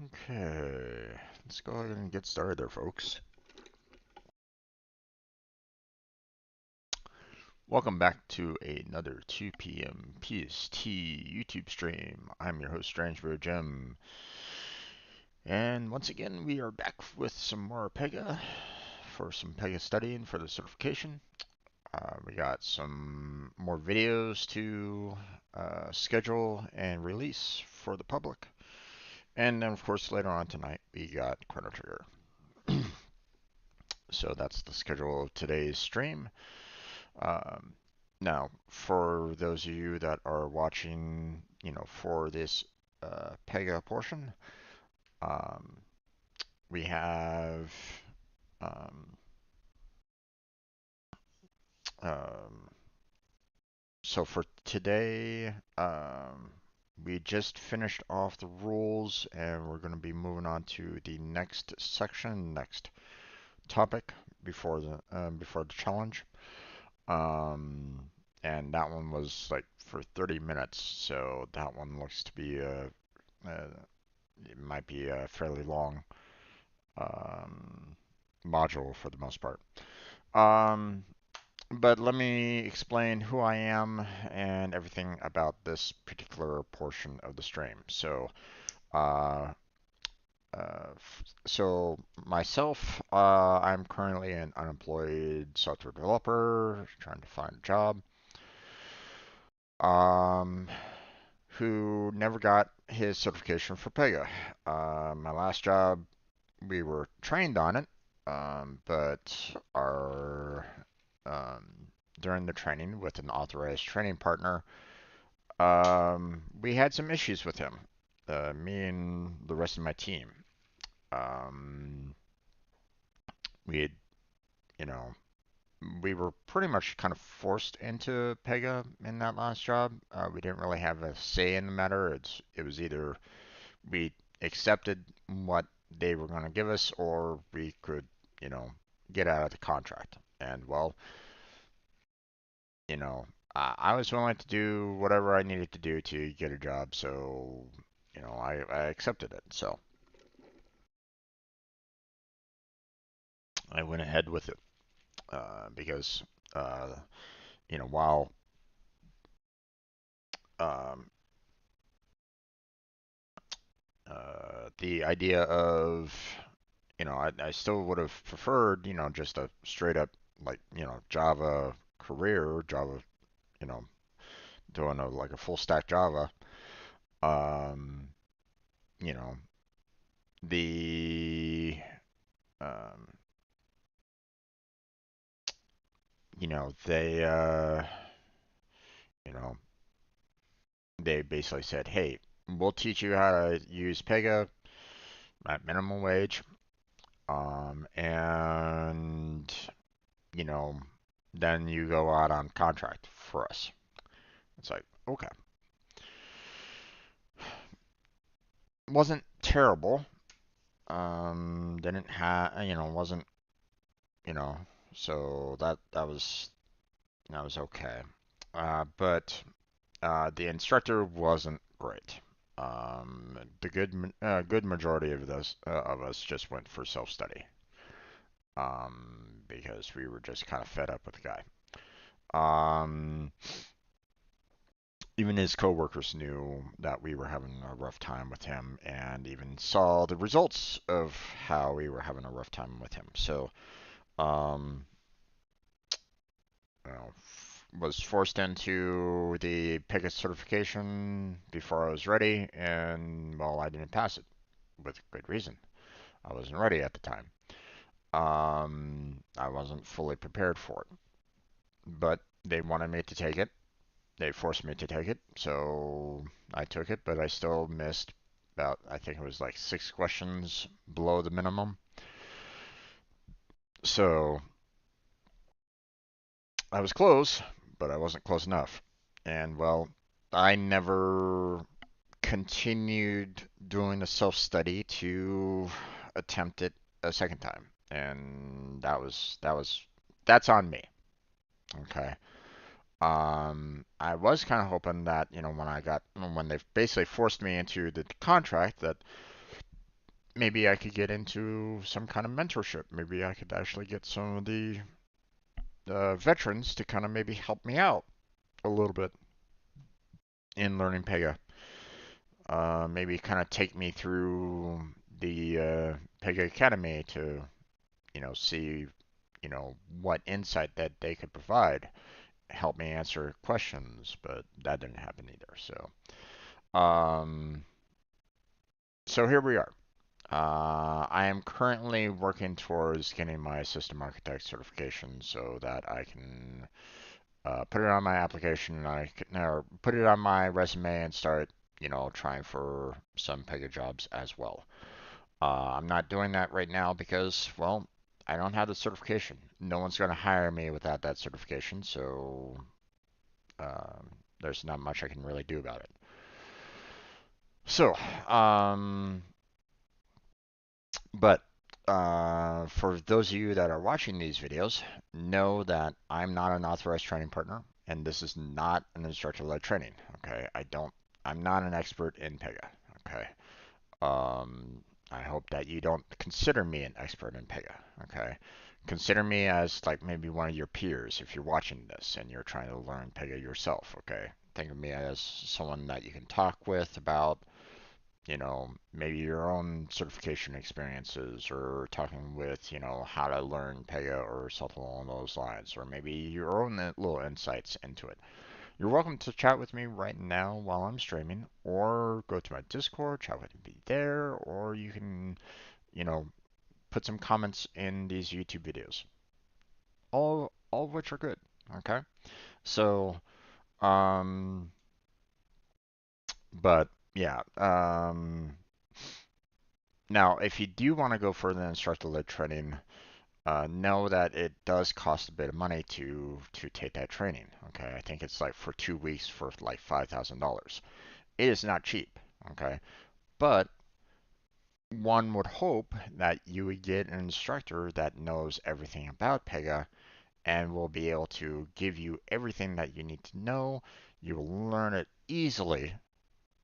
Okay, let's go ahead and get started there, folks. Welcome back to another 2 p.m. PST YouTube stream. I'm your host, Strangebeard Jim. And once again, we are back with some more Pega for some Pega studying for the certification. We got some more videos to schedule and release for the public. And then, of course, later on tonight, we got Chrono Trigger. So that's the schedule of today's stream. Um, Now, for those of you that are watching, for this Pega portion, um, we have um, um, so for today, we just finished off the rules, and we're going to be moving on to the next section, next topic before the challenge. Um, and that one was like for 30 minutes, so that one looks to be it might be a fairly long um, module for the most part. Um, but let me explain who I am and everything about this particular portion of the stream. Uh, so myself, I'm currently an unemployed software developer trying to find a job. Um, who never got his certification for Pega. My last job, we were trained on it, but um, during the training with an authorized training partner, we had some issues with him. Me and the rest of my team. Um, we had, you know, we were pretty much kind of forced into Pega in that last job. We didn't really have a say in the matter. It was either we accepted what they were going to give us, or we could, you know, get out of the contract. And well, you know, I was willing to do whatever I needed to do to get a job, so I accepted it. So I went ahead with it because uh, while um, the idea of I still would have preferred just a straight up like Java career, Java you know doing like a full stack Java. Um, you know, the um, they you know they basically said, hey, we'll teach you how to use Pega at minimum wage, and you know then you go out on contract for us. It's like, okay, wasn't terrible. Didn't have wasn't you know so that was okay. But the instructor wasn't great. The good majority of us just went for self-study because we were just kind of fed up with the guy. Um, Even his coworkers knew that we were having a rough time with him, and even saw the results of how we were having a rough time with him. So, um, you know, was forced into the Pega certification before I was ready, and well, I didn't pass it with good reason. I wasn't ready at the time. I wasn't fully prepared for it, but they wanted me to take it. They forced me to take it, so I took it, but I still missed about, I think it was like 6 questions below the minimum. So I was close, but I wasn't close enough. And well, I never continued doing the self-study to attempt it a second time. And that's on me. Okay. I was kind of hoping that, when they basically forced me into the contract, that maybe I could get into some kind of mentorship. Maybe I could actually get some of the veterans to kind of maybe help me out a little bit in learning Pega. Maybe kind of take me through the Pega Academy to, see, what insight that they could provide, help me answer questions, but that didn't happen either. Um, so here we are. I am currently working towards getting my system architect certification so that I can put it on my application and I can, or put it on my resume and start, trying for some Pega jobs as well. I'm not doing that right now because, well, I don't have the certification. No one's going to hire me without that certification, so um, there's not much I can really do about it. So, but for those of you that are watching these videos, know that I'm not an authorized training partner, and this is not an instructor-led training. Okay, I'm not an expert in Pega. Okay, um, I hope that you don't consider me an expert in Pega. Okay, consider me as like maybe one of your peers if you're watching this and you're trying to learn Pega yourself. Okay, think of me as someone that you can talk with about maybe your own certification experiences or talking with, how to learn Pega or something along those lines, or maybe your own little insights into it. You're welcome to chat with me right now while I'm streaming, or go to my Discord, chat with me there, or you can, you know, put some comments in these YouTube videos. All of which are good. Okay? So, um, but yeah, now if you do want to go further in instructor-led training, know that it does cost a bit of money to take that training. Okay, I think it's like for 2 weeks for like $5,000. It is not cheap. Okay, but one would hope that you would get an instructor that knows everything about Pega and will be able to give you everything that you need to know. You will learn it easily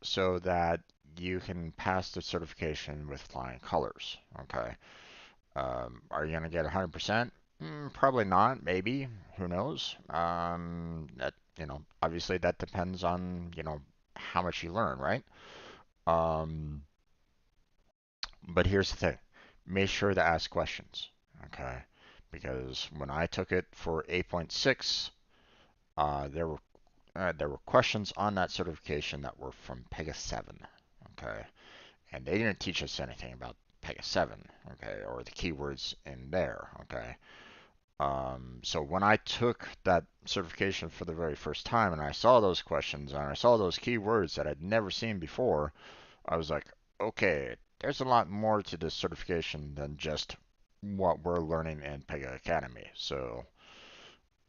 so that you can pass the certification with flying colors. Okay. Are you going to get 100%? Probably not. Maybe. Who knows? That obviously that depends on how much you learn, right? Um, but here's the thing: make sure to ask questions, okay? Because when I took it for 8.6, there were questions on that certification that were from Pega 7, okay? And they didn't teach us anything about Pega 7, okay, or the keywords in there, okay? So when I took that certification for the very first time and I saw those questions and I saw those keywords that I'd never seen before, I was like, okay, there's a lot more to this certification than just what we're learning in Pega Academy. So,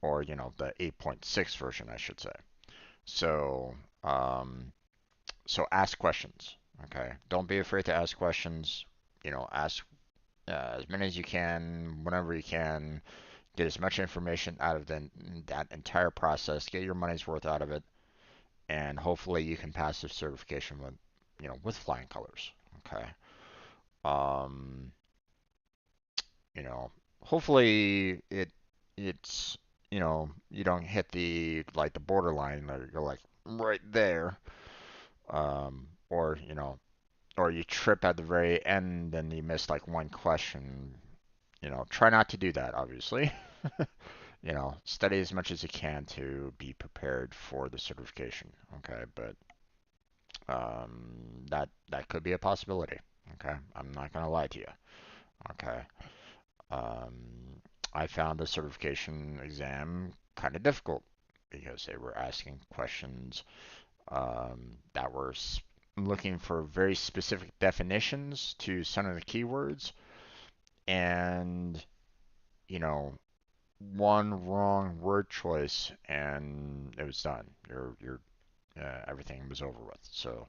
or the 8.6 version, I should say. So, um, so ask questions. Okay, don't be afraid to ask questions. Ask as many as you can, whenever you can. Get as much information out of that entire process. Get your money's worth out of it, and hopefully you can pass the certification with flying colors. Okay. Um, you know, hopefully it's you don't hit the borderline, or you're like right there, or or you trip at the very end and you miss like one question. Try not to do that, obviously. Study as much as you can to be prepared for the certification. Okay, but that could be a possibility. Okay, I'm not gonna lie to you. Okay, um, I found the certification exam kind of difficult because they were asking questions that were looking for very specific definitions to some of the keywords, and you know, one wrong word choice and it was done. Your everything was over with. So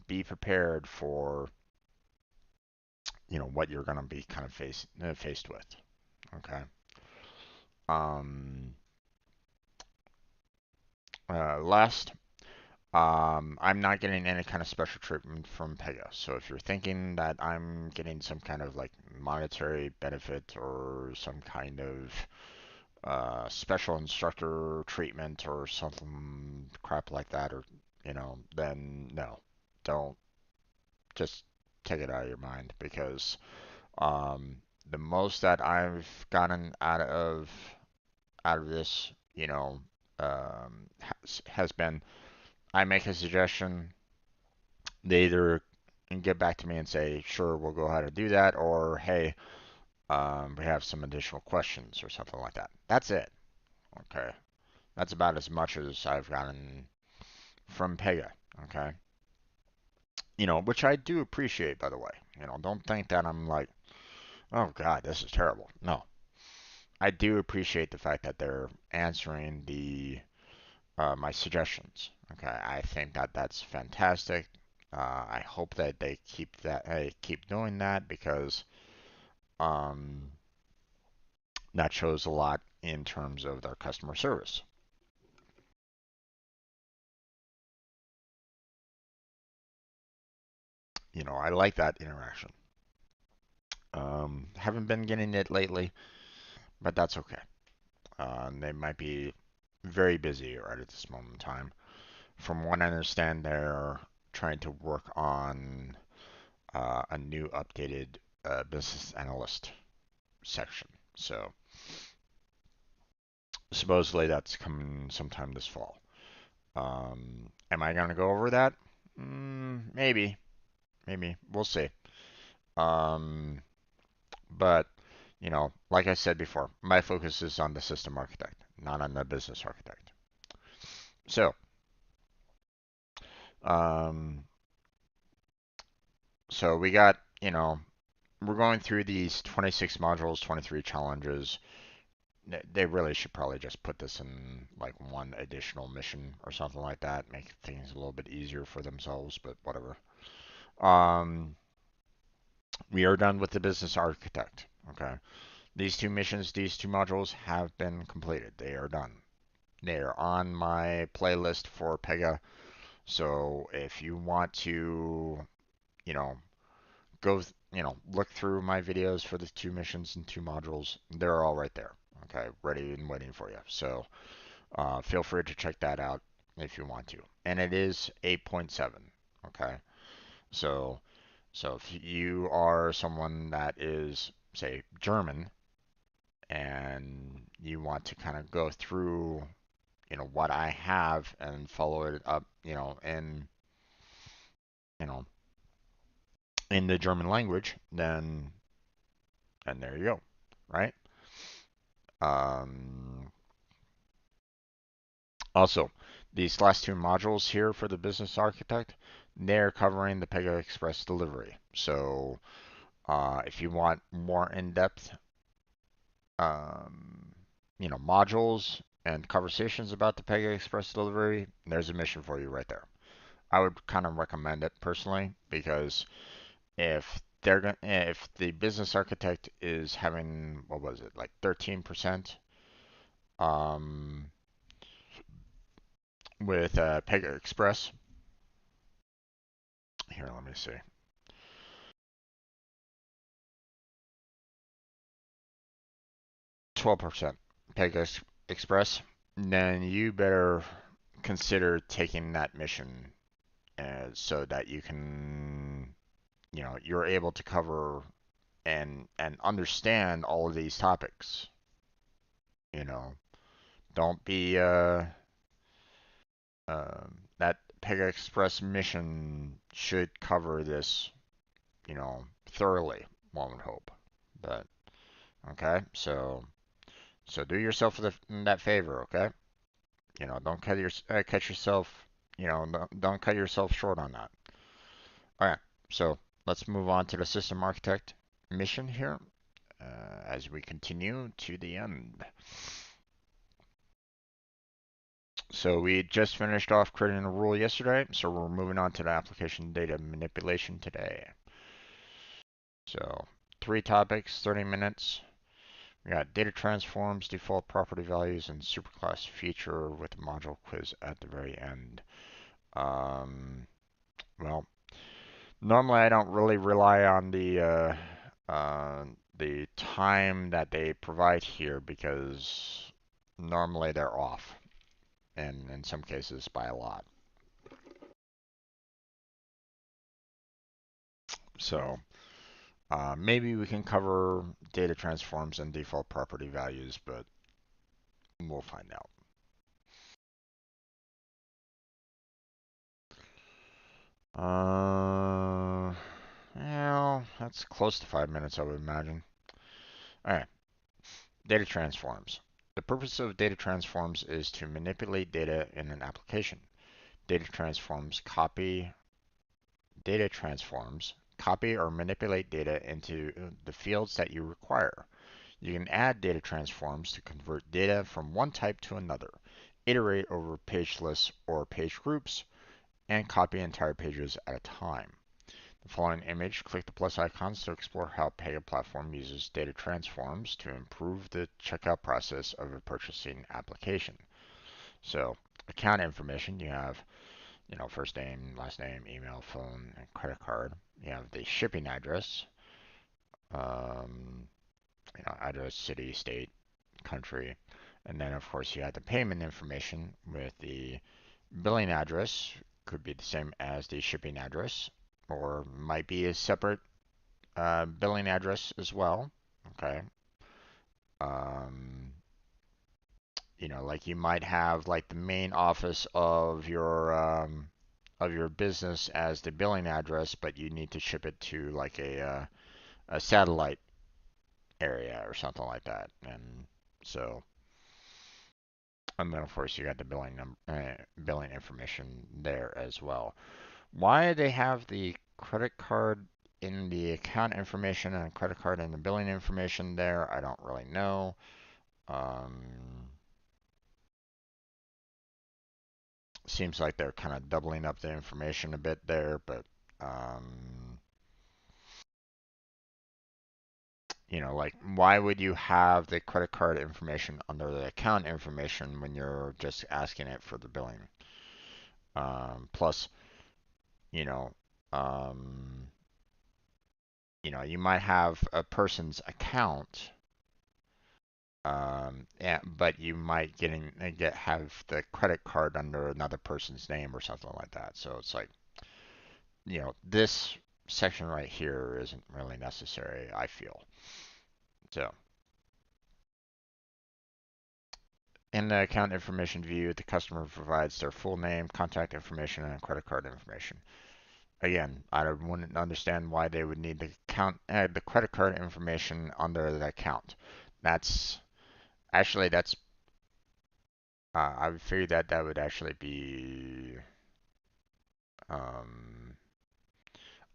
be prepared for what you're going to be kind of faced with. Okay. Um, last, I'm not getting any kind of special treatment from Pega. So if you're thinking that I'm getting some kind of like monetary benefit or some kind of special instructor treatment or something crap like that, or then no, don't just take it out of your mind because um, the most that I've gotten out of this, has been I make a suggestion, they either get back to me and say, sure, we'll go ahead and do that, or hey, we have some additional questions or something like that. That's it. Okay. That's about as much as I've gotten from Pega. Okay. Which I do appreciate, by the way. Don't think that I'm like, oh God, this is terrible. No, I do appreciate the fact that they're answering the my suggestions. Okay, I think that that's fantastic. I hope that they keep doing that because um, that shows a lot in terms of their customer service. I like that interaction. Haven't been getting it lately, but that's okay. They might be very busy right at this moment in time. From what I understand, they're trying to work on a new updated business analyst section. So supposedly that's coming sometime this fall. Am I going to go over that? Maybe. Maybe. We'll see. Um, but, like I said before, my focus is on the system architect, not on the business architect. So, um, so we got, we're going through these 26 modules, 23 challenges. They really should probably just put this in like one additional mission or something like that, make things a little bit easier for themselves, but whatever. Um, we are done with the business architect. Okay. These two missions, these two modules have been completed. They are done. They are on my playlist for Pega. So if you want to, you know, look through my videos for the two missions and two modules, they're all right there. Okay, ready and waiting for you. So feel free to check that out if you want to. And it is 8.7. Okay, so if you are someone that is, say, German and you want to kind of go through, what I have and follow it up, you know, in the German language, then and there you go, right? Um, Also, these last two modules here for the business architect, they're covering the Pega Express delivery. So if you want more in-depth, um, modules and conversations about the Pega Express delivery, there's a mission for you right there. I would kind of recommend it personally because if the business architect is having, what was it, like 13% um, with Pega Express. Here, let me see. 12% Pega Express, then you better consider taking that mission so that you can, you're able to cover and understand all of these topics. You know, don't be that Pega Express mission should cover this, thoroughly. One would hope, but okay. So do yourself that favor, okay? Don't cut yourself, don't cut yourself short on that. All right, so let's move on to the system architect mission here as we continue to the end. So we just finished off creating a rule yesterday, so we're moving on to the application data manipulation today. So 3 topics, 30 minutes. We got data transforms, default property values, and superclass feature with a module quiz at the very end. Um, well, normally I don't really rely on the time that they provide here because normally they're off, and in some cases by a lot. So maybe we can cover data transforms and default property values, but we'll find out. Well, that's close to 5 minutes, I would imagine. All right, data transforms. The purpose of data transforms is to manipulate data in an application. Data transforms copy or manipulate data into the fields that you require. You can add data transforms to convert data from one type to another, iterate over page lists or page groups, and copy entire pages at a time. The following image, click the plus icons to explore how Pega platform uses data transforms to improve the checkout process of a purchasing application. So, account information, you have, first name, last name, email, phone, and credit card. You have the shipping address, um, address, city, state, country, and then of course you have the payment information with the billing address. Could be the same as the shipping address, or might be a separate billing address as well. Okay. Um, like you might have like the main office of your business as the billing address, but you need to ship it to like a satellite area or something like that. And so, and then of course you got the billing information there as well. Why they have the credit card in the account information and credit card in the billing information there, I don't really know. Um, Seems like they're kind of doubling up the information a bit there, but um, like why would you have the credit card information under the account information when you're just asking it for the billing? Plus, you know, um, you might have a person's account, yeah, but you might have the credit card under another person's name or something like that. So it's like, this section right here isn't really necessary, I feel. So in the account information view, the customer provides their full name, contact information, and credit card information. Again, I wouldn't understand why they would need the credit card information under the account. That's that's I would figure that that would actually be um,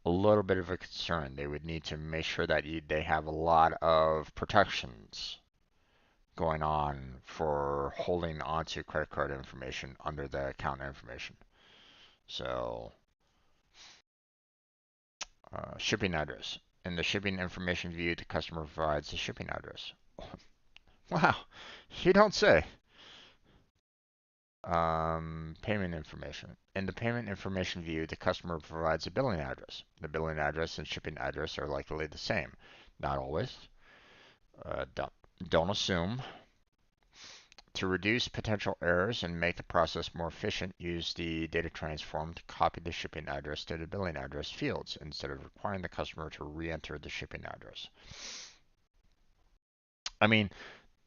a little bit of a concern. They would need to make sure that they have a lot of protections going on for holding onto credit card information under the account information. So, shipping address. In the shipping information view, the customer provides the shipping address. Wow, you don't say. Payment information. In the payment information view, the customer provides a billing address. The billing address and shipping address are likely the same. Not always. Don't assume. To reduce potential errors and make the process more efficient, use the data transform to copy the shipping address to the billing address fields instead of requiring the customer to re-enter the shipping address. I mean,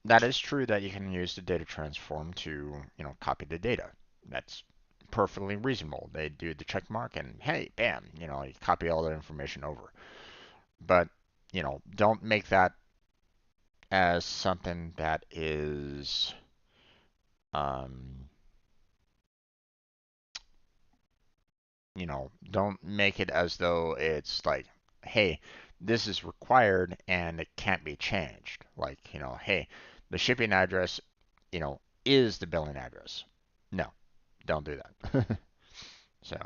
that is true that you can use the data transform to, copy the data. That's perfectly reasonable. They do the check mark and hey, bam, you copy all that information over. But, don't make that as something that is um, don't make it as though it's like, hey, this is required and it can't be changed. Like, hey, the shipping address, is the billing address. No, don't do that. So,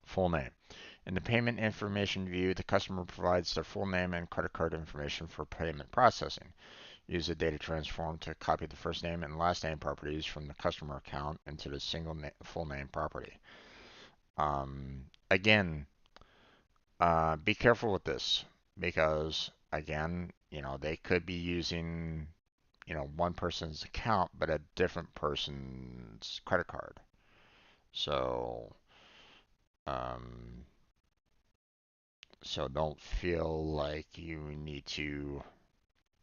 full name. In the payment information view, the customer provides their full name and credit card information for payment processing. Use the data transform to copy the first name and last name properties from the customer account into the full name property. Again, be careful with this because, again, they could be using, one person's account but a different person's credit card. So, um, so don't feel like you need to,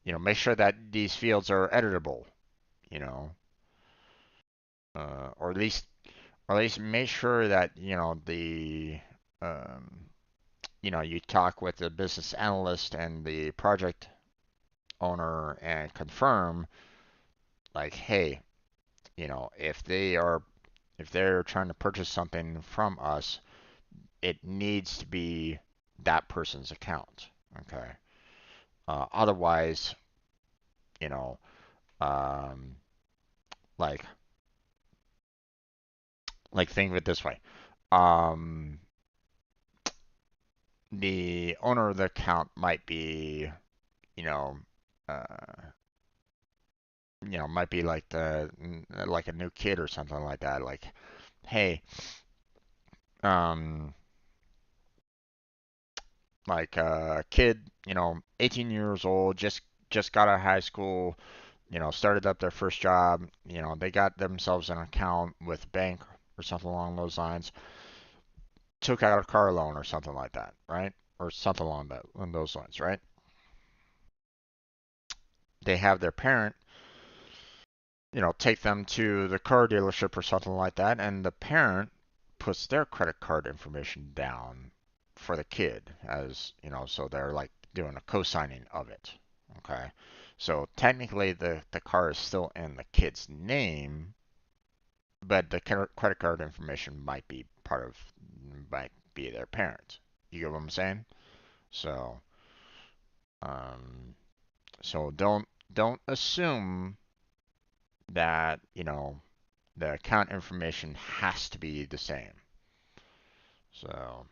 make sure that these fields are editable, you know, or at least make sure that um, you talk with the business analyst and the project owner and confirm, like, hey, if they're trying to purchase something from us, it needs to be that person's account. Okay. Otherwise, you know, um, like think of it this way. Um, the owner of the account might be, you know, uh, might be like a new kid or something like that. Like, hey, um, like a kid, 18 years old, just got out of high school, started up their first job, they got themselves an account with a bank or something along those lines, took out a car loan or something like that, right? Or something along those lines, right? They have their parent, take them to the car dealership or something like that, and the parent puts their credit card information down for the kid as, so they're like doing a co-signing of it. Okay. So technically the car is still in the kid's name, but the credit card information might be their parent. You get what I'm saying? So, um, so don't assume that the account information has to be the same. So,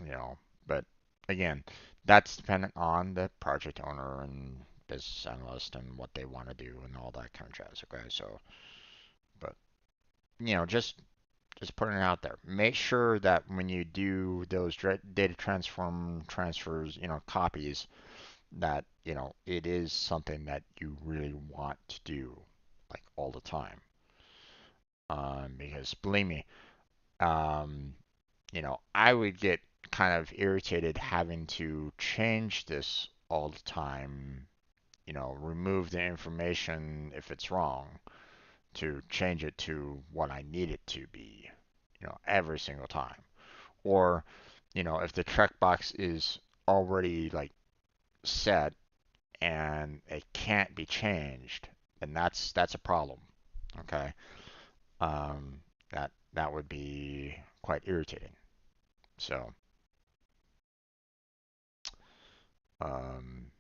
you know, but again, that's dependent on the project owner and business analyst and what they want to do and all that kind of jazz. Okay, so, but just putting it out there. Make sure that when you do those data transfers, copies, that it is something that you really want to do, like all the time. Because believe me, um, I would get kind of irritated having to change this all the time. Remove the information if it's wrong to change it to what I need it to be, every single time. Or, if the checkbox is already like set and it can't be changed, then that's a problem. Okay. Um, that would be quite irritating. So, um,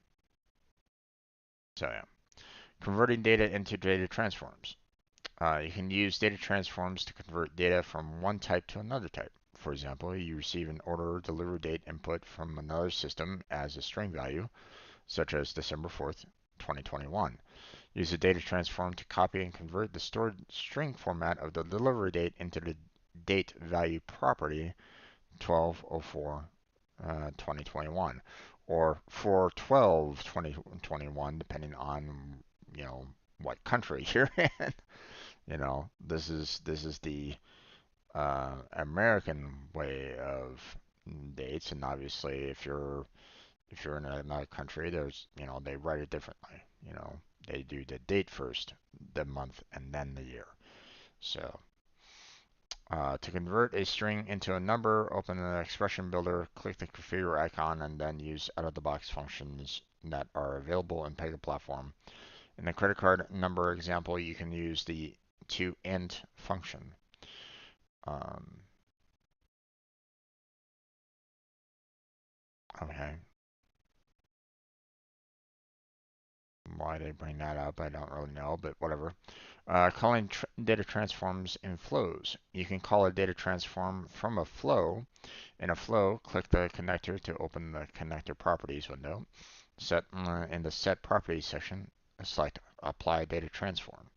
yeah. Converting data into data transforms. You can use data transforms to convert data from one type to another type. For example, you receive an order delivery date input from another system as a string value, such as December 4th, 2021. Use the data transform to copy and convert the stored string format of the delivery date into the date value property 1204 2021 or 412 2021 depending on what country you're in. This is the American way of dates, and obviously if you're in another country, there's they write it differently. They do the date first, the month, and then the year. So to convert a string into a number, open the expression builder, click the configure icon, and then use out-of-the-box functions that are available in Pega platform. In the credit card number example, you can use the toInt function. Um, okay. why they bring that up. I don't really know, but whatever. Calling data transforms in flows. You can call a data transform from a flow. In a flow, click the connector to open the connector properties window. In the set properties section, select apply data transform.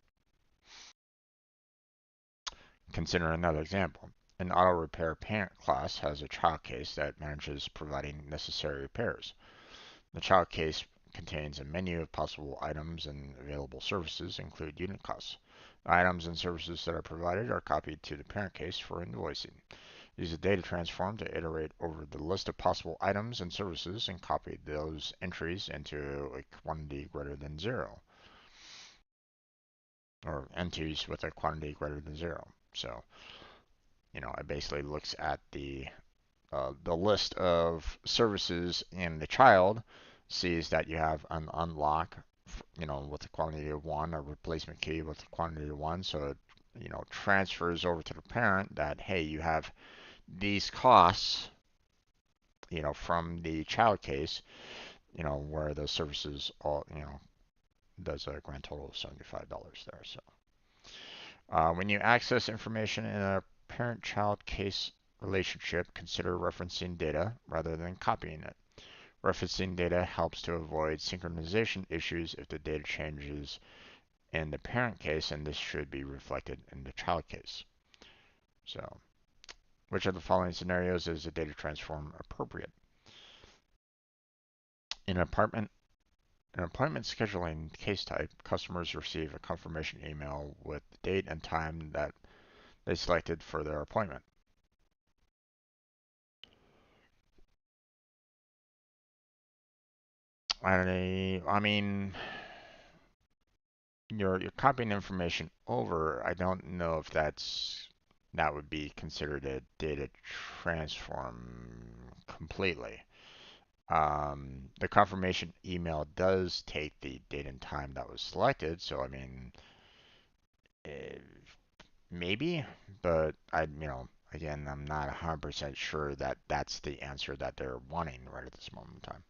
Consider another example. An auto repair parent class has a child case that manages providing necessary repairs. The child case contains a menu of possible items, and available services include unit costs. The items and services that are provided are copied to the parent case for invoicing. Use a data transform to iterate over the list of possible items and services and copy those entries into a quantity greater than zero, or entries with a quantity greater than zero. So, it basically looks at the list of services in the child, sees that you have an unlock, with a quantity of 1, a replacement key with a quantity of 1, so it, transfers over to the parent that, hey, you have these costs, from the child case, where those services all, does a grand total of $75 there. So when you access information in a parent-child case relationship, consider referencing data rather than copying it. Referencing data helps to avoid synchronization issues if the data changes in the parent case, and this should be reflected in the child case. So, which of the following scenarios is a data transform appropriate? In an appointment scheduling case type, customers receive a confirmation email with the date and time that they selected for their appointment. I mean, you're copying information over. I don't know if that would be considered a data transform completely. The confirmation email does take the date and time that was selected, so I mean, eh, maybe, but again, I'm not 100% sure that that's the answer that they're wanting right at this moment in time.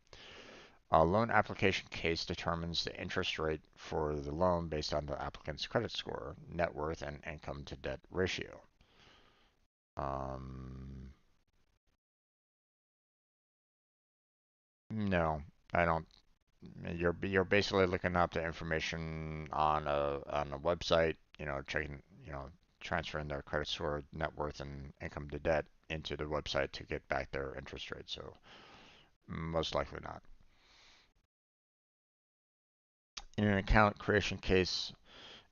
A loan application case determines the interest rate for the loan based on the applicant's credit score, net worth, and income to debt ratio. Um, no, I don't. You're basically looking up the information on a website, checking, transferring their credit score, net worth, and income to debt into the website to get back their interest rate. So most likely not. In an account creation case,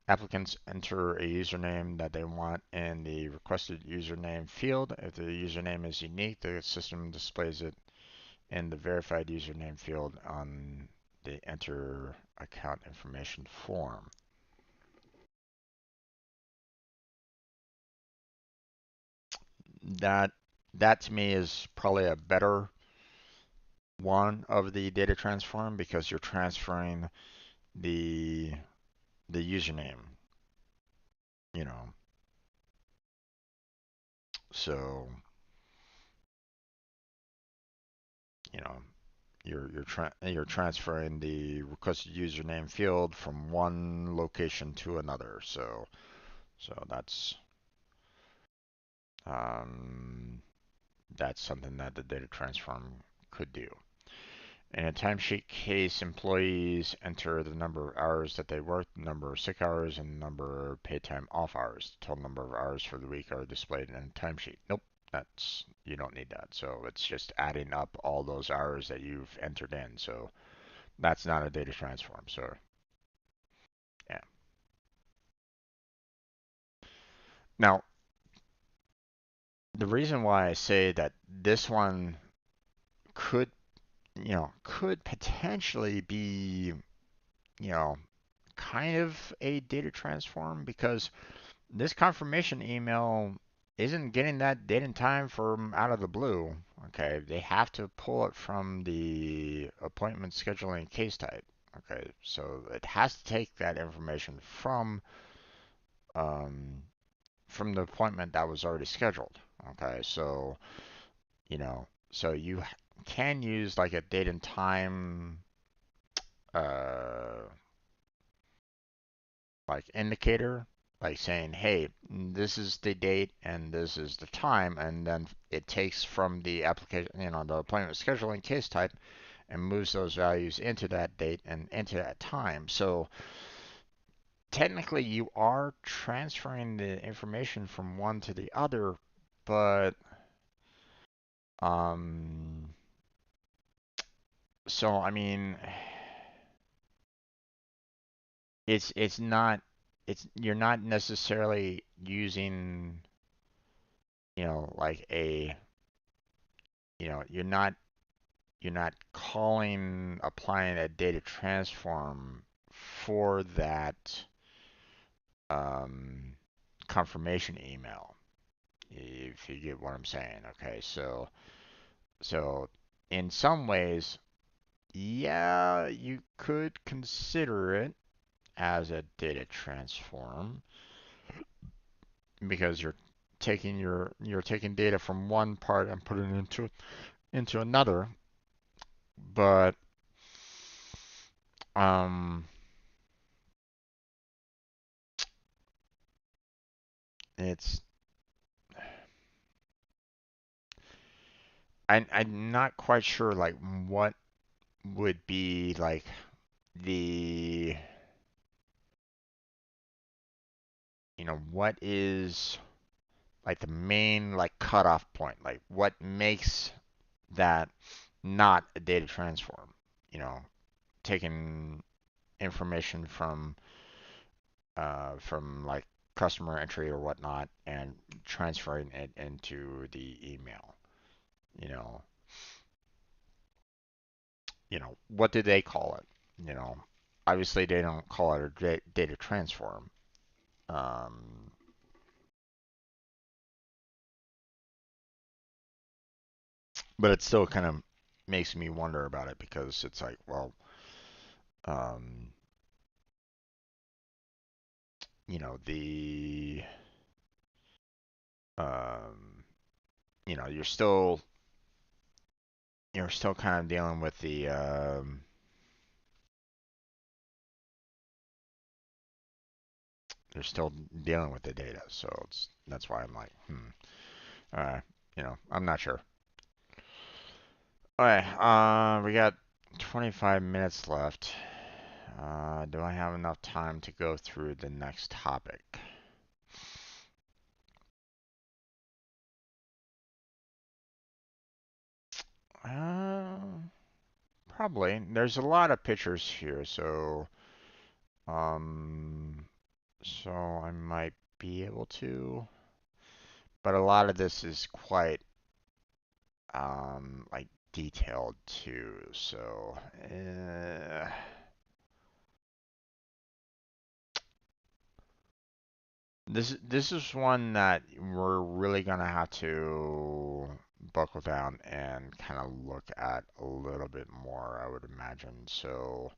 applicants enter a username that they want in the requested username field. If the username is unique, the system displays it in the verified username field on the enter account information form. That that to me is probably a better one of the data transform because you're transferring the the username, you know. So, you know, you're transferring the requested username field from one location to another. So um, that's something that the data transform could do. In a timesheet case, employees enter the number of hours that they worked, number of sick hours, and number of paid time off hours. The total number of hours for the week are displayed in a timesheet. Nope, you don't need that. So it's just adding up all those hours that you've entered in. So that's not a data transform. So yeah. Now, the reason why I say that this one could, could potentially be, you know, kind of a data transform because this confirmation email isn't getting that date and time from out of the blue. Okay, they have to pull it from the appointment scheduling case type. Okay, so it has to take that information um, from the appointment that was already scheduled. Okay, so you can use like a date and time uh, like indicator, like saying, hey, this is the date and this is the time, and then it takes from the application, the appointment scheduling case type, and moves those values into that date and into that time. So technically, you are transferring the information from one to the other, but um, so I mean, it's not you're not necessarily using like a you're not calling applying a data transform for that um, confirmation email, if you get what I'm saying. Okay, so in some ways, yeah, you could consider it as a data transform because you're taking data from one part and putting it into another, but um it's I'm not quite sure like what would be like the what is like the main like cutoff point, like what makes that not a data transform, you know taking information from like customer entry or whatnot and transferring it into the email. You know, what do they call it? You know, Obviously they don't call it a data transform. Um, but it still kind of makes me wonder about it because it's like, well, um, the um, you're still kind of dealing with the they're still dealing with the data. So that's why I'm like, uh, I'm not sure. All right, we got 25 minutes left. Do I have enough time to go through the next topic? Uh, Probably. There's a lot of pictures here, um, so I might be able to. But a lot of this is quite like detailed too. So this is one that we're really gonna have to buckle down and kind of look at a little bit more, I would imagine. So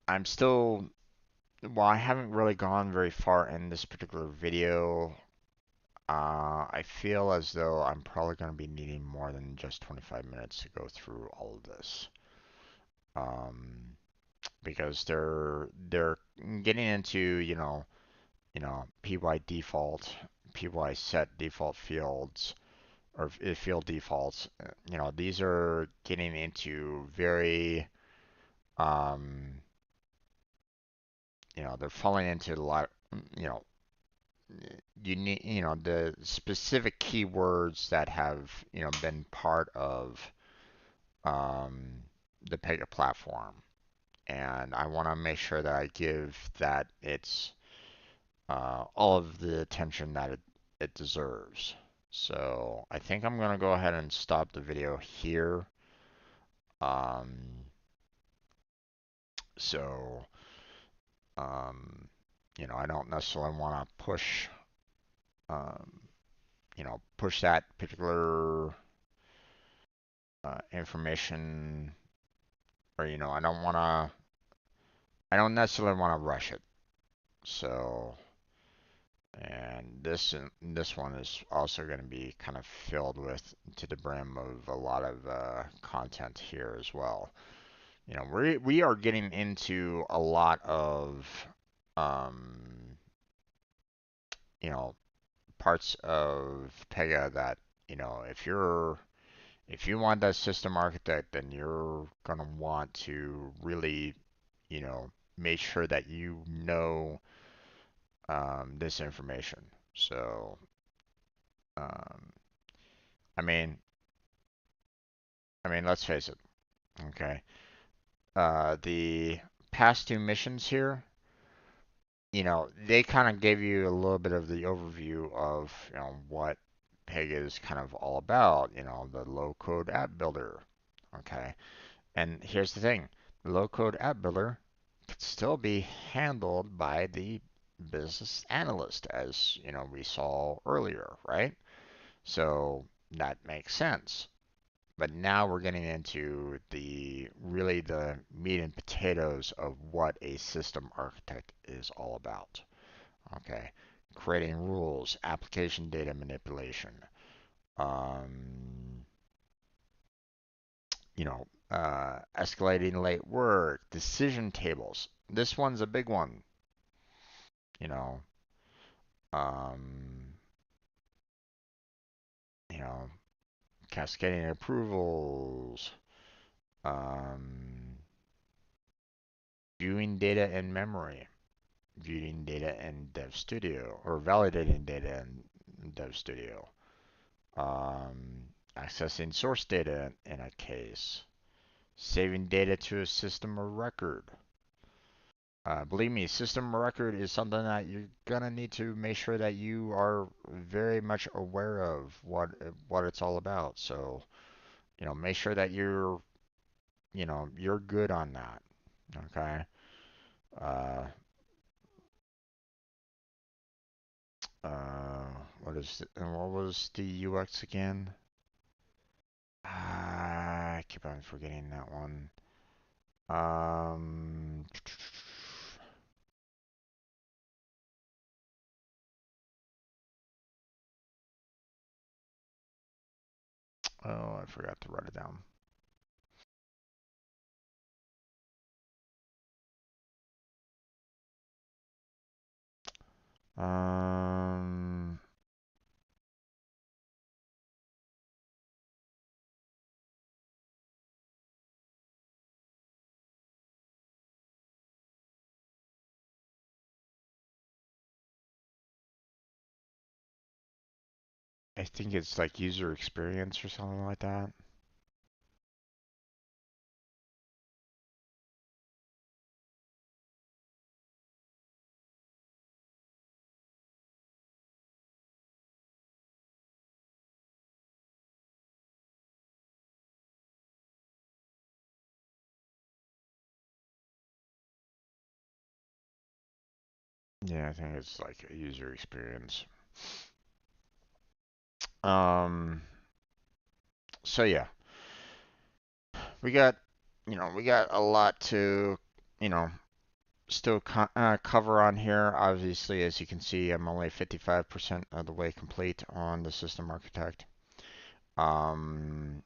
I'm still while I haven't really gone very far in this particular video, I feel as though I'm probably going to be needing more than just 25 minutes to go through all of this. Because they're getting into, PY default, PY set default fields, or field defaults. These are getting into very, um, they're falling into a lot, you know, you need, the specific keywords that have, been part of um, the Pega platform. And I want to make sure that I give that it's all of the attention that it deserves. So I think I'm going to go ahead and stop the video here. Um, so, um, I don't necessarily want to um, push that particular information, or I don't necessarily want to rush it. So, and this one is also going to be kind of filled with to the brim of a lot of content here as well. We are getting into a lot of um, you know, parts of Pega that, if you want that system architect, then you're gonna want to really, make sure that you know this information. So, um, I mean, let's face it. Okay, the past two missions here, they kind of gave you a little bit of the overview of, what Pega is kind of all about. The low-code app builder. Okay, and here's the thing: the low-code app builder could still be handled by the business analyst, as we saw earlier, right? So that makes sense. But now we're getting into the meat and potatoes of what a system architect is all about. Okay, creating rules, application data manipulation, um, escalating late work, decision tables. This one's a big one. You know, um, you know, cascading approvals, um, viewing data in memory, viewing data in Dev Studio, or validating data in Dev Studio, accessing source data in a case, saving data to a system of record. Believe me, system of record is something that you're gonna need to make sure that you are very much aware of what it's all about. So, make sure that you're good on that. Okay. Uh, uh, and what was the UX again? I keep on forgetting that one. Um, oh, I forgot to write it down. Um, I think it's like user experience or something like that. Yeah, I think it's like a user experience. Um, so yeah, we got, we got a lot to, you know, still cover on here. Obviously, as you can see, I'm only 55% of the way complete on the system architect. Um,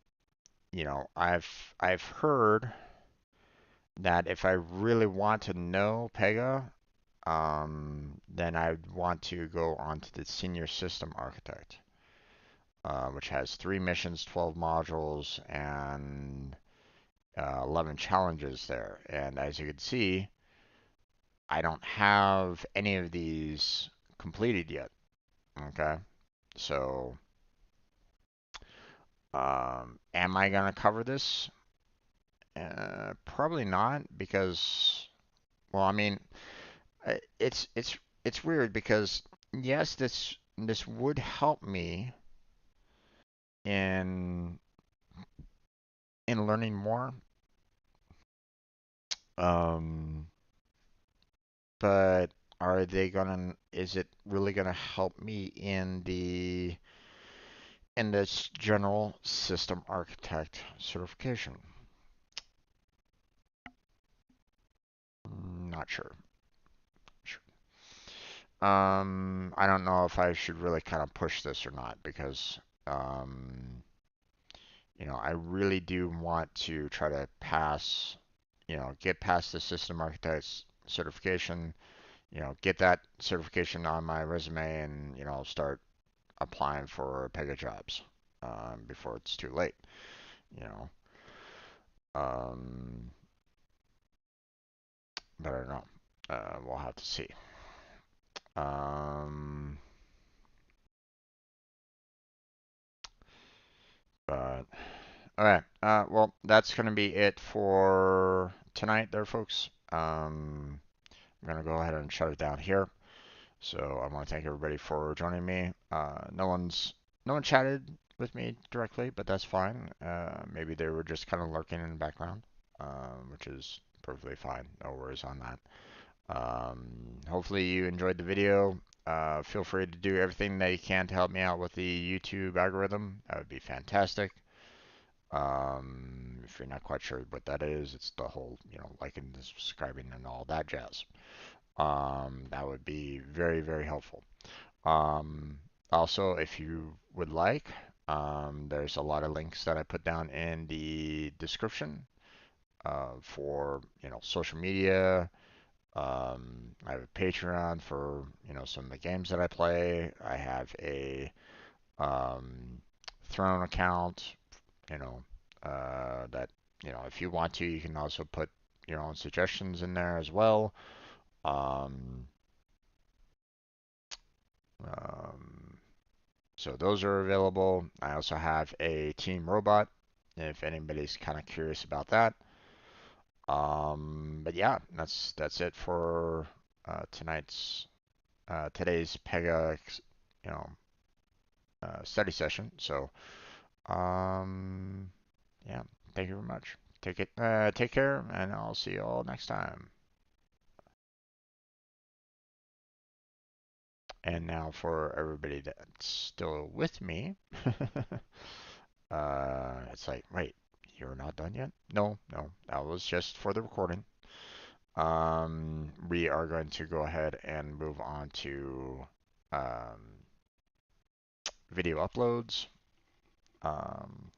I've heard that if I really want to know Pega, then I'd want to go on to the senior system architect, which has 3 missions, 12 modules, and 11 challenges there. And as you can see, I don't have any of these completed yet. Okay, so am I gonna cover this? Probably not, because, well, I mean, it's weird because yes, this would help me in learning more. Um, but is it really gonna help me in this general system architect certification? Not sure. I don't know if I should really kind of push this or not, because I really do want to try to pass get past the system architect's certification, get that certification on my resume and, start applying for Pega jobs before it's too late, you know. Um, but I don't know. We'll have to see. Um, but okay. Well, that's gonna be it for tonight, there, folks. I'm gonna go ahead and shut it down here. So I want to thank everybody for joining me. No one chatted with me directly, but that's fine. Maybe they were just kind of lurking in the background, which is perfectly fine. No worries on that. Hopefully you enjoyed the video. Feel free to do everything that you can to help me out with the YouTube algorithm. That would be fantastic. If you're not quite sure what that is, it's the whole, liking, subscribing, and all that jazz. That would be very, very helpful. Um, Also, if you would like, there's a lot of links that I put down in the description for, social media. I have a Patreon for, some of the games that I play. I have a um, Throne account, you know, that, if you want to, you can also put your own suggestions in there as well. Um, um, so those are available. I also have a Team Robot, if anybody's kind of curious about that. But yeah, that's it for today's Pega, you know, study session. So um, yeah, thank you very much. Take care, and I'll see you all next time. And now for everybody that's still with me, it's like, wait, you're not done yet? No, no, that was just for the recording. We are going to go ahead and move on to um, video uploads. Um,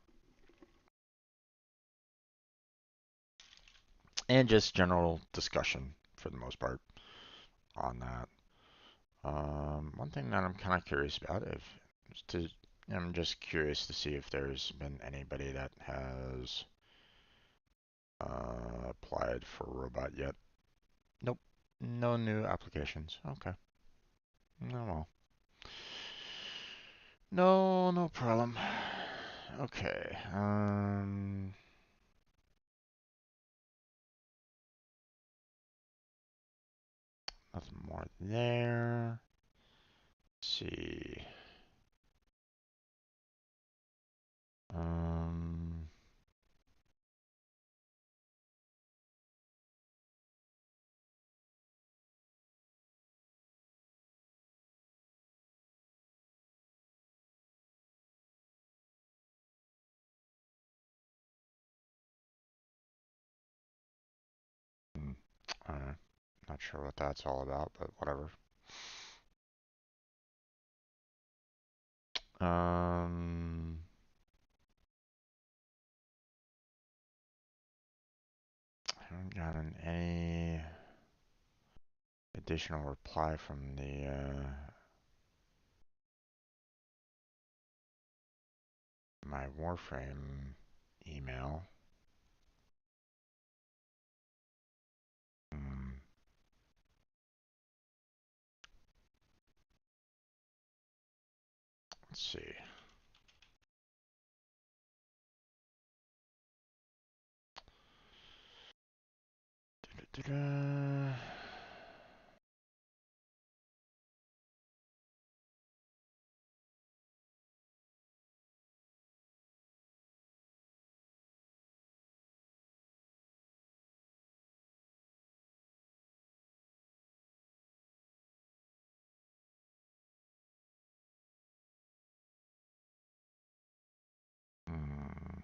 and just general discussion for the most part on that. One thing that I'm kind of curious about, if to, I'm just curious to see if there's been anybody that has applied for robot yet. Nope, no new applications. Okay, no, well, no problem. Okay, nothing more there. Let's see. Um, uh, not sure what that's all about, but whatever. Um, I haven't gotten any additional reply from the my Warframe email. Hmm, let's see. Da-da-da-da. Hmm.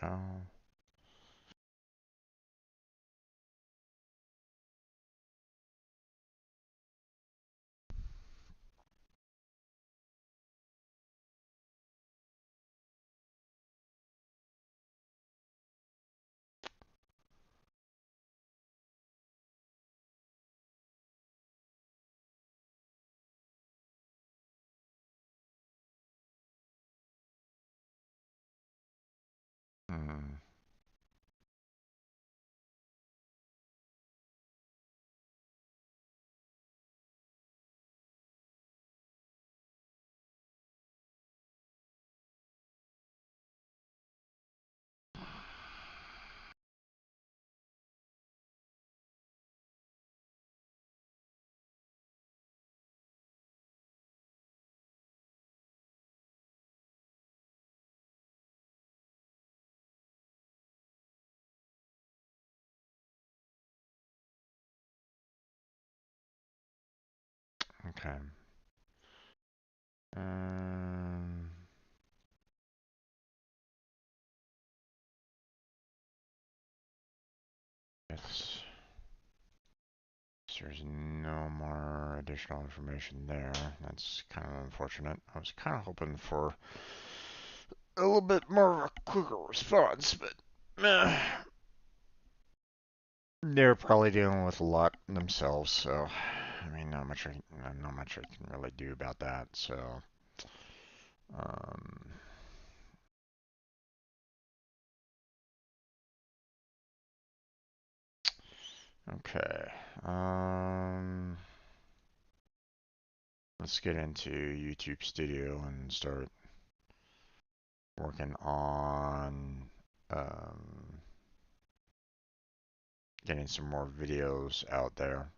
hell? Hmm. Okay. Um, yes. There's no more additional information there. That's kind of unfortunate. I was kind of hoping for a little bit more of a quicker response, but they're probably dealing with a lot themselves. So, I mean, not much I can really do about that. So, um, okay. Let's get into YouTube Studio and start working on um, getting some more videos out there.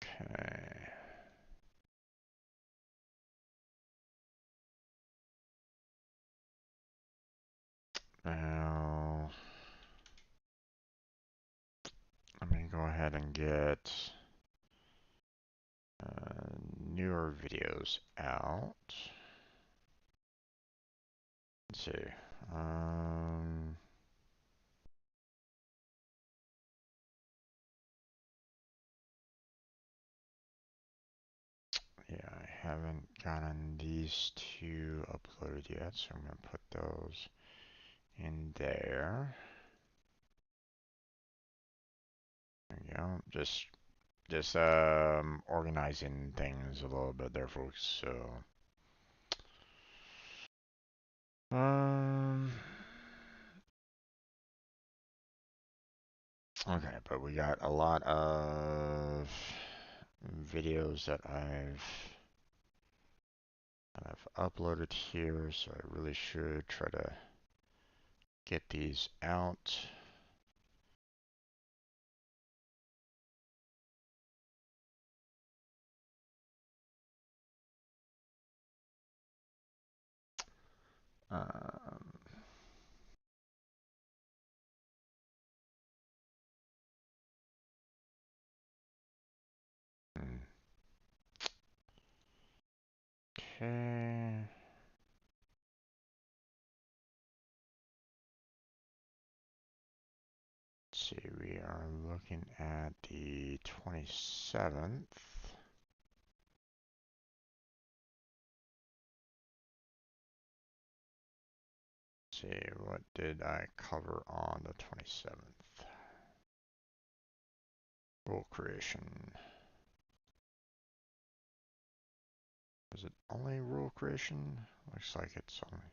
Okay. Now, let me go ahead and get newer videos out. Let's see. Um, yeah, I haven't gotten these two uploaded yet, so I'm gonna put those in there. There we go. Just organizing things a little bit there, folks. So, um, okay, but we got a lot of videos that I've uploaded here, so I really should try to get these out. Um, okay. Let's see, we are looking at the 27th. Let's see, what did I cover on the 27th? Rule creation. Was it only rule creation? Looks like it's only.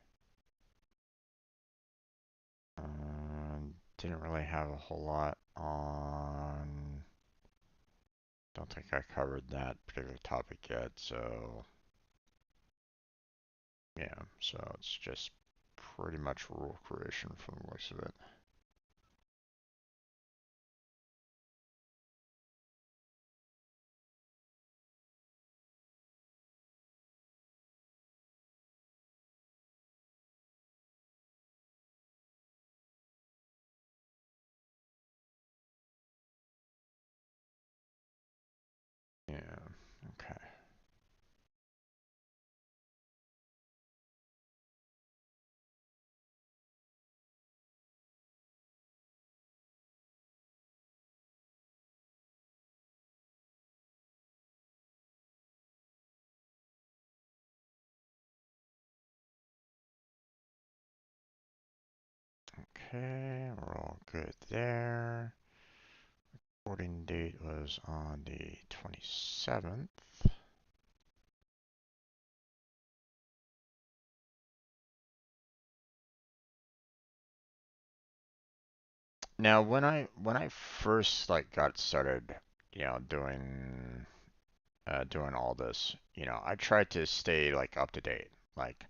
Didn't really have a whole lot on. Don't think I covered that particular topic yet, so yeah, so it's just pretty much rule creation from the looks of it. Okay, we're all good there. Recording date was on the 27th. Now, when I first like got started, doing all this, I tried to stay like up to date. Like,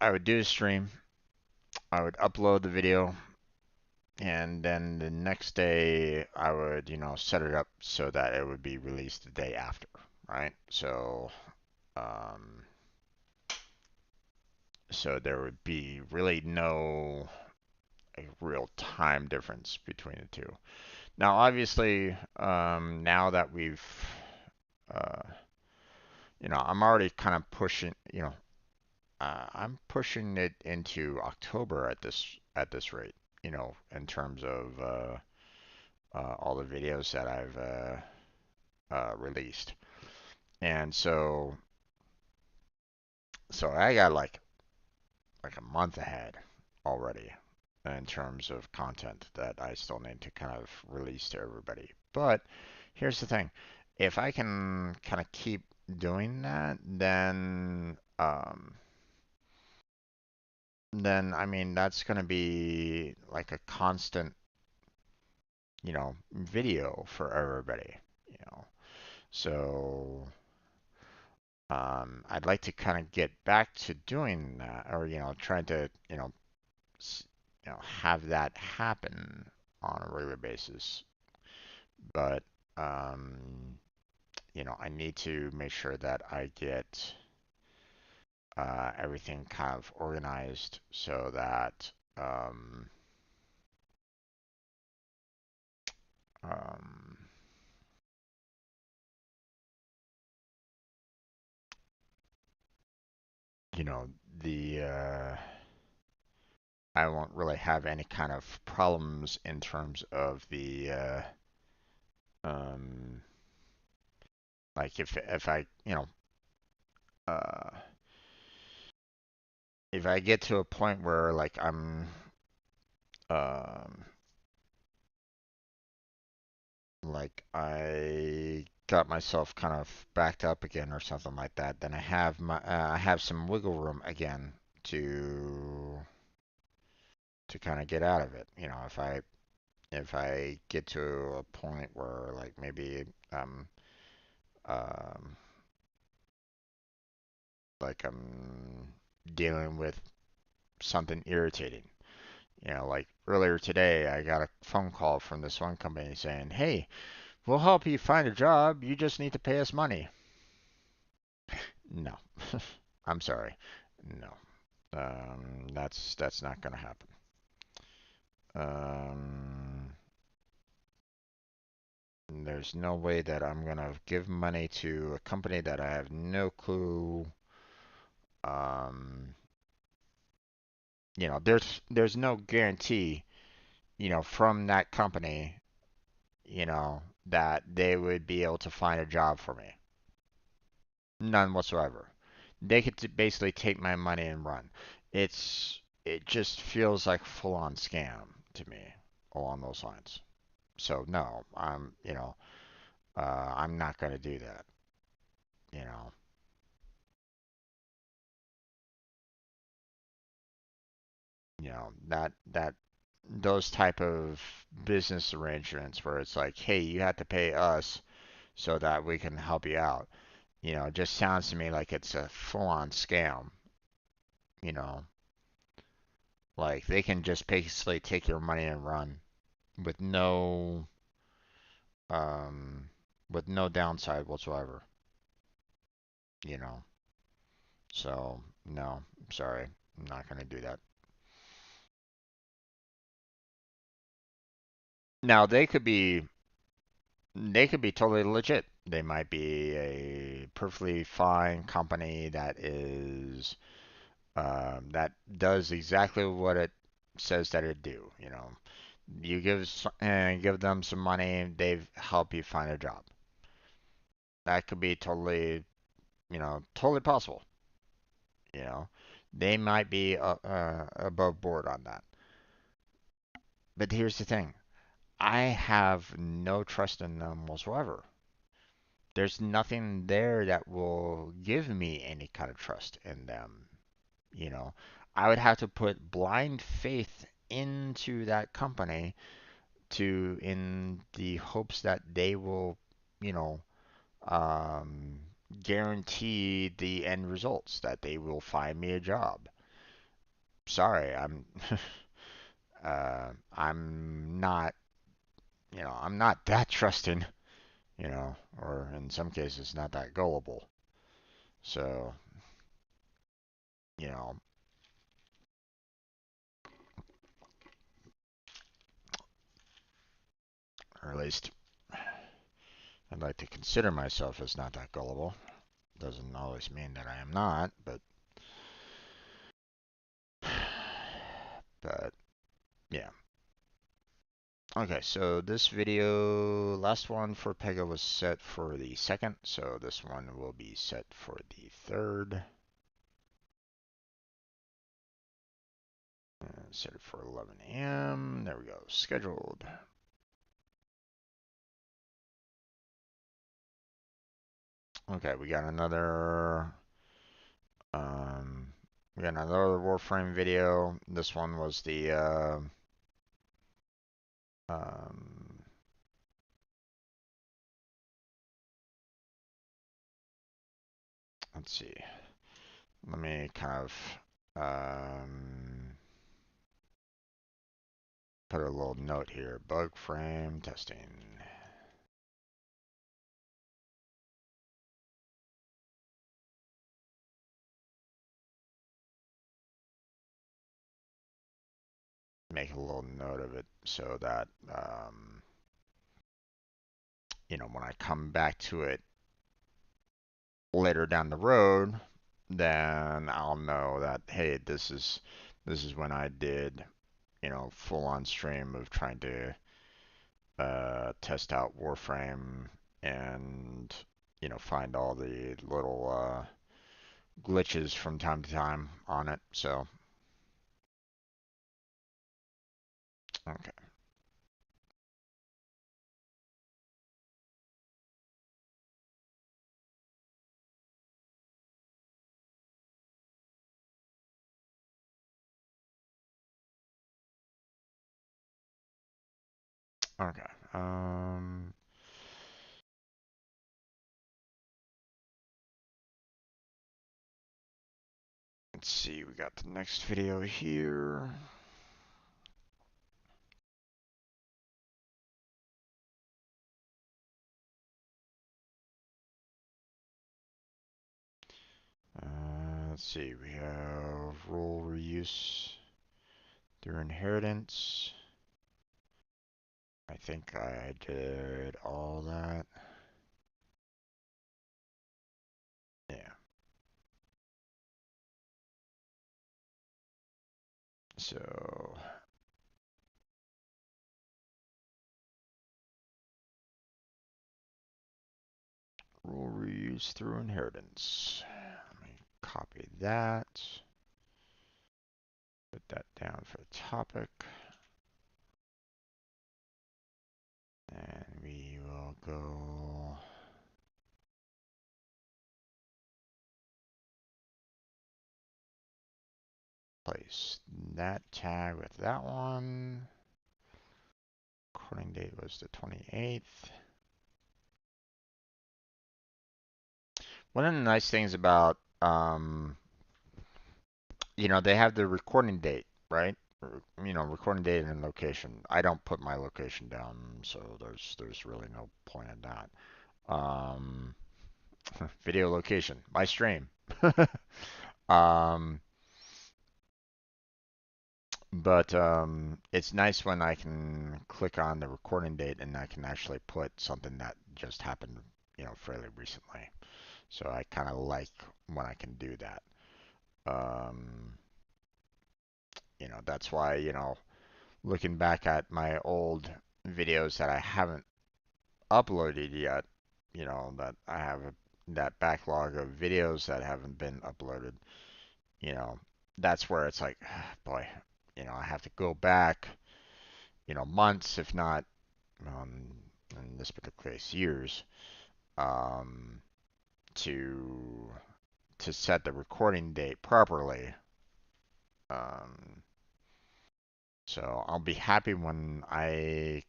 I would do a stream, I would upload the video, and then the next day I would, set it up so that it would be released the day after, right? Um, so there would be really no real time difference between the two. Now, obviously, now that uh, I'm already kind of pushing, I'm pushing it into October at this rate, in terms of all the videos that I've released, and so I got like a month ahead already in terms of content that I still need to kind of release to everybody. But here's the thing. If I can kind of keep doing that, then I mean that's going to be like a constant, video for everybody, you know. So I'd like to kind of get back to doing that, or trying to, have that happen on a regular basis. But I need to make sure that I get everything kind of organized so that um, you know the I won't really have any kind of problems in terms of the um, like if I uh, if I get to a point where like um, I got myself kind of backed up again or something like that, then I have some wiggle room again to kind of get out of it. If I get to a point where like maybe um I'm dealing with something irritating. Like earlier today, I got a phone call from this one company saying, "Hey, we'll help you find a job. You just need to pay us money." No, I'm sorry. No, that's not gonna happen. Um, there's no way that I'm gonna give money to a company that I have no clue. Um, there's no guarantee, from that company, that they would be able to find a job for me. None whatsoever. They could basically take my money and run. It just feels like full on scam to me along those lines. So no, I'm not going to do that. You know, that those type of business arrangements where it's like, hey, you have to pay us so that we can help you out. It just sounds to me like it's a full on scam. You know, like they can just basically take your money and run with um, no downside whatsoever. You know, so no, I'm sorry, I'm not gonna do that. Now they could be totally legit. They might be a perfectly fine company that does exactly what it says that it do. You give them some money, they help you find a job. That could be totally possible. You know, they might be above board on that. But here's the thing. I have no trust in them whatsoever. There's nothing there that will give me any kind of trust in them. You know, I would have to put blind faith into that company to in the hopes that they will, you know, um, guarantee the end results, that they will find me a job. Sorry, I'm not, I'm not that trusting, or in some cases not that gullible. So, you know, or at least I'd like to consider myself as not that gullible. Doesn't always mean that I am not, but but yeah. Okay, so this video, last one for Pega was set for the 2nd, so this one will be set for the 3rd. Set it for 11 a.m. There we go, scheduled. Okay, um, we got another Warframe video. This one was the um, let's see. Let me kind of put a little note here. Bug frame testing. Make a little note of it so that when I come back to it later down the road, then I'll know that, hey, this is when I did, full on stream of trying to test out Warframe and find all the little glitches from time to time on it. So okay. Okay. Let's see, we got the next video here. Let's see, we have role reuse through inheritance. I think I did all that. Yeah. So role reuse through inheritance. Let me copy that. Put that down for the topic. And we will go place that tag with that one. Recording date was the 28th. One of the nice things about, they have the recording date, right? Recording date and location. I don't put my location down, so there's really no point in that. Um, Video location, my stream. um, but it's nice when I can click on the recording date and I can actually put something that just happened, fairly recently. So I kind of like when I can do that. Um, that's why, looking back at my old videos that I haven't uploaded yet, that I have that backlog of videos that haven't been uploaded, you know, that's where it's like, boy, I have to go back, months, if not, in this particular case, years, um, to set the recording date properly. Um, so I'll be happy when I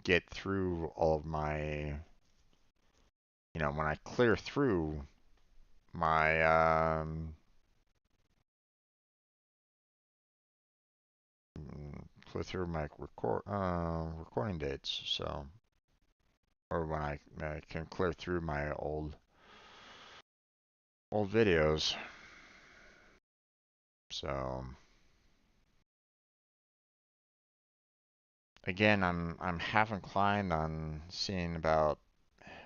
get through all of my, when I clear through my, recording dates. So, or when I can clear through my old videos. So again, I'm half inclined on seeing about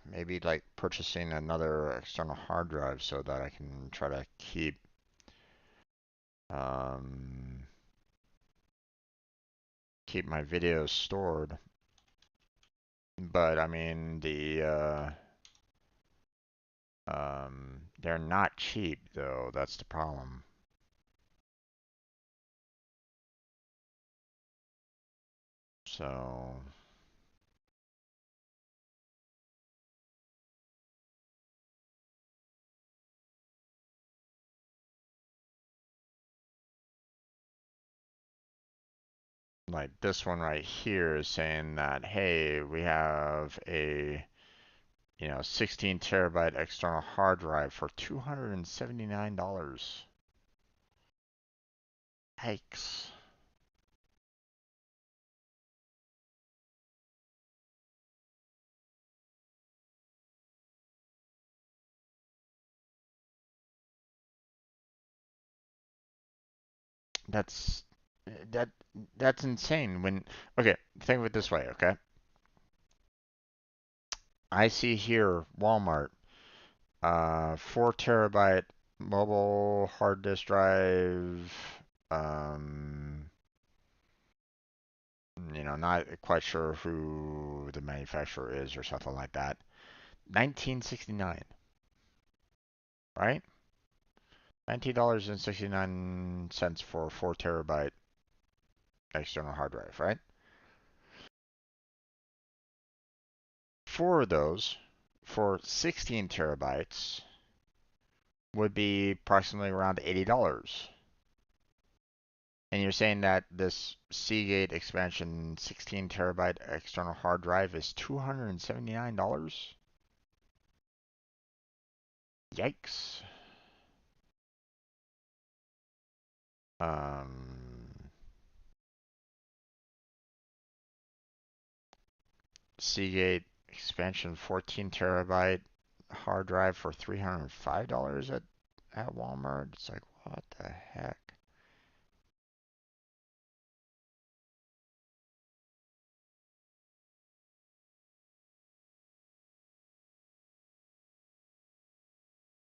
maybe like purchasing another external hard drive so that I can try to um, keep my videos stored. But I mean they're not cheap though. That's the problem. So like this one right here is saying that, hey, we have a 16 terabyte external hard drive for $279. Yikes. That's that that's insane. Okay, think of it this way, okay? I see here Walmart, 4 terabyte mobile hard disk drive, um, not quite sure who the manufacturer is or something like that. 1969, right? $19.69 for a 4 terabyte external hard drive, right? Four of those for 16 terabytes would be approximately around $80. And you're saying that this Seagate expansion 16 terabyte external hard drive is $279? Yikes. Um, Seagate expansion 14 terabyte hard drive for $305 at Walmart. It's like, what the heck?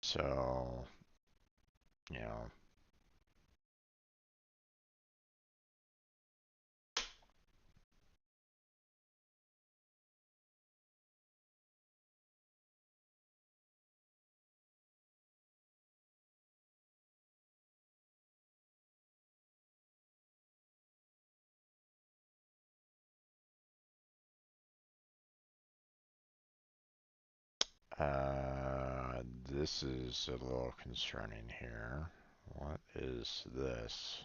So, you know, this is a little concerning here. What is this?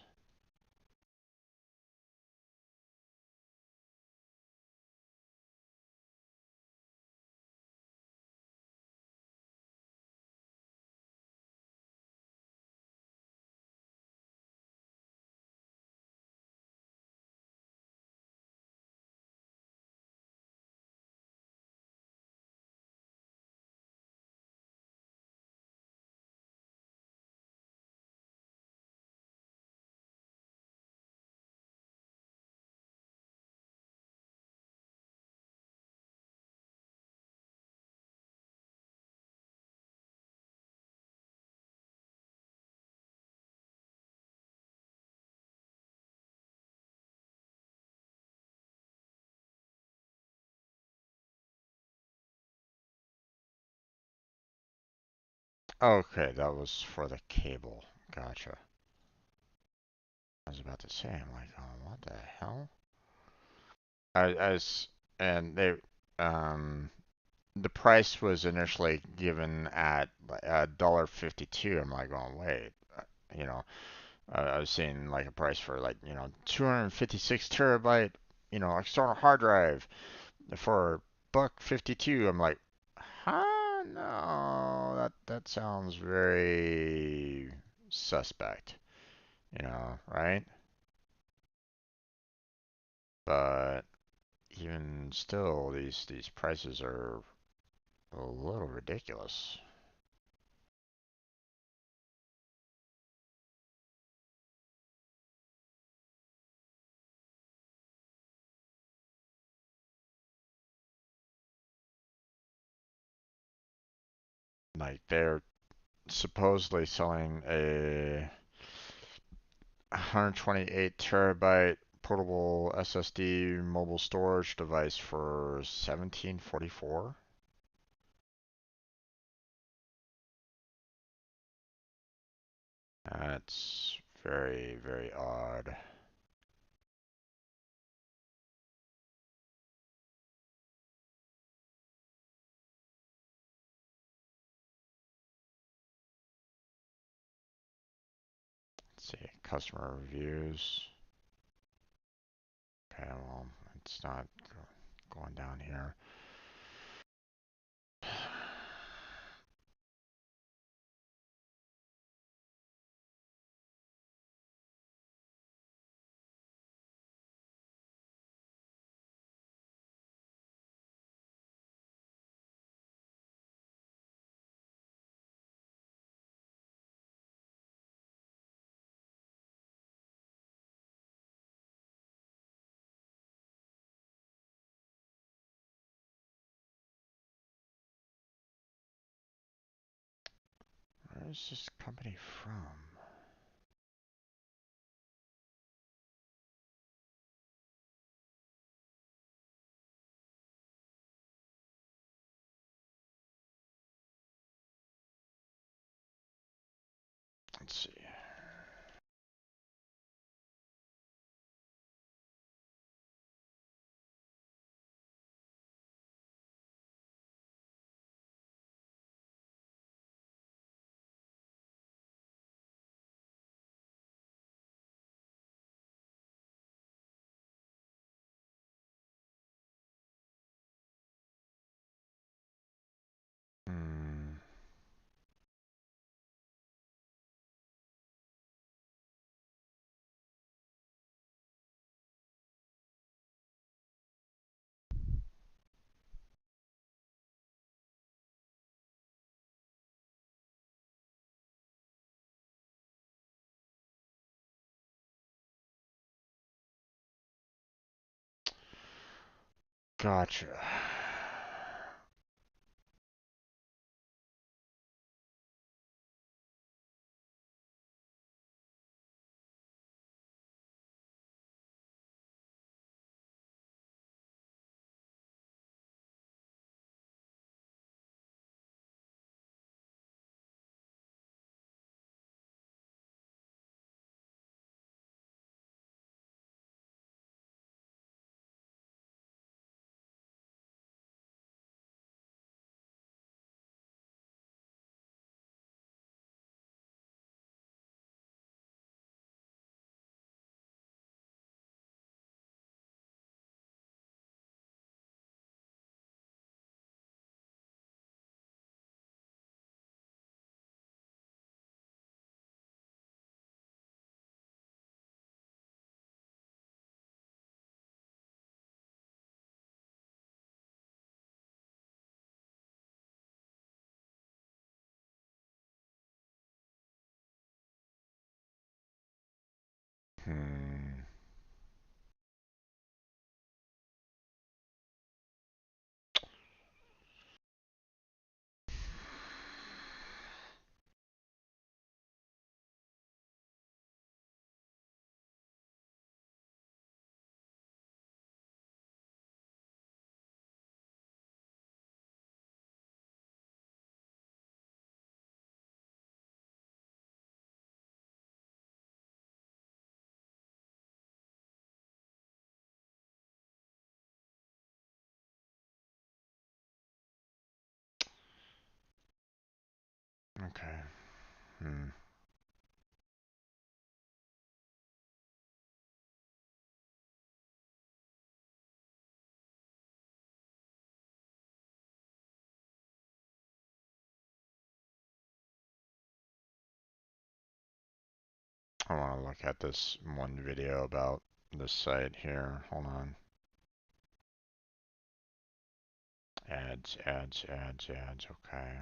Okay, that was for the cable. Gotcha. I was about to say, I'm like, oh, what the hell? As and they, um, the price was initially given at $1.52. I'm like, oh wait, you know, I was seeing like a price for like 256 terabyte, external hard drive for $1.52. I'm like, huh? No, that sounds very suspect, right? But even still, these prices are a little ridiculous. Like they're supposedly selling a 128 terabyte portable SSD mobile storage device for 1744. That's very, very odd. Let's see, customer reviews. Okay, well, it's not going down here. Where is this company from? Let's see. Hmm. Gotcha. Okay. Hmm. I want to look at this one video about this site here. Hold on. Ads, ads, ads, ads. Okay.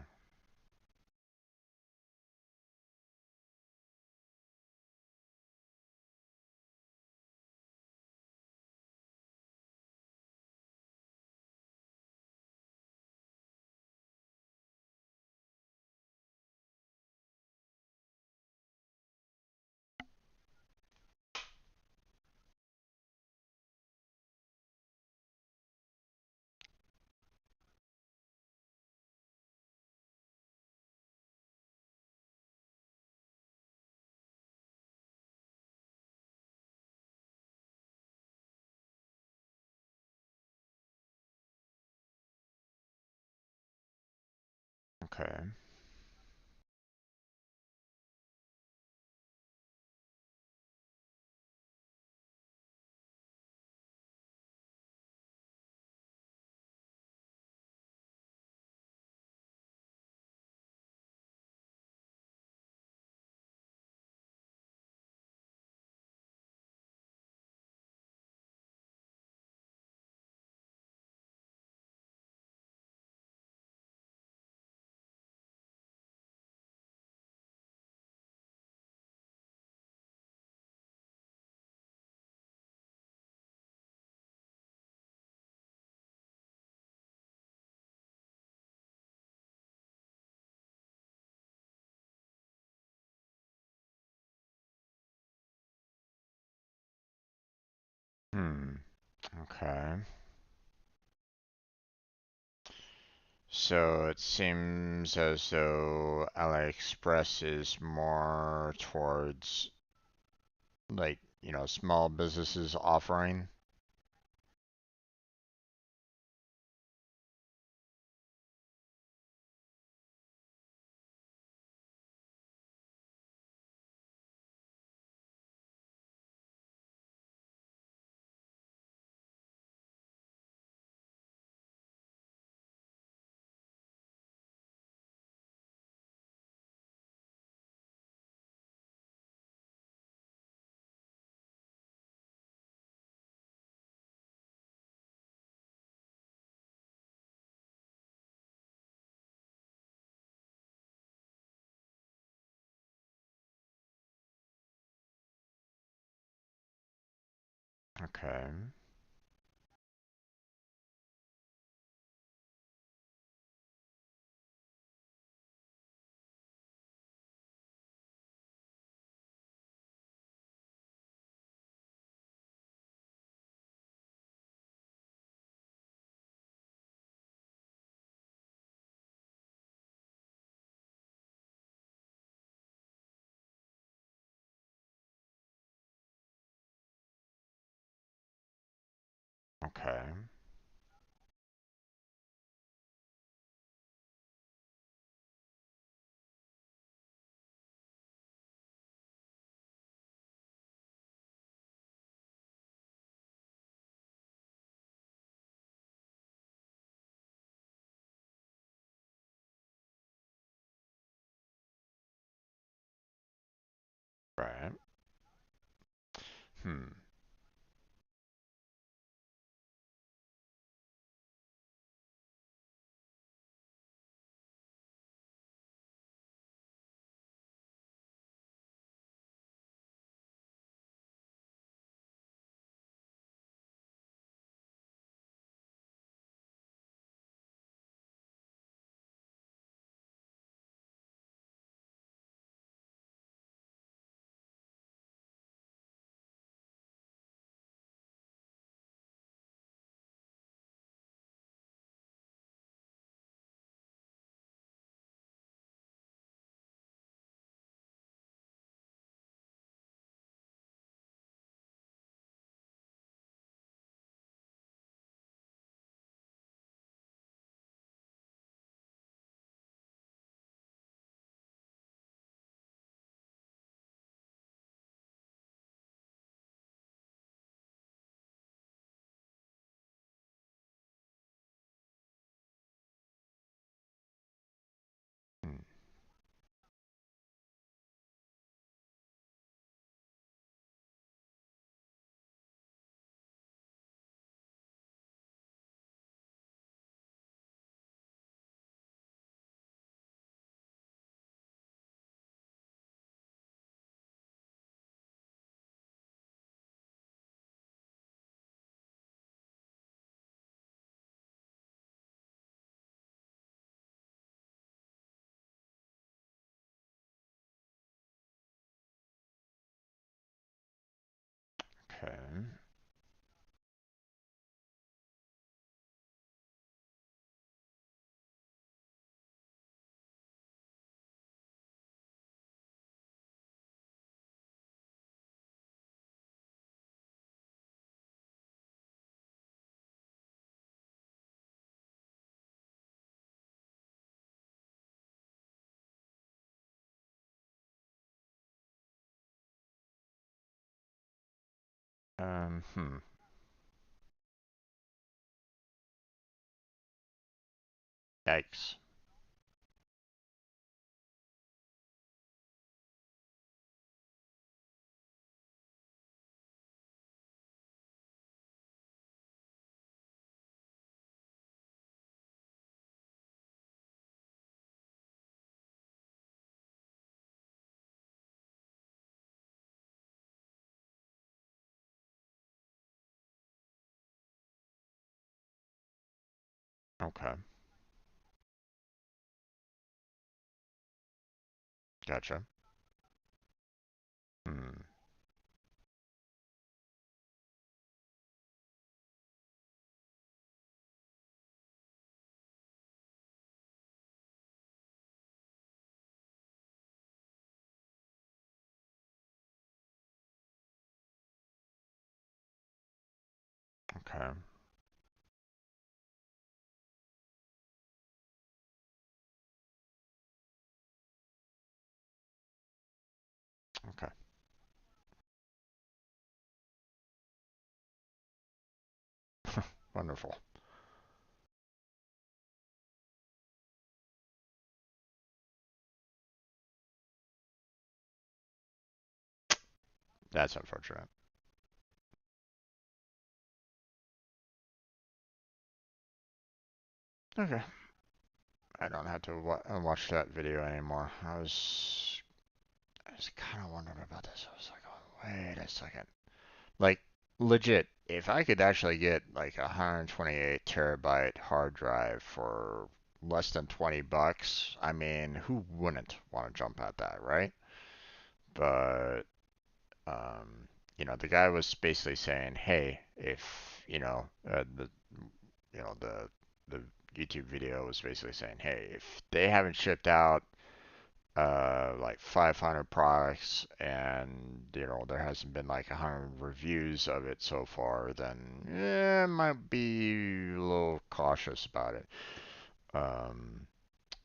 Okay. Hmm. Okay. So it seems as though AliExpress is more towards like, small businesses offering. Okay. Okay. Right. Hmm. Hmm. Yikes. Okay. Gotcha. Hmm. Okay. Okay. Wonderful. That's unfortunate. Okay. I don't have to watch that video anymore. I was kind of wondering about this. I was like, oh, wait a second. Like, legit, if I could actually get like a 128 terabyte hard drive for less than 20 bucks, I mean, who wouldn't want to jump at that, right? But, um, the guy was basically saying, hey, if, the YouTube video was basically saying, hey, if they haven't shipped out like 500 products and there hasn't been like 100 reviews of it so far, then might be a little cautious about it. um,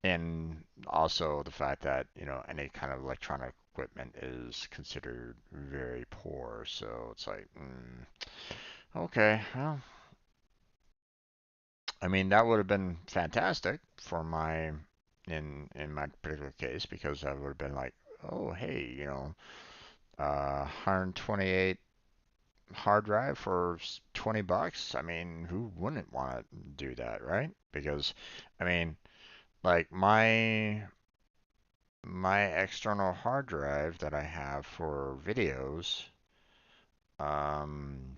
and also the fact that any kind of electronic equipment is considered very poor, so it's like okay, well, I mean, that would have been fantastic for my in my particular case, because I would have been like, oh hey, 128 hard drive for 20 bucks. I mean, who wouldn't want to do that, right? Because I mean, like my external hard drive that I have for videos, um,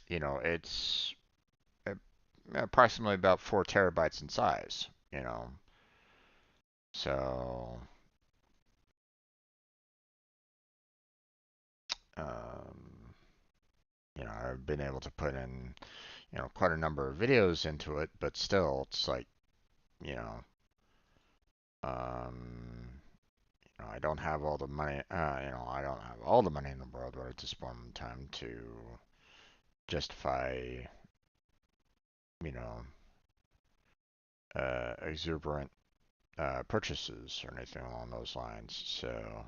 it's approximately about 4 terabytes in size. So, um, I've been able to put in, quite a number of videos into it, but still, it's like, you know, um, I don't have all the money, I don't have all the money in the world right at this point in time to justify, you know, exuberant purchases or anything along those lines. So,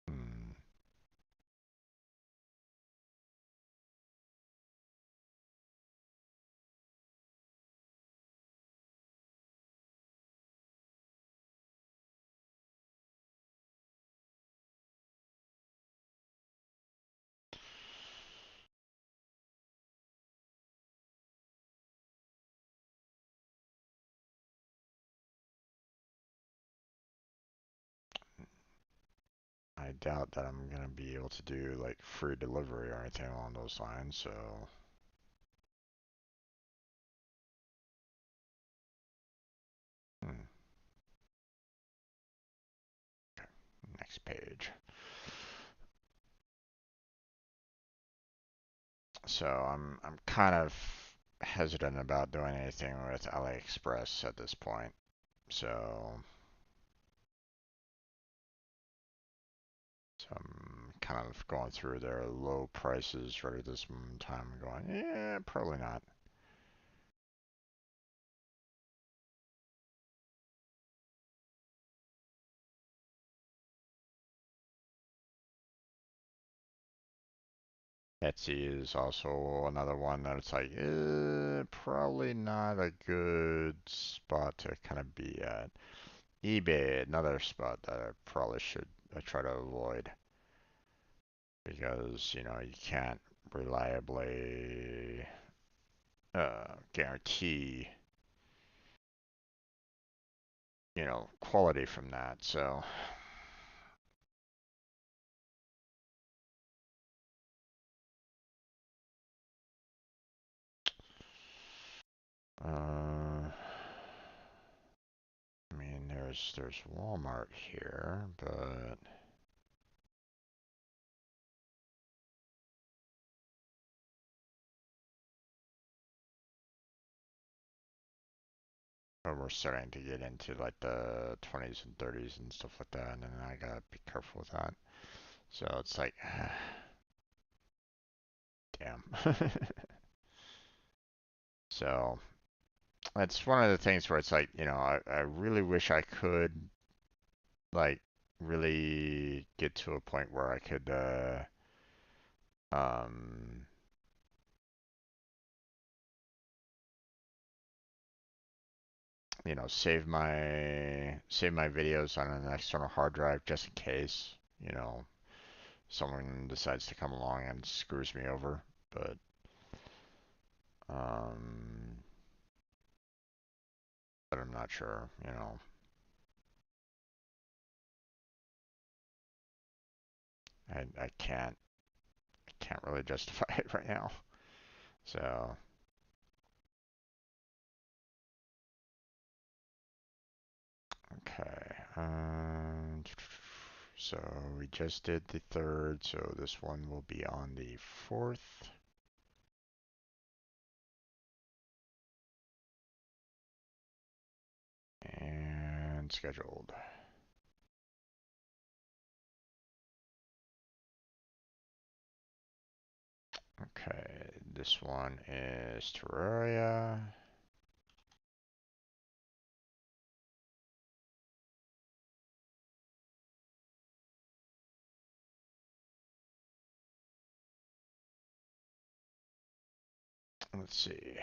hmm, I doubt that I'm gonna be able to do like free delivery or anything along those lines. So, hmm, next page. So I'm kind of hesitant about doing anything with AliExpress at this point. So So I'm kind of going through their low prices right at this moment in time and going, yeah, probably not. Etsy is also another one that it's like, probably not a good spot to kind of be at. eBay, another spot that I probably should try to avoid because, you can't reliably guarantee, quality from that. So, I mean, there's Walmart here, but we're starting to get into like the 20s and 30s and stuff like that, and then I gotta be careful with that. So it's like, damn. So it's one of the things where it's like, I really wish I could like really get to a point where I could um save my videos on an external hard drive just in case, someone decides to come along and screws me over. But um but I'm not sure. I can't really justify it right now. So okay. So we just did the third, so this one will be on the fourth. And scheduled. Okay, this one is Terraria. Let's see.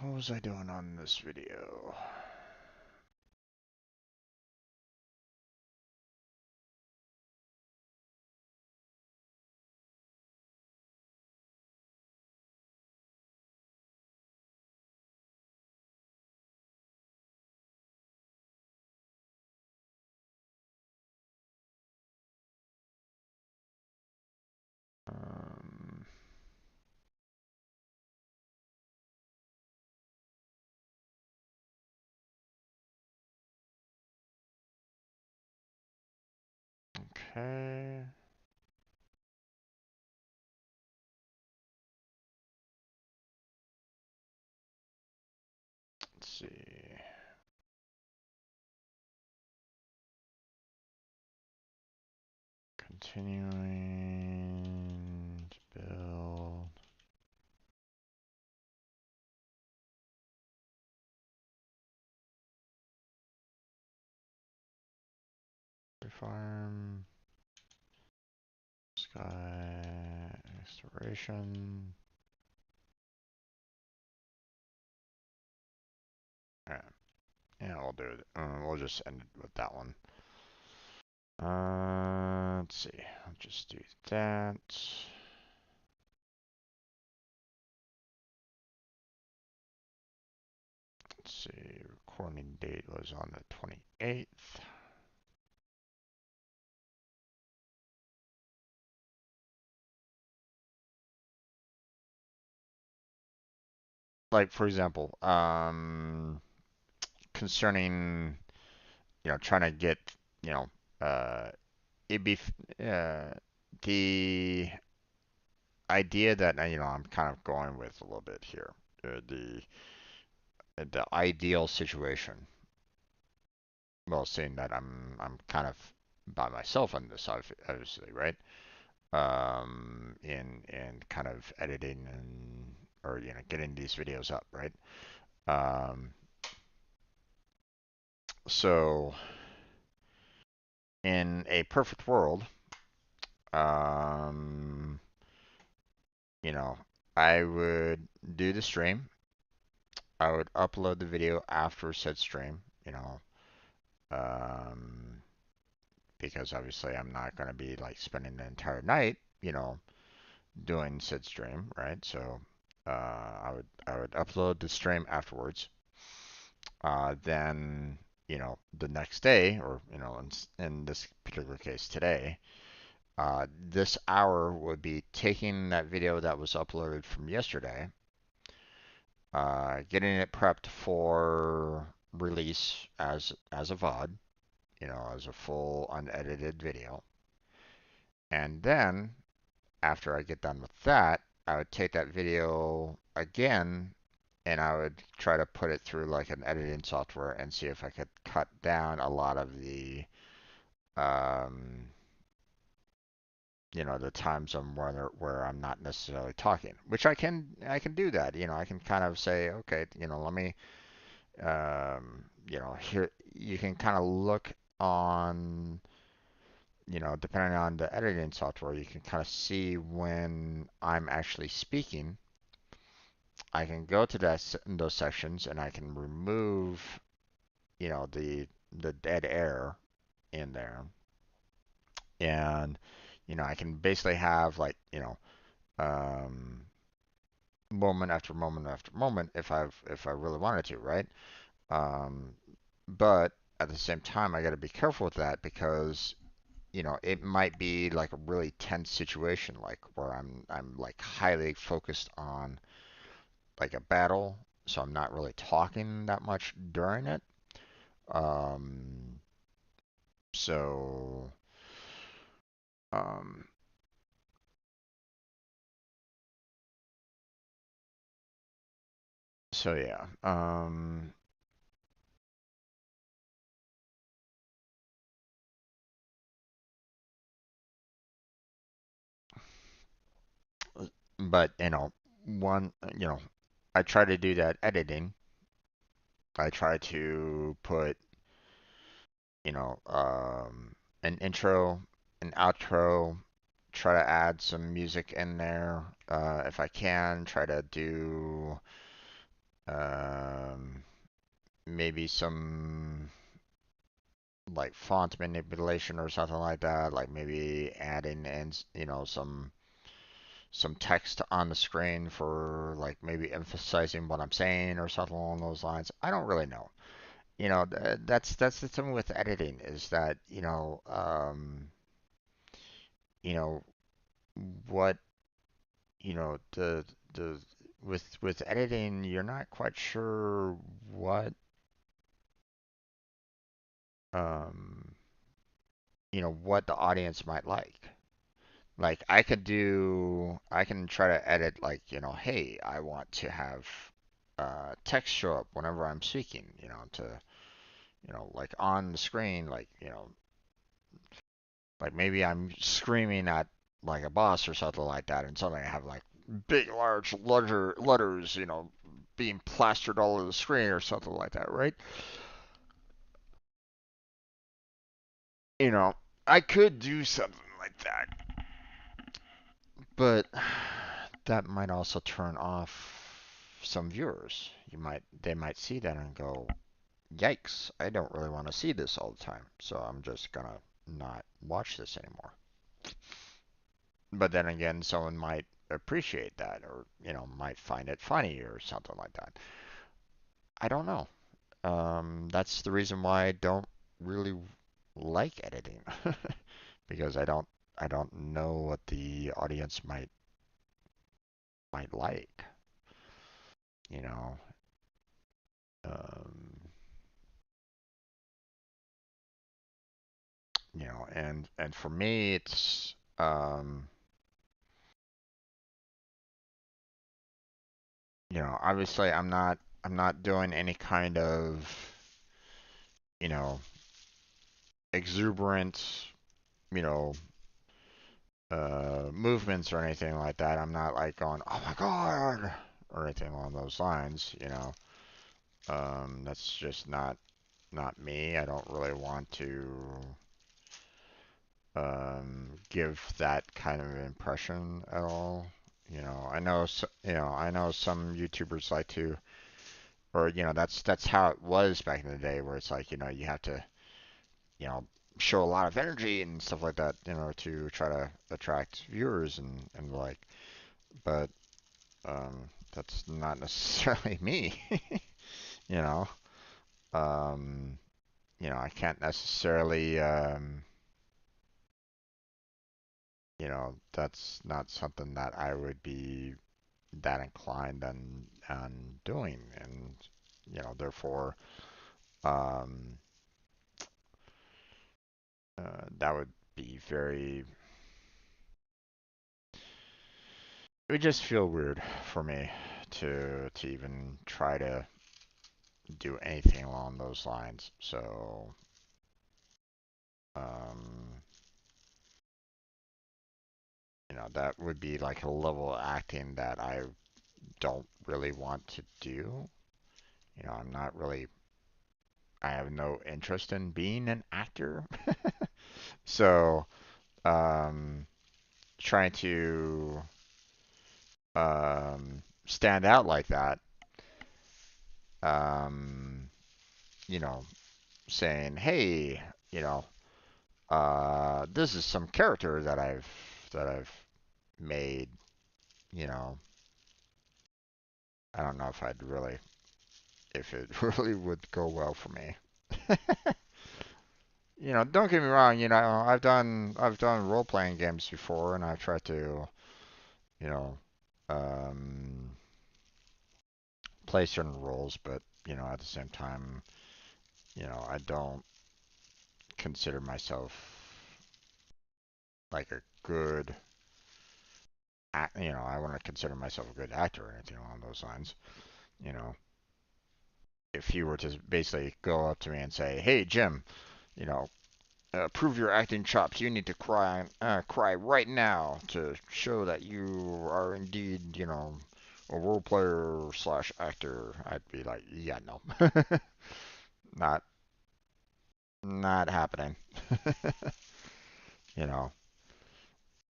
What was I doing on this video? Um, okay. Let's see. Continuing to build. Farm. Sky exploration. Alright. Yeah, we'll do it. We'll just end it with that one. Let's see. I'll just do that. Let's see. Recording date was on the 28th. Like, for example, concerning, trying to get, you know, it'd be, the idea that, I'm kind of going with a little bit here. The ideal situation. Well, seeing that I'm kind of by myself on this, obviously, right? In kind of editing and or getting these videos up, right? Um, so in a perfect world, um, you know, I would do the stream. I would upload the video after said stream, um, because obviously I'm not going to be like spending the entire night, doing said stream, right? So I would upload the stream afterwards. Then the next day, or in this particular case today, this hour would be taking that video that was uploaded from yesterday, getting it prepped for release as a VOD, as a full unedited video. And then after I get done with that, I would take that video again and I would try to put it through like an editing software and see if I could cut down a lot of um, the times where I'm not necessarily talking, which I can do that. I can kind of say, okay, let me, here you can kind of look on, depending on the editing software, you can kind of see when I'm actually speaking. I can go to those sections and I can remove, the dead air in there, and I can basically have like um, moment after moment after moment if I really wanted to, right? Um, but at the same time, I got to be careful with that because it might be like a really tense situation, like where I'm like highly focused on like a battle, so I'm not really talking that much during it. Um, so um, so yeah. But one, I try to do that editing. I try to put, an intro, an outro, try to add some music in there. If I can, try to do um, maybe some like font manipulation or something like that. Like maybe adding in, some text on the screen for like maybe emphasizing what I'm saying or something along those lines. I don't really know. That's the thing with editing is that you know what the with editing you're not quite sure what um what the audience might like. Like I can try to edit like, hey, I want to have text show up whenever I'm speaking, to like on the screen, like maybe I'm screaming at like a boss or something like that, and suddenly I have like big, large letters, being plastered all over the screen or something like that, right? You know, I could do something like that, but that might also turn off some viewers. They might see that and go, "Yikes! I don't really want to see this all the time, so I'm just gonna not watch this anymore." But then again, someone might appreciate that or, might find it funny or something like that. I don't know. That's the reason why I don't really like editing because I don't know what the audience might like, you know. Um, and for me it's obviously I'm not doing any kind of, you know, exuberant, you know, movements or anything like that. I'm not like going, "Oh my God," or anything along those lines. That's just not me. I don't really want to, give that kind of impression at all. I know some YouTubers like to, or that's how it was back in the day, where it's like you have to you know show a lot of energy and stuff like that, to try to attract viewers and the like. But that's not necessarily me, you know. Um, I can't necessarily, that's not something that I would be that inclined on doing, and therefore, um, that would be very. It would just feel weird for me to even try to do anything along those lines. So, um, that would be like a level of acting that I don't really want to do. I'm not really. I have no interest in being an actor. So, um, trying to stand out like that, um, you know, saying, "Hey, you know, this is some character that I've made." You know, I don't know if it really would go well for me. Don't get me wrong. I've done role playing games before, and I've tried to, you know, um, play certain roles, but at the same time, I don't consider myself like a good I wouldn't consider myself a good actor or anything along those lines. You know, if you were to basically go up to me and say, "Hey, Jim, you know, prove your acting chops. You need to cry right now to show that you are indeed, a role player slash actor." I'd be like, "Yeah, no, not not happening." you know,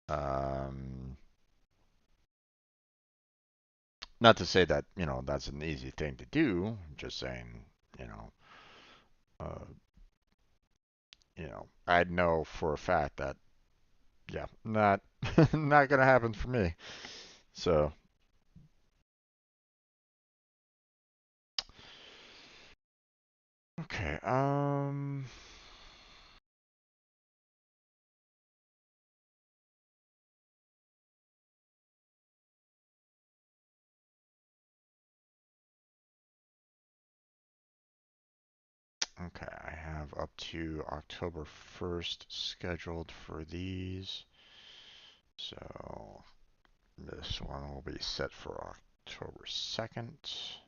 um, Not to say that that's an easy thing to do. I'm just saying, you know, uh, I'd know for a fact that yeah, not not gonna happen for me. So okay, okay, I have up to October 1st scheduled for these. So this one will be set for October 2nd.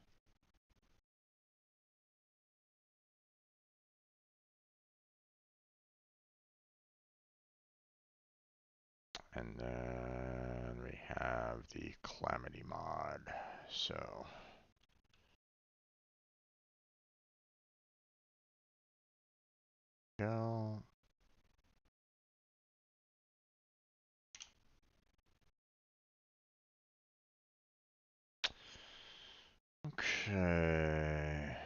And then we have the Calamity mod. So go. Okay.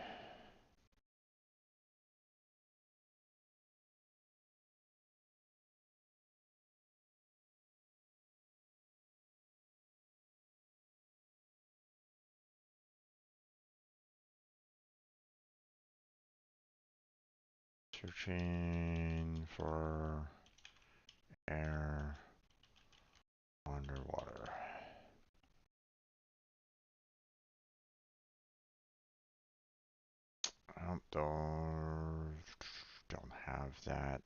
Searching for air underwater. Don't have that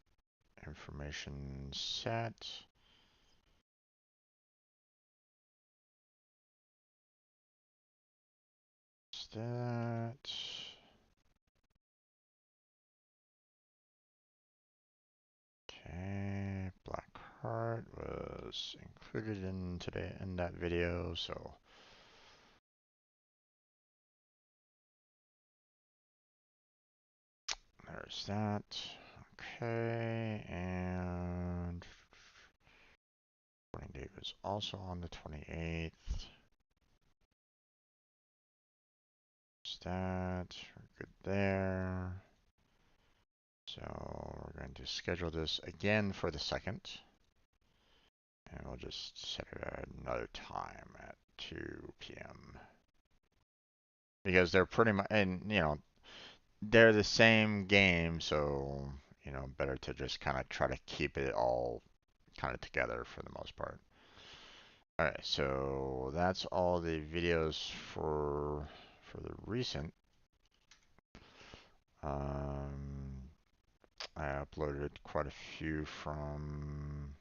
information set. Is that? Okay, Black Heart was included in that video, so there's that. Okay, and voting date was also on the 28th. That, we're good there. So we're going to schedule this again for the 2nd. And we'll just set it at another time at 2 p.m. Because they're pretty much, and they're the same game, so, better to just kind of try to keep it all kind of together for the most part. Alright, so that's all the videos for the recent. I uploaded quite a few from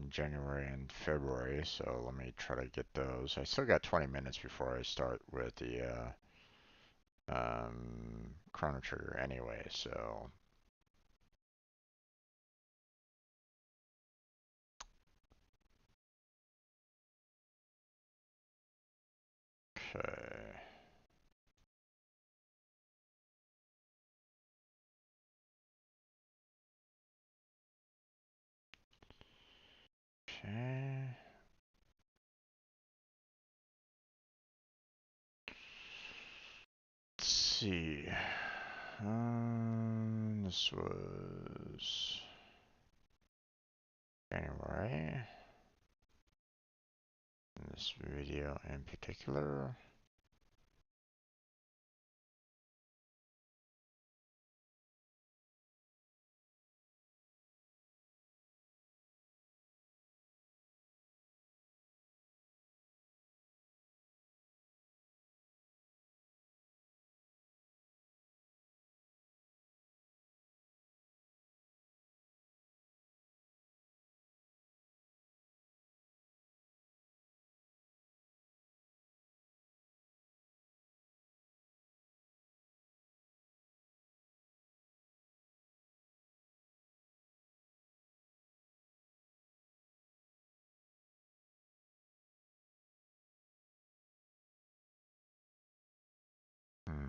January and February, so let me try to get those. I still got 20 minutes before I start with the Chrono Trigger anyway, so. Okay. Okay. Let's see. This was January. In this video in particular. Hmm.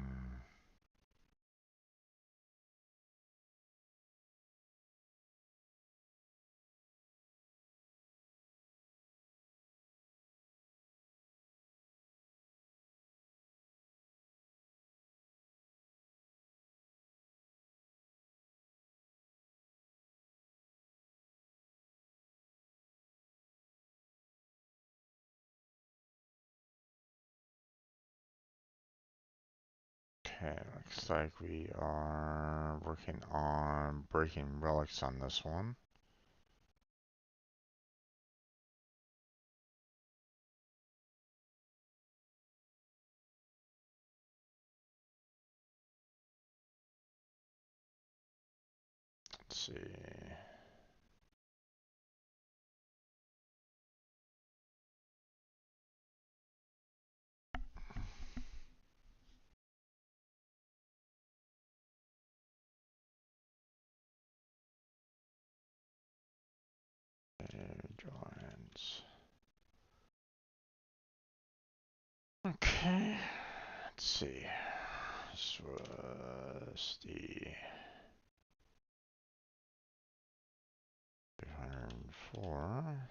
Okay, looks like we are working on breaking relics on this one. Let's see. Joins. Okay, let's see. This was the 504.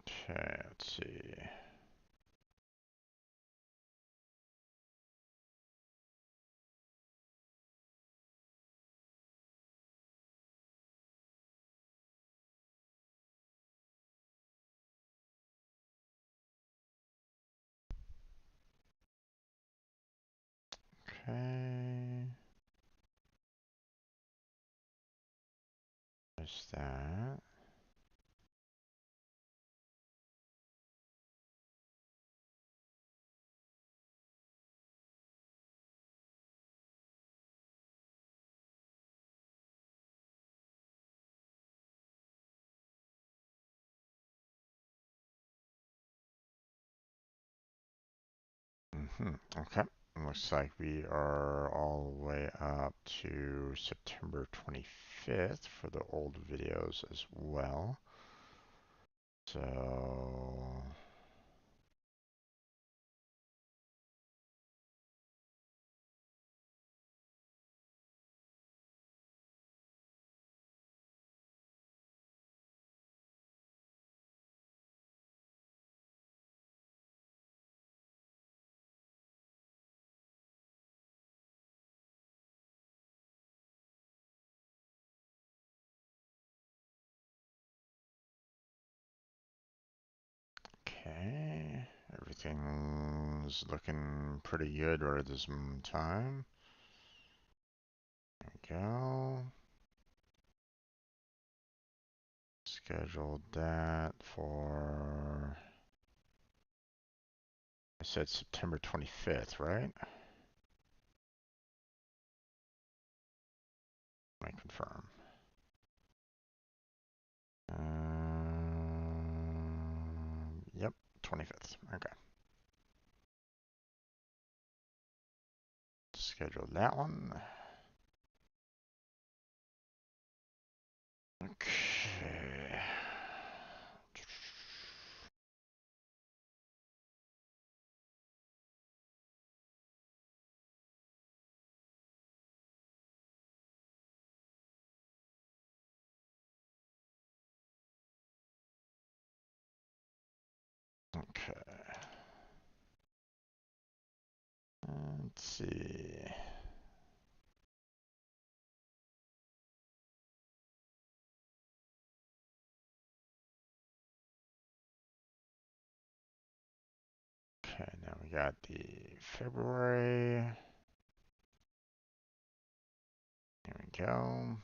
Okay, let's see. Okay. There's that. Okay. Looks like we are all the way up to September 25th for the old videos as well. So, okay. Everything's looking pretty good right at this time. There we go. Scheduled that for, I said September 25th, right? Let me confirm. Yep, 25th. Okay. Schedule that one. Okay. Okay. Let's see. Okay, now we got the February. There we go.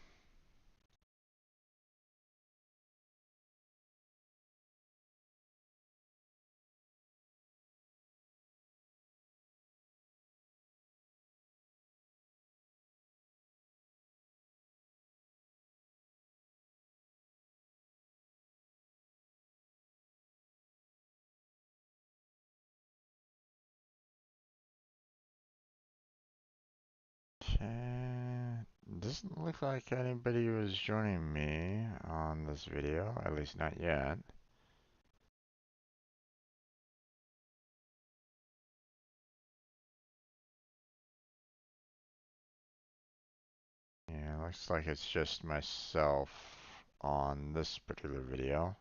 Okay. Doesn't look like anybody was joining me on this video, at least not yet. Yeah, looks like it's just myself on this particular video.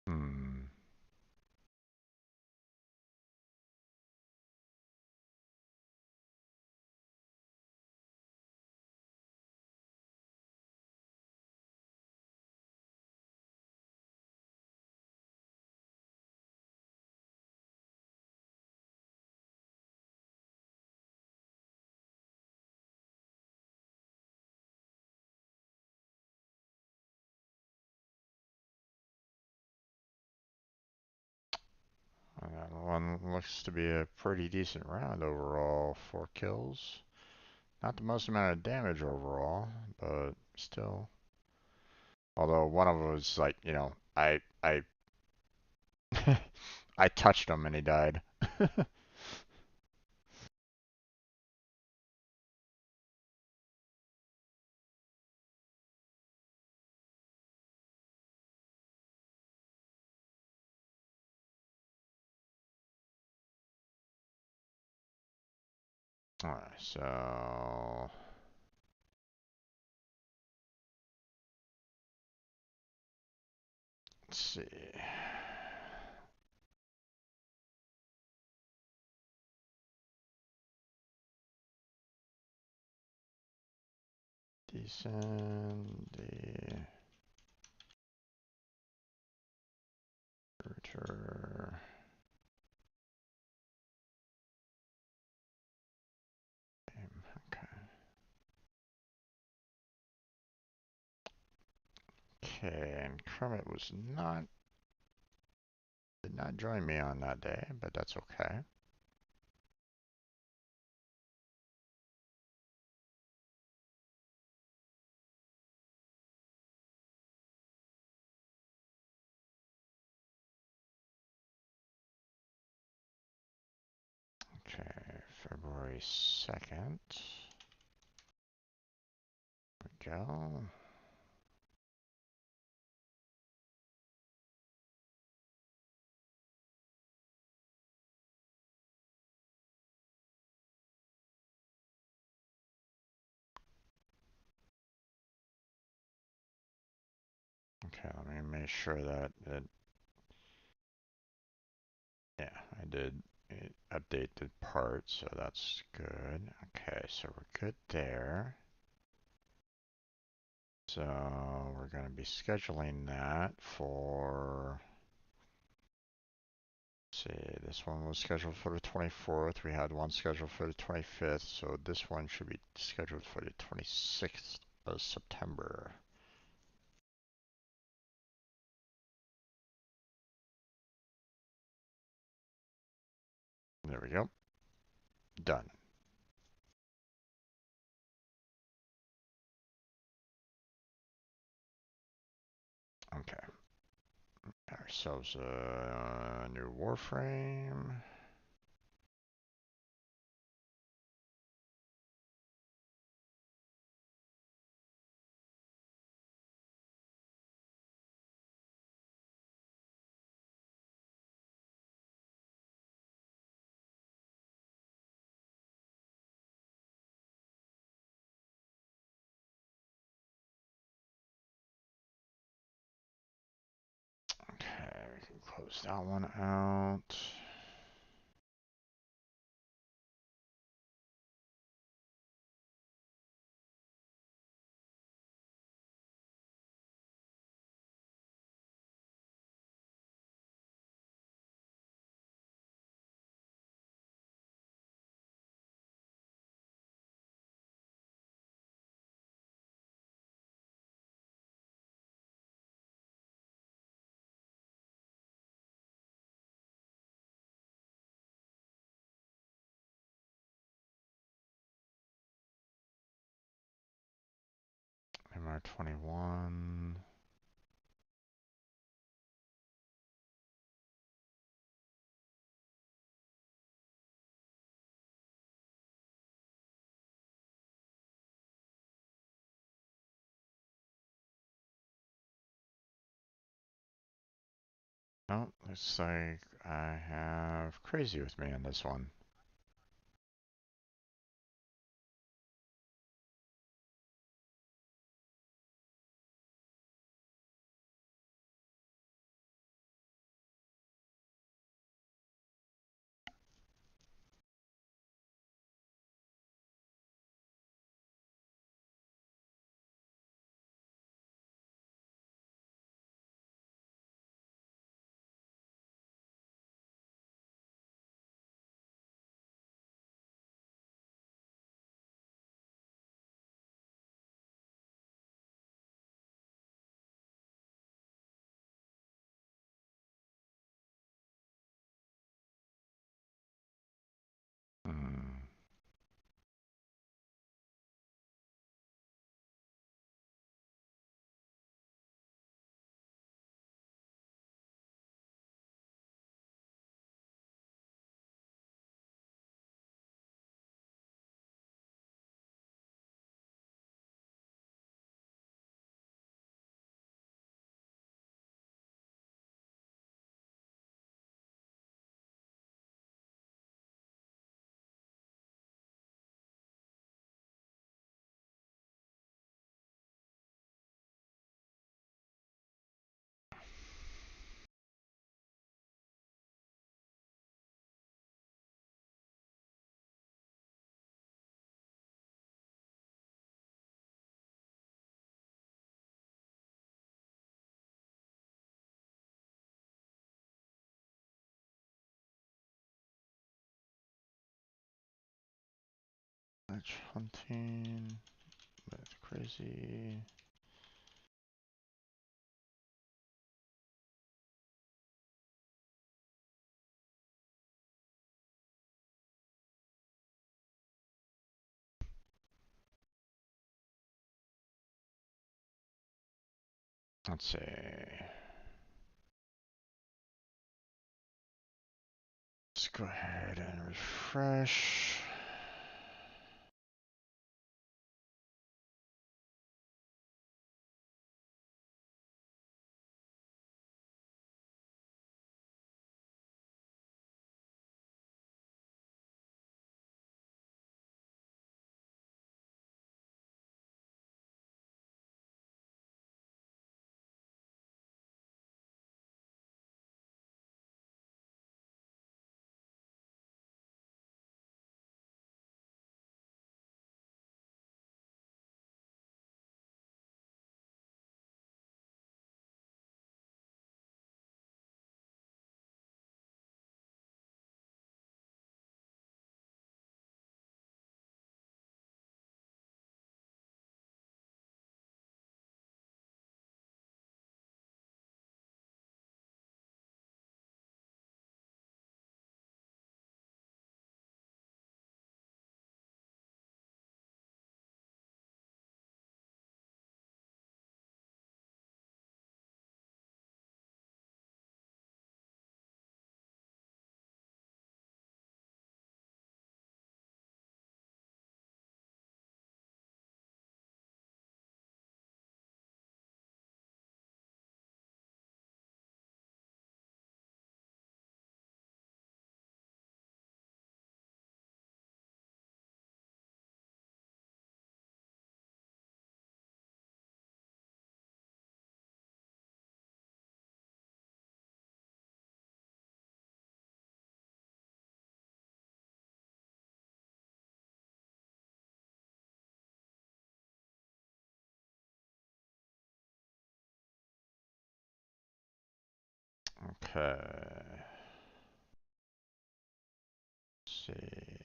Hmm. That one looks to be a pretty decent round overall. 4 kills. Not the most amount of damage overall, but still. Although one of them was like, I touched him and he died. Alright, so let's see. Descend the router. Okay. Okay, and Kermit did not join me on that day, but that's okay. Okay, February 2nd. There we go. Okay, let me make sure that yeah, I did update the part, so that's good. Okay, so we're good there. So we're going to be scheduling that for, let's see, this one was scheduled for the 24th. We had one scheduled for the 25th, so this one should be scheduled for the 26th of September. There we go. Done. Okay. Ourselves a new Warframe. Okay, we can close that one out. MR21. Oh, looks like I have Crazy with me on this one. Witch hunting. That's crazy. Let's see. Let's go ahead and refresh. Okay. Let's see.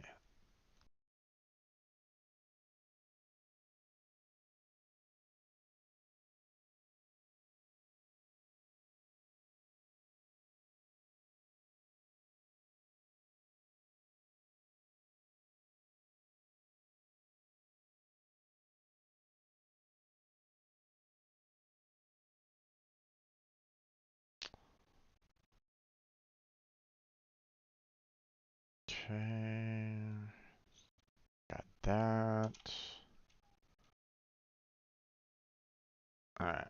Okay. Got that. All right.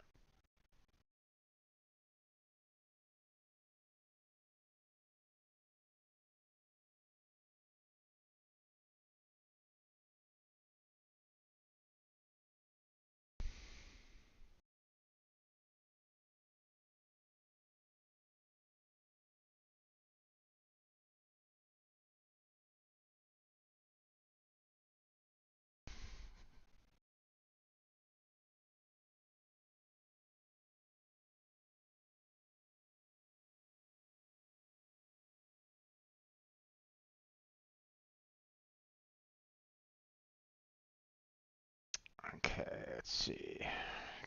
Okay, let's see.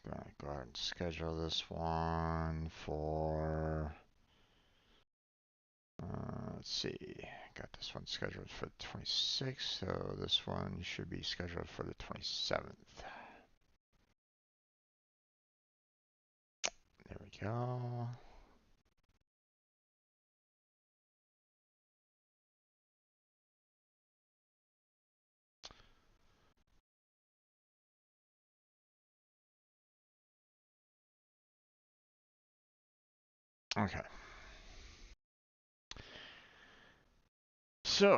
Gonna go ahead and schedule this one for, let's see. Got this one scheduled for the 26th, so this one should be scheduled for the 27th. There we go. Okay. So,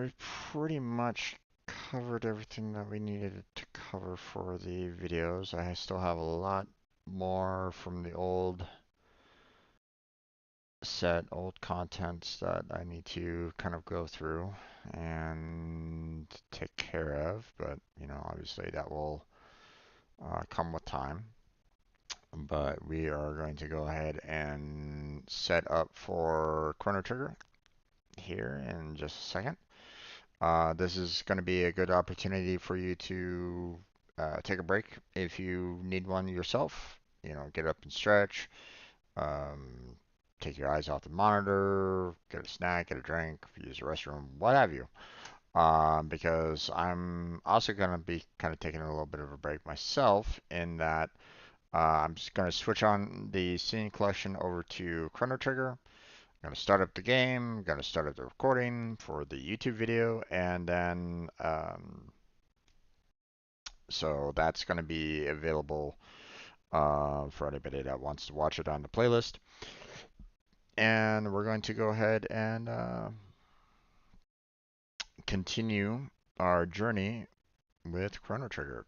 we pretty much covered everything that we needed to cover for the videos. I still have a lot more from the old set, old contents that I need to kind of go through and take care of, but obviously that will come with time. But we are going to go ahead and set up for Chrono Trigger here in just a second. This is going to be a good opportunity for you to take a break if you need one yourself. You know, get up and stretch, um, take your eyes off the monitor, get a snack, get a drink, use the restroom, what have you. Because I'm also going to be kind of taking a little bit of a break myself in that I'm just going to switch on the scene collection over to Chrono Trigger. I'm going to start up the game, going to start up the recording for the YouTube video, and then so that's going to be available for anybody that wants to watch it on the playlist. And we're going to go ahead and continue our journey with Chrono Trigger.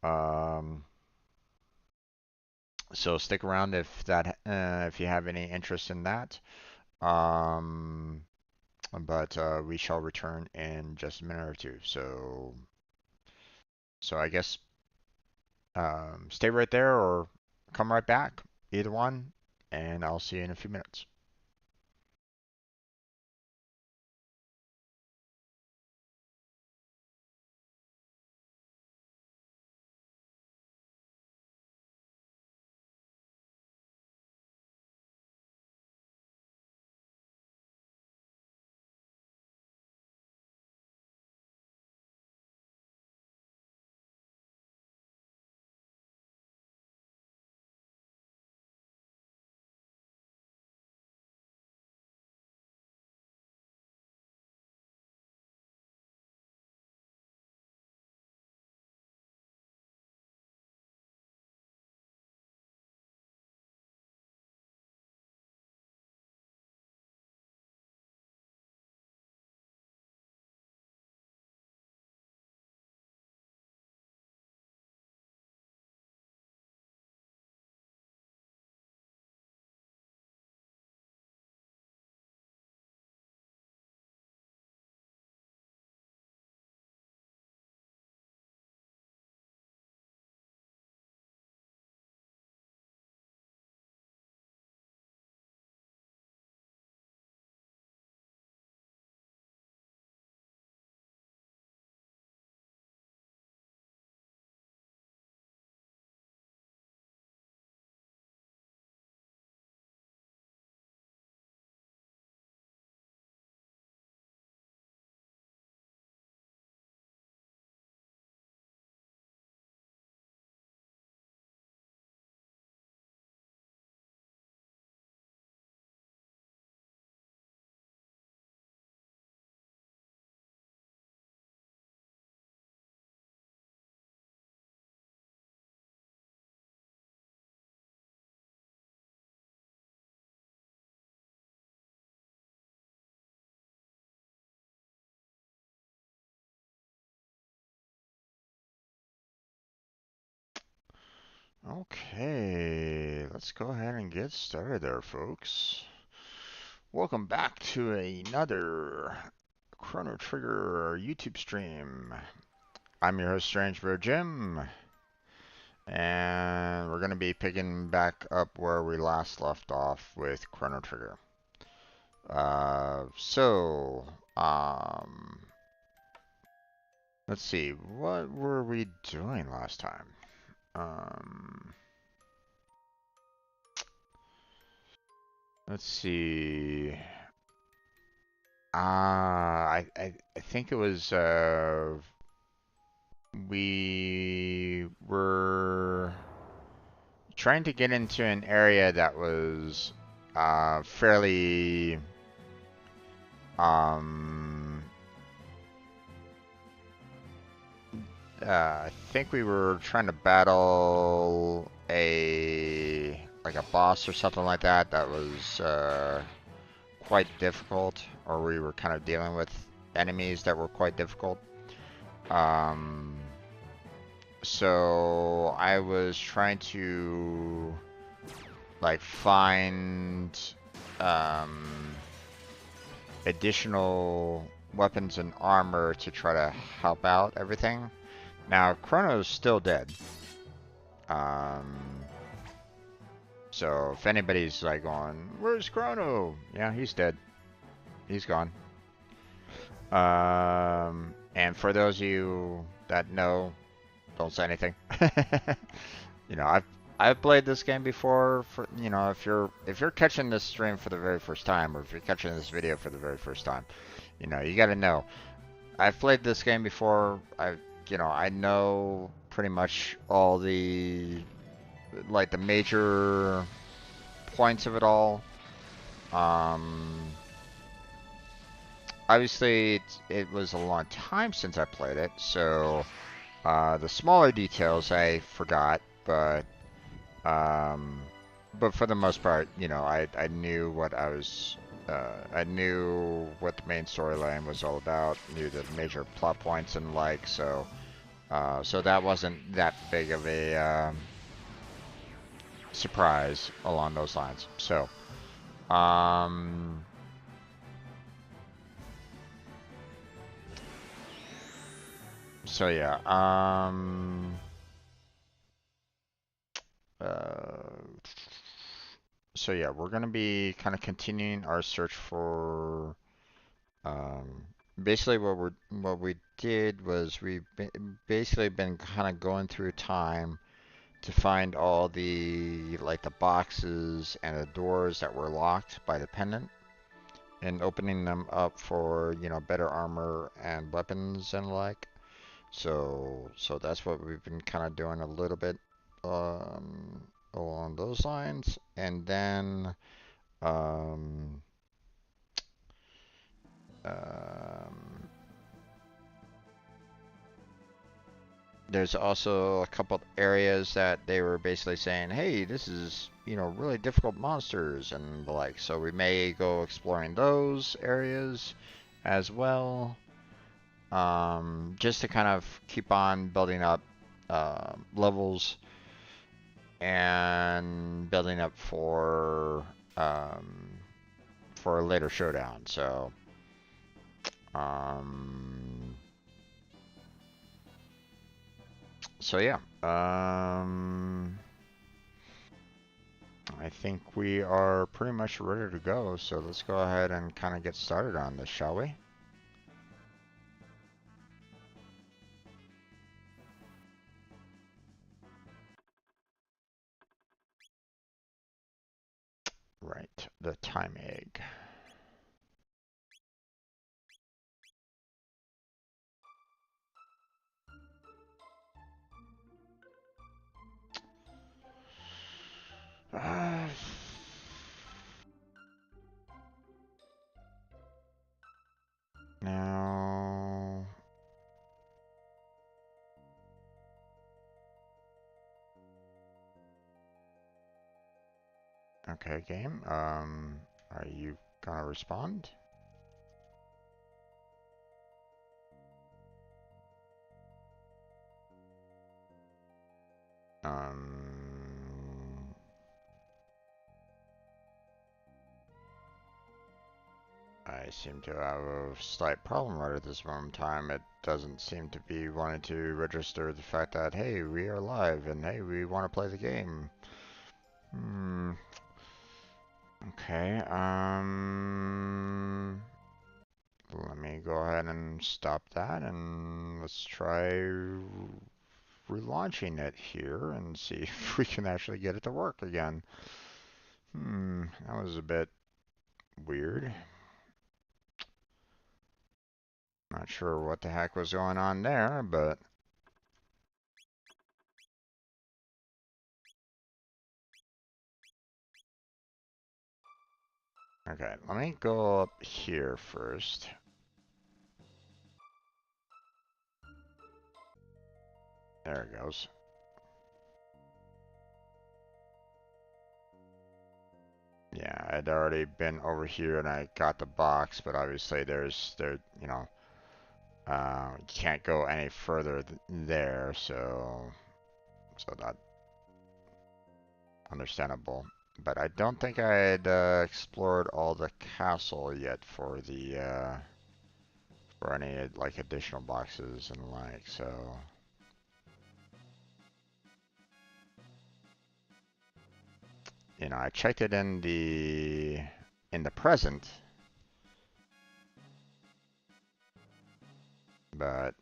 Um, so stick around if you have any interest in that. Um, but we shall return in just a minute or two. So I guess stay right there or come right back, either one, and I'll see you in a few minutes. Okay, let's go ahead and get started there, folks. Welcome back to another Chrono Trigger YouTube stream. I'm your host, Strange Bro Jim, and we're going to be picking back up where we last left off with Chrono Trigger. Uh, so, um, let's see, what were we doing last time? Um, let's see. I think it was we were trying to get into an area that was fairly um I think we were trying to battle a boss or something like that that was quite difficult, or we were kind of dealing with enemies that were quite difficult. Um, so I was trying to like find um, additional weapons and armor to try to help out everything. Now Chrono's still dead. Um, so if anybody's like going, "Where's Chrono?" Yeah, he's dead. He's gone. And for those of you that know, don't say anything. You know, I've played this game before. For you know, if you're catching this stream for the very first time, or if you're catching this video for the very first time, you know, you got to know. I've played this game before. I know pretty much all the like the major points of it all. Um, Obviously, it was a long time since I played it, so the smaller details I forgot, um, but for the most part, you know, I knew what I knew what the main storyline was all about, knew the major plot points and like, so that wasn't that big of a surprise along those lines. Um, so yeah, uh, we're gonna be kind of continuing our search for um, basically what we did was basically been kind of going through time to find all the like the boxes and the doors that were locked by the pendant and opening them up for, you know, better armor and weapons and like. So that's what we've been kind of doing a little bit um, along those lines. And then um, um, there's also a couple areas that they were basically saying, hey, this is, you know, really difficult monsters and the like. So we may go exploring those areas as well, just to kind of keep on building up levels and building up um, for a later showdown. Um, so yeah. I think we are pretty much ready to go, so let's go ahead and kind of get started on this, shall we? Right, the time egg. Uh, Now, okay, game. Are you gonna respond? Um, I seem to have a slight problem right at this moment in time. It doesn't seem to be wanting to register the fact that, hey, we are live and hey, we want to play the game. Hmm. Okay. Let me go ahead and stop that and let's try relaunching it here and see if we can actually get it to work again. That was a bit weird. Not sure what the heck was going on there, but okay, let me go up here first. There it goes. Yeah, I'd already been over here and I got the box, but obviously you know, you can't go any further there, so that understandable. But I don't think I'd explored all the castle yet for the for any like additional boxes and like so. You know, I checked it in the present. but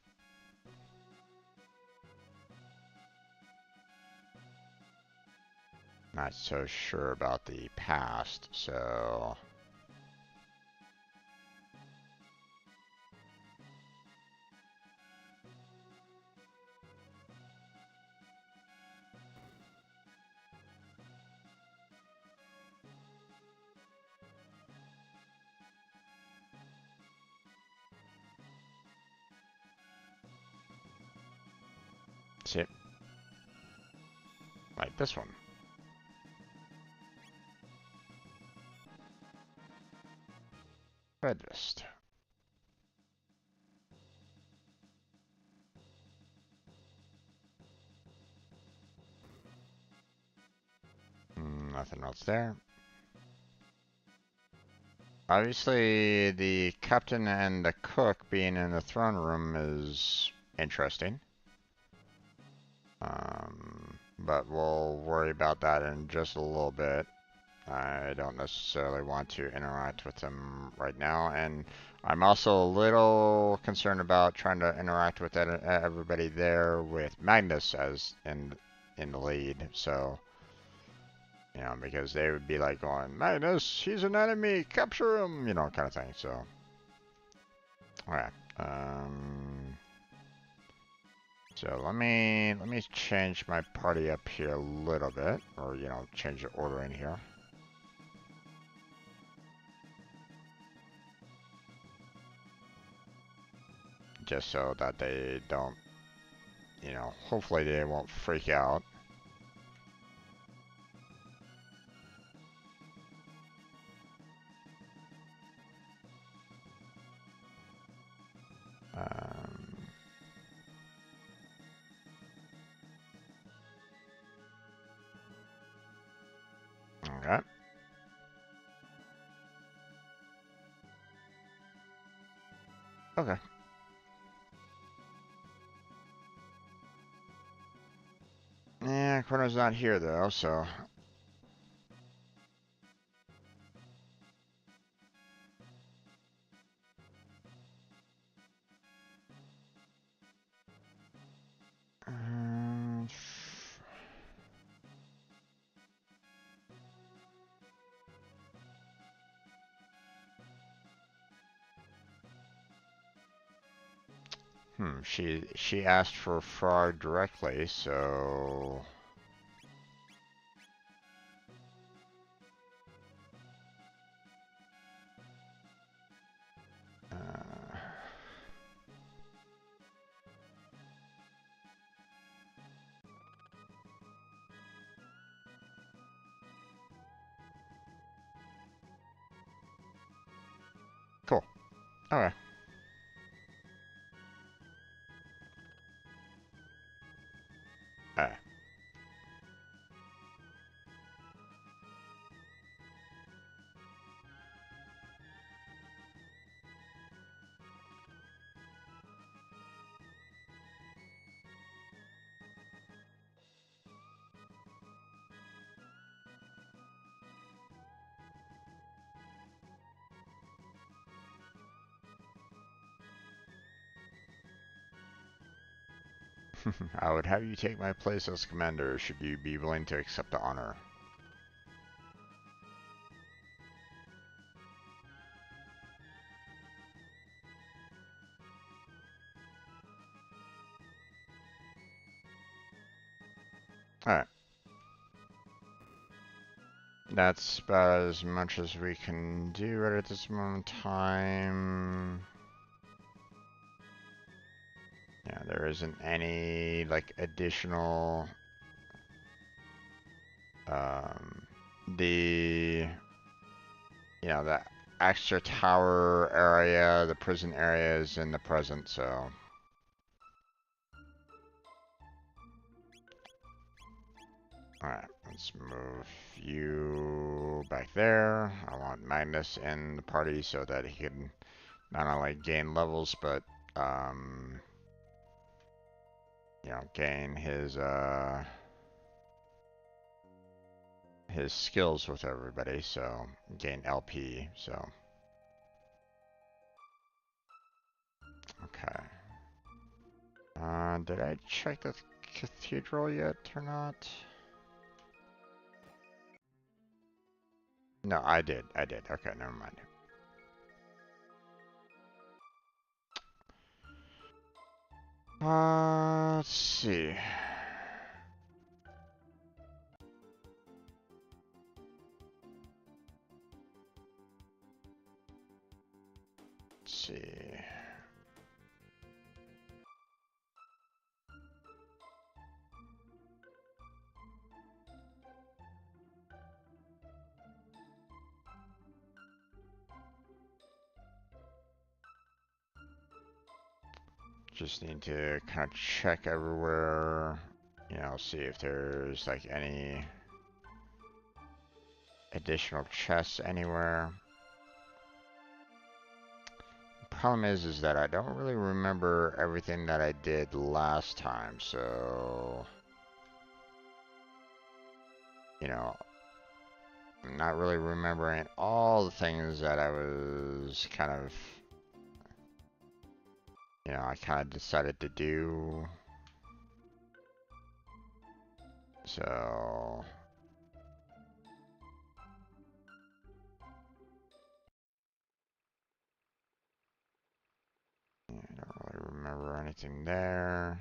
not so sure about the past, so see, like this one. Breakfast. Nothing else there. Obviously, the captain and the cook being in the throne room is interesting. But we'll worry about that in just a little bit. I don't necessarily want to interact with them right now, and I'm also a little concerned about trying to interact with everybody there with Magnus as in the lead. So, you know, because they would be like going, Magnus, he's an enemy, capture him, you know, kind of thing. So, all right. So let me change my party up here a little bit, or you know, change the order in here. Just so that they don't, you know, hopefully they won't freak out. Okay. Okay. Yeah, Chrono's not here though, so. She asked for fraud directly, so. Cool. Okay. Alright. I would have you take my place as commander should you be willing to accept the honor. Alright. That's about as much as we can do right at this moment in time. Yeah, there isn't any, like, additional, the, you know, the extra tower area, the prison area is in the present, so. Alright, let's move you back there. I want Magnus in the party so that he can not only gain levels, but, you know, gain his skills with everybody, so gain LP, so. Okay. Did I check the cathedral yet or not? No, I did. Okay, never mind. Let's see. Let's see. Just need to kind of check everywhere, you know, see if there's like any additional chests anywhere. Problem is that I don't really remember everything that I did last time, so you know, I'm not really remembering all the things that I was kind of, you know, I kind of decided to do. So yeah, I don't really remember anything there.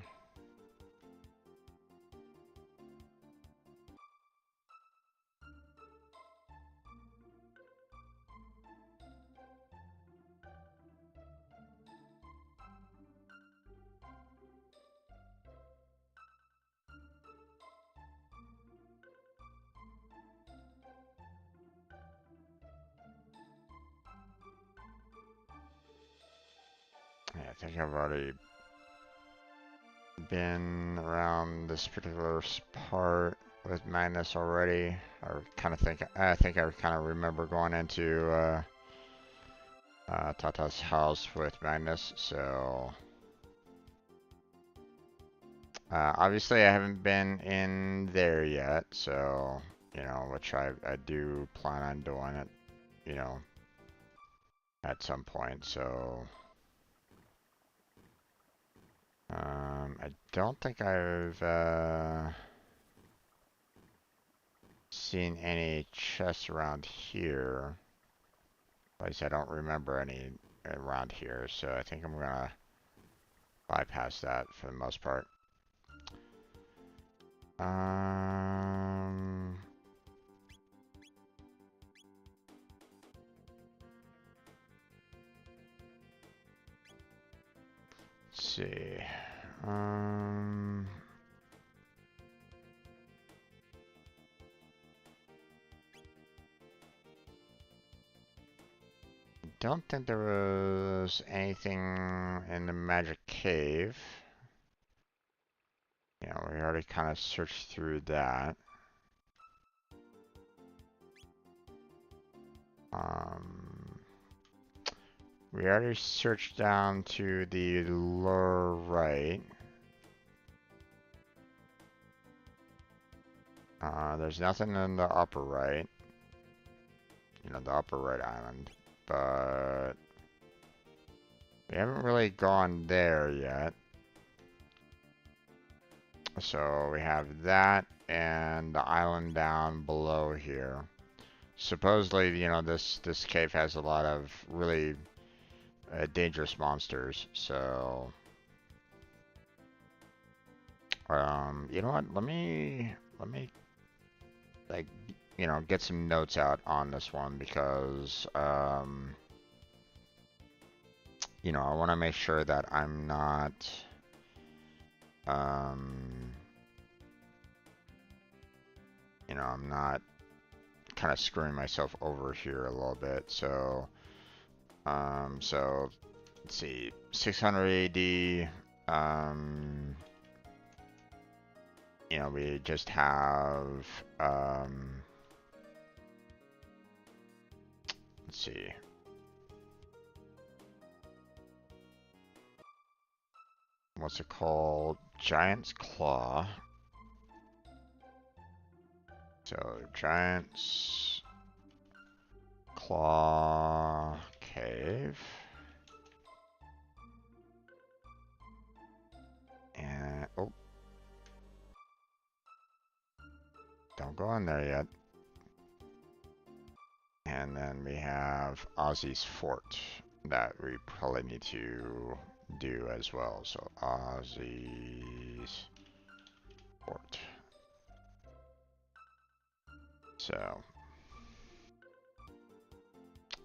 Yeah, I think I've already been around this particular part with Magnus already. I think I kind of remember going into Tata's house with Magnus. So obviously I haven't been in there yet. So you know, which I do plan on doing it. You know, at some point. So I don't think I've seen any chests around here. At least I don't remember any around here, so I think I'm gonna bypass that for the most part. Um, let's see. Um, don't think there was anything in the magic cave. Yeah, we already kind of searched through that. We already searched down to the lower right. There's nothing in the upper right. You know, the upper right island. But we haven't really gone there yet. So we have that and the island down below here. Supposedly, you know, this cave has a lot of really dangerous monsters. So, you know what? Let me like, you know, get some notes out on this one because you know, I want to make sure that I'm not you know, I'm not kind of screwing myself over here a little bit. So, so let's see, 600 AD. You know, we just have let's see. What's it called? Giant's Claw. So, Giant's Claw Cave. don't go in there yet. And then we have Ozzy's Fort that we probably need to do as well. So Ozzy's Fort. So,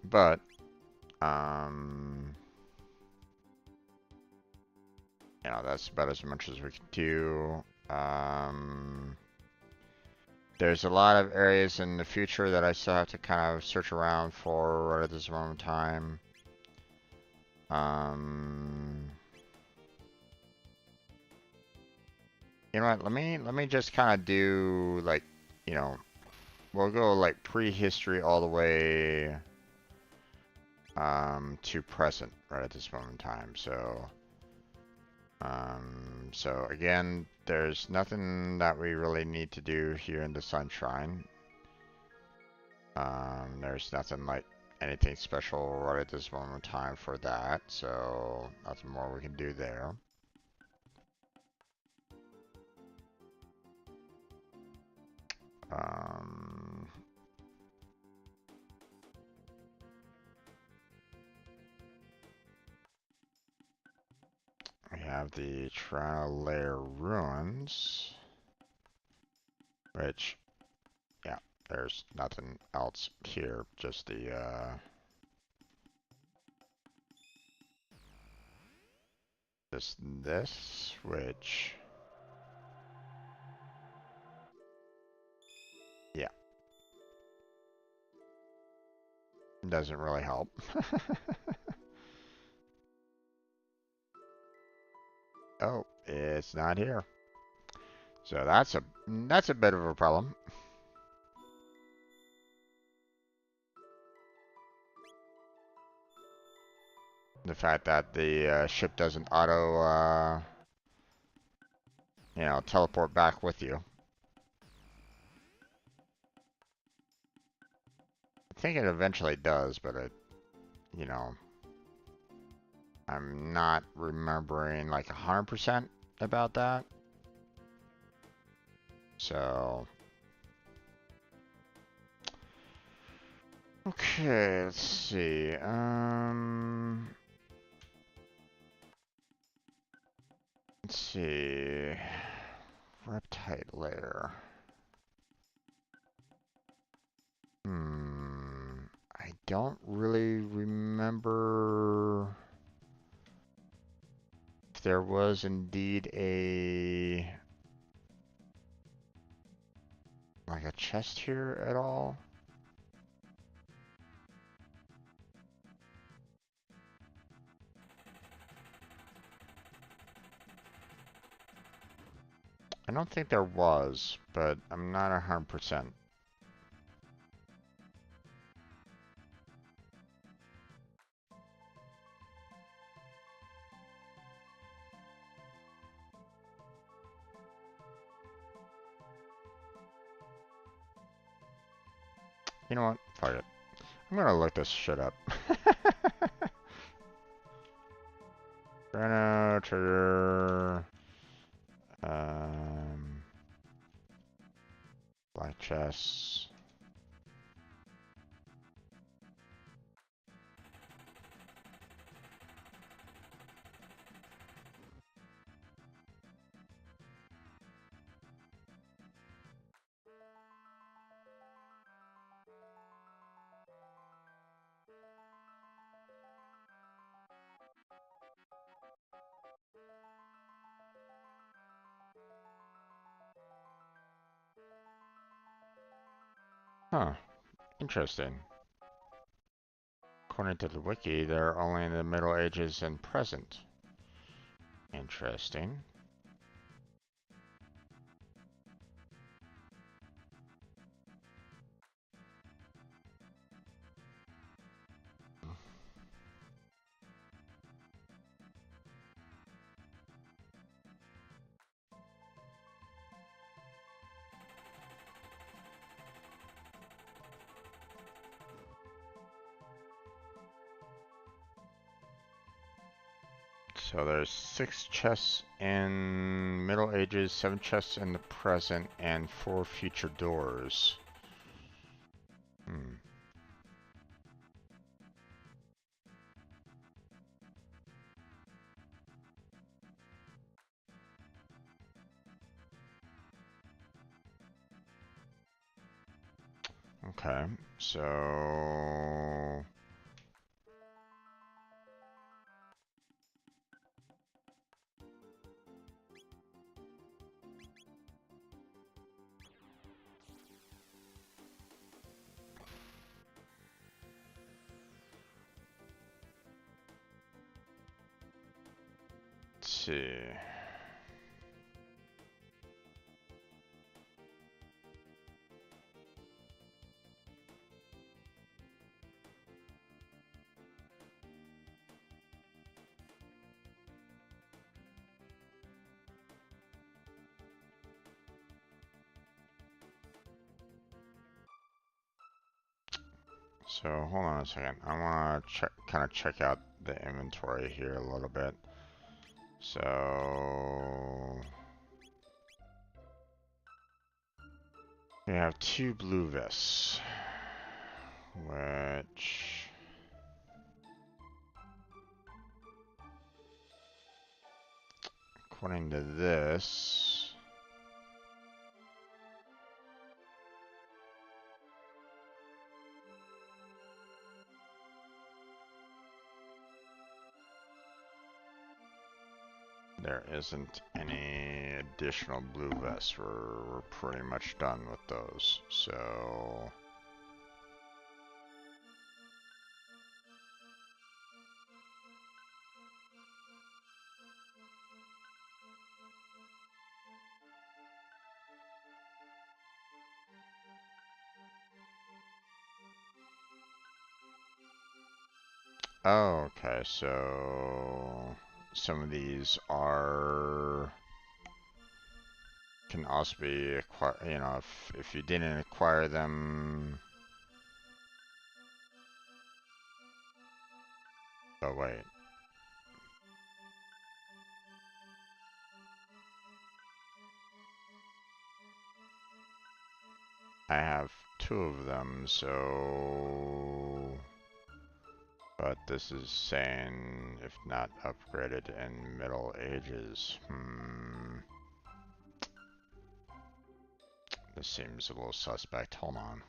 but, you know, that's about as much as we can do. There's a lot of areas in the future that I still have to kind of search around for right at this moment in time. You know what? Let me just kind of do like, you know, we'll go like prehistory all the way to present right at this moment in time. So, so again, there's nothing that we really need to do here in the Sunshine. There's nothing like anything special right at this moment in time for that, so nothing more we can do there. We have the Chrono Lair Ruins, which, yeah, there's nothing else here, just the, this, which, yeah, doesn't really help. Oh, it's not here. So that's a bit of a problem. The fact that the ship doesn't auto, you know, teleport back with you. I think it eventually does, but it, you know, I'm not remembering like 100% about that. So, okay, let's see. Let's see. Reptite layer. I don't really remember if there was indeed like a chest here at all. I don't think there was, but I'm not 100%. You know what? Fuck it. I'm gonna look this shit up. Chrono trigger. Black chests. Huh. Interesting. According to the wiki, they're only in the Middle Ages and present. Interesting. So there's 6 chests in Middle Ages, 7 chests in the present, and 4 future doors. Okay, so... Let's see. So hold on a second. I want to kind of check out the inventory here a little bit. So we have 2 blue vests, which according to this, there isn't any additional blue vests. We're pretty much done with those. So oh, okay, so some of these can also be acquired, you know, if you didn't acquire them. Oh wait. I have 2 of them, so... But this is saying if not upgraded in Middle Ages. This seems a little suspect. Hold on.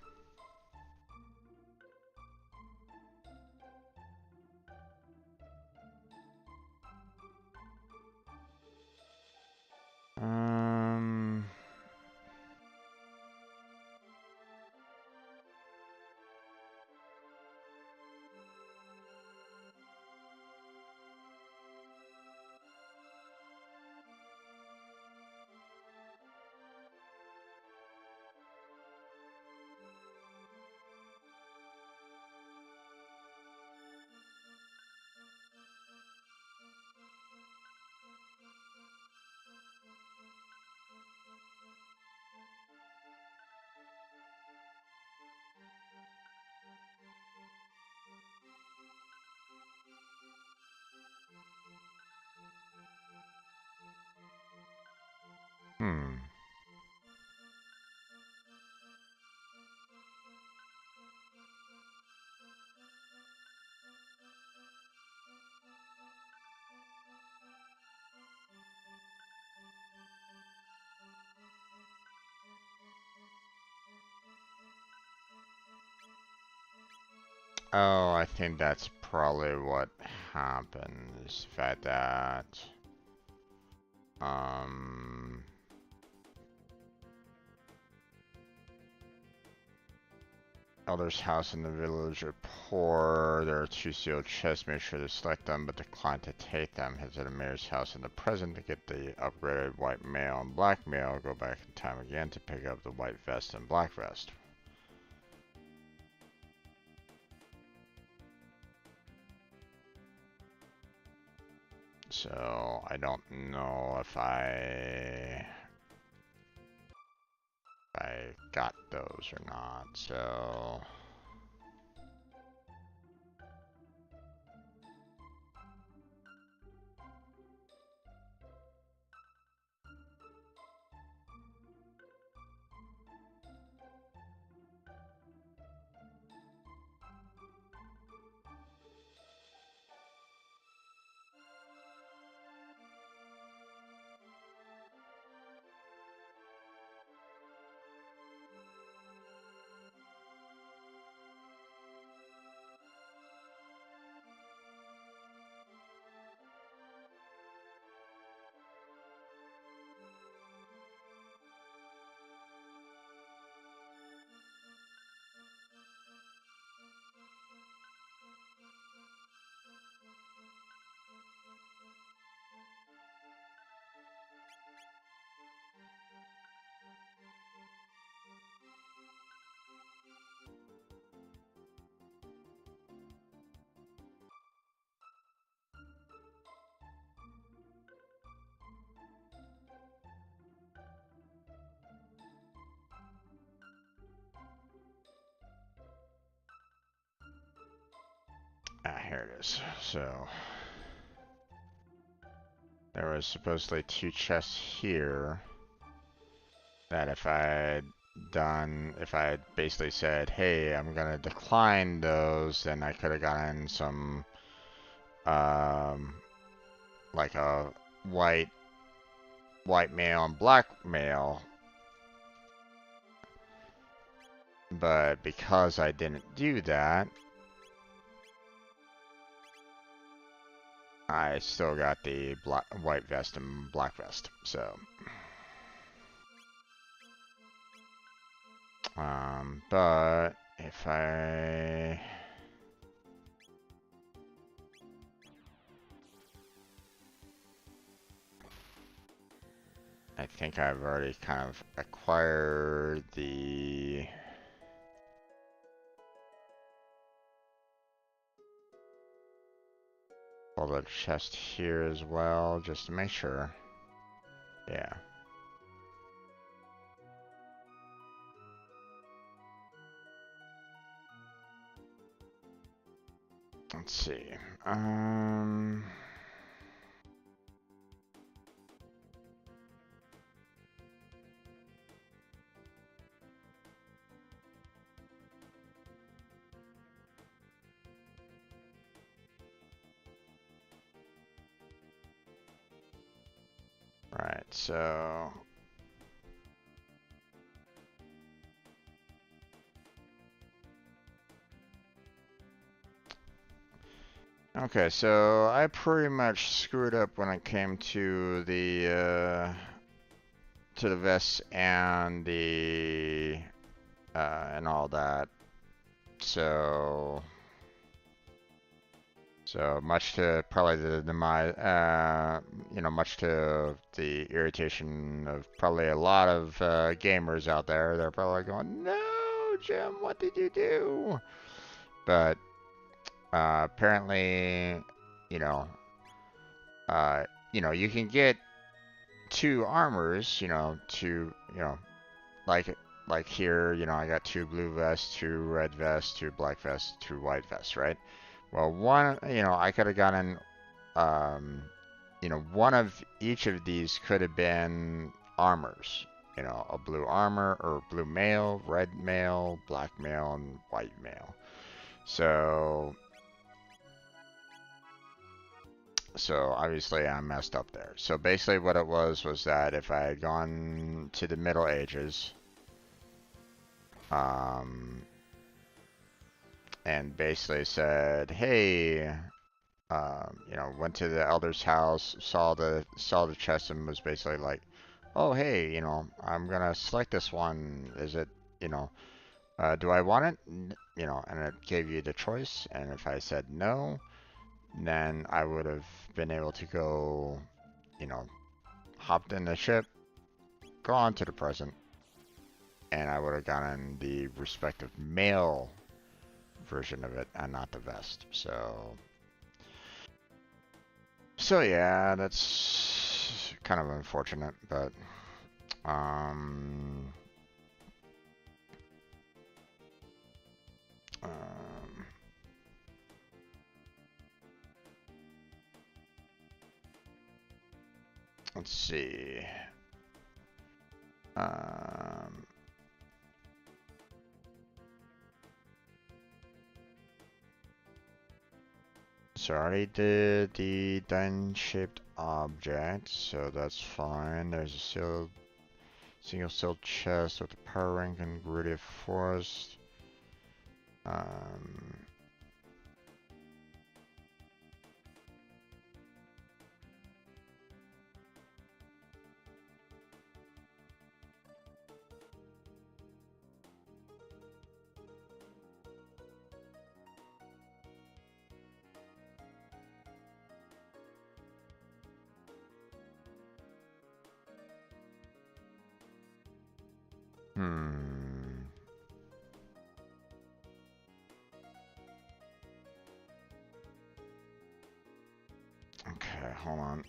Oh, I think that's probably what happened, is the fact that Elder's house in the village are poor. There are 2 sealed chests. Make sure to select them, but decline to take them. Head to the mayor's house in the present to get the upgraded white mail and black mail. Go back in time again to pick up the white vest and black vest. So I don't know if I got those or not. So is. So there was supposedly 2 chests here that if I had basically said, hey, I'm gonna decline those, then I could have gotten some, like a white mail and black mail. But because I didn't do that, I still got the white vest and black vest. So, but if I think I've already kind of acquired the chest here as well, just to make sure. Yeah. Let's see. Right, so okay, so I pretty much screwed up when it came to the vests and the and all that. So much to probably the demise, much to the irritation of probably a lot of gamers out there. They're probably going, "No, Jim, what did you do?" But apparently, you know, you can get 2 armors, like here, I got 2 blue vests, 2 red vests, 2 black vests, 2 white vests, right? Well, one, I could have gotten, one of each of these could have been armors. A blue armor or blue mail, red mail, black mail, and white mail. So obviously I messed up there. So basically what it was that if I had gone to the Middle Ages, and basically said, hey, went to the elder's house, saw the chest, and was basically like, oh, hey, I'm gonna select this one. Is it, do I want it? And it gave you the choice. And if I said no, then I would have been able to go, hopped in the ship, go on to the present, and I would have gotten the respective male version of it and not the vest. So yeah, that's kind of unfortunate, but um, let's see. So I already did the diamond-shaped object, so that's fine. There's a single sealed chest with a power rank and Gritty Forest. Okay, hold on.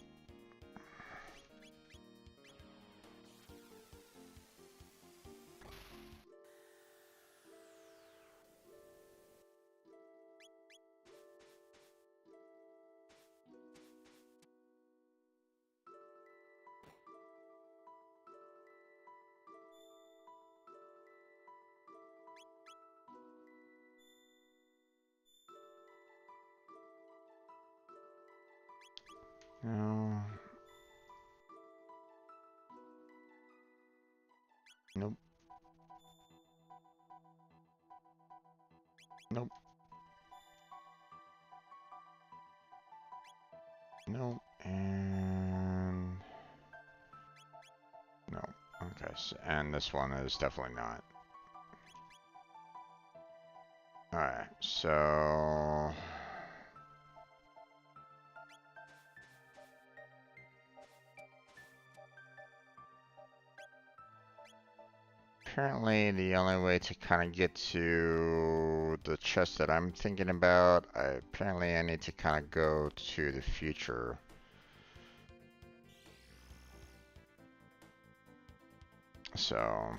No. Nope. Nope. Nope. And no. Okay. So, and this one is definitely not. Alright. So apparently the only way to kind of get to the chest that I'm thinking about, apparently I need to kind of go to the future. So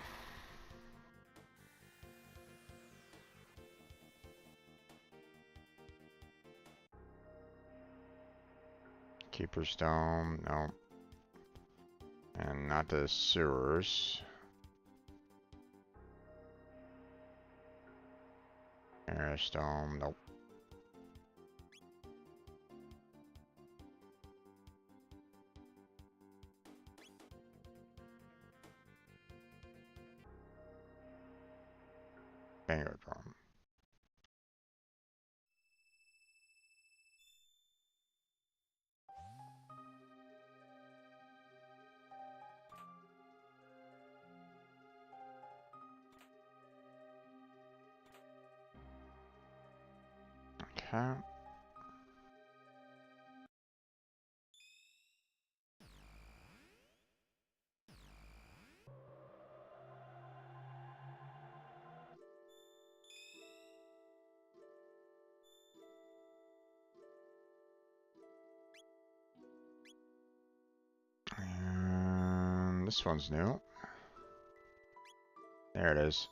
Keeper's Dome, no. And not the sewers. Harris Dome, nope. Bingo Dome. Okay. And this one's new. There it is.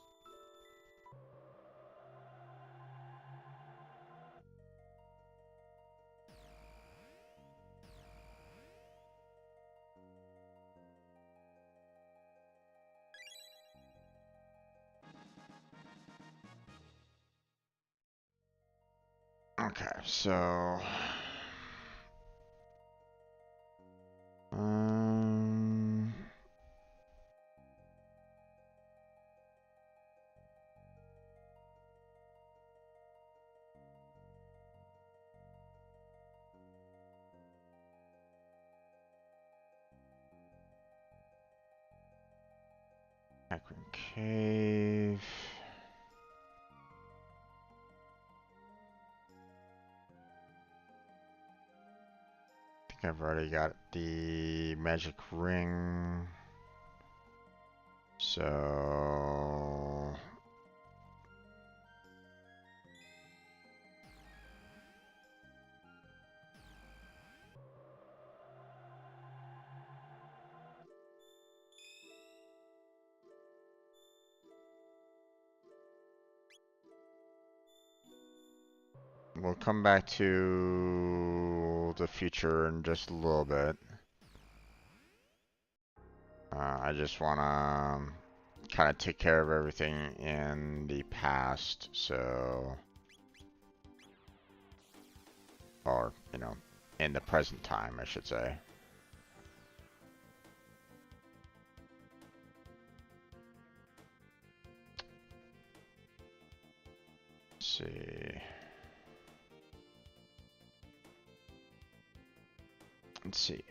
Okay, so um Akron Cave. I think I've already got the magic ring. So we'll come back to the future in just a little bit. I just want to kind of take care of everything in the past, so, or, you know, in the present time, I should say. Let's see. Let's see.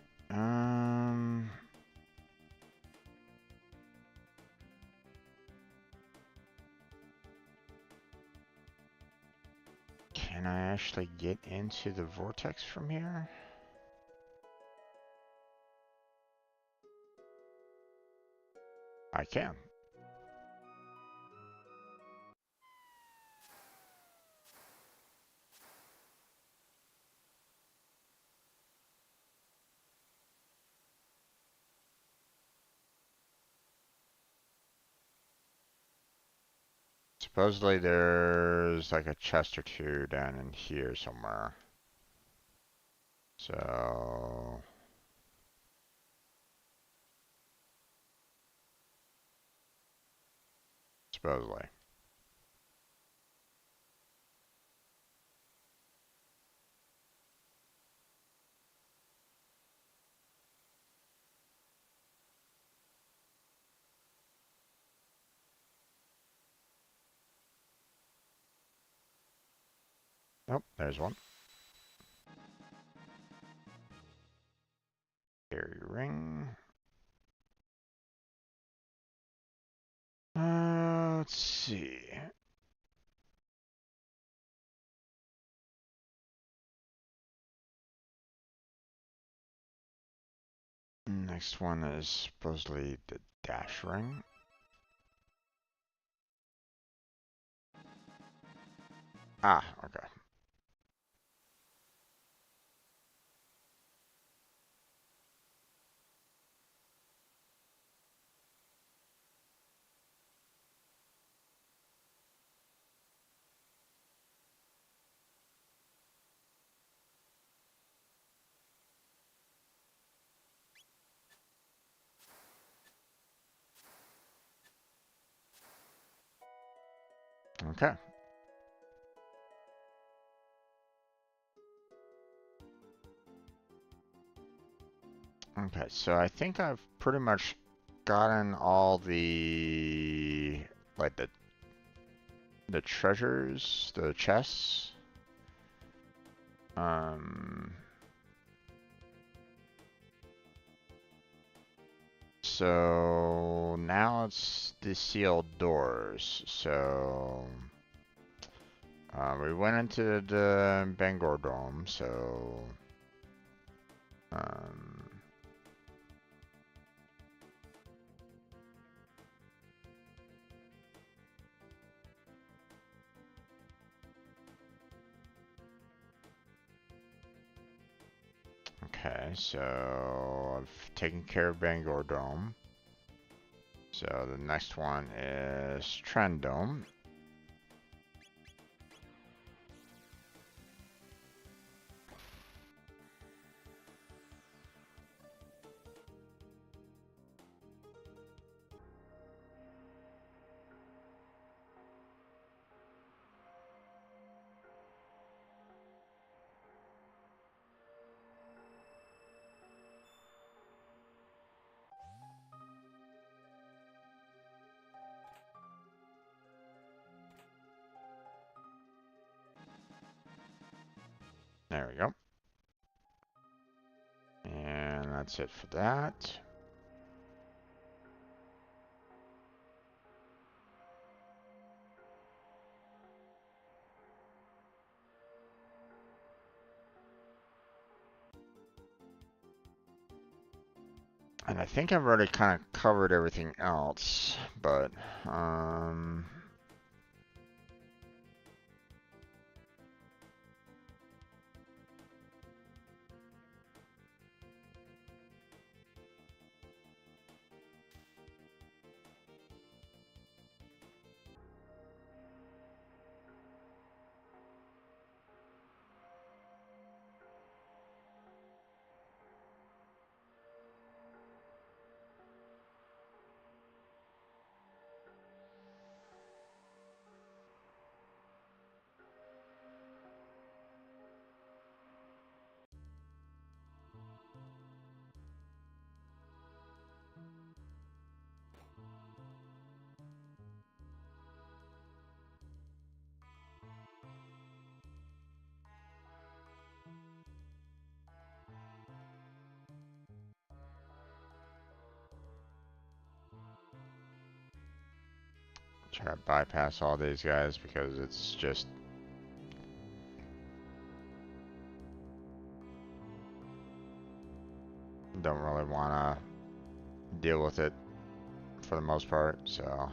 Can I actually get into the vortex from here? I can. Supposedly there's like a chest or two down in here somewhere. So supposedly. Oh, there's one. Fairy ring. Let's see. Next one is supposedly the dash ring. Ah, okay. Okay. Okay, so I think I've pretty much gotten all like the treasures, the chests. Um, so now it's the sealed doors. So we went into the Bangor Dome, so um, okay, so I've taken care of Bangor Dome. So the next one is Trend Dome. There we go. And that's it for that. And I think I've already kind of covered everything else, but try to bypass all these guys because it's just don't really want to deal with it for the most part. So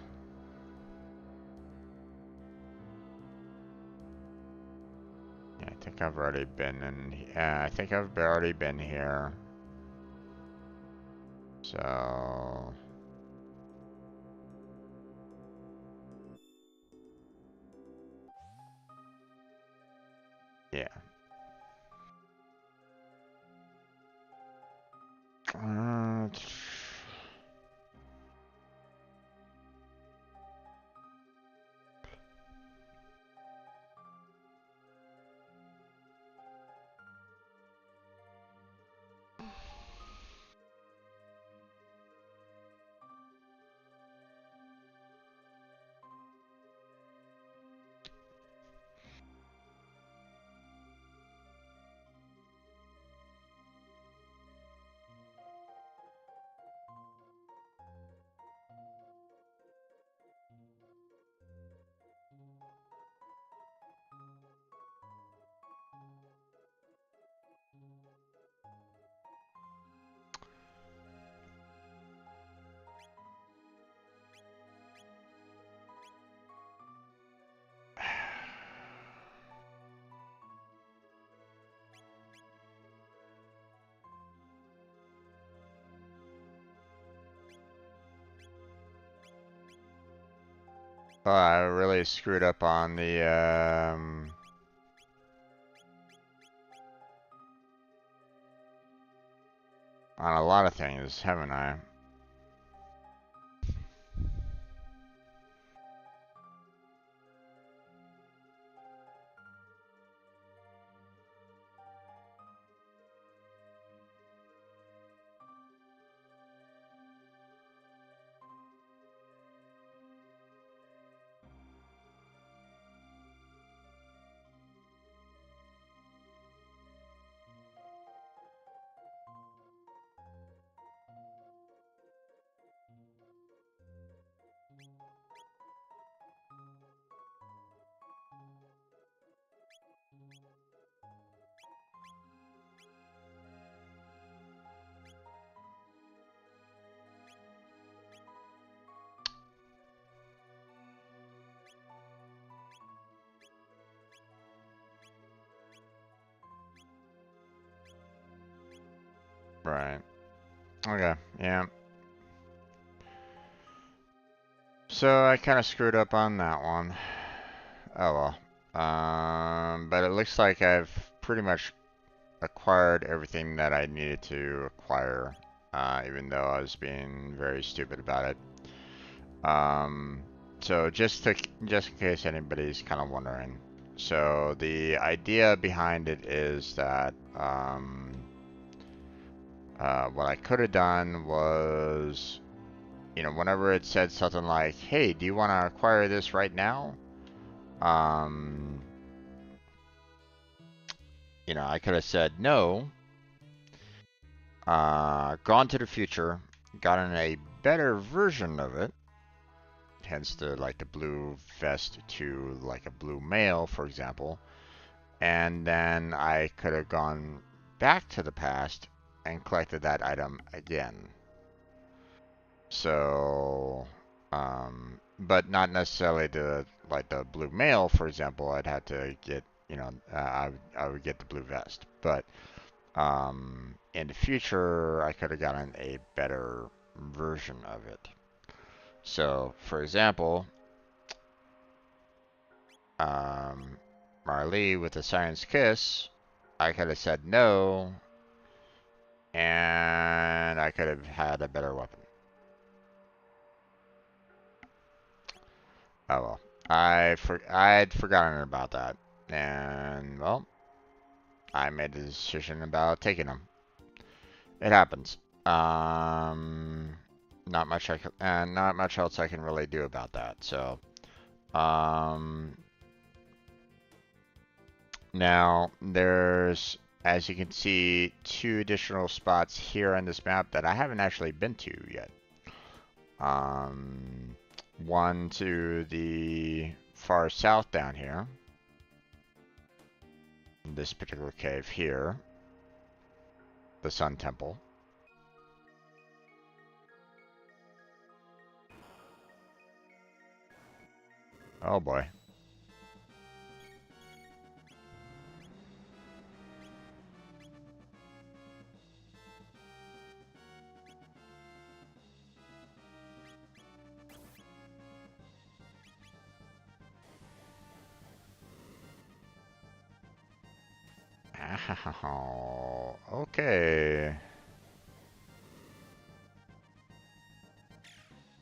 yeah, I think I've already been in. Yeah, I think I've already been here. So yeah. Uh, Well, I really screwed up on the on a lot of things, haven't I? Right. Okay. Yeah. So I kind of screwed up on that one. Oh well. But it looks like I've pretty much acquired everything that I needed to acquire, even though I was being very stupid about it. So just in case anybody's kind of wondering, so the idea behind it is that what I could have done was, whenever it said something like, "Hey, do you want to acquire this right now?" Um, I could have said no, gone to the future, gotten a better version of it, hence the blue vest to like a blue male, for example, and then I could have gone back to the past and collected that item again. So, but not necessarily the blue male, for example. I'd have to get, I would get the blue vest, but in the future, I could have gotten a better version of it. So, for example, um, Marley with the Siren's Kiss, I could have said no, and I could have had a better weapon. Oh well, I'd forgotten about that, and well, I made the decision about taking them. It happens. Not much not much else I can really do about that. So, um, now there's, as you can see, 2 additional spots here on this map that I haven't actually been to yet. One to the far south down here, this particular cave here, the Sun Temple. Oh boy. Oh, okay.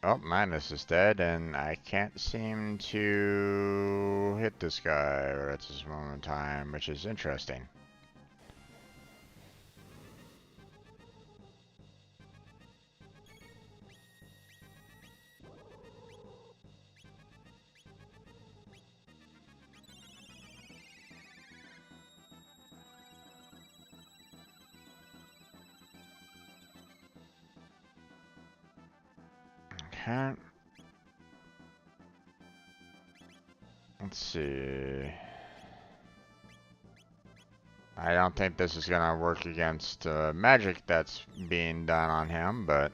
Oh, Minus is dead, and I can't seem to hit this guy at this moment in time, which is interesting. Okay. Let's see. I don't think this is gonna work against magic that's being done on him, but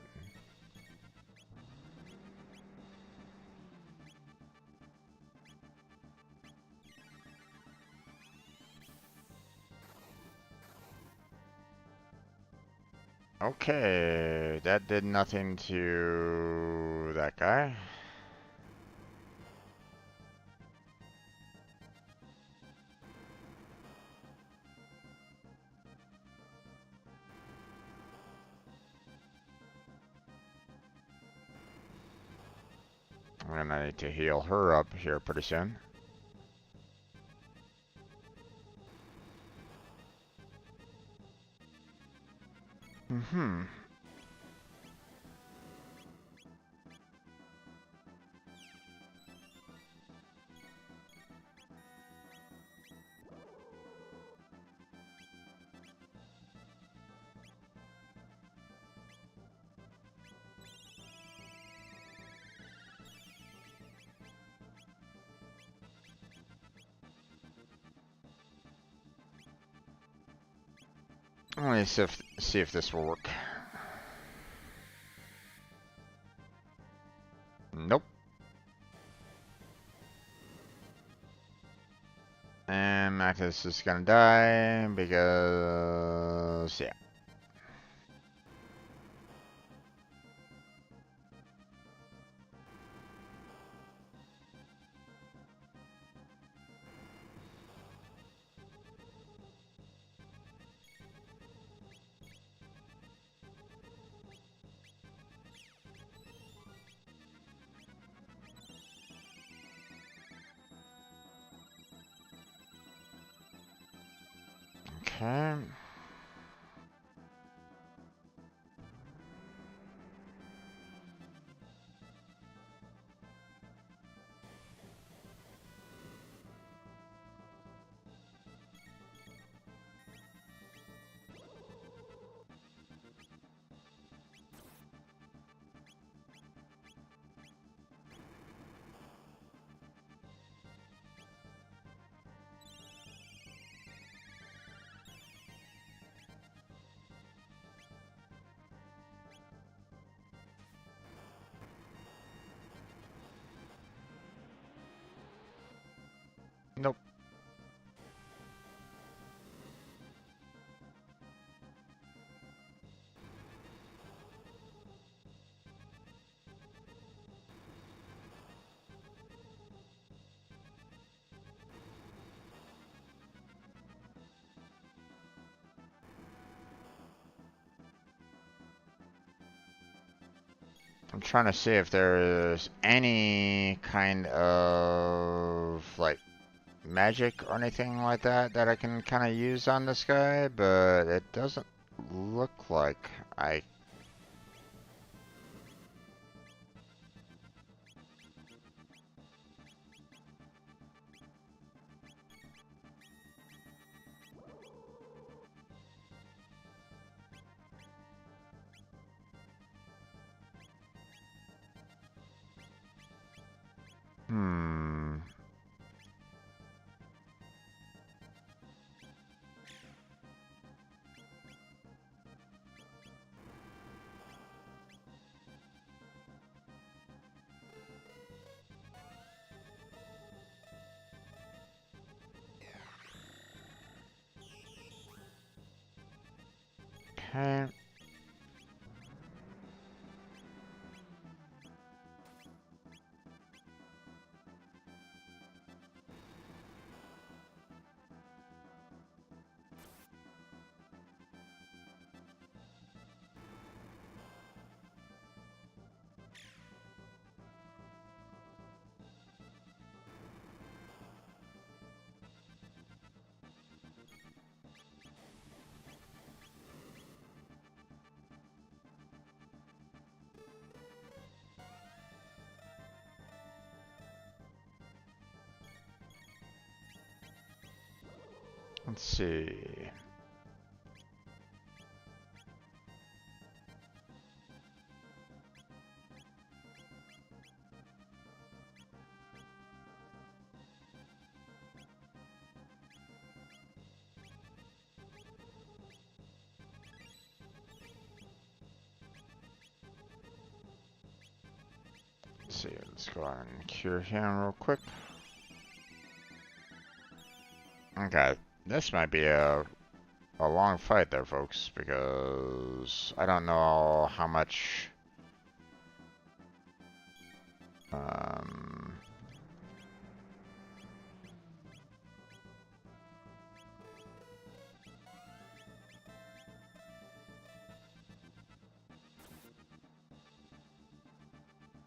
okay, that did nothing to that guy. And I need to heal her up here pretty soon. Mm-hmm. Let me see if this will work. Nope. And Magnus is gonna die because, yeah. Okay. Nope. I'm trying to see if there's any kind of, like, magic or anything like that that I can kind of use on this guy, but it doesn't look like I... Hmm. Okay. Let's see. Let's see. Let's go on and cure him real quick. Okay. This might be a long fight there, folks, because I don't know how much... Um...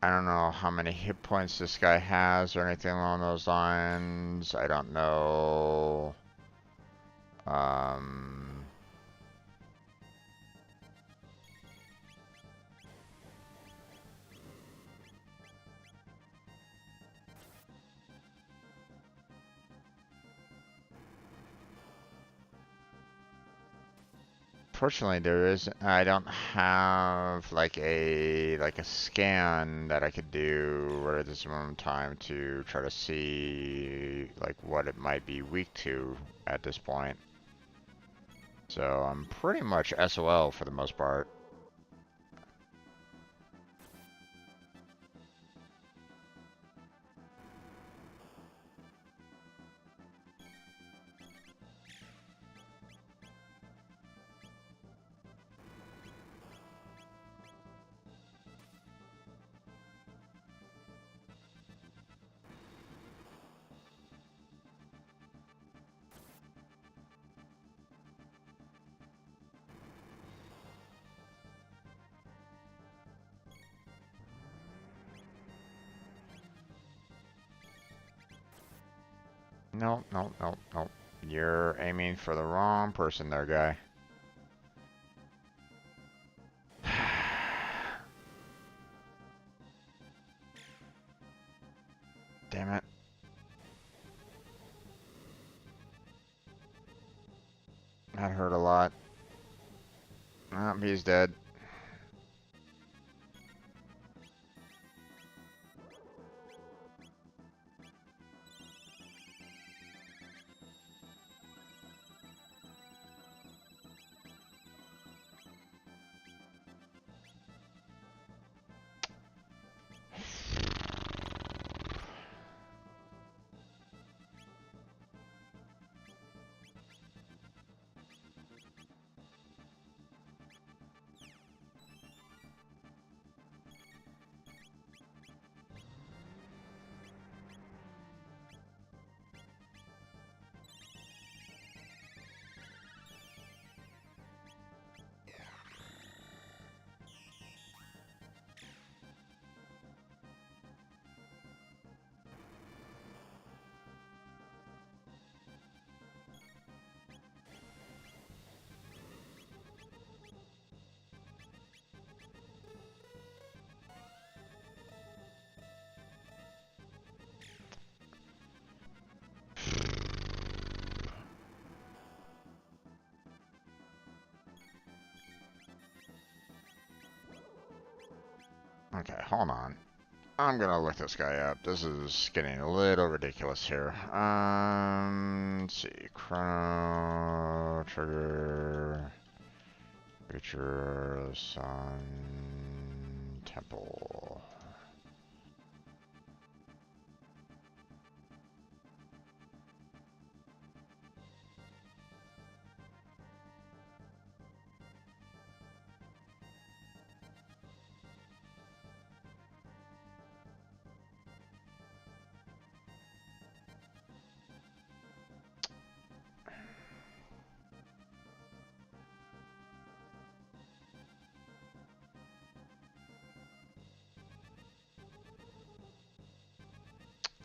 I don't know how many hit points this guy has or anything along those lines. I don't know. Um, Fortunately, I don't have like a scan that I could do right at this moment in time to try to see like what it might be weak to at this point. So I'm pretty much SOL for the most part. No, no, no, no. You're aiming for the wrong person there, guy. Damn it. That hurt a lot. He's dead. Okay, hold on. I'm gonna look this guy up. This is getting a little ridiculous here. Let's see. Chrono, trigger, creature, sun, temple.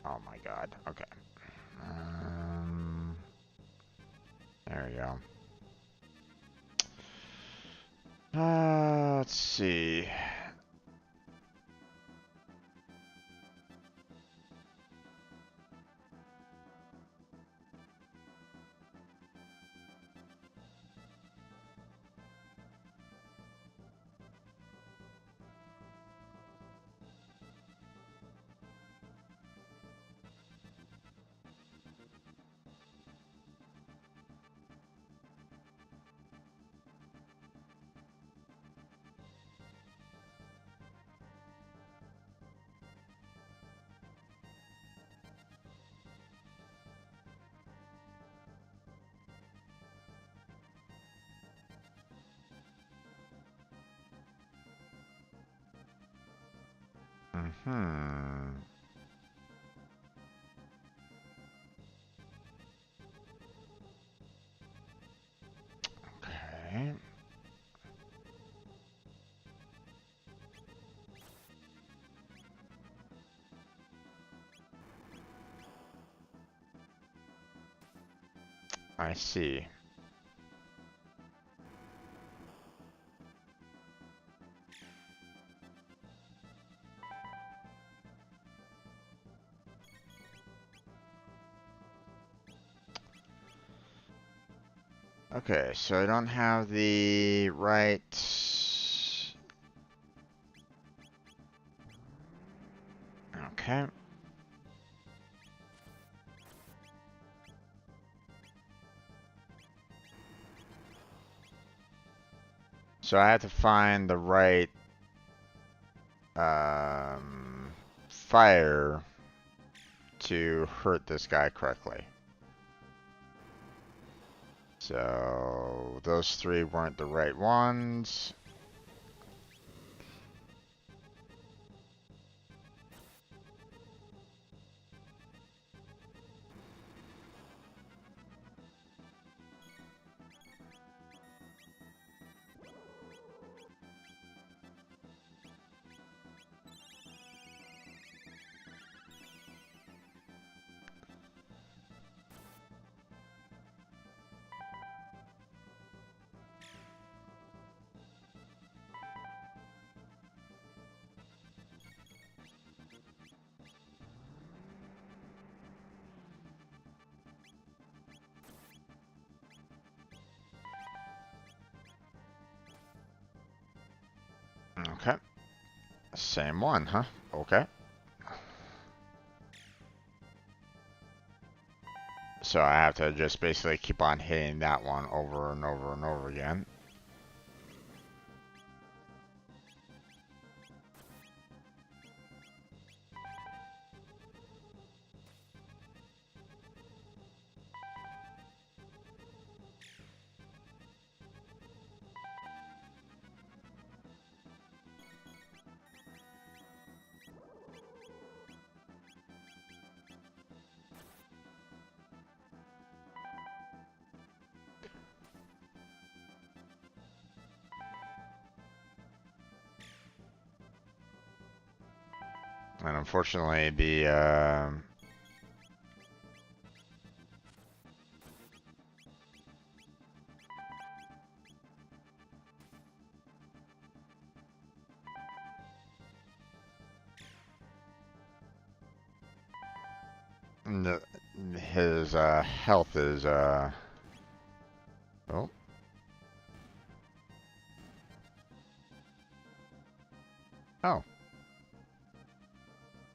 Oh my god. Okay. There we go. Let's see. Hmm. Okay. I see. Okay, so I don't have the right... Okay. So I have to find the right fire to hurt this guy correctly. So those three weren't the right ones. Okay. Same one, huh? Okay. So I have to just basically keep on hitting that one over and over and over again. And unfortunately, his health is oh. Oh.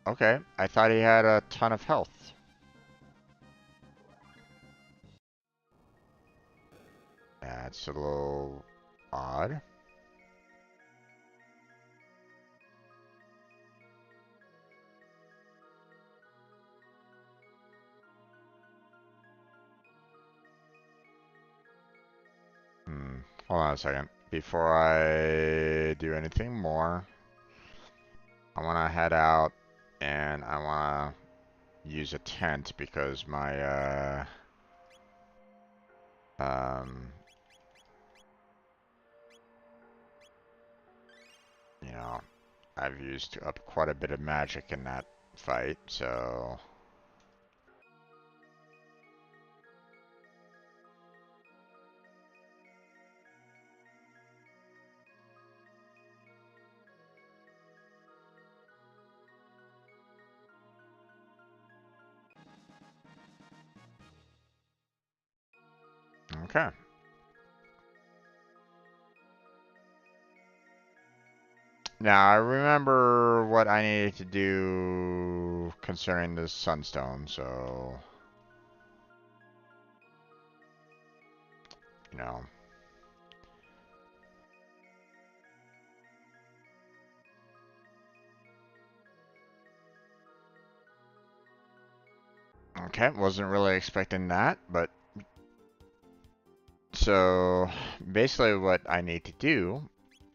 Okay. I thought he had a ton of health. That's a little odd. Hold on a second. Before I do anything more, I want to head out and I want to use a tent because my you know, I've used up quite a bit of magic in that fight, so okay. Now, I remember what I needed to do concerning the sunstone, so, you know. Okay, wasn't really expecting that, but so basically what I need to do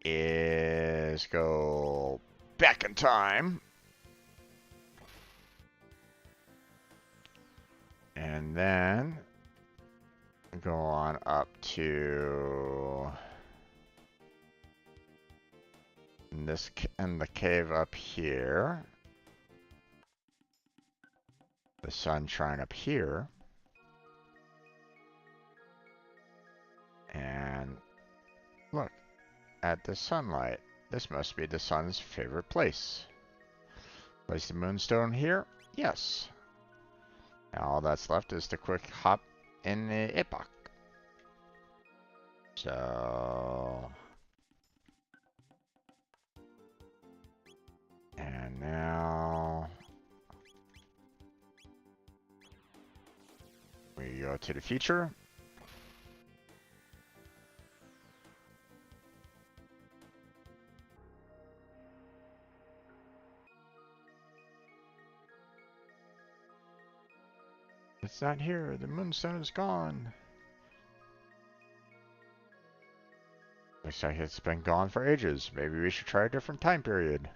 is go back in time and then go on up to this in the cave up here, the sun shrine up here, And look at the sunlight. This must be the sun's favorite place. Place the moonstone here? Yes. Now all that's left is the quick hop in the epoch. So... And now... we go to the future. It's not here. The moonstone is gone. Looks like it's been gone for ages. Maybe we should try a different time period.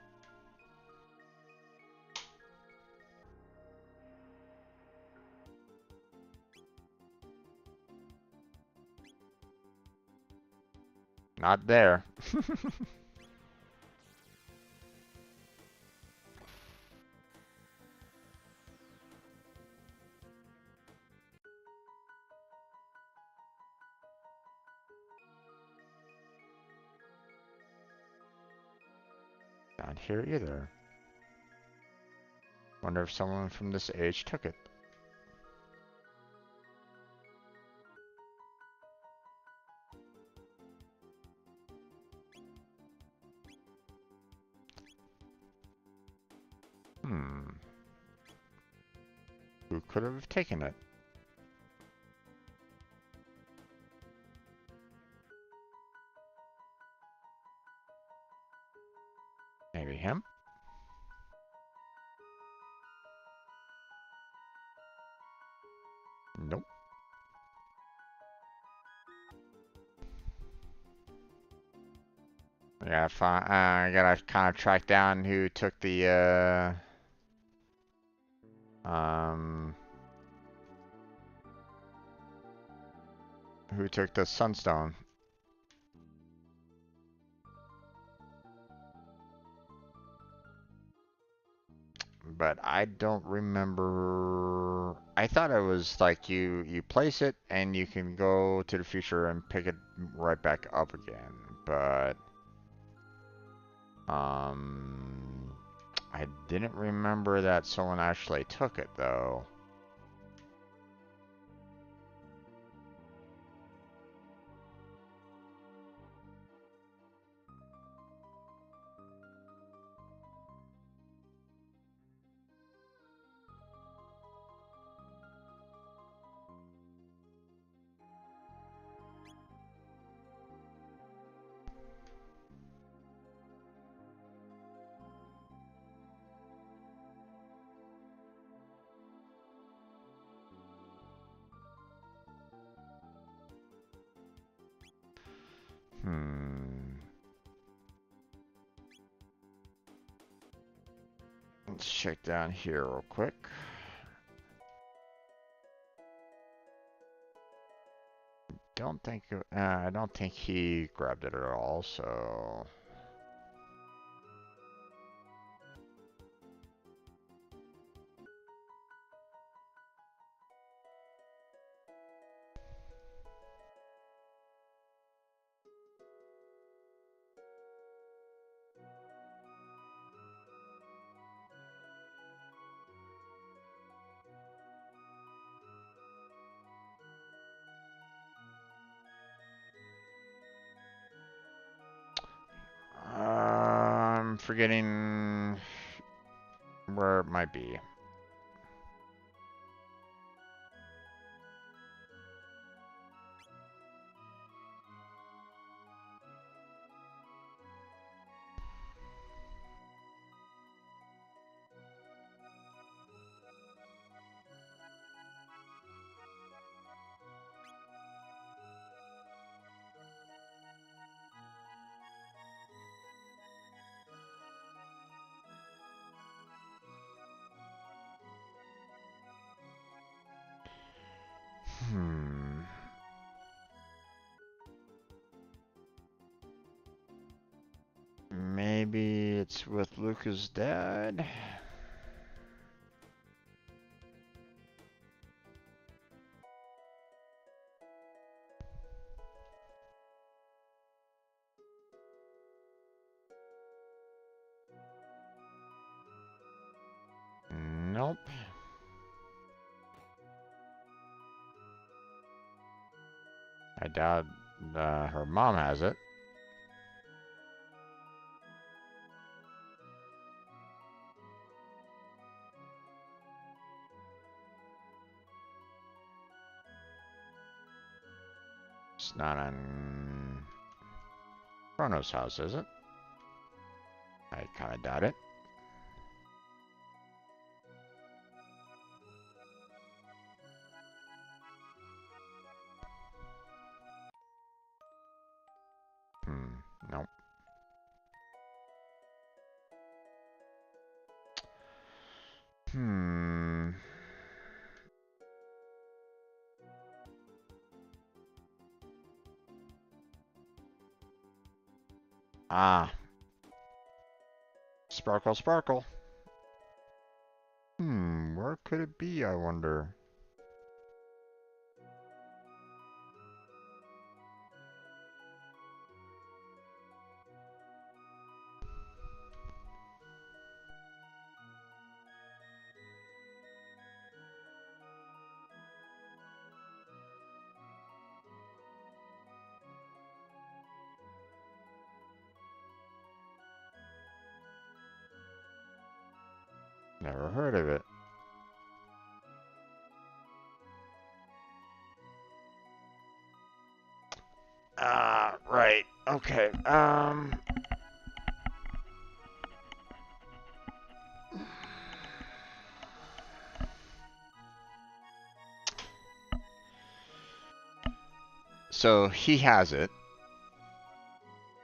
Not there. Not here either. Wonder if someone from this age took it. Who could have taken it? Maybe him? Nope. I gotta kind of track down who took the, who took the sunstone. But I don't remember. I thought it was like you place it and you can go to the future and pick it right back up again. But I didn't remember that someone actually took it though. Let's check down here real quick. I don't think he grabbed it at all, so... I'm forgetting where it might be. Maybe it's with Luca's dad. Nope. I doubt her mom has it. It's not on Chrono's house, is it? I kind of doubt it. Nope. Ah. Sparkle, sparkle. Where could it be, I wonder? Never heard of it. Right. Okay. So he has it,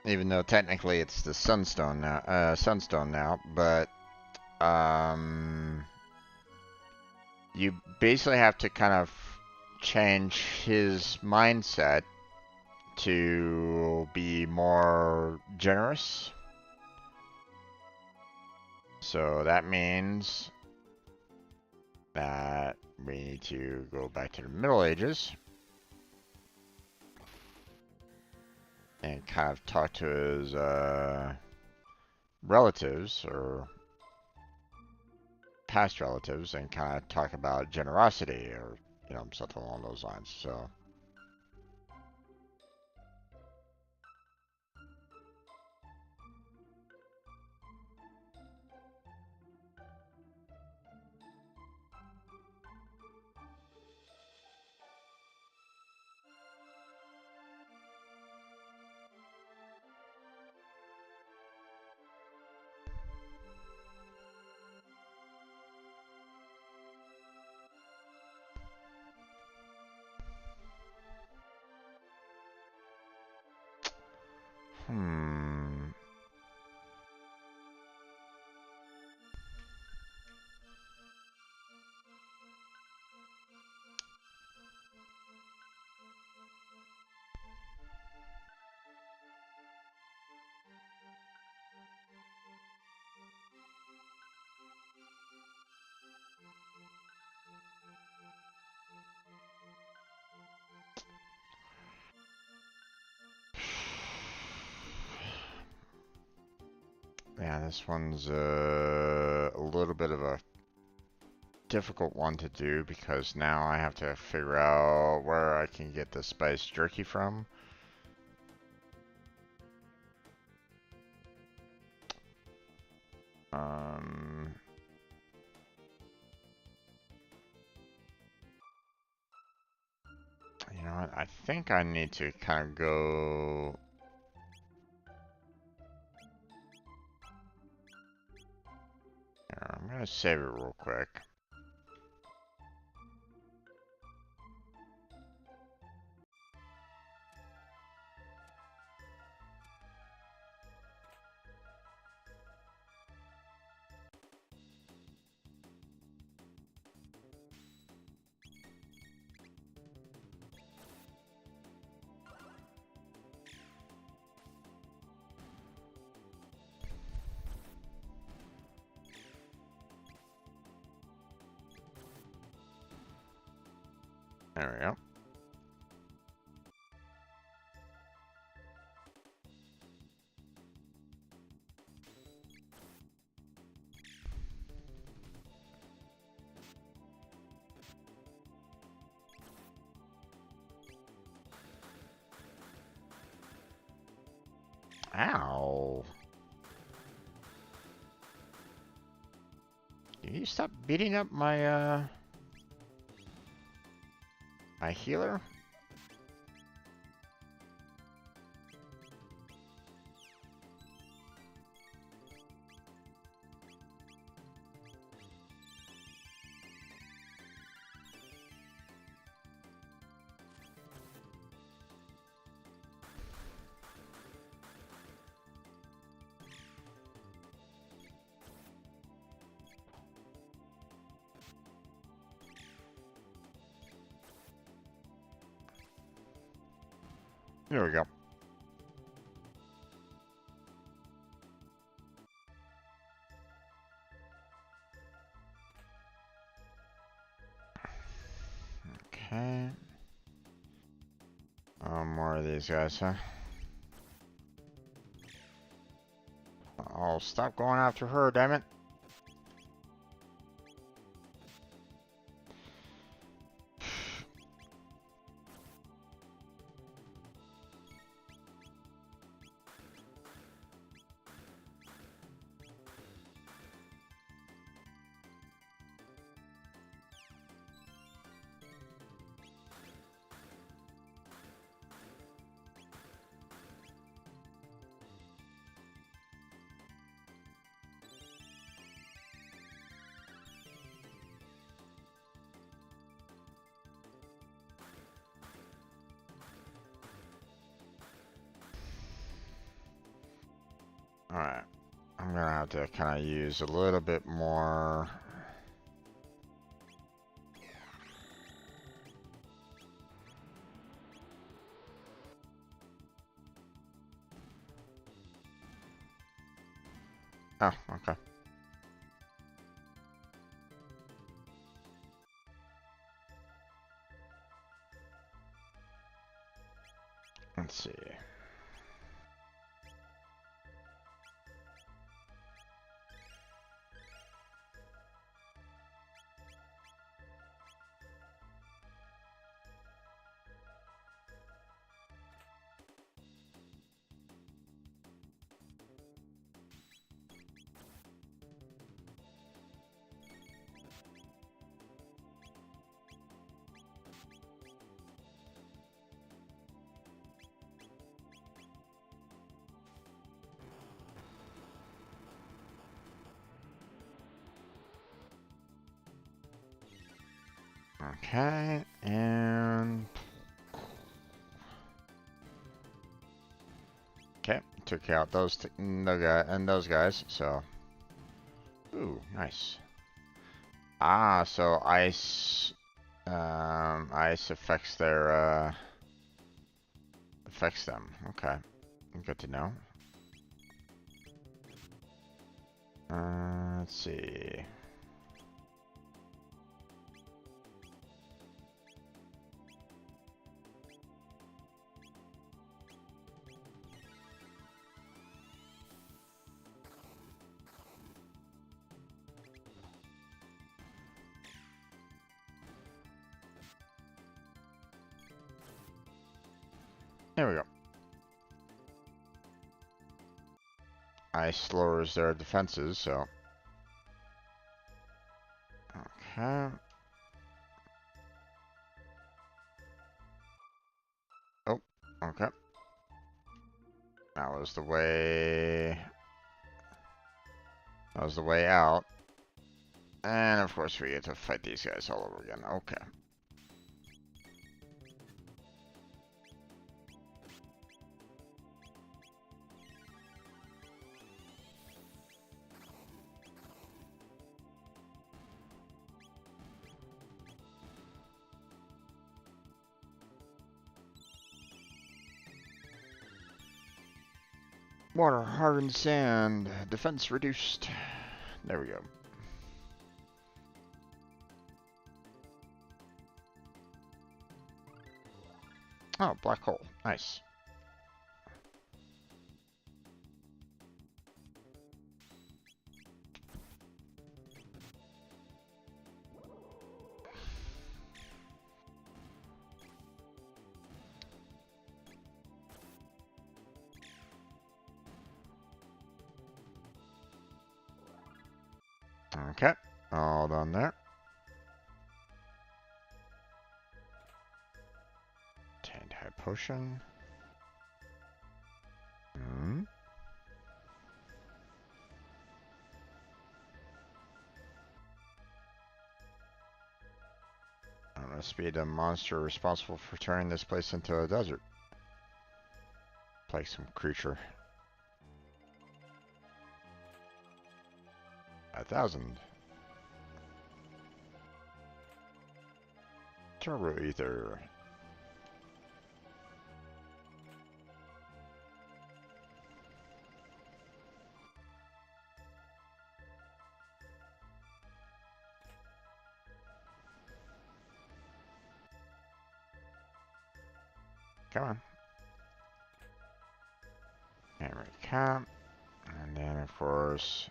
even though technically it's the Sunstone now, but you basically have to kind of change his mindset to be more generous. So that means that we need to go back to the Middle Ages and kind of talk to his relatives or past relatives and kind of talk about generosity or, you know, something along those lines. So yeah, this one's a little bit of a difficult one to do because now I have to figure out where I can get the spiced jerky from. You know what? I think I need to kind of go. Here, I'm gonna save it real quick. There we go. Ow. Can you stop beating up my, my healer? There we go. Okay. More of these guys, huh? Oh, stop going after her, damn it. Alright. I'm gonna have to kind of use a little bit more. Oh, okay. Let's see. Okay, and okay, took out those those guys. So, ooh, nice. Ah, so ice affects their affects them. Okay, good to know. Let's see. There we go. Ice lowers their defenses, so. Okay. Oh, okay. That was the way. That was the way out. And of course we get to fight these guys all over again. Okay. Water, hardened sand, defense reduced. There we go. Oh, black hole. Nice. Okay, all done there. Obtained high potion. Hmm. Must be the monster responsible for turning this place into a desert. Like some creature. 1,000. Turbo ether. Come on. Hammer cap. And then, of course...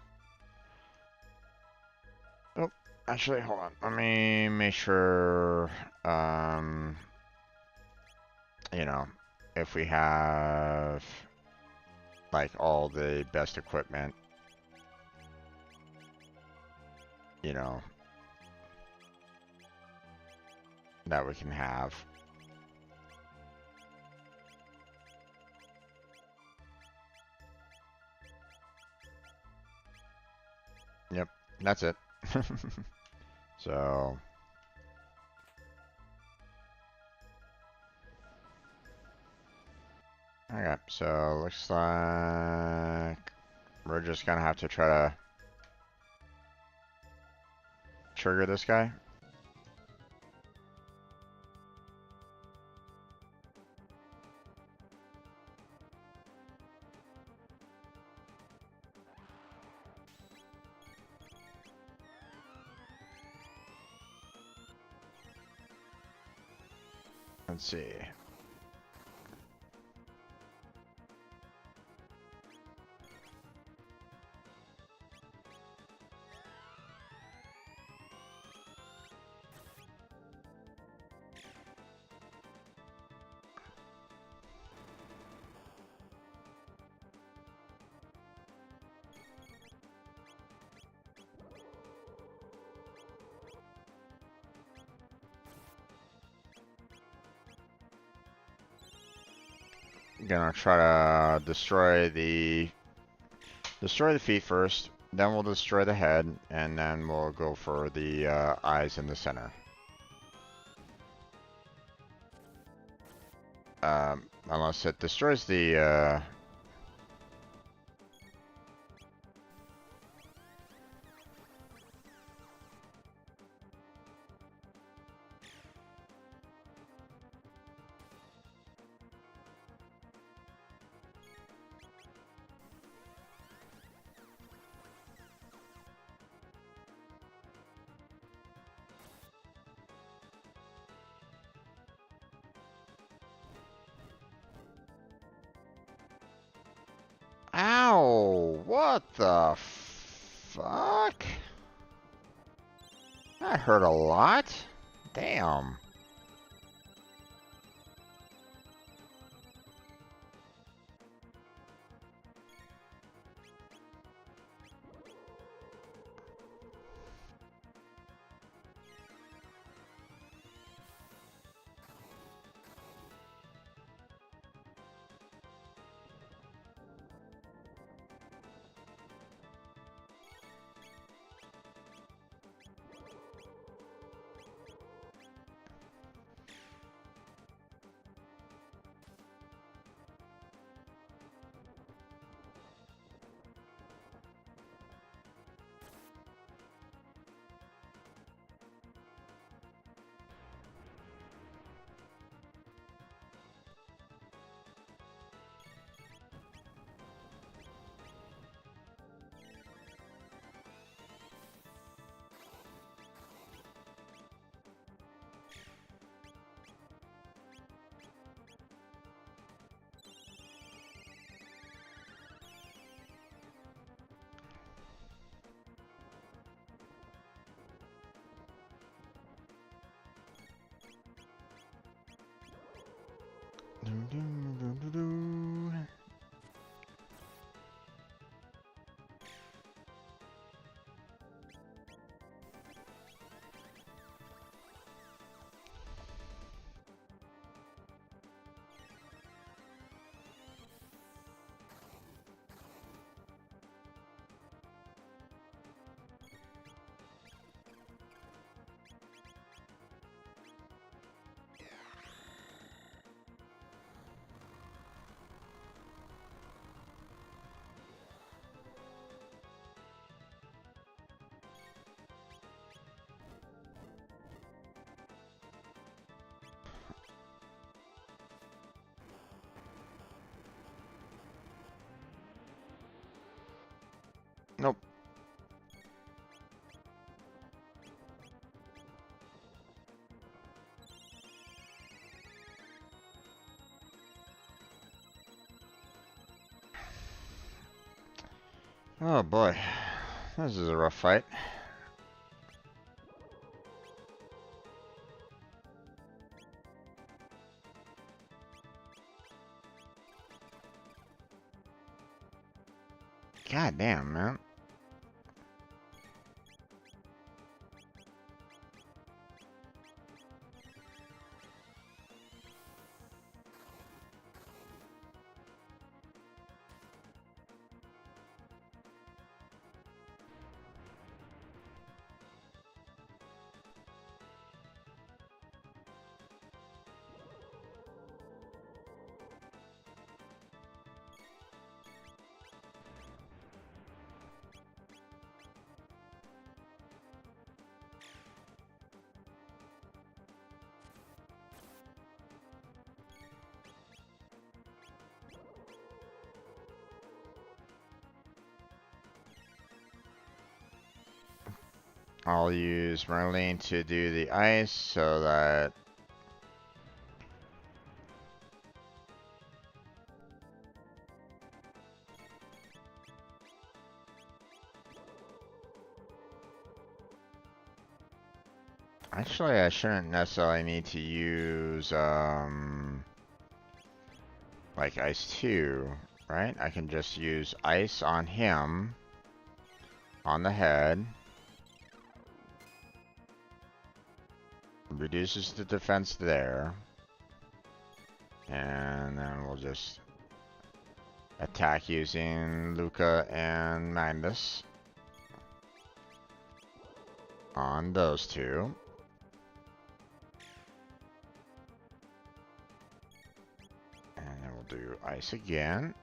Oh, actually, hold on. Let me make sure, you know, if we have, like, all the best equipment, you know, that we can have. Yep, that's it. So... Okay, so looks like we're just gonna have to try to trigger this guy. Let's see. Gonna try to destroy the feet first, then we'll destroy the head, and then we'll go for the eyes in the center. Unless it destroys the Ow! What the fuck? That hurt a lot. Damn. Oh boy, this is a rough fight. God damn, man. I'll use Marlene to do the ice so that actually I shouldn't necessarily need to use like ice 2, right? I can just use ice on him on the head. Reduces the defense there. And then we'll just attack using Luca and Magnus on those two. And then we'll do ice again.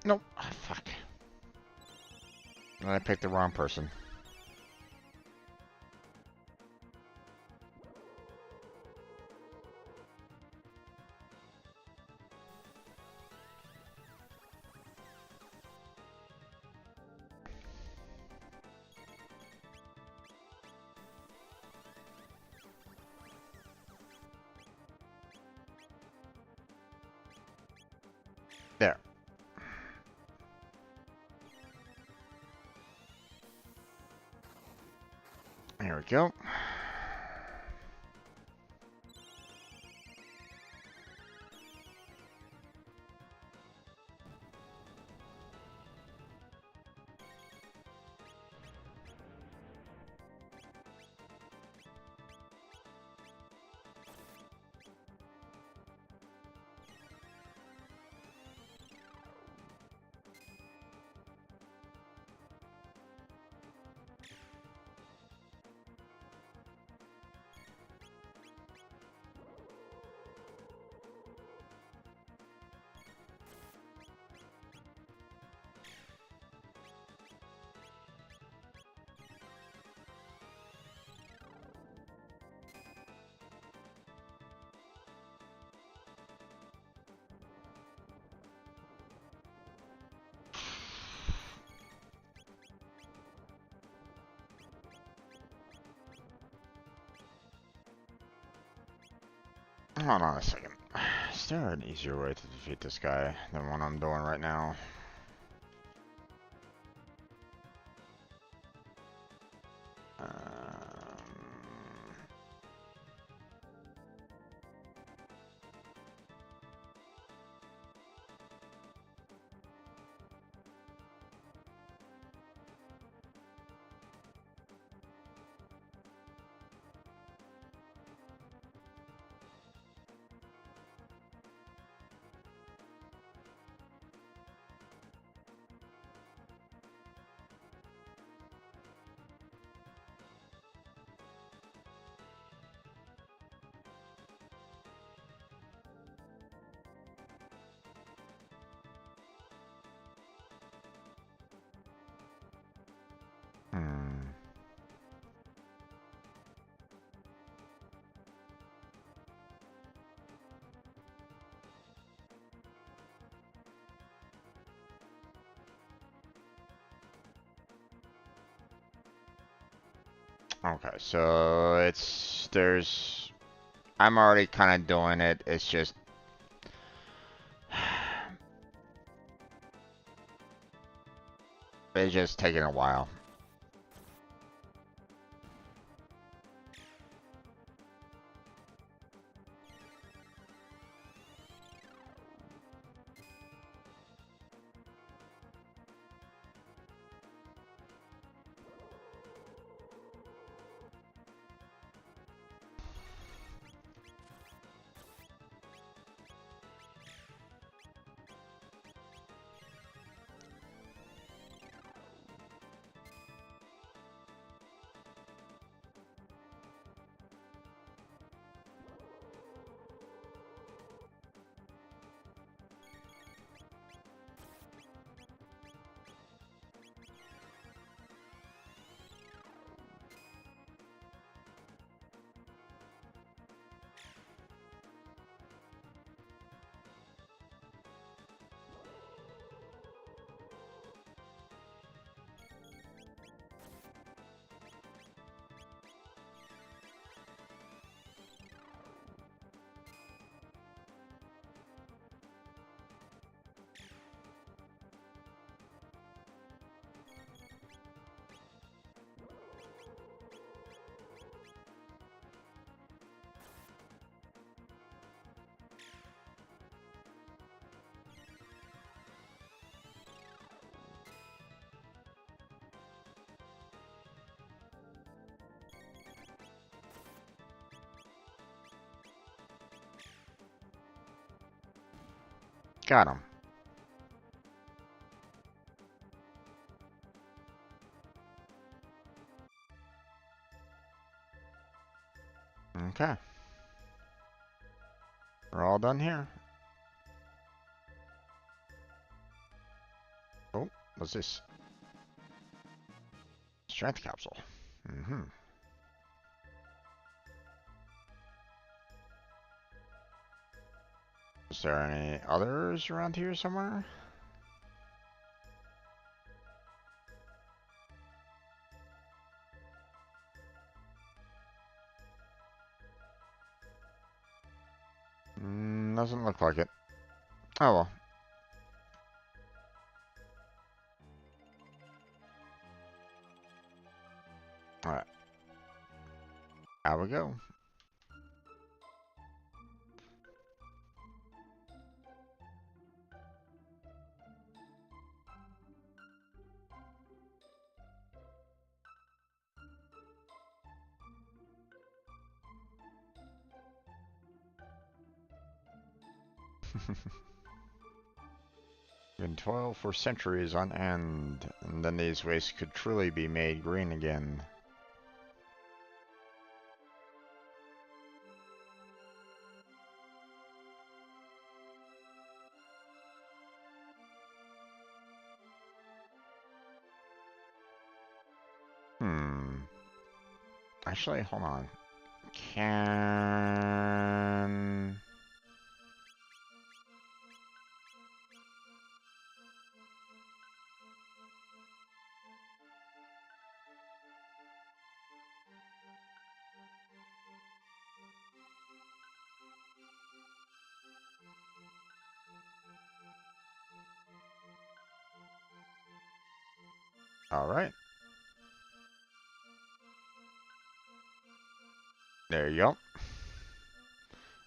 Nope. Oh, fuck. I picked the wrong person. There. There we go. Hold on a second. Is there an easier way to defeat this guy than what I'm doing right now? Okay, so I'm already kind of doing it. It's just, it's just taking a while. Got him. Okay. We're all done here. Oh, what's this? Strength capsule. Mm-hmm. Is there any others around here somewhere? Doesn't look like it. Oh well. Alright. Out we go. Been toiled for centuries on end, and then these wastes could truly be made green again. Actually, hold on. Can... All right. There you go.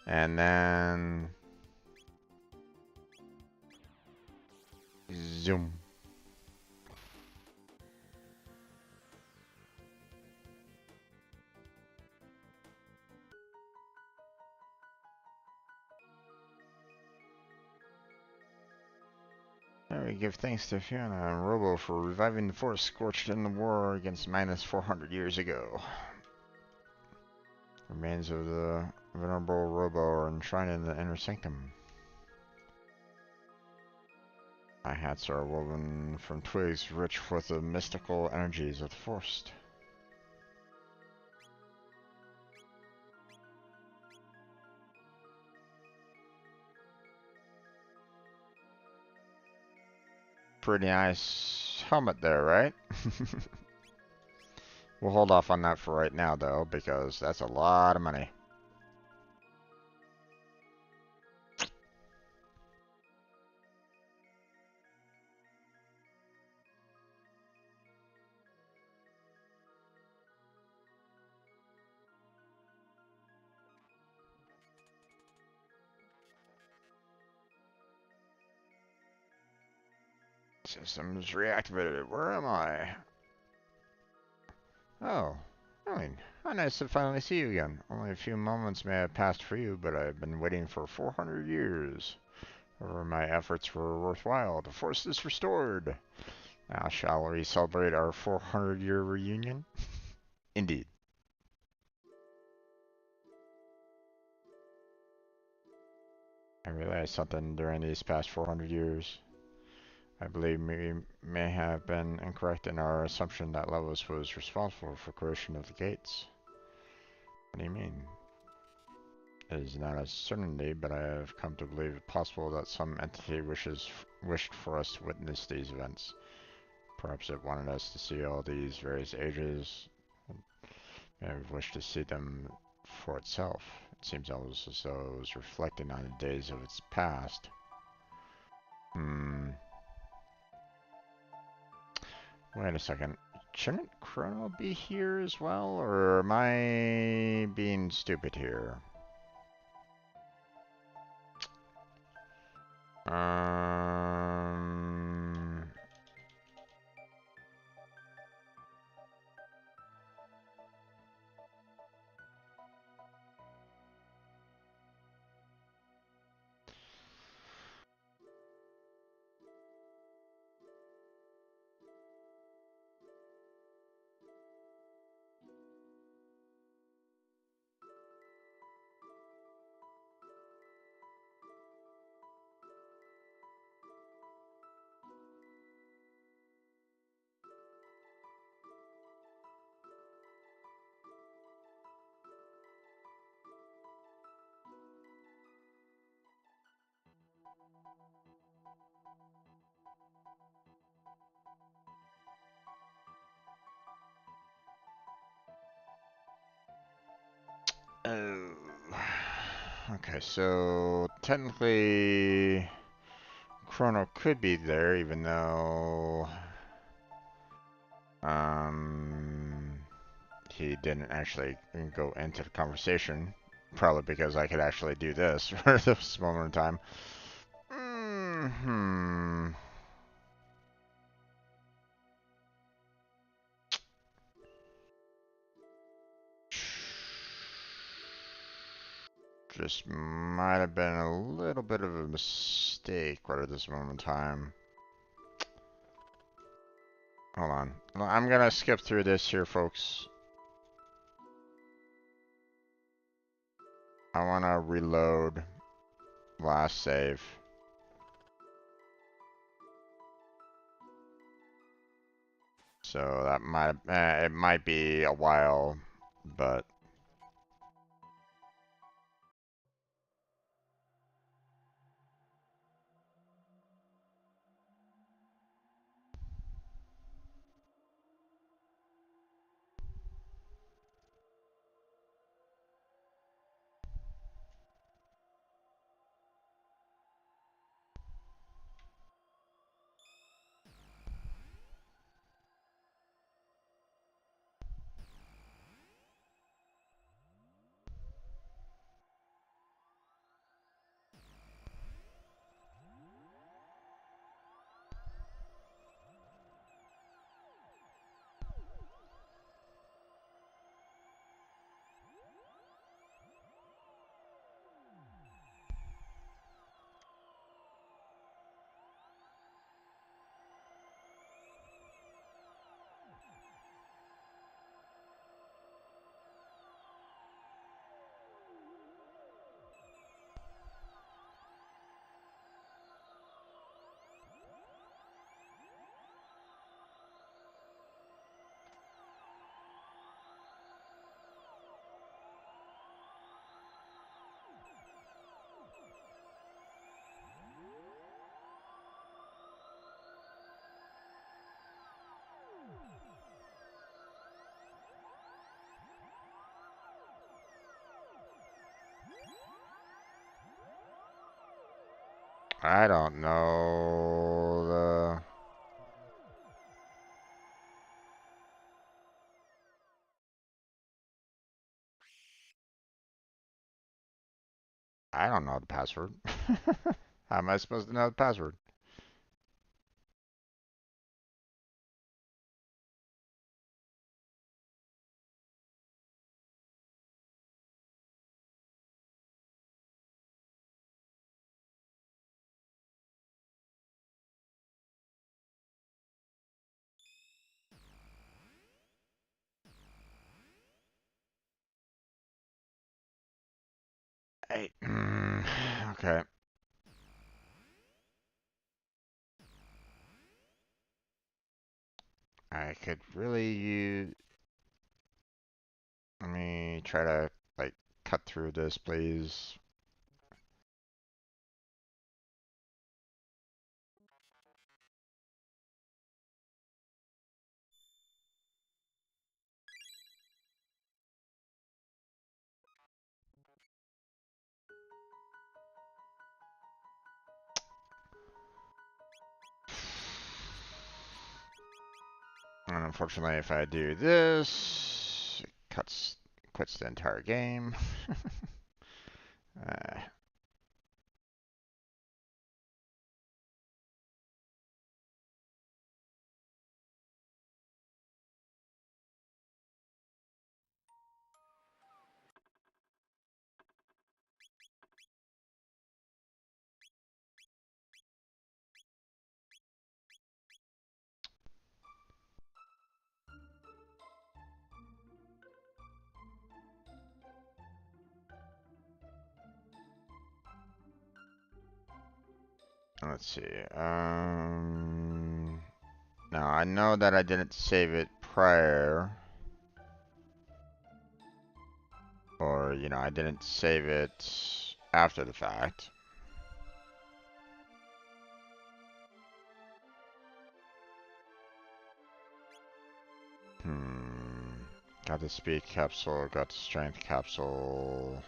And then zoom. And we give thanks to Fiona and Robo for reviving the forest scorched in the war against minus 400 years ago. Remains of the venerable Robo are enshrined in the inner sanctum. My hats are woven from twigs rich with the mystical energies of the forest. Pretty nice helmet there, right? We'll hold off on that for right now, though, because that's a lot of money. Systems reactivated. Where am I? Oh, Eileen. How nice to finally see you again. Only a few moments may have passed for you, but I've been waiting for 400 years. However, my efforts were worthwhile. The force is restored. Now shall we celebrate our 400-year reunion? Indeed. I realized something during these past 400 years. I believe we may have been incorrect in our assumption that Levos was responsible for creation of the gates. What do you mean? It is not a certainty, but I have come to believe it possible that some entity wished for us to witness these events. Perhaps it wanted us to see all these various ages, and wished to see them for itself. It seems almost as though it was reflecting on the days of its past. Wait a second. Shouldn't Chrono be here as well, or am I being stupid here? Um... Oh. Okay, so technically Chrono could be there, even though he didn't actually go into the conversation. Probably because I could actually do this for this moment in time. Just might have been a little bit of a mistake right at this moment in time. Hold on. I'm gonna skip through this here, folks. I wanna reload last save. So that might it might be a while, but I don't know I don't know the password. How am I supposed to know the password? Hey, okay. I could really use. Let me try to like cut through this, please. And unfortunately, if I do this, it quits the entire game. uh, let's see. Now I know that I didn't save it prior, or I didn't save it after the fact. Hmm. Got the speed capsule, got the strength capsule.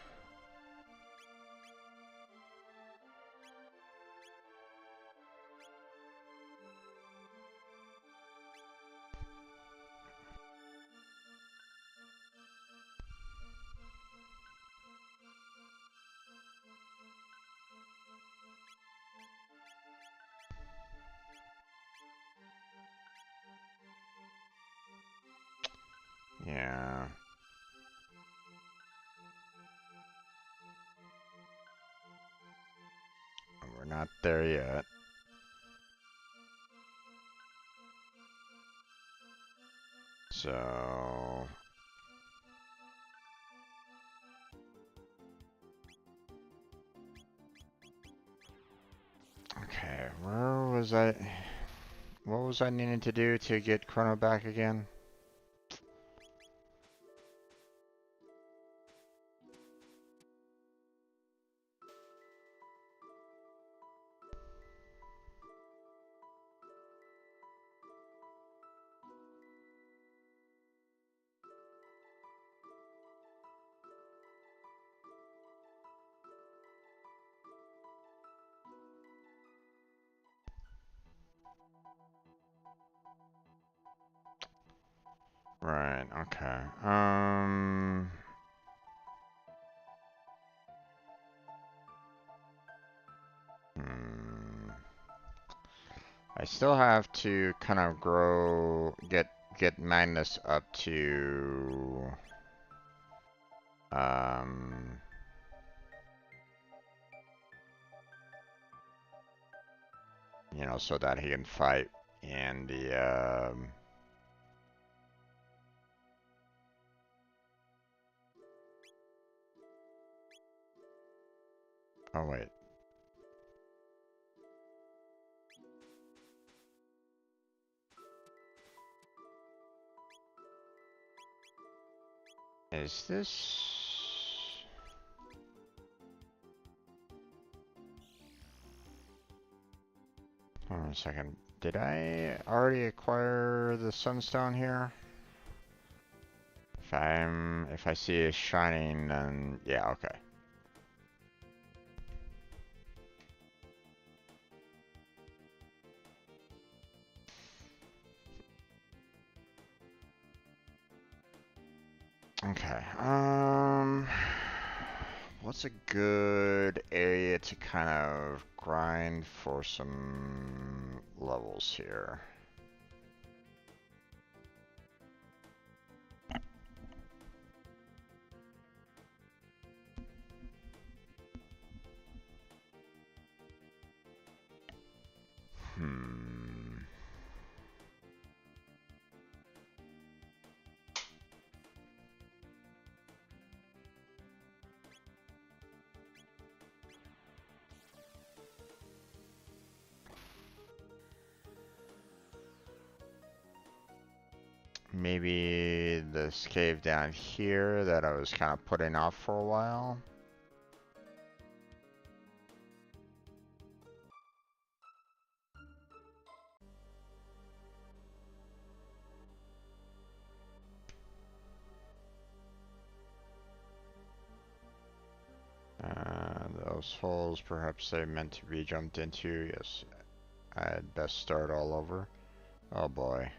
Yeah. We're not there yet. So... Okay, where was I? What was I needing to do to get Chrono back again? Right, okay. Hmm. I still have to kind of get Magnus up to um so that he can fight in the oh wait. Is this Hold on a second. Did I already acquire the sunstone here? If I see it shining, then yeah, okay. Okay. What's a good area to kind of grind for some levels here? Hmm. Maybe this cave down here that I was kind of putting off for a while. Those holes, perhaps they're meant to be jumped into. Yes, I'd best start all over. Oh boy.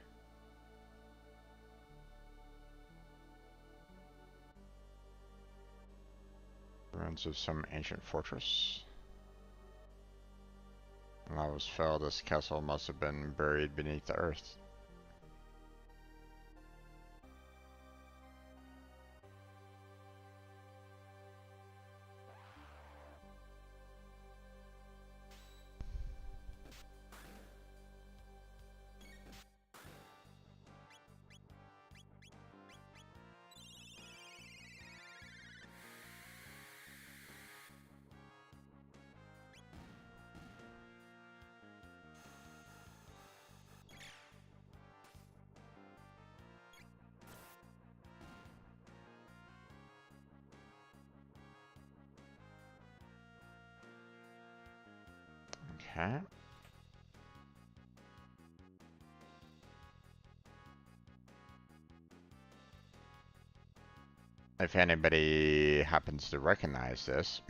Ruins of some ancient fortress. Lavas fell. This castle must have been buried beneath the earth. Okay. If anybody happens to recognize this.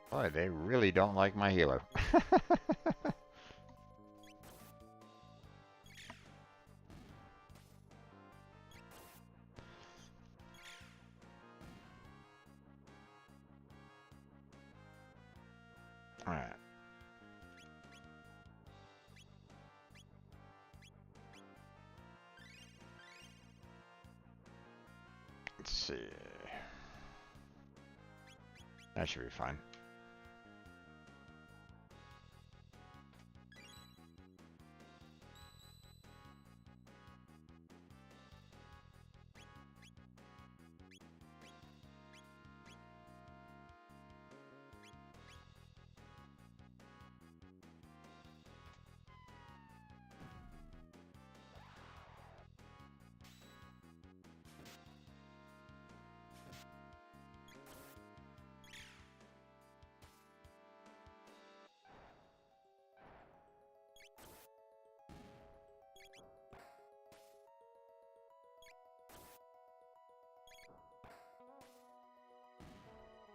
Boy, they really don't like my healer. Alright. Let's see. That should be fine.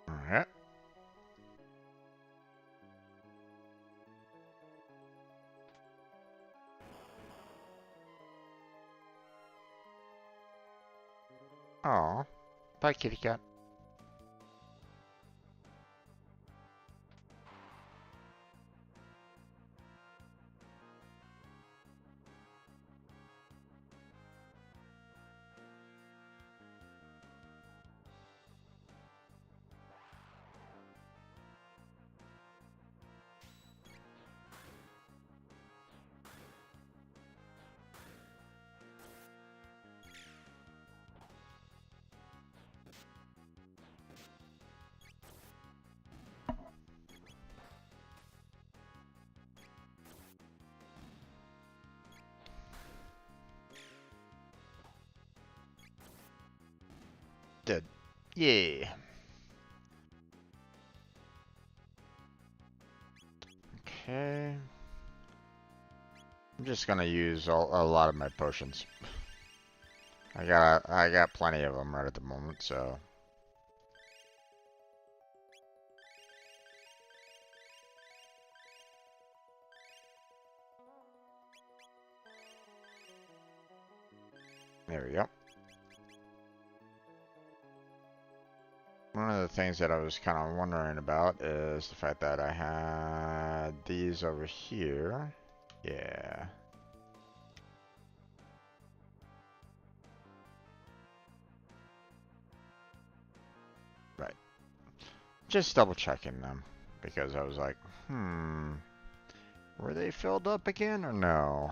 Alright. Oh, bye, kitty cat. did. Yeah. Okay. I'm just gonna use a lot of my potions. I got plenty of them right at the moment, so. There we go. One of the things that I was kind of wondering about is the fact that I had these over here. Yeah. Right. Just double checking them because I was like, were they filled up again or no?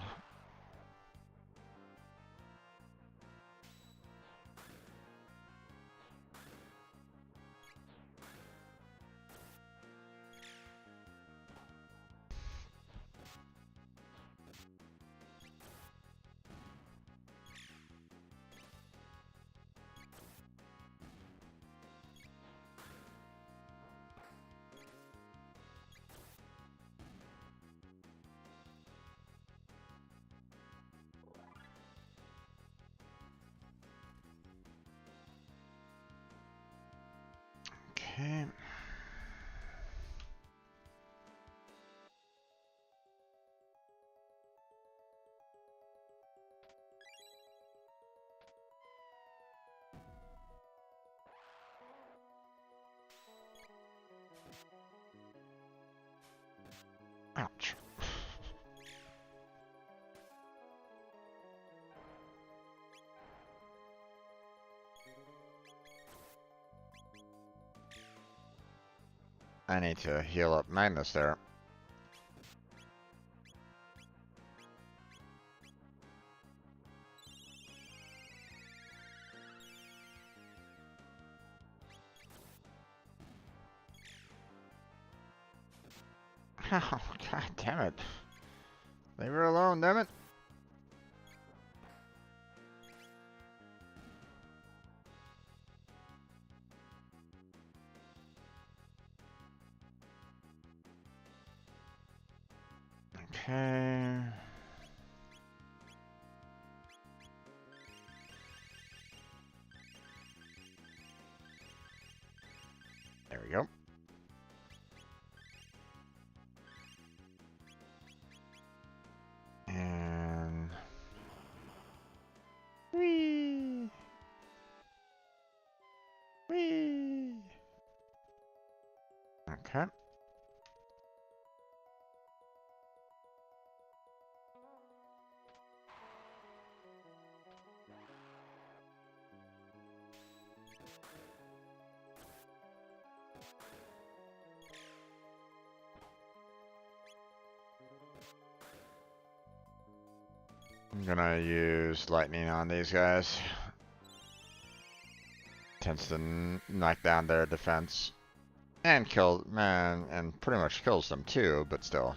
Okay. Ouch. I need to heal up Magnus there. Oh, god damn it. Leave her alone, damn it. Okay. There we go. And whee, whee. Okay. I'm gonna use lightning on these guys. Tends to knock down their defense. And kill, man, and pretty much kills them too, but still.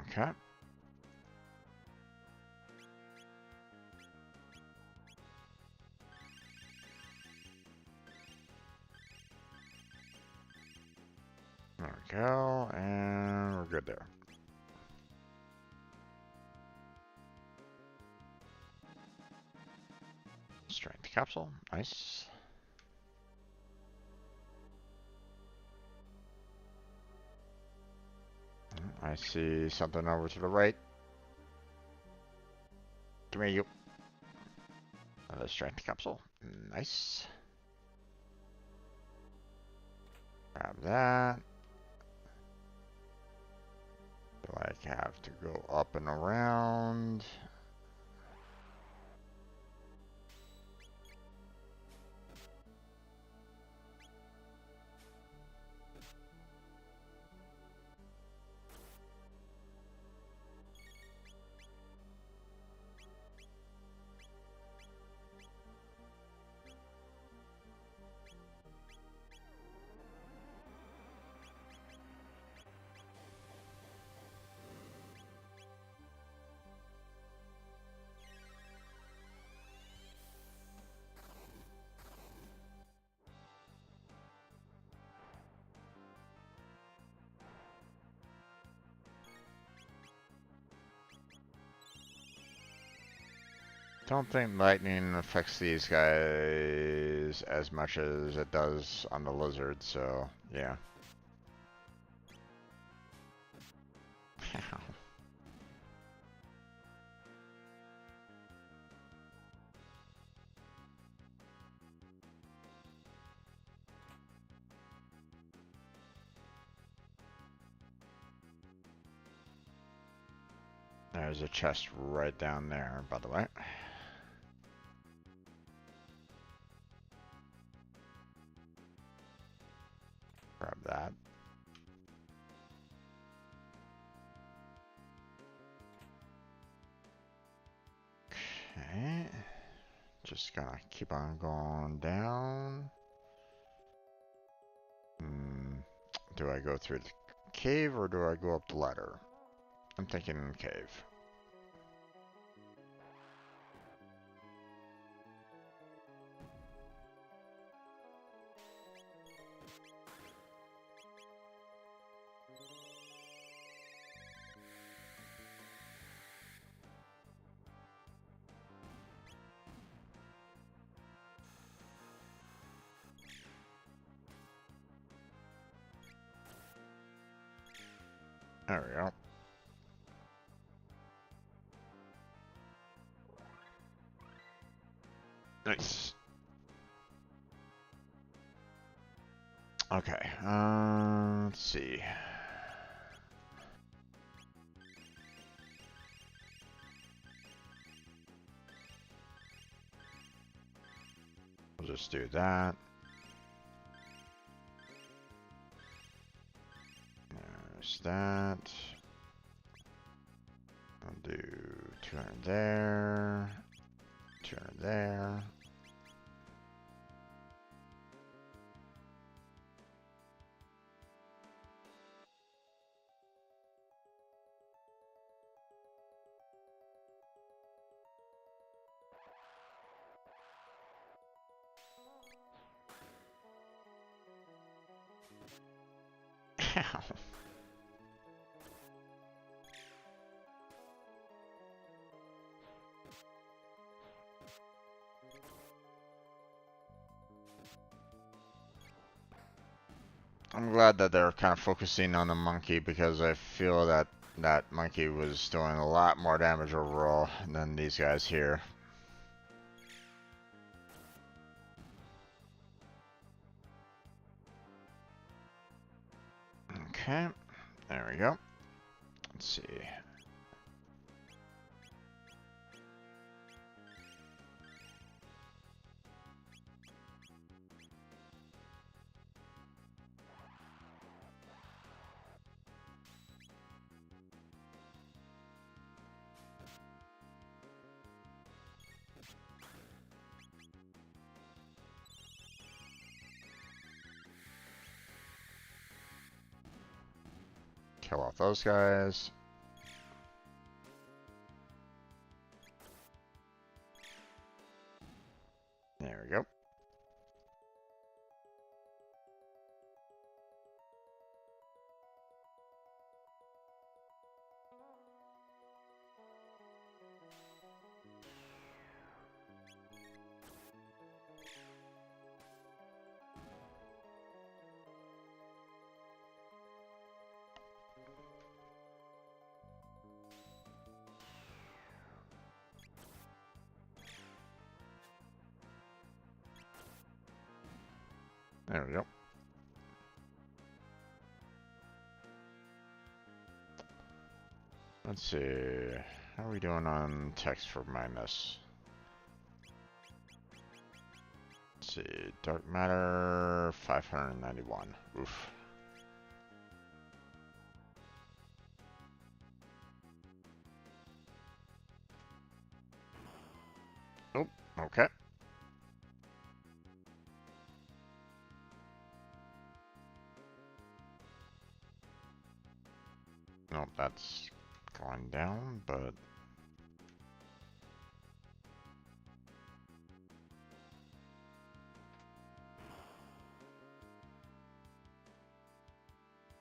Okay. There we go, and we're good there. Strength capsule, nice. I see something over to the right. Come here, you. Another strength capsule, nice. Grab that. Do I have to go up and around? Don't think lightning affects these guys as much as it does on the lizard, so yeah. There's a chest right down there, by the way. Grab that. Okay. Just gonna keep on going down. Do I go through the cave or do I go up the ladder? I'm thinking cave. There we go. Nice. Okay, let's see. We'll just do that. There's that. I'll do 200 there, 200 there. I'm glad that they're kind of focusing on the monkey because I feel that that monkey was doing a lot more damage overall than these guys here. Okay, there we go. Let's see. Kill off those guys. There we go. There we go. Let's see. How are we doing on text for minus? Let's see. Dark matter 591. Oof. Oh, okay. Nope, that's going down, but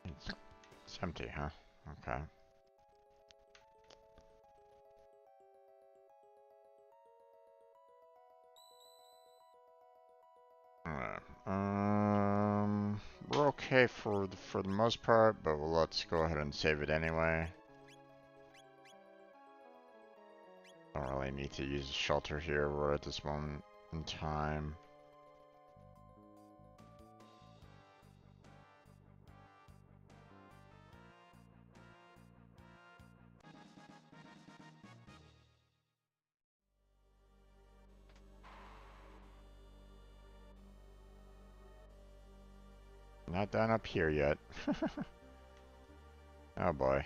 it's empty, huh? Okay. Alright. We're okay for the most part, but let's go ahead and save it anyway. Don't really need to use a shelter here. We're at this moment in time. Not done up here yet. Oh boy.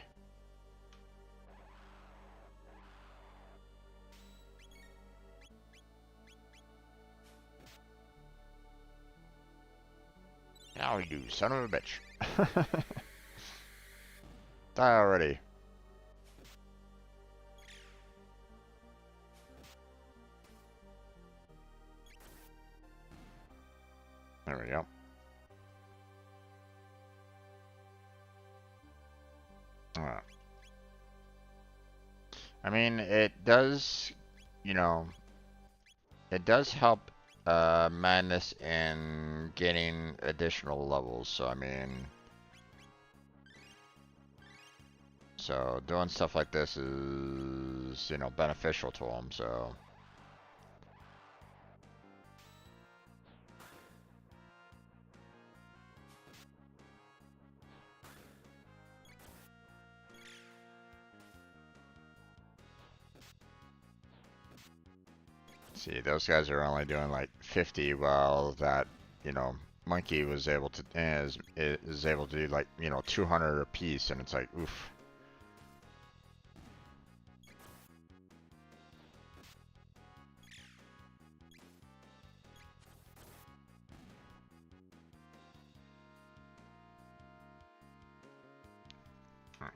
Now you son of a bitch. Die already. There we go. Alright. I mean, it does, you know, it does help Madness in getting additional levels, so I mean, so doing stuff like this is, you know, beneficial to him, so. See, those guys are only doing like 50, while that, you know, monkey was able to, is able to do like, you know, 200 a piece, and it's like, oof.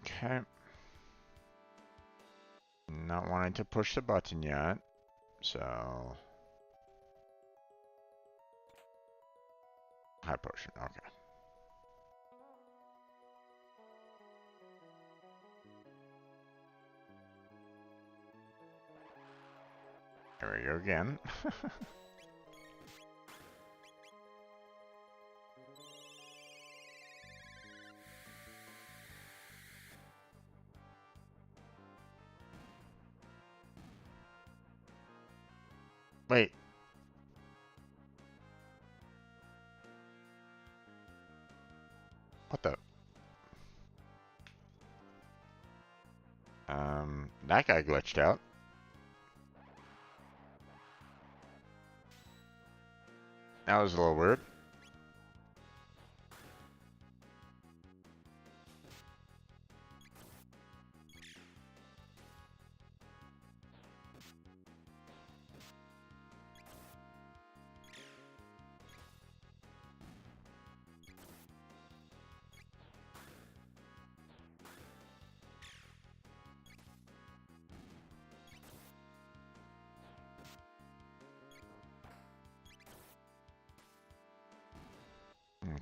Okay. Not wanting to push the button yet, so. High potion, okay. There we go again. Wait. What the? That guy glitched out. That was a little weird.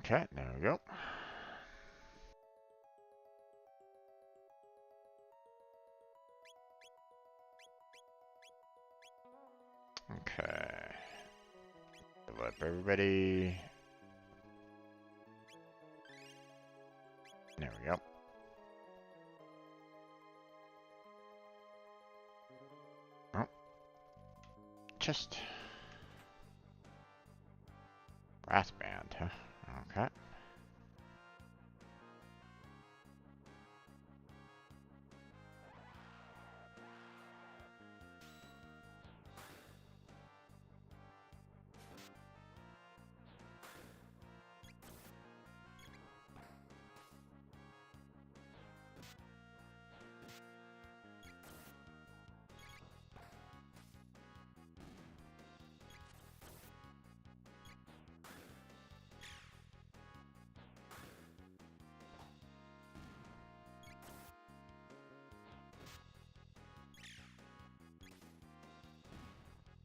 Okay, there we go. Okay. Fill up everybody. There we go. Oh. Just. Brass band, huh? Okay.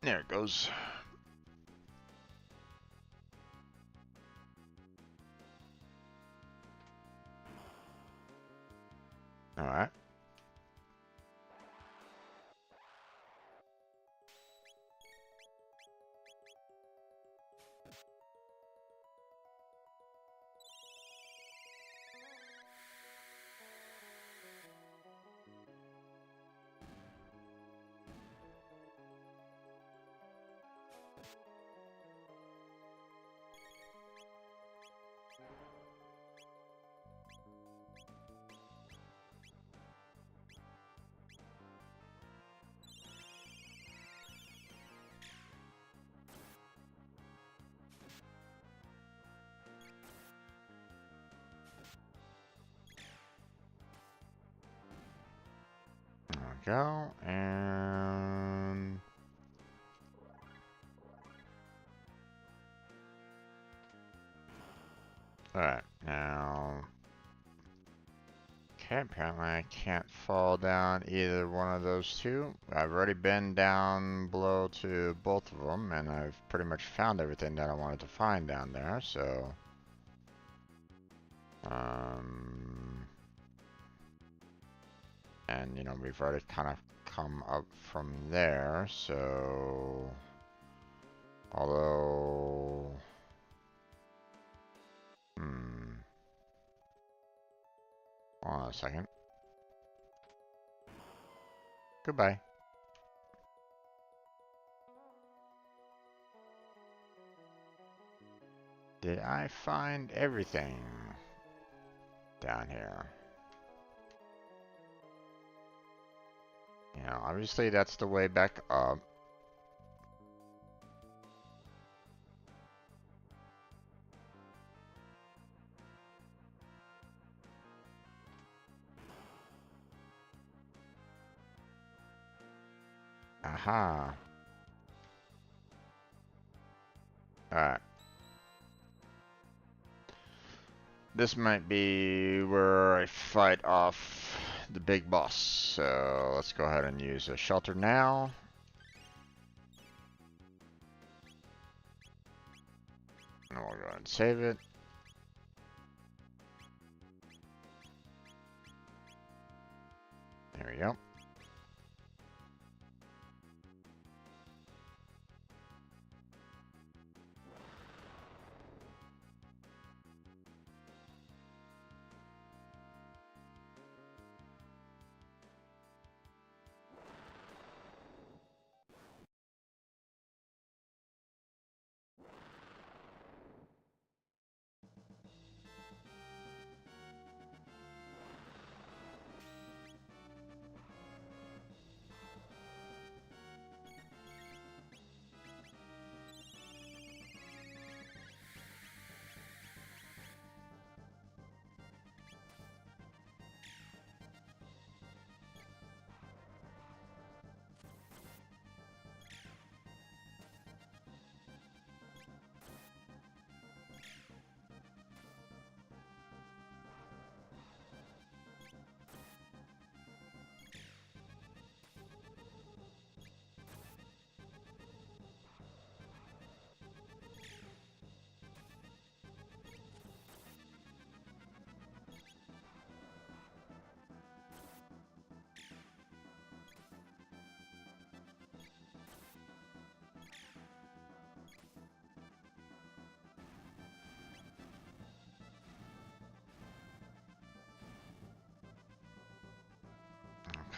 There it goes. Alright. go. And alright, now okay, apparently I can't fall down either one of those two. I've already been down below to both of them, and I've pretty much found everything that I wanted to find down there, so and you know, we've already kind of come up from there, so although hold on a second. Goodbye. Did I find everything down here? You know, obviously that's the way back up. Aha. Alright. This might be where I fight off the big boss. So let's go ahead and use a shelter now. And we'll go ahead and save it. There we go.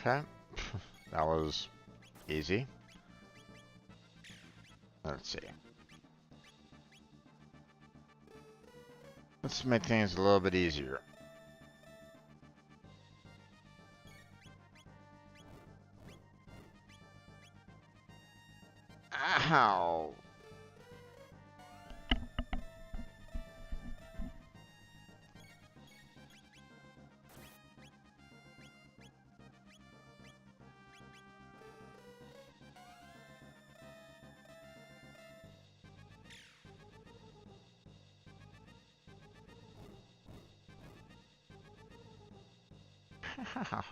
Okay. That was easy. Let's see. Let's make things a little bit easier. Ow!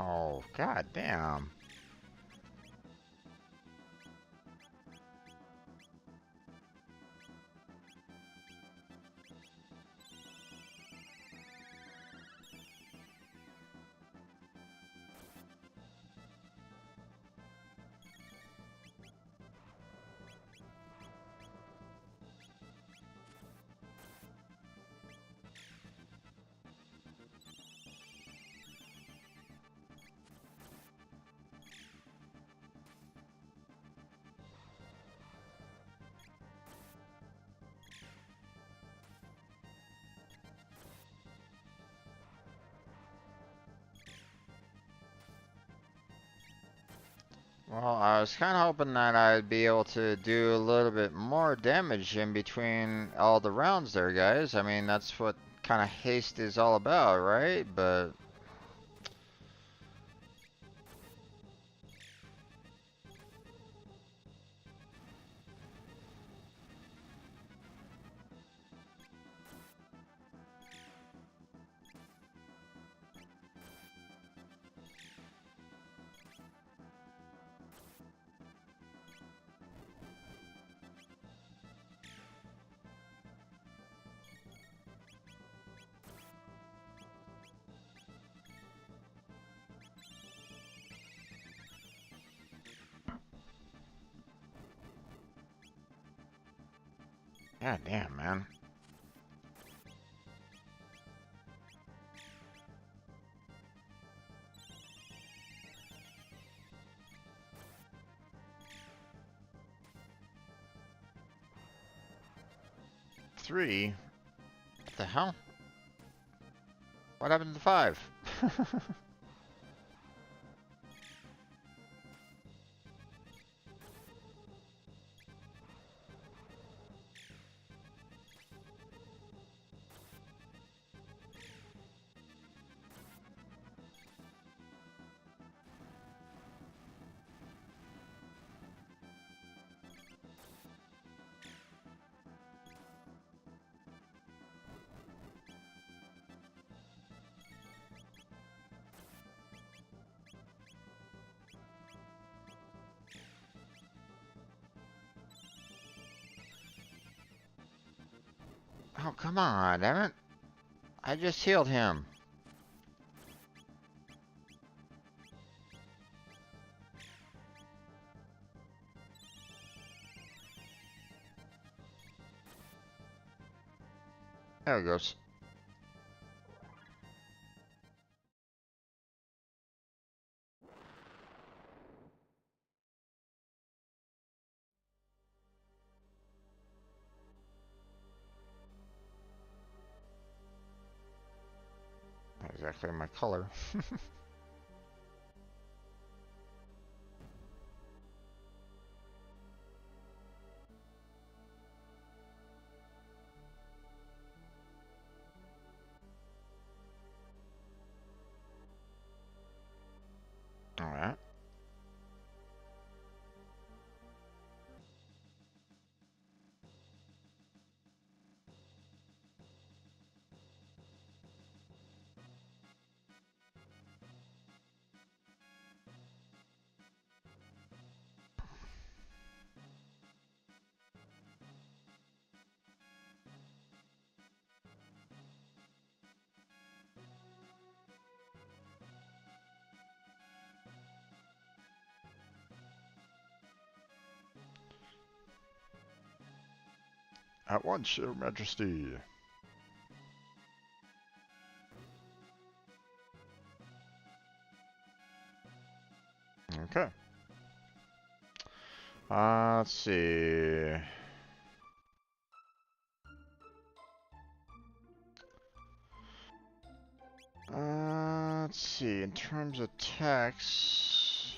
Oh, god damn. Well, I was kind of hoping that I'd be able to do a little bit more damage in between all the rounds there, guys. I mean, that's what kind of haste is all about, right? But God damn, man. Three? What the hell? What happened to 5? Oh, come on, damn it. I just healed him. There it goes. Not exactly my color. Alright. At once, Your Majesty. Okay. Let's see. Let's see. In terms of text,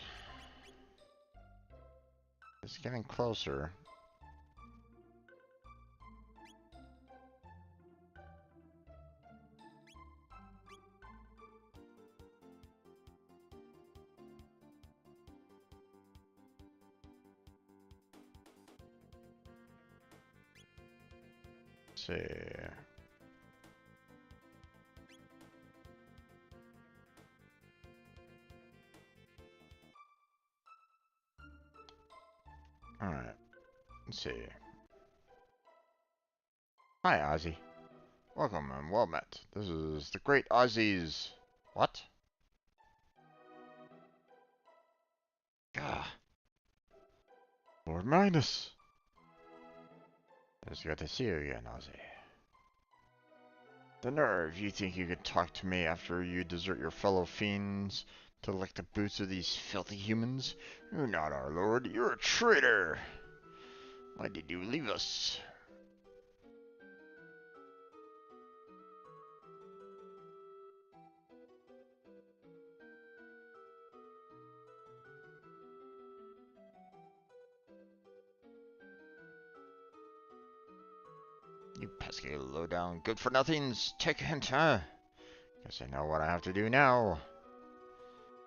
it's getting closer. Let's see. Alright. Let's see. Hi, Ozzy. Welcome and well met. This is the Great Ozzy's... What? Gah. Lord Magnus. It's good to see you again, Ozzy. The nerve, you think you could talk to me after you desert your fellow fiends to lick the boots of these filthy humans? You're not our lord, you're a traitor! Why did you leave us? You pesky low-down good-for-nothings! Take a hint, huh? Guess I know what I have to do now.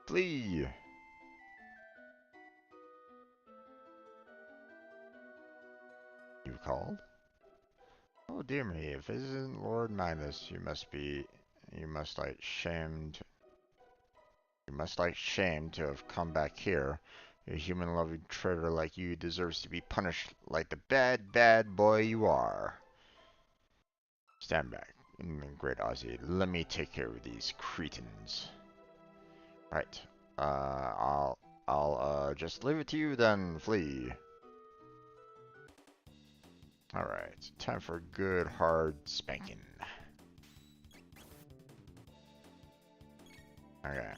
Flee! You called? Oh dear me, if it isn't Lord Magnus, you must like shamed to have come back here. A human-loving traitor like you deserves to be punished like the bad, bad boy you are. Stand back, Great Ozzy. Let me take care of these cretins. Right. I'll just leave it to you then. Flee. Alright, time for a good hard spanking. Okay.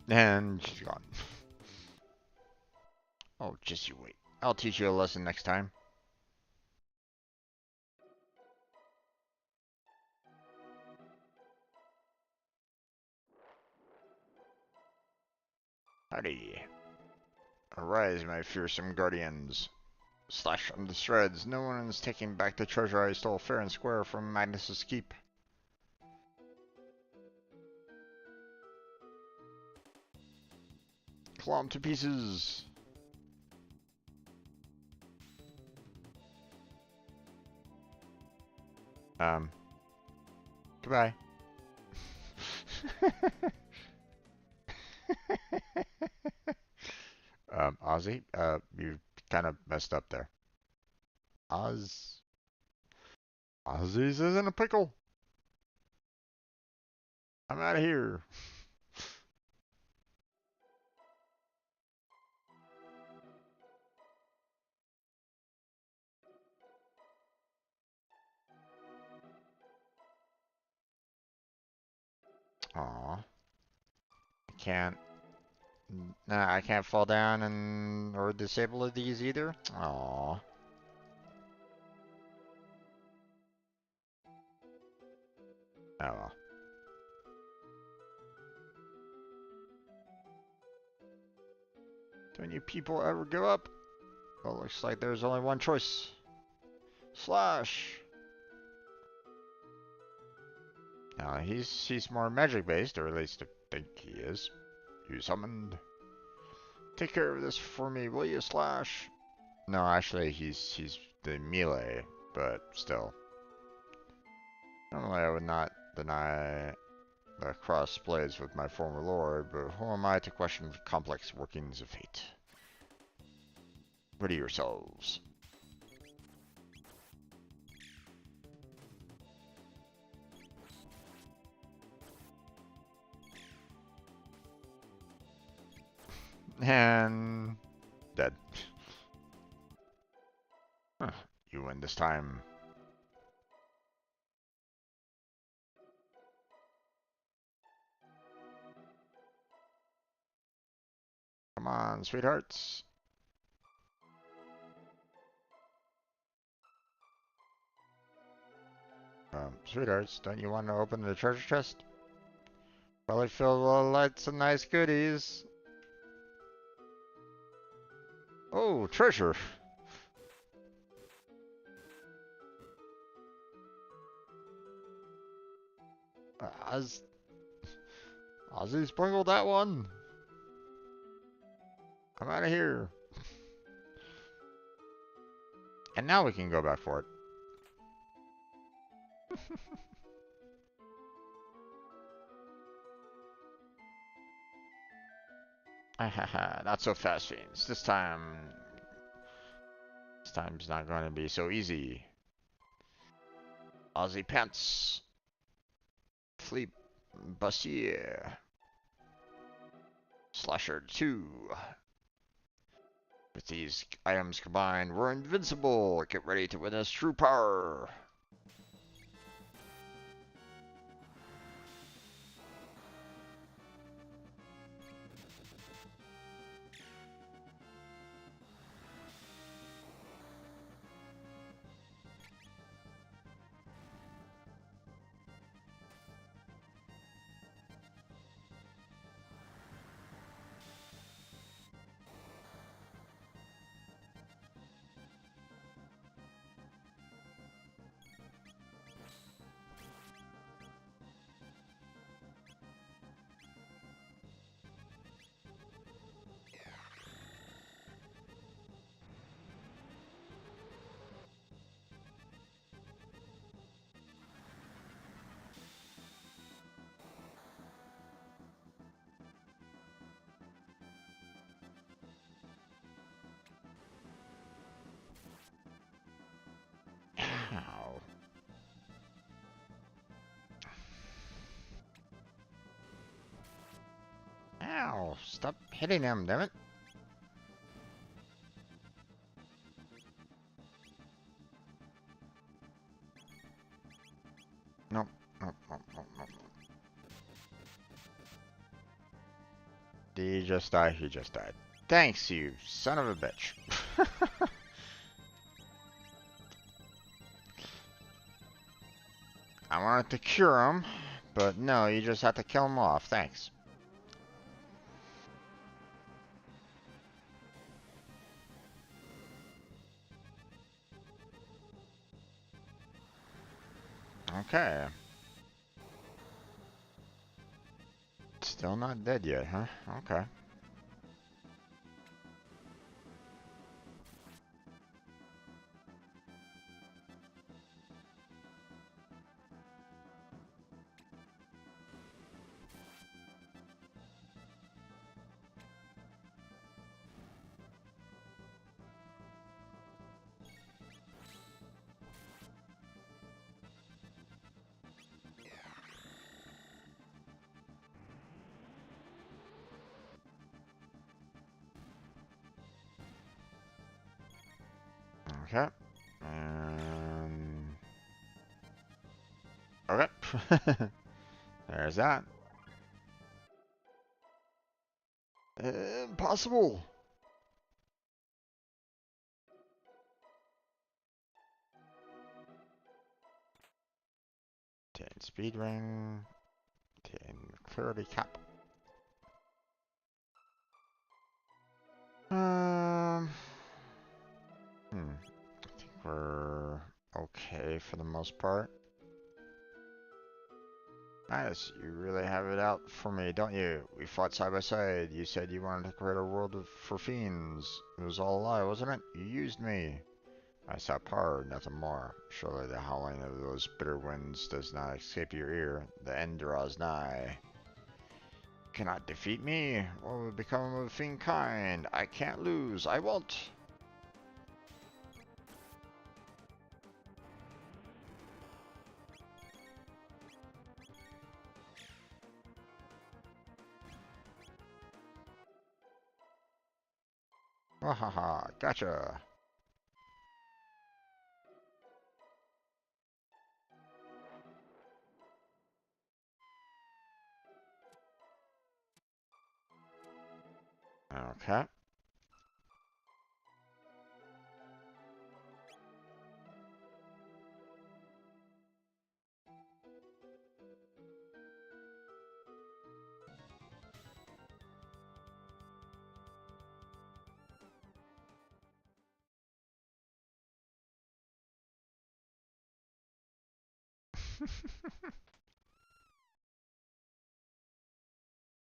And she's gone. Oh, just you wait. I'll teach you a lesson next time. Howdy. Arise, my fearsome guardians. Slash them to shreds. No one is taking back the treasure I stole fair and square from Magnus's keep. Claw 'em to pieces. Goodbye. Ozzy, you kind of messed up there. Ozzy's isn't a pickle. I'm out of here. Aw. I can't. Nah, I can't fall down and or disable these either. Aw. Oh well. Don't you people ever give up? Well, looks like there's only one choice. Slash. Now he's more magic based, or at least I think he is. You summoned. Take care of this for me, will you, Slash? No, actually he's the melee, but still. Normally I would not deny the cross blades with my former lord, but who am I to question the complex workings of fate? Ready yourselves. And dead. Huh. You win this time. Come on, sweethearts. Sweethearts, don't you want to open the treasure chest? Probably filled with lots of nice goodies. Oh, treasure. Oz Ozzy sprinkled that one. I'm out of here. And now we can go back for it. Not so fast, fiends. This time's not going to be so easy. Ozzy Pants. Fleet Bussier. Slasher 2. With these items combined, we're invincible. Get ready to witness true power. Ow! Stop hitting him, damn it! Nope. Nope. Nope. Nope. Nope. Did he just die? He just died. Thanks, you son of a bitch. I wanted to cure him, but no, you just had to kill him off. Thanks. Okay. Still not dead yet, huh? Okay. Okay. And... Okay. There's that. Impossible! Ten speed ring. 10 clarity cap. Um... I think we're okay for the most part. Nice, you really have it out for me, don't you? We fought side by side. You said you wanted to create a world for fiends. It was all a lie, wasn't it? You used me. I saw power, nothing more. Surely the howling of those bitter winds does not escape your ear. The end draws nigh. Cannot defeat me. What will become of fiend kind? I can't lose. I won't. Wahaha, gotcha. Okay.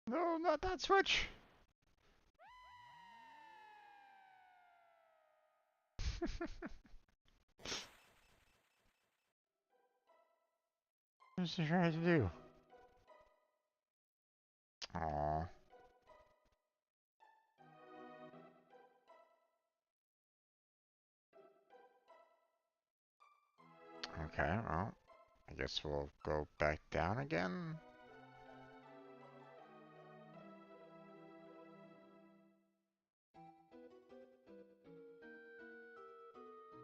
No, not that switch. What's he trying to do? Aww. Okay, well, I guess we'll go back down again.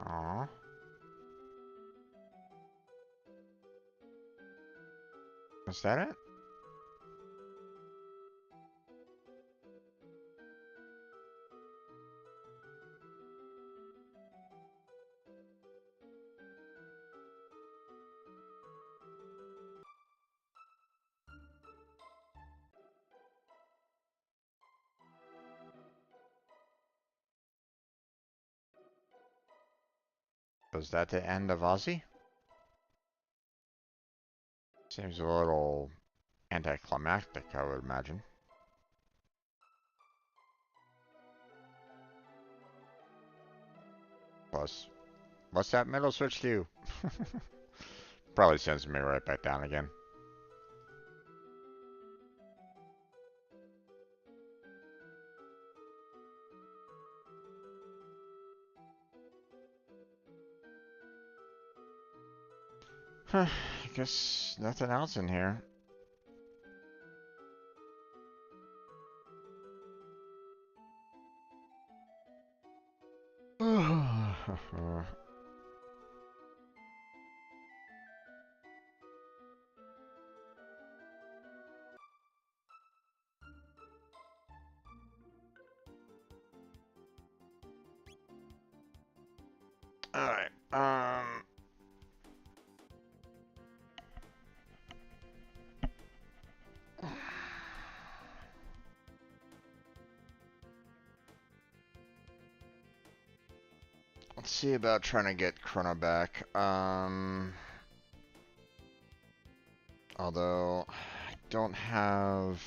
Aww. Is that it? Was that the end of Ozzy? Seems a little anticlimactic, I would imagine. Plus, what's that middle switch do? Probably sends me right back down again. I guess nothing else in here. Alright, let's see about trying to get Chrono back. Although I don't have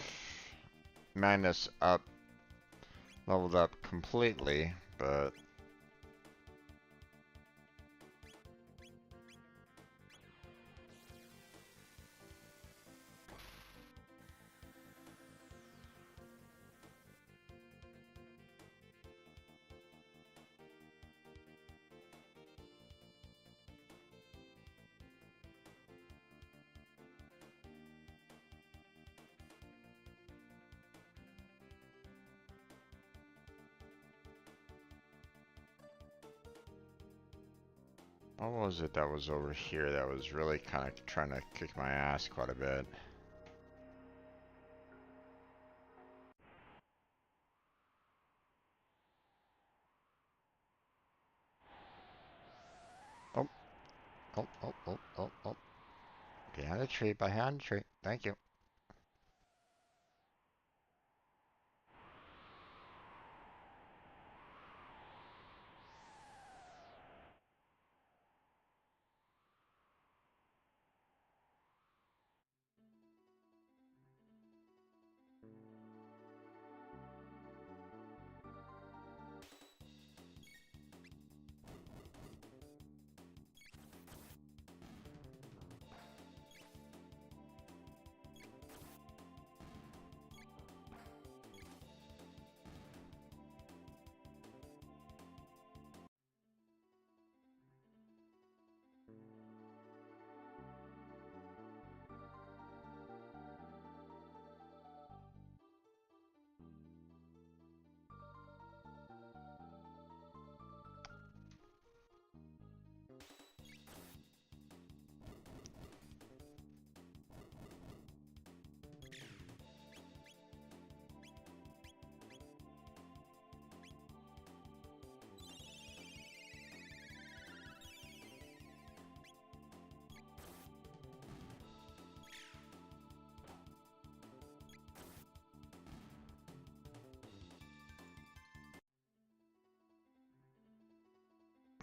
Madness up, leveled up completely, but what was it that was over here that was really kind of trying to kick my ass quite a bit? Oh, oh. Behind the tree, behind the tree. Thank you.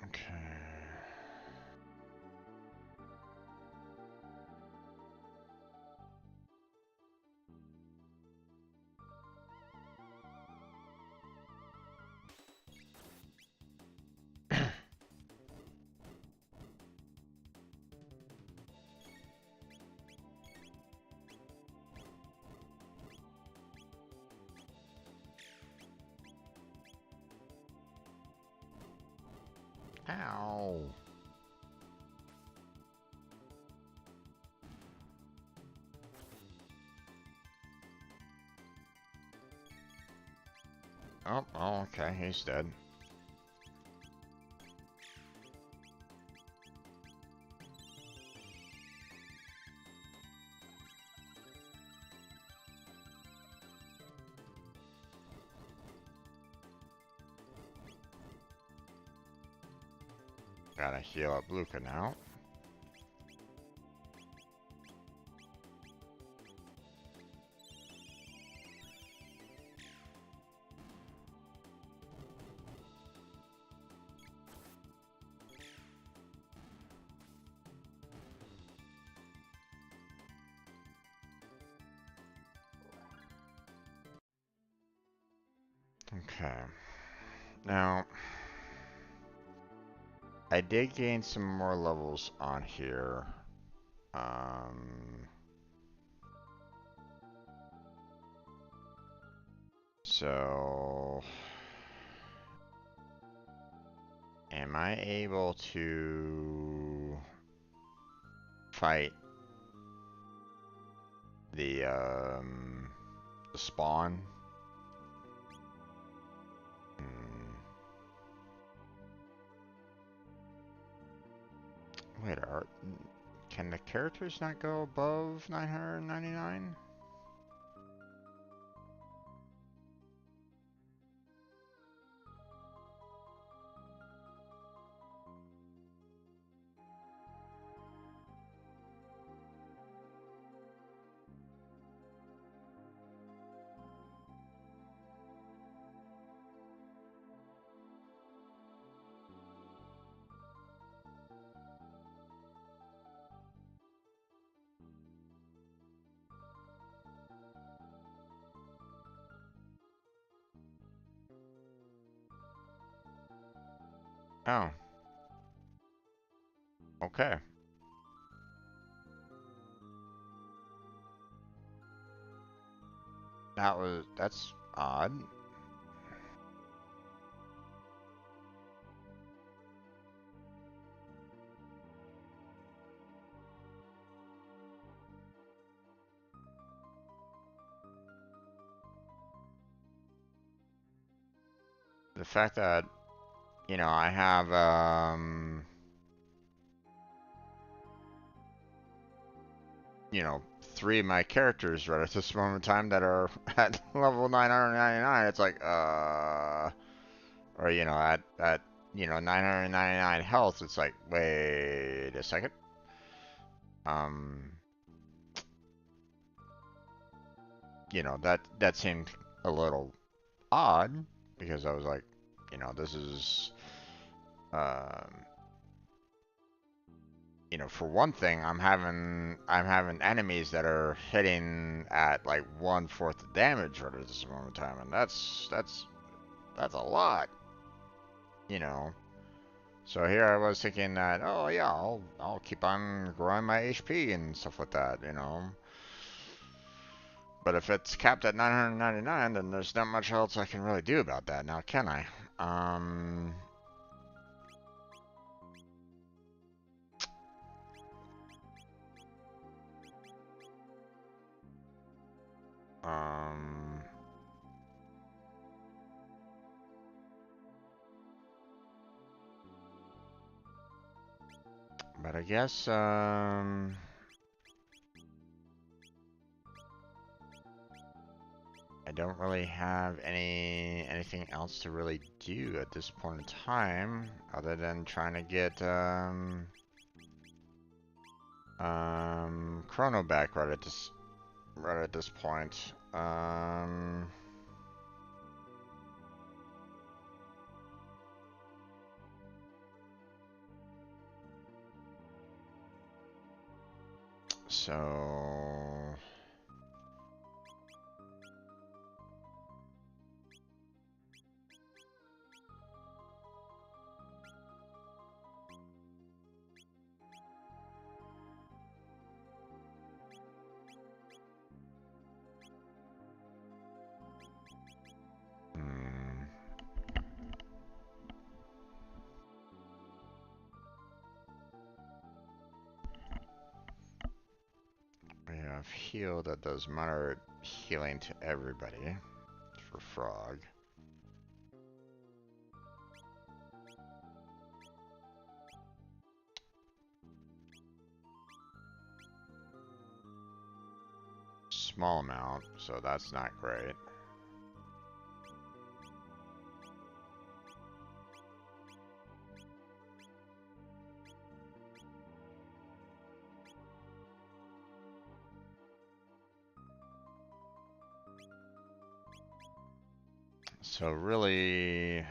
Okay. Ow. Oh, okay, he's dead. Gotta heal up Luca now. Okay. Now, I did gain some more levels on here. So, am I able to fight the spawn? Wait, can the characters not go above 999? Oh, okay. That's odd. The fact that, I have, 3 of my characters right at this moment in time that are at level 999. It's like, or, at 999 health, it's like, wait a second. Um, that seemed a little odd because I was like, this is, um, for one thing, I'm having enemies that are hitting at like 1/4 the damage right at this moment in time, and that's a lot, you know. So here I was thinking that, oh yeah, I'll keep on growing my HP and stuff like that. But if it's capped at 999, then there's not much else I can really do about that now, can I? Um, um, but I guess, I don't really have anything else to really do at this point in time, other than trying to get Chrono back right at this point. So hmm, we have heal that does moderate healing to everybody for Frog. Small amount, so that's not great. So really,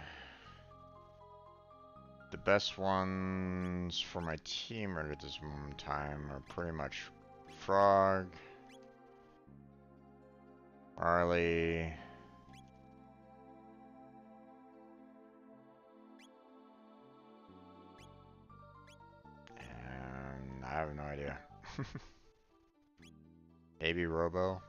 the best ones for my team right at this moment in time are pretty much Frog, Marley, and I have no idea. Maybe Robo.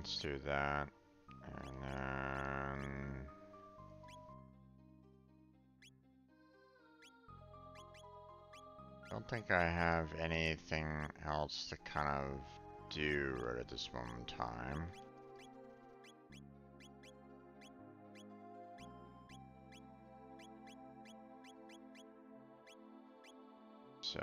Let's do that. And then... I don't think I have anything else to kind of do right at this moment in time. So...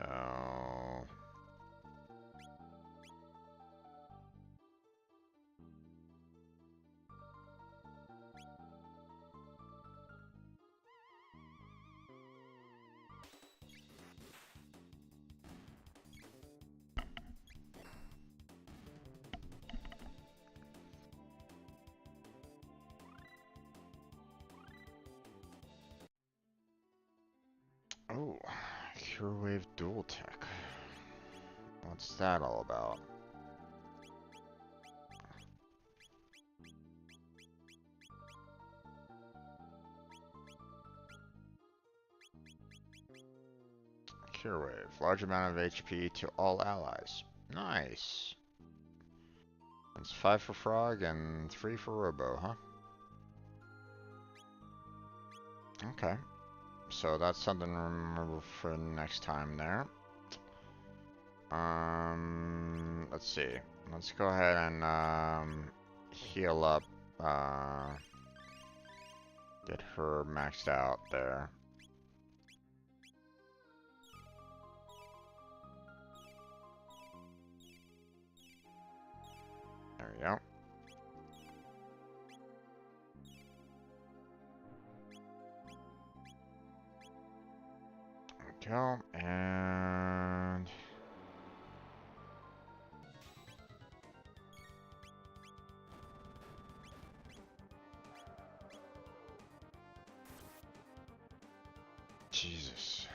Oh, Curewave Dual Tech. What's that all about? Curewave. Large amount of HP to all allies. Nice. It's 5 for Frog and 3 for Robo, huh? Okay. So that's something to remember for next time there. Let's see. Let's go ahead and heal up. Get her maxed out there. There we go. There we go. And Jesus.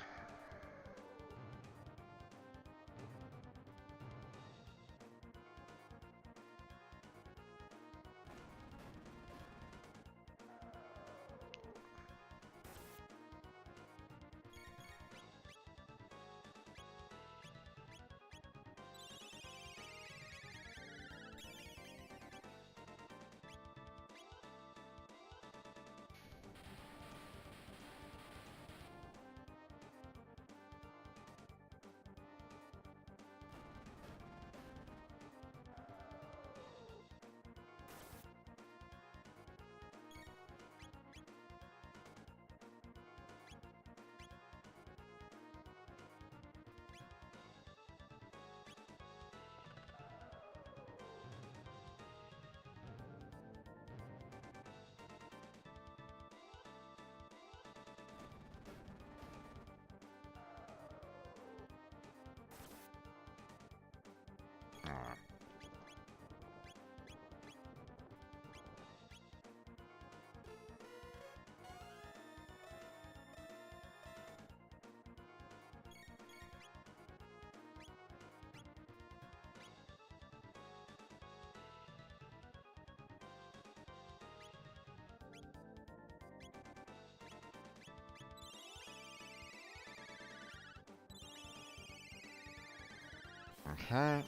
Okay.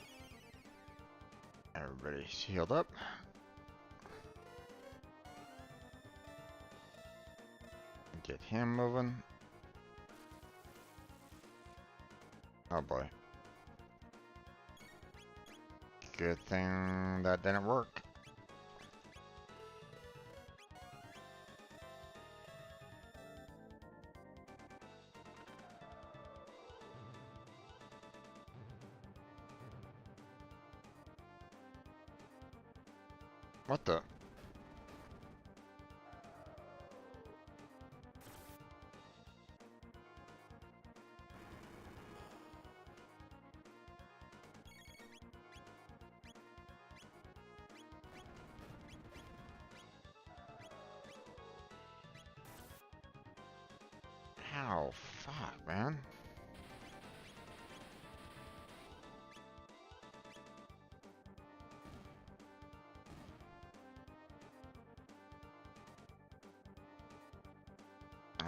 Everybody's healed up. Get him moving. Oh boy. Good thing that didn't work. What the? Ow, fuck, man.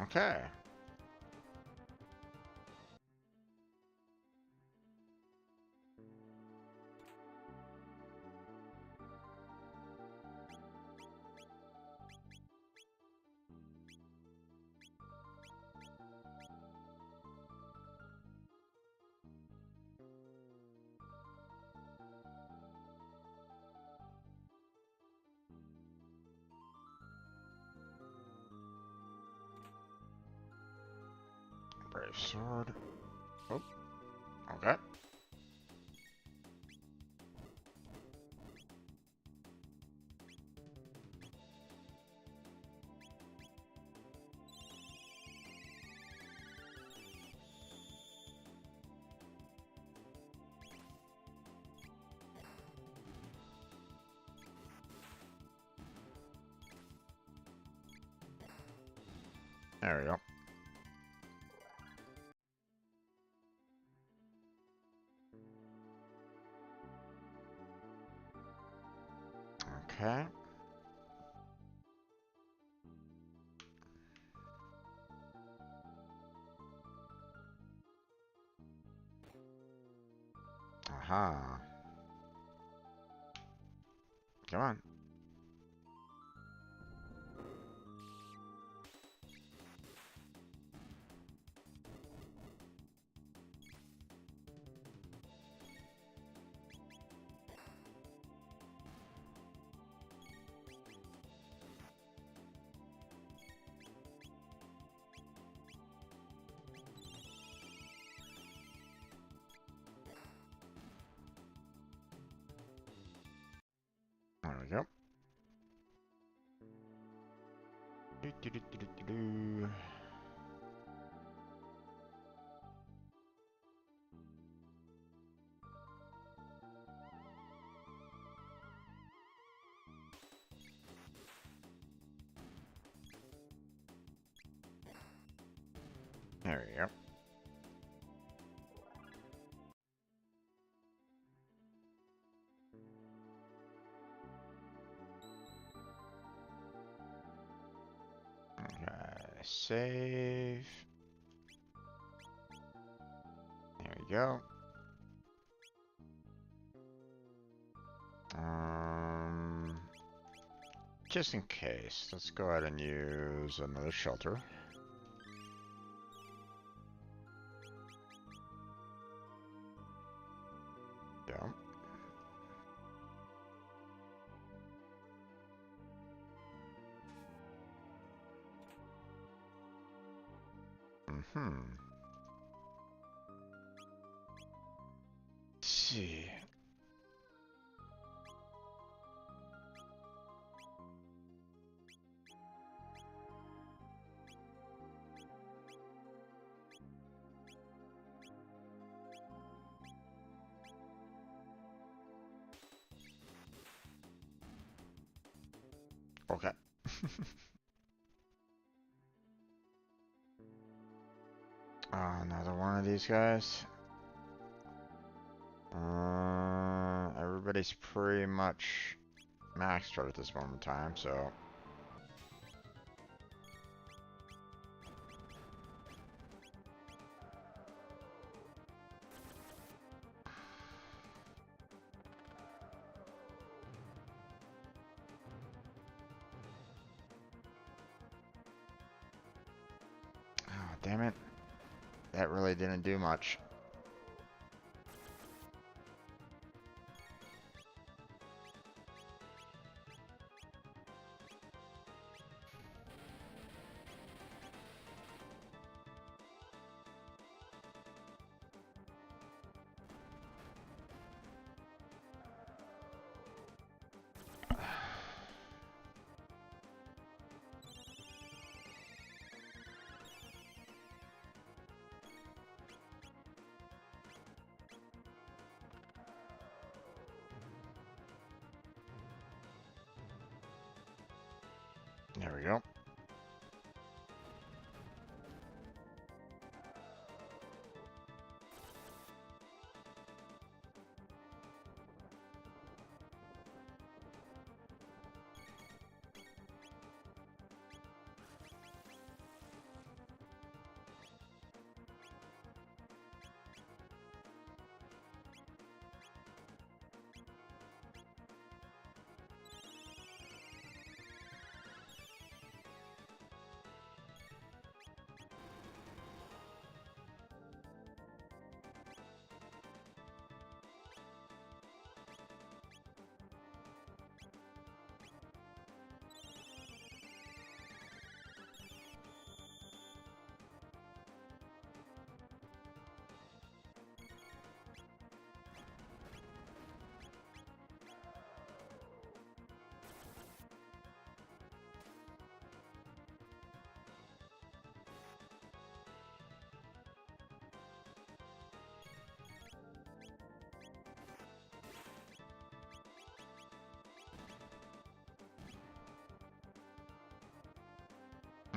Okay. Brave sword. Oh, okay. There we go. Okay. Aha. Come on. There we go. Do, do, do, do, do, do. There we go. Okay, save. There we go. Just in case, let's go ahead and use another shelter. Yeah. Mm-hmm. Let's see. Okay. Another one of these guys. Everybody's pretty much maxed out at this moment in time, so. Oh, damn it. That really didn't do much. There we go.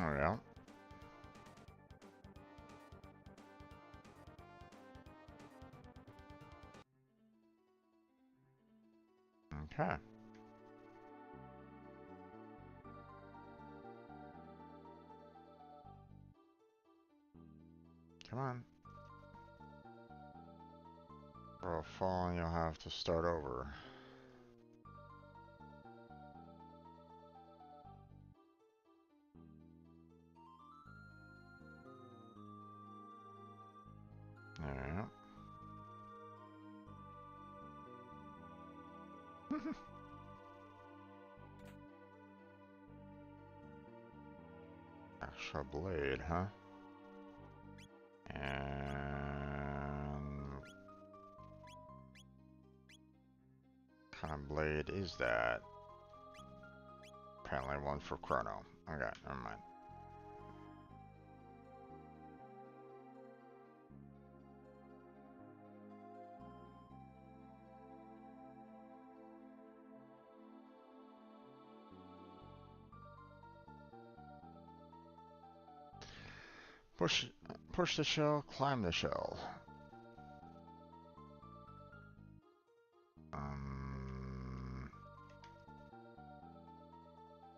There we go. Okay. Come on. For a fall, and you'll have to start over. There we go. Extra blade, huh? And what kind of blade is that? Apparently one for Chrono. Okay, never mind. Push the shell, climb the shell.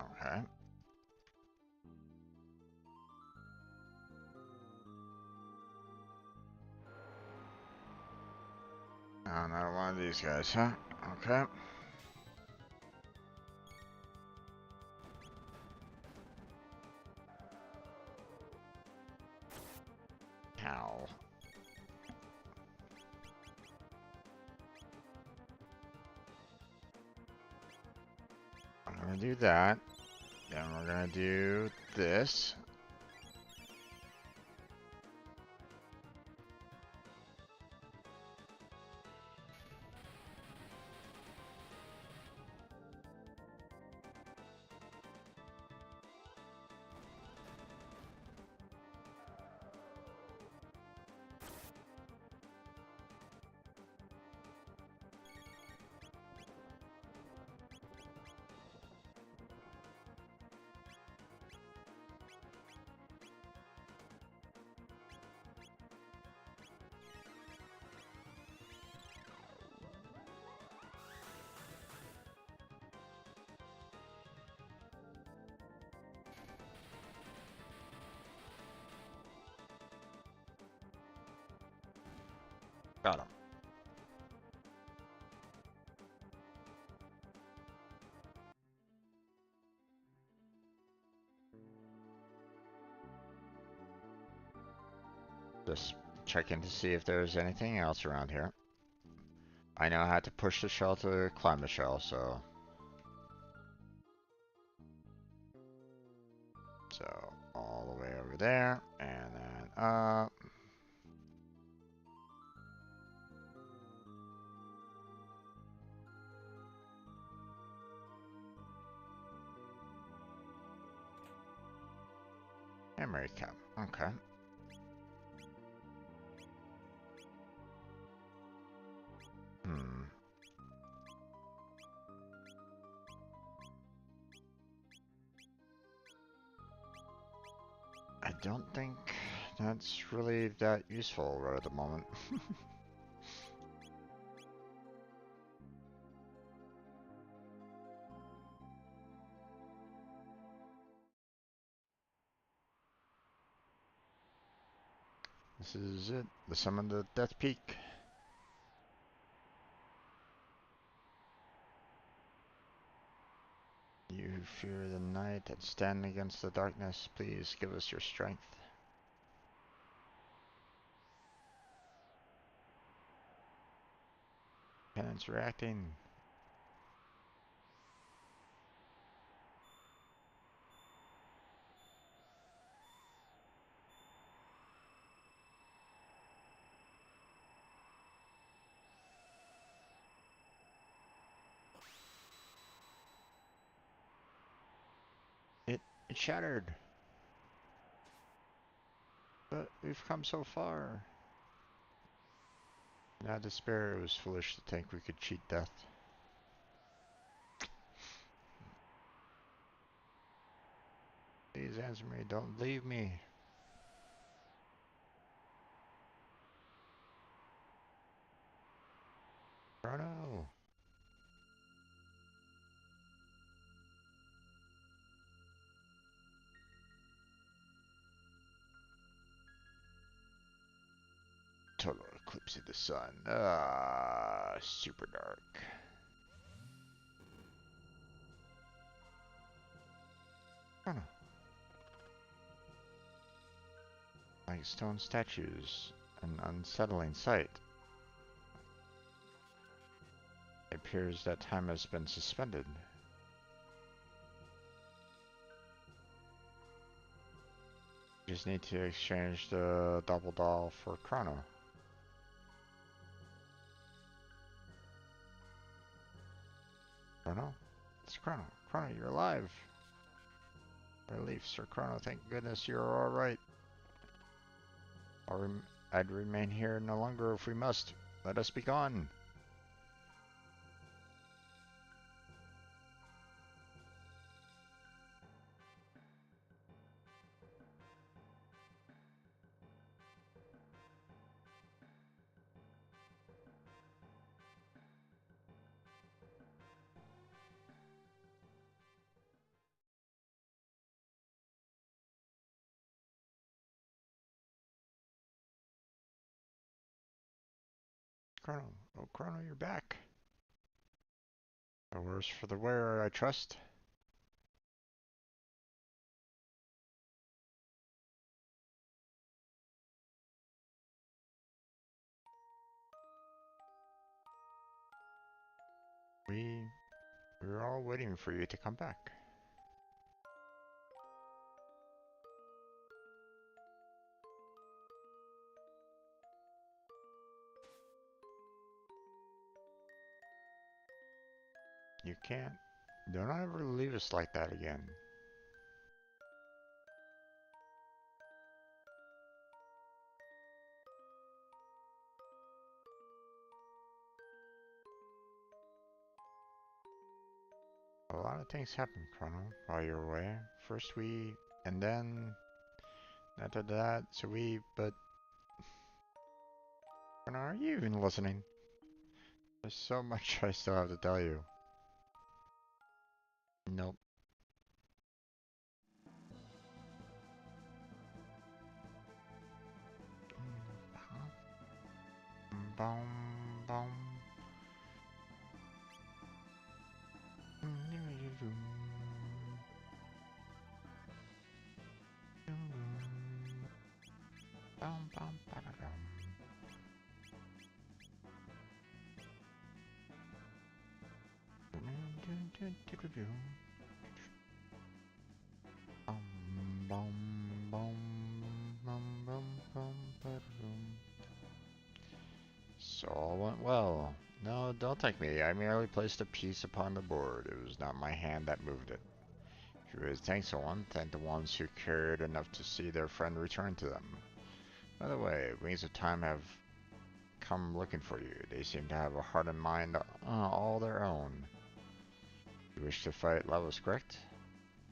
Okay. Oh, not one of these guys, huh? Okay. Ow. I'm gonna do that. Then we're gonna do this. Got him. Just checking to see if there's anything else around here. I know I had to push the shell to climb the shell, so all the way over there, and then up. Memory cap. Okay. I don't think that's really that useful right at the moment. This is it. The summon the Death Peak. You who fear the night and stand against the darkness, please give us your strength. Penance reacting. It shattered. But we've come so far. Now despair, it was foolish to think we could cheat death. Please answer me. Don't leave me. Chrono. Total eclipse of the sun. Ah, super dark. Chrono. Like stone statues, an unsettling sight. It appears that time has been suspended. You just need to exchange the double doll for Chrono. Chrono? It's Chrono. Chrono, you're alive. Relief, Sir Chrono. Thank goodness you're alright. I'd remain here no longer if we must. Let us be gone. Chrono. Oh, Chrono, you're back. The worse for the wearer, I trust. We were all waiting for you to come back. You can't. Don't ever leave us like that again. A lot of things happened, Chrono, while you were away. First and then, after that, but... Chrono, are you even listening? There's so much I still have to tell you. Nope. Boom, boom. So all went well. No, don't thank me. I merely placed a piece upon the board. It was not my hand that moved it. If you really thank someone, thank the ones who cared enough to see their friend return to them. By the way, Wings of Time have come looking for you. They seem to have a heart and mind all their own. You wish to fight levels, correct?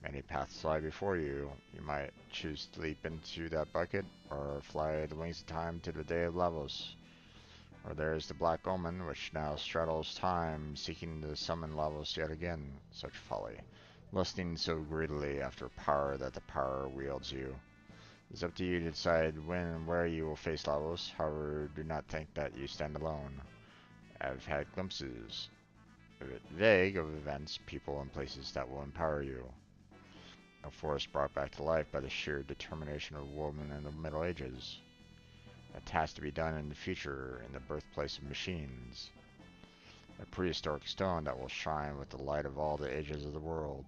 Many paths lie before you. You might choose to leap into that bucket, or fly the Wings of Time to the Day of Levels. Or there is the Black Omen, which now straddles time, seeking to summon Levels yet again. Such folly. Lusting so greedily after power that the power wields you. It's up to you to decide when and where you will face Levels. However, do not think that you stand alone. I've had glimpses, a bit vague, of events, people, and places that will empower you. A forest brought back to life by the sheer determination of a woman in the Middle Ages. A task to be done in the future, in the birthplace of machines. A prehistoric stone that will shine with the light of all the ages of the world.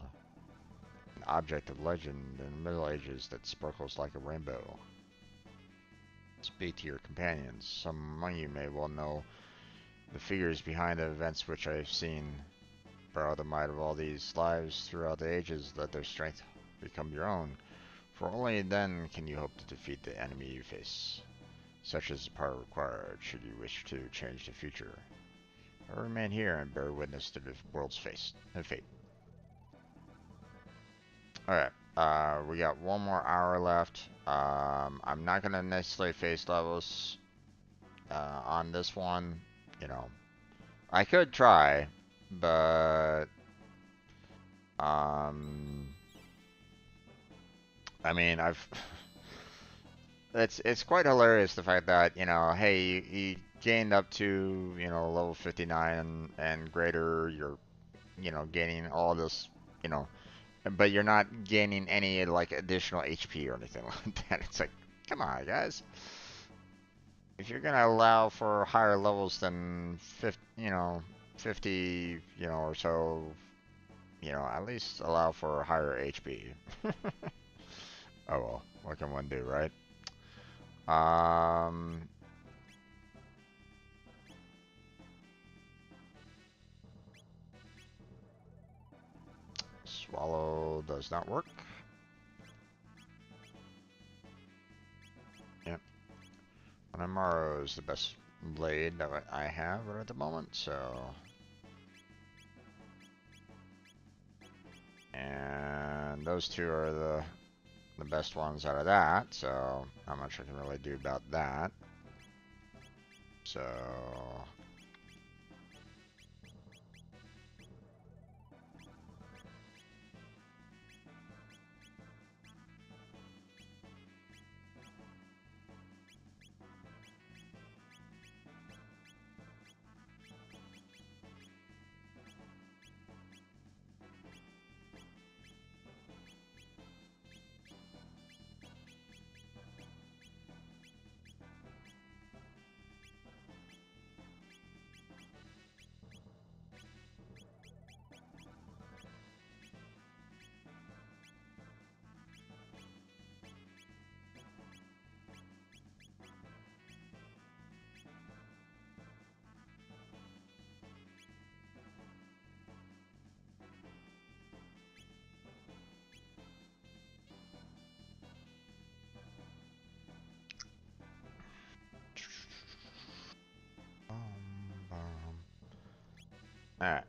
An object of legend in the Middle Ages that sparkles like a rainbow. Speak to your companions. Some among you may well know the figures behind the events which I have seen. Borrow the might of all these lives throughout the ages, let their strength become your own, for only then can you hope to defeat the enemy you face. Such is the power required should you wish to change the future. I remain here and bear witness to the world's fate. Alright, We got 1 more hour left. I'm not gonna necessarily face levels on this one. You know, I could try, but um, I mean, it's quite hilarious the fact that hey, you gained up to level 59 and greater. You're gaining all this, you know, but you're not gaining any like additional HP or anything like that. It's like, come on, guys. If you're gonna allow for higher levels than 50, 50, or so, at least allow for higher HP. Oh well, what can one do, right? Um, Swallow does not work. Yep. Amaro is the best blade that I have right at the moment, so. And those two are the best ones out of that, so not much I can really do about that. So alright.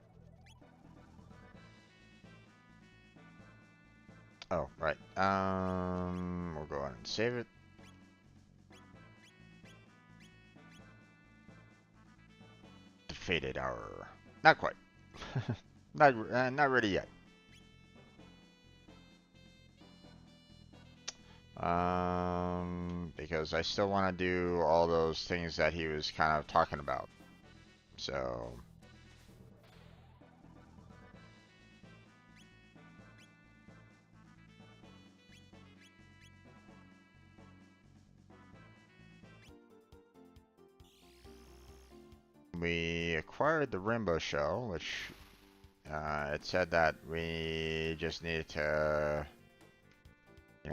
Oh, right. We'll go ahead and save it. Defeated our... Not quite. Not ready yet. Because I still want to do all those things that he was kind of talking about. So... We acquired the Rainbow Shell, which it said that we just needed to,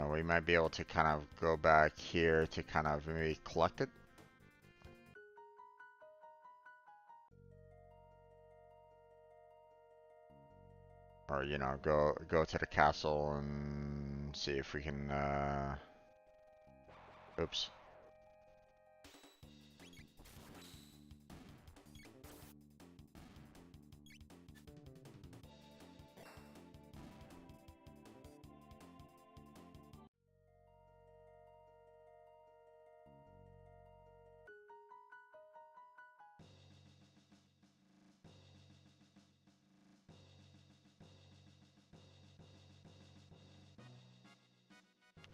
we might be able to kind of go back here to kind of maybe collect it. Or, go to the castle and see if we can, oops.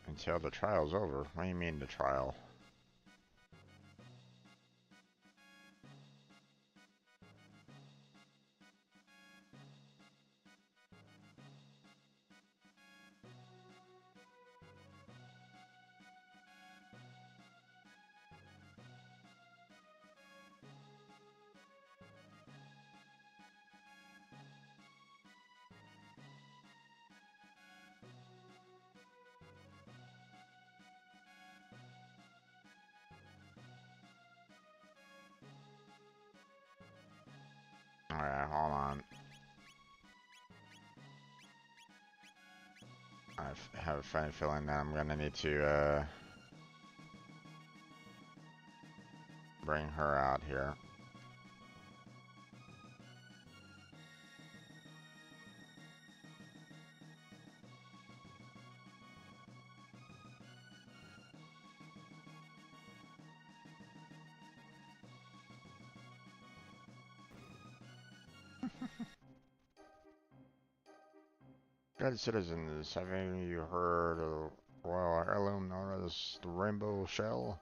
Until the trial's over. What do you mean the trial? Alright, hold on. I have a funny feeling that I'm gonna need to bring her out here. Good citizens, haven't you heard of royal heirloom known as the rainbow shell?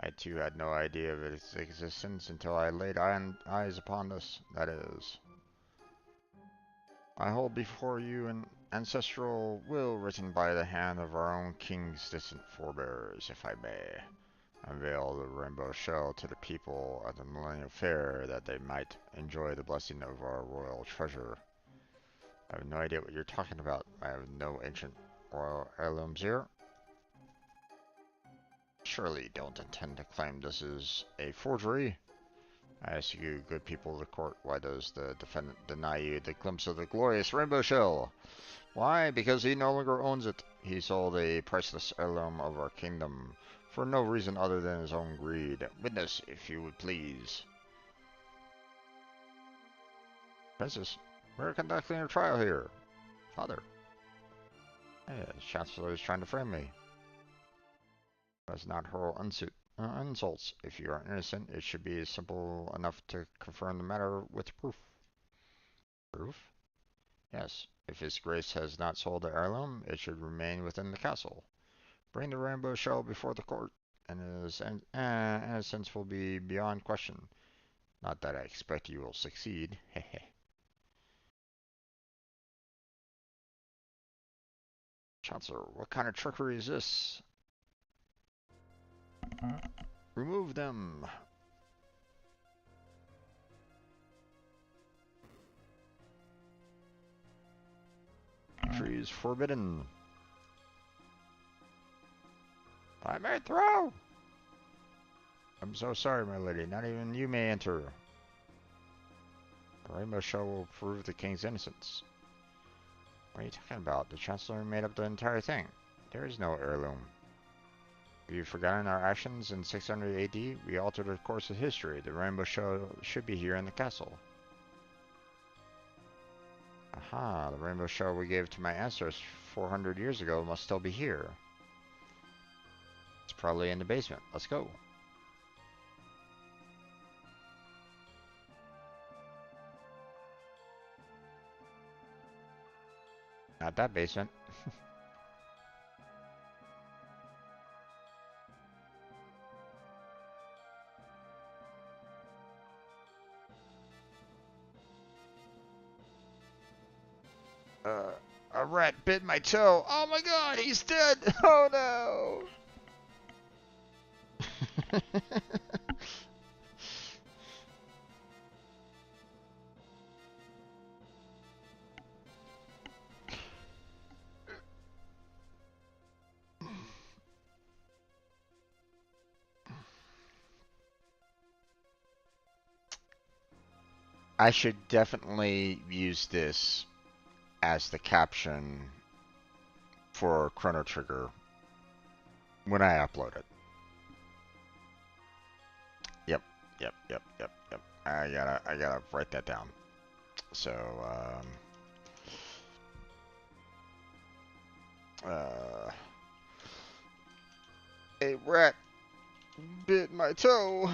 I too had no idea of its existence until I laid eyes upon this. That is, I hold before you an ancestral will written by the hand of our own king's distant forebears, if I may. Unveil the rainbow shell to the people at the Millennial Fair that they might enjoy the blessing of our royal treasure. I have no idea what you're talking about. I have no ancient royal heirlooms here. Surely you don't intend to claim this is a forgery? I ask you, good people of the court, why does the defendant deny you the glimpse of the glorious rainbow shell? Why? Because he no longer owns it. He sold a priceless heirloom of our kingdom for no reason other than his own greed. Witness, if you would please. Princess, we're conducting a trial here. Father. Hey, the Chancellor is trying to frame me. Does not hurl insults. If you are innocent, it should be simple enough to confirm the matter with proof. Proof? Yes. If His Grace has not sold the heirloom, it should remain within the castle. Bring the rainbow shell before the court, and his innocence will be beyond question. Not that I expect you will succeed. Hehe. Chancellor, what kind of trickery is this? Remove them. Entry is forbidden. I may throw. I'm so sorry, my lady. Not even you may enter. The rainbow shell will prove the king's innocence. What are you talking about? The Chancellor made up the entire thing. There is no heirloom. Have you forgotten our actions in 600 AD? We altered the course of history. The rainbow shell should be here in the castle. Aha, the rainbow shell we gave to my ancestors 400 years ago must still be here. It's probably in the basement. Let's go. Not that basement. A rat bit my toe. Oh my god, he's dead. Oh no. I should definitely use this as the caption for Chrono Trigger when I upload it. Yep, yep. I gotta write that down. So, a rat bit my toe.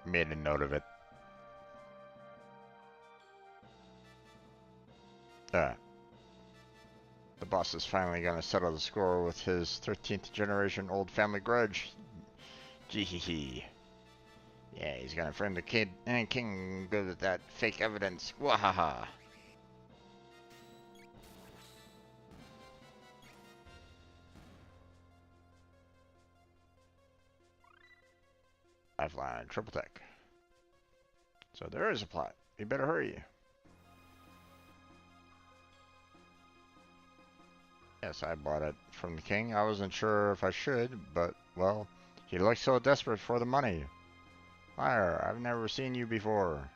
Made a note of it. The boss is finally gonna settle the score with his 13th generation old family grudge. Gee. Yeah, he's gonna frame the kid and king good at that fake evidence. Wahaha. Lifeline, triple tech. So there is a plot. You better hurry. Yes, I bought it from the king. I wasn't sure if I should, but, well, he looked so desperate for the money. Liar, I've never seen you before.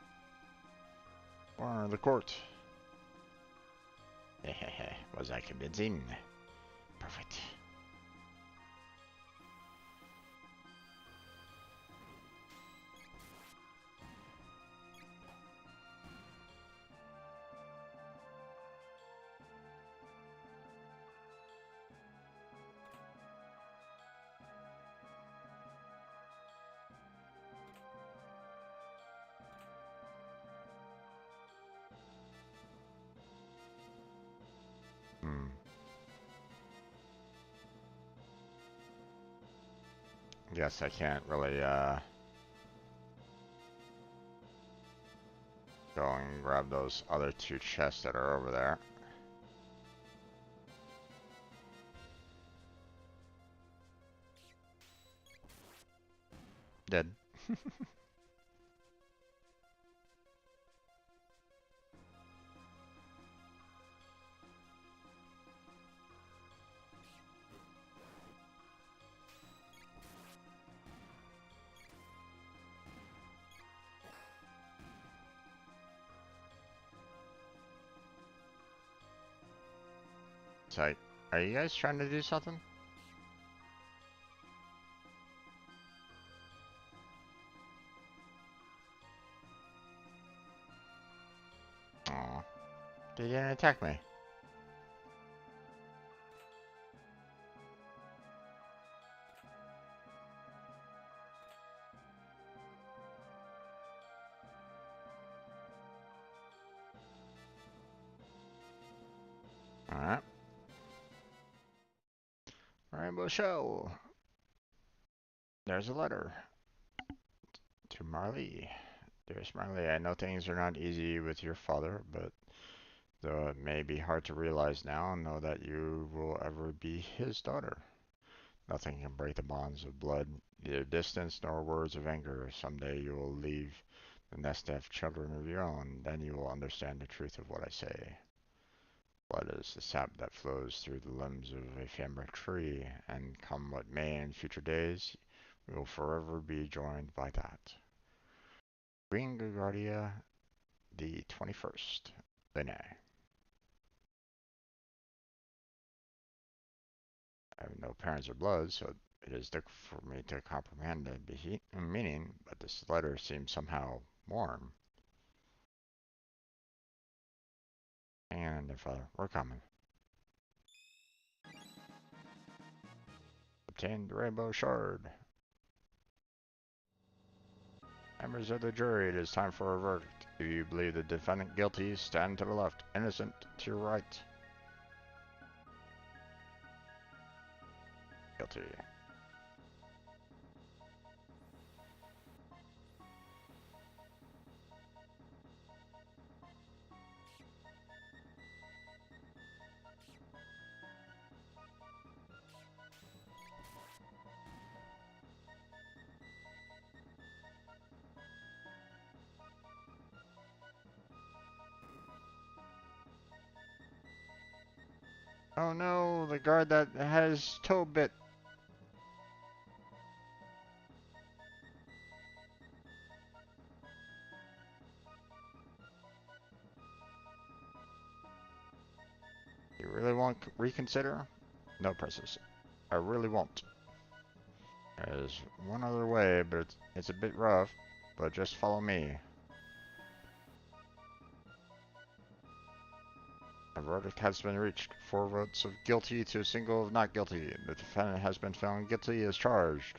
Or the court. Hehehe, was I convincing? Perfect. Guess I can't really go and grab those other two chests that are over there. Dead. So, are you guys trying to do something? Aw. They didn't attack me. Alright. Rainbow Shell. There's a letter. To Marley. Dearest Marley, I know things are not easy with your father, but though it may be hard to realize now, know that you will ever be his daughter. Nothing can break the bonds of blood, neither distance nor words of anger. Someday you will leave the nest to have children of your own. Then you will understand the truth of what I say. Blood is the sap that flows through the limbs of a fabric tree, and come what may in future days, we will forever be joined by that. Green Guardia, the 21st. Lene. I have no parents or blood, so it is difficult for me to comprehend the meaning, but this letter seems somehow warm. And Father, we're coming. Obtain the rainbow shard. Members of the jury, it is time for a verdict. Do you believe the defendant guilty? Stand to the left. Innocent to your right. Guilty. Oh no, the guard that has toe bit. You really won't reconsider? No, Princess. I really won't. There's one other way, but it's a bit rough. But just follow me. A verdict has been reached. 4 votes of guilty to a single of not guilty. The defendant has been found guilty as charged.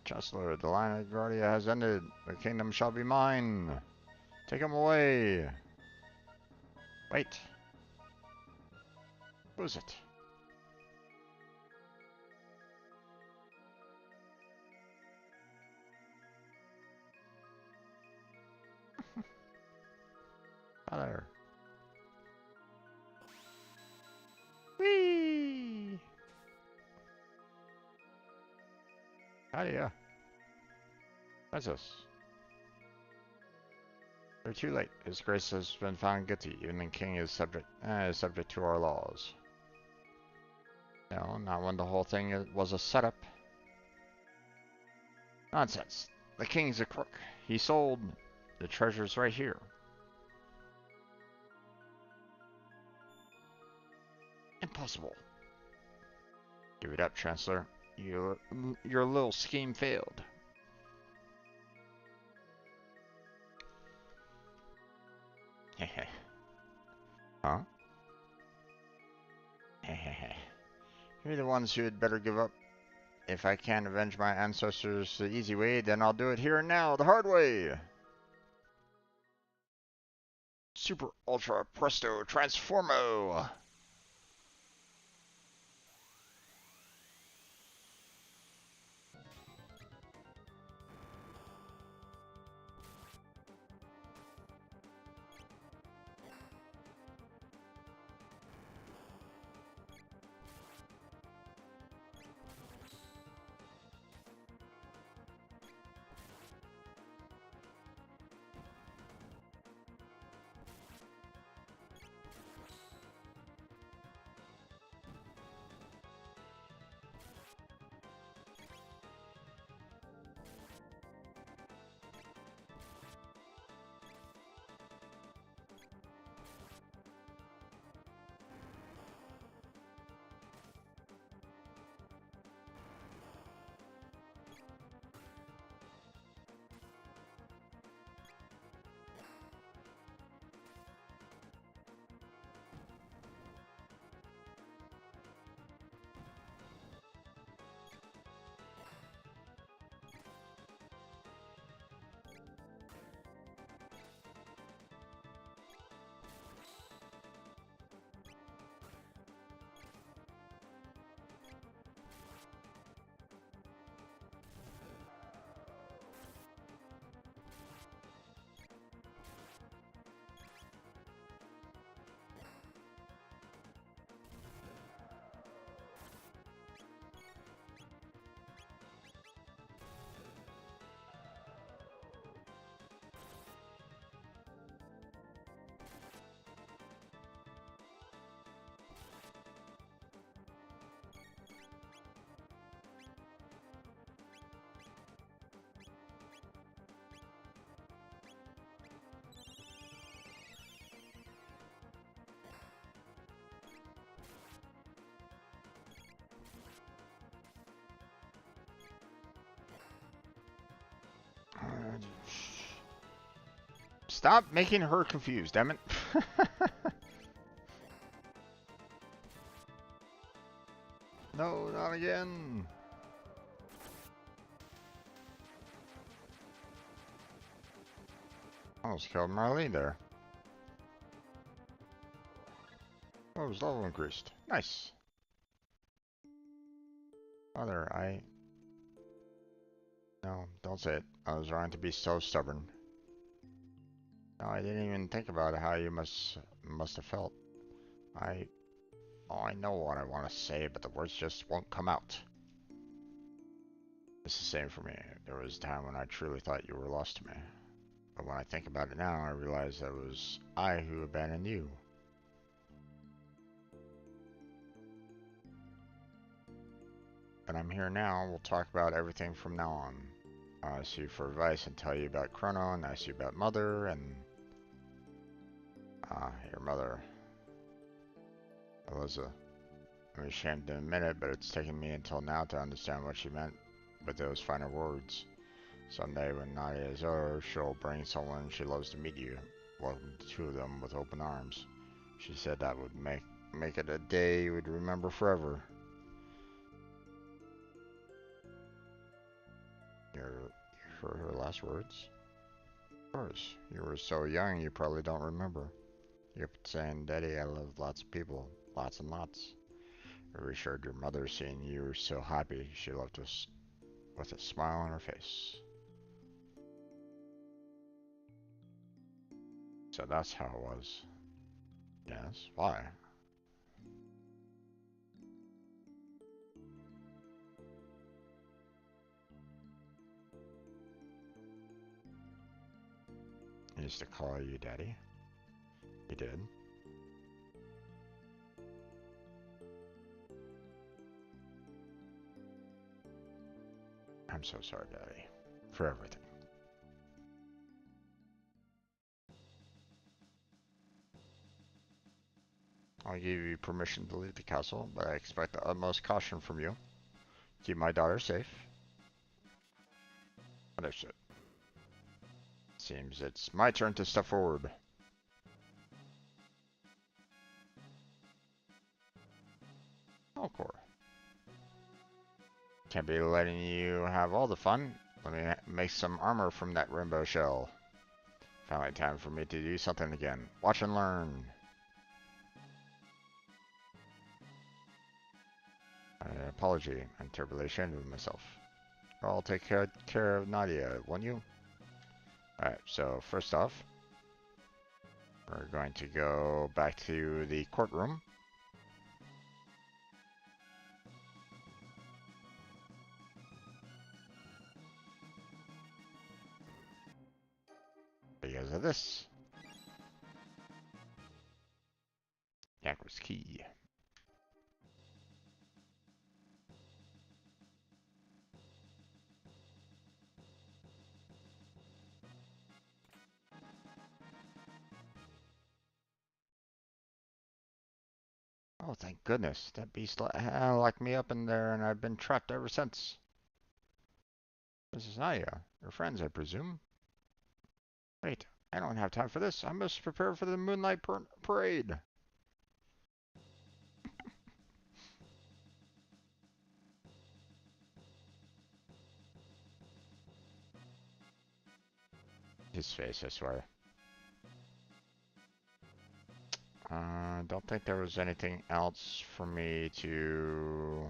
Chancellor, the line of Guardia has ended. The kingdom shall be mine. Take him away. Wait. Who is it? Father. Whee! Hiya. Princess. They're too late. His Grace has been found guilty. Even the king is subject to our laws. No, not when the whole thing was a setup. Nonsense. The king's a crook. He sold the treasures right here. Impossible. Give it up, Chancellor. Your little scheme failed. Heh. Huh? Heh. You're the ones who had better give up. If I can't avenge my ancestors the easy way, then I'll do it here and now, the hard way. Super Ultra Presto Transformo! Stop making her confused, damn it. No, not again. Almost killed Marlene there. Oh, his level increased. Nice. Mother, No, don't say it. I was trying to be so stubborn. No, I didn't even think about how you must have felt. I know what I want to say, but the words just won't come out. It's the same for me. There was a time when I truly thought you were lost to me. But when I think about it now, I realize that it was I who abandoned you. But I'm here now. We'll talk about everything from now on. I'll ask you for advice and tell you about Chrono, and ask you about Mother, and... your mother. Eliza. I'm ashamed to admit it, but it's taken me until now to understand what she meant with those final words. Someday when Nadia is older, she'll bring someone she loves to meet you. Welcome to them with open arms. She said that would make it a day you would remember forever. You heard her last words? Of course. You were so young you probably don't remember. You kept saying, Daddy, I love lots of people. Lots and lots. You reassured your mother seeing you were so happy. She left us with a smile on her face. So that's how it was. Yes, why? I used to call you Daddy. You did. I'm so sorry, Daddy, for everything. I'll give you permission to leave the castle, but I expect the utmost caution from you. Keep my daughter safe. Understood. Seems it's my turn to step forward. Oh, Cor. Can't be letting you have all the fun. Let me make some armor from that rainbow shell. Finally time for me to do something again. Watch and learn. An apology. I'm terribly ashamed of myself. I'll take care of Nadia, won't you? Alright, so first off, we're going to go back to the courtroom. Because of this. Yakker's key. Oh, thank goodness. That beast locked me up in there and I've been trapped ever since. This is Nadia. Your friends, I presume? Wait, I don't have time for this. I must prepare for the Moonlight Parade. His face, I swear. I don't think there was anything else for me to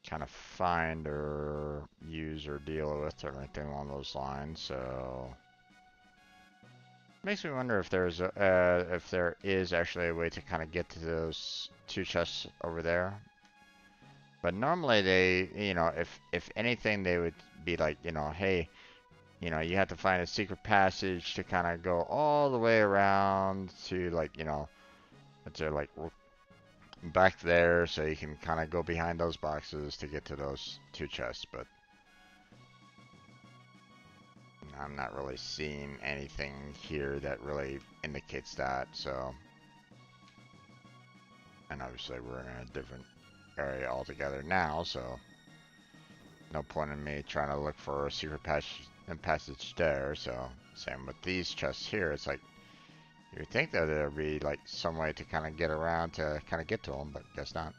kind of find or use or deal with or anything along those lines, so makes me wonder if there is actually a way to kind of get to those two chests over there. But normally they, if anything, they would be like, hey, you have to find a secret passage to kind of go all the way around to like, to like back there so you can kind of go behind those boxes to get to those two chests, but I'm not really seeing anything here that really indicates that, so. And obviously we're in a different area altogether now, so no point in me trying to look for a secret passage there, so Same with these chests here. It's like, you would think that there'd be like some way to kind of get around to kind of get to them, but guess not.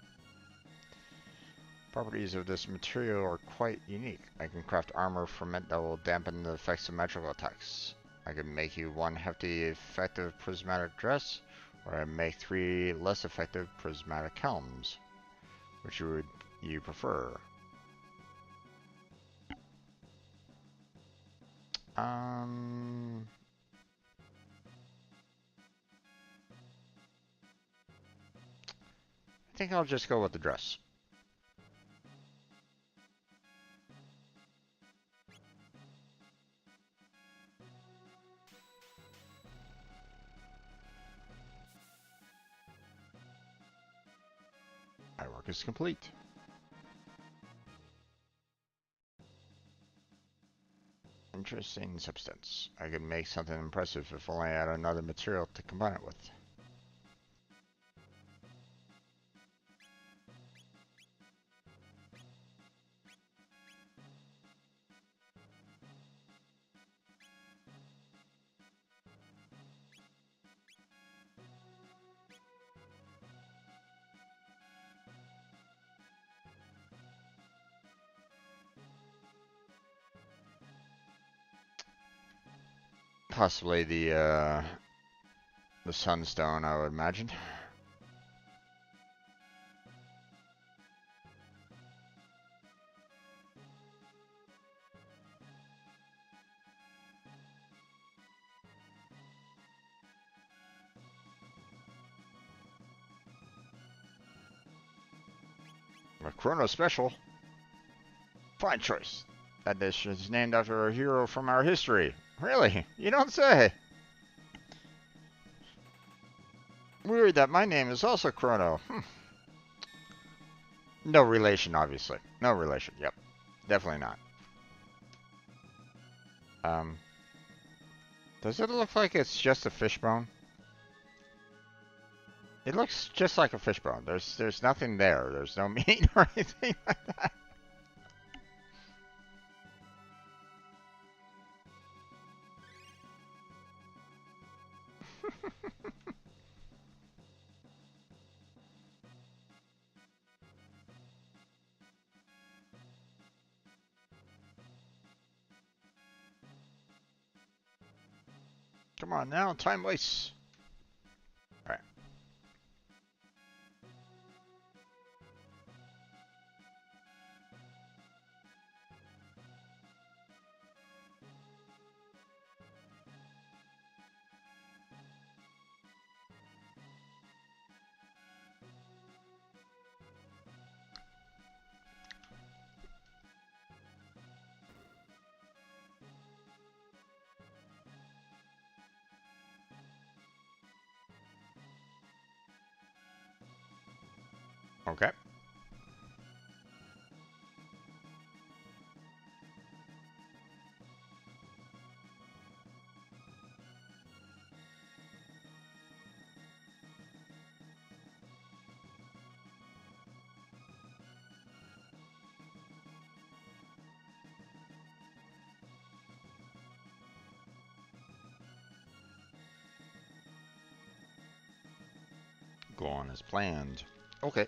Properties of this material are quite unique. I can craft armor from it that will dampen the effects of magical attacks. I can make you one hefty, effective prismatic dress, or I make 3 less effective prismatic helms. Which would you prefer? I think I'll just go with the dress. My work is complete. Interesting substance. I could make something impressive if only I had another material to combine it with. Possibly the sunstone, I would imagine. A Chrono special. Fine choice. That dish is named after a hero from our history. Really? You don't say. Weird that my name is also Chrono. No relation, obviously. No relation. Yep. Definitely not. Does it look like it's just a fishbone? It looks just like a fishbone. There's nothing there. There's no meat or anything like that. Come on now, time wastes. Alright. Okay. Go on as planned. Okay.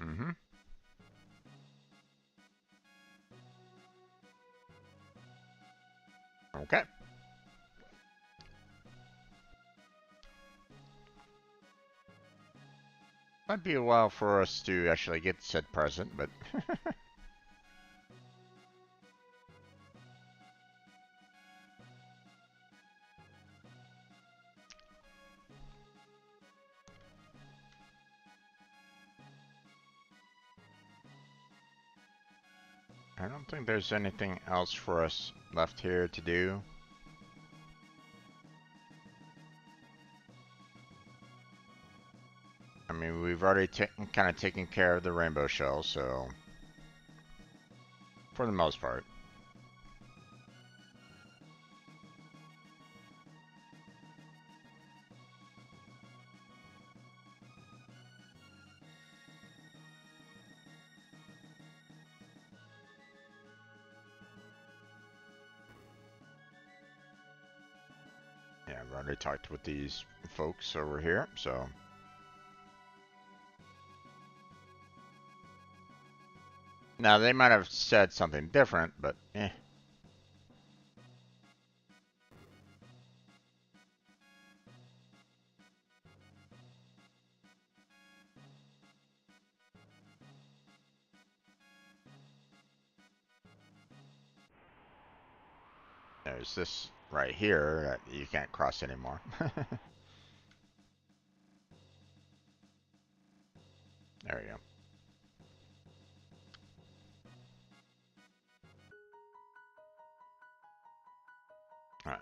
Mm-hmm. Okay. Might be a while for us to actually get said present, but I don't think there's anything else for us left here to do. we've already kind of taken care of the rainbow shell, so for the most part. Yeah, I've already talked with these folks over here, so. Now, they might have said something different, but eh. There's this right here that you can't cross anymore. There we go. All right.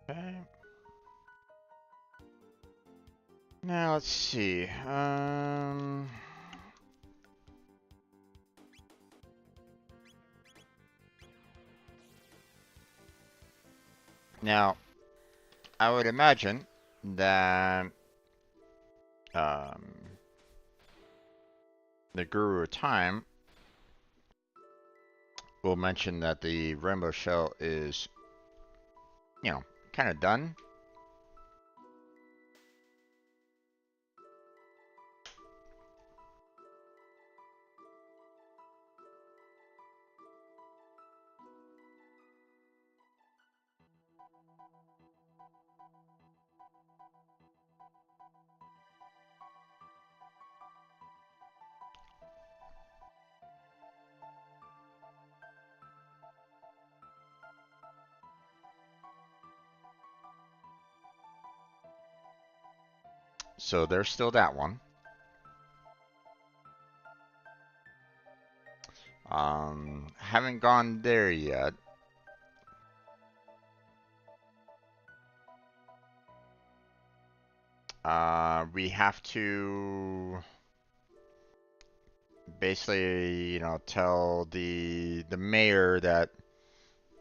Okay. Now let's see. Now, I would imagine that the Guru of Time will mention that the rainbow shell is, you know, kind of done. So there's still that one. Haven't gone there yet. We have to basically, you know, tell the mayor that,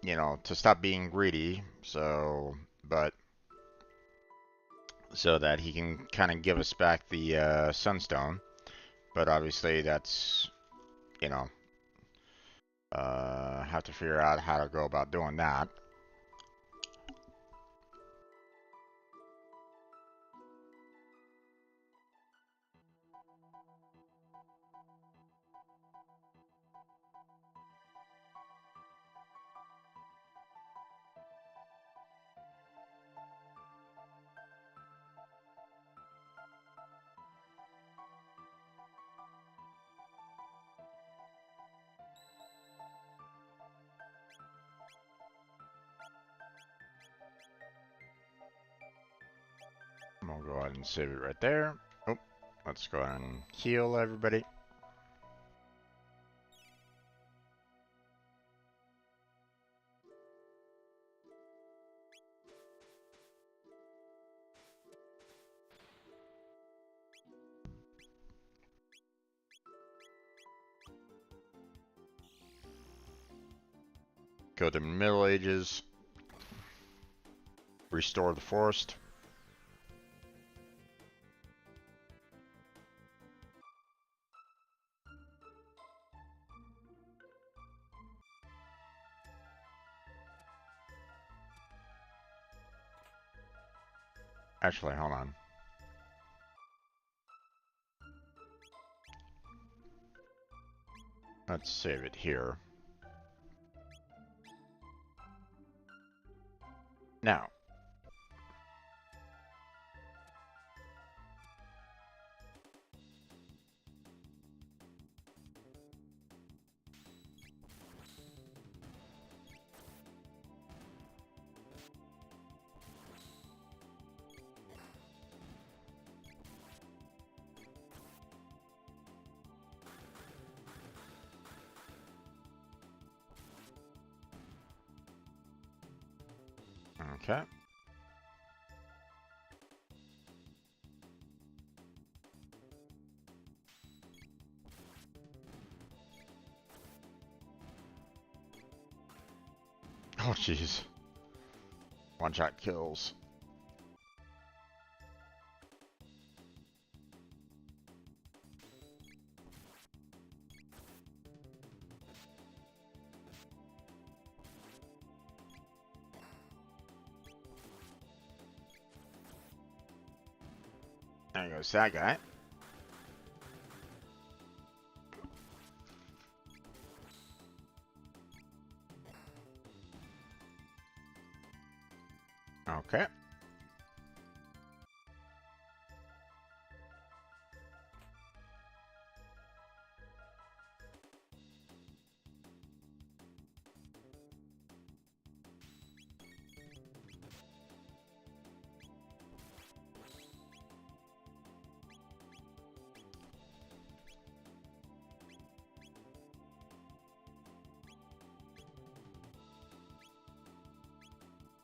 you know, to stop being greedy. So, but so that he can kind of give us back the sunstone. But obviously, that's, you know, have to figure out how to go about doing that. I'm gonna go ahead and save it right there. Oh, let's go ahead and heal everybody. Go to Middle Ages. Restore the forest. Actually, hold on. Let's save it here. Now, Okay. Oh, jeez. One-shot kills. There goes that guy. Okay.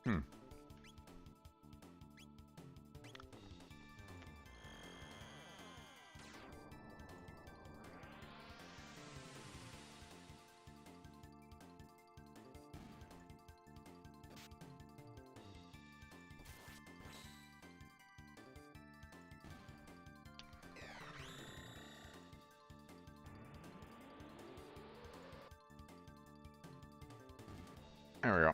Hmm. There we go.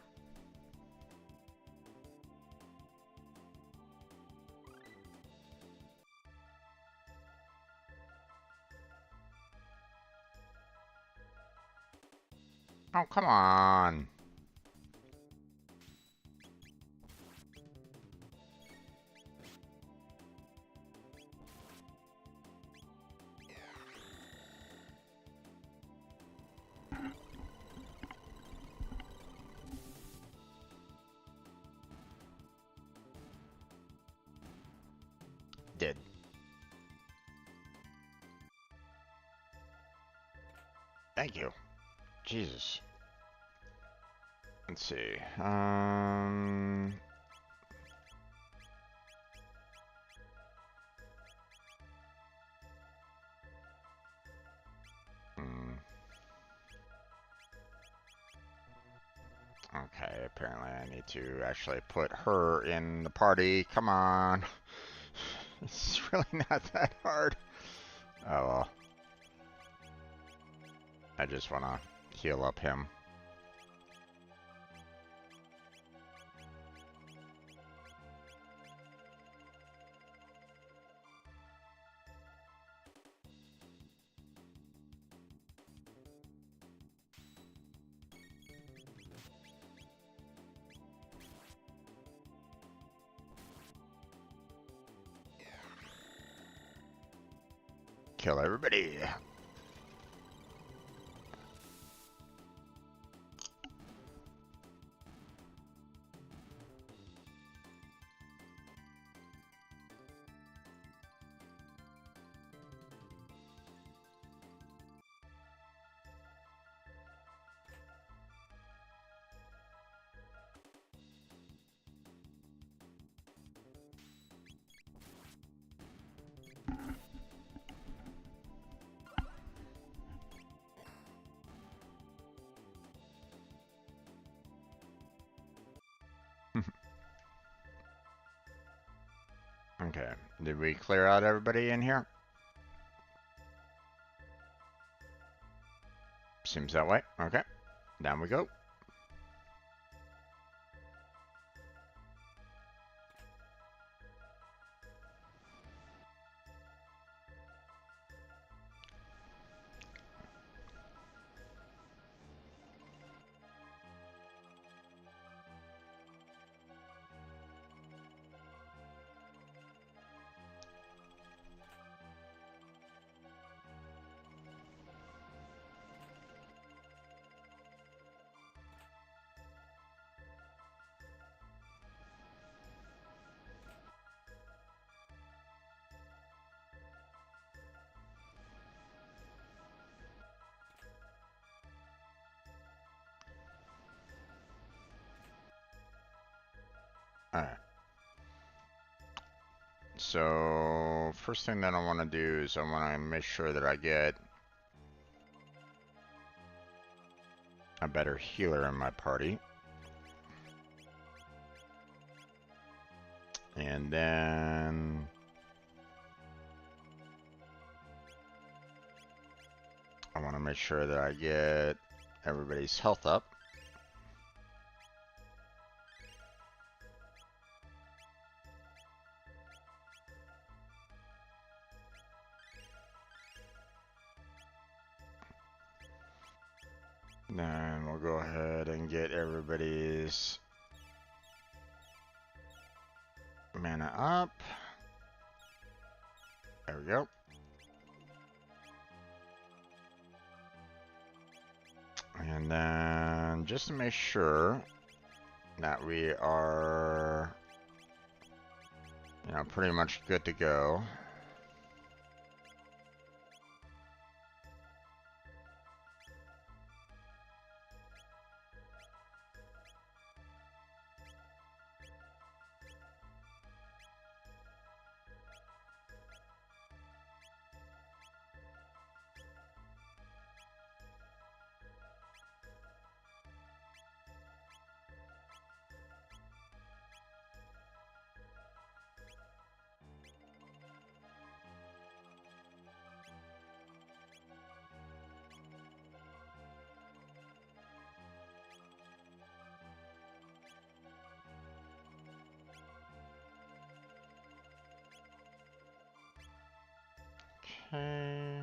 Oh, come on. Did. Thank you. Jesus. Let's see. Okay, apparently I need to actually put her in the party. Come on. It's really not that hard. Oh well. I just want to heal up him. Kill everybody. Okay, did we clear out everybody in here? Seems that way. Okay, down we go. so first thing that I want to do is I want to make sure that I get a better healer in my party. And then I want to make sure that I get everybody's health up. Then we'll go ahead and get everybody's mana up. There we go. And then just to make sure that we are, you know, pretty much good to go. Okay.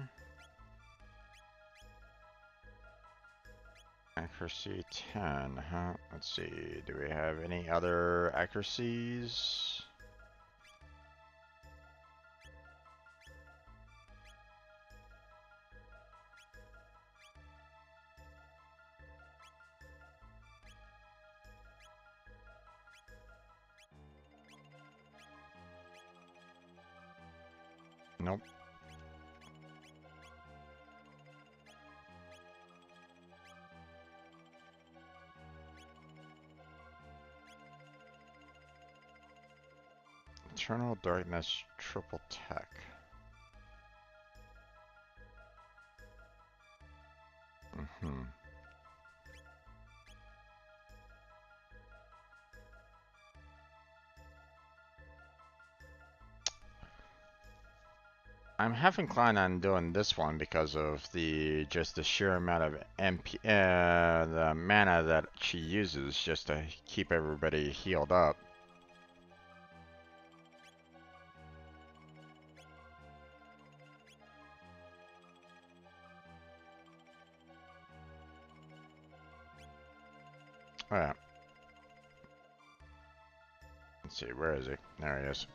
Accuracy 10, huh? Let's see, do we have any other accuracies? Nope. Eternal Darkness Triple Tech. Mm-hmm. I'm half inclined on doing this one because of just the sheer amount of the mana that she uses just to keep everybody healed up. Oh yeah. Let's see, where is he? There he is.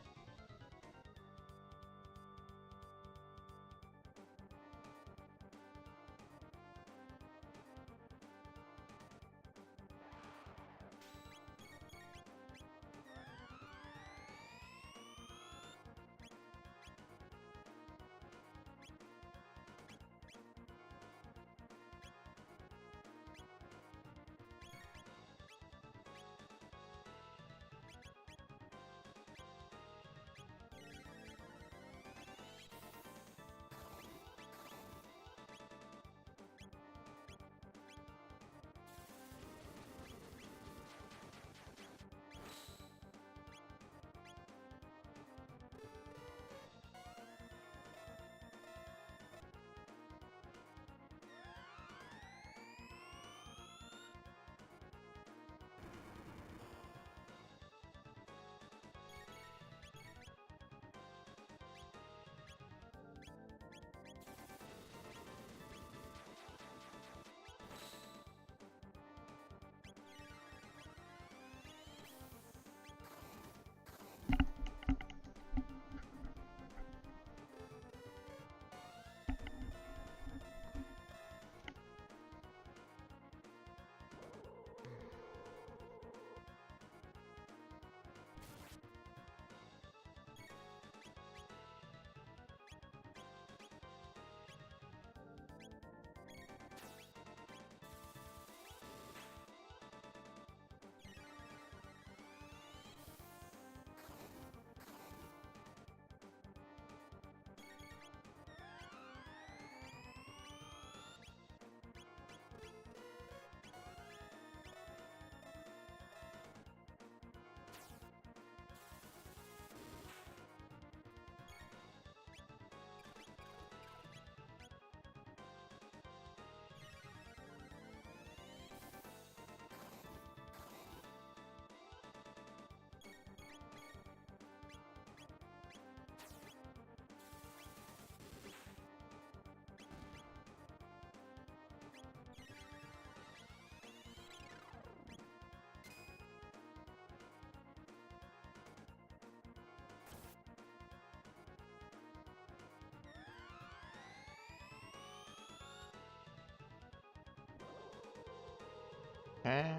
Okay.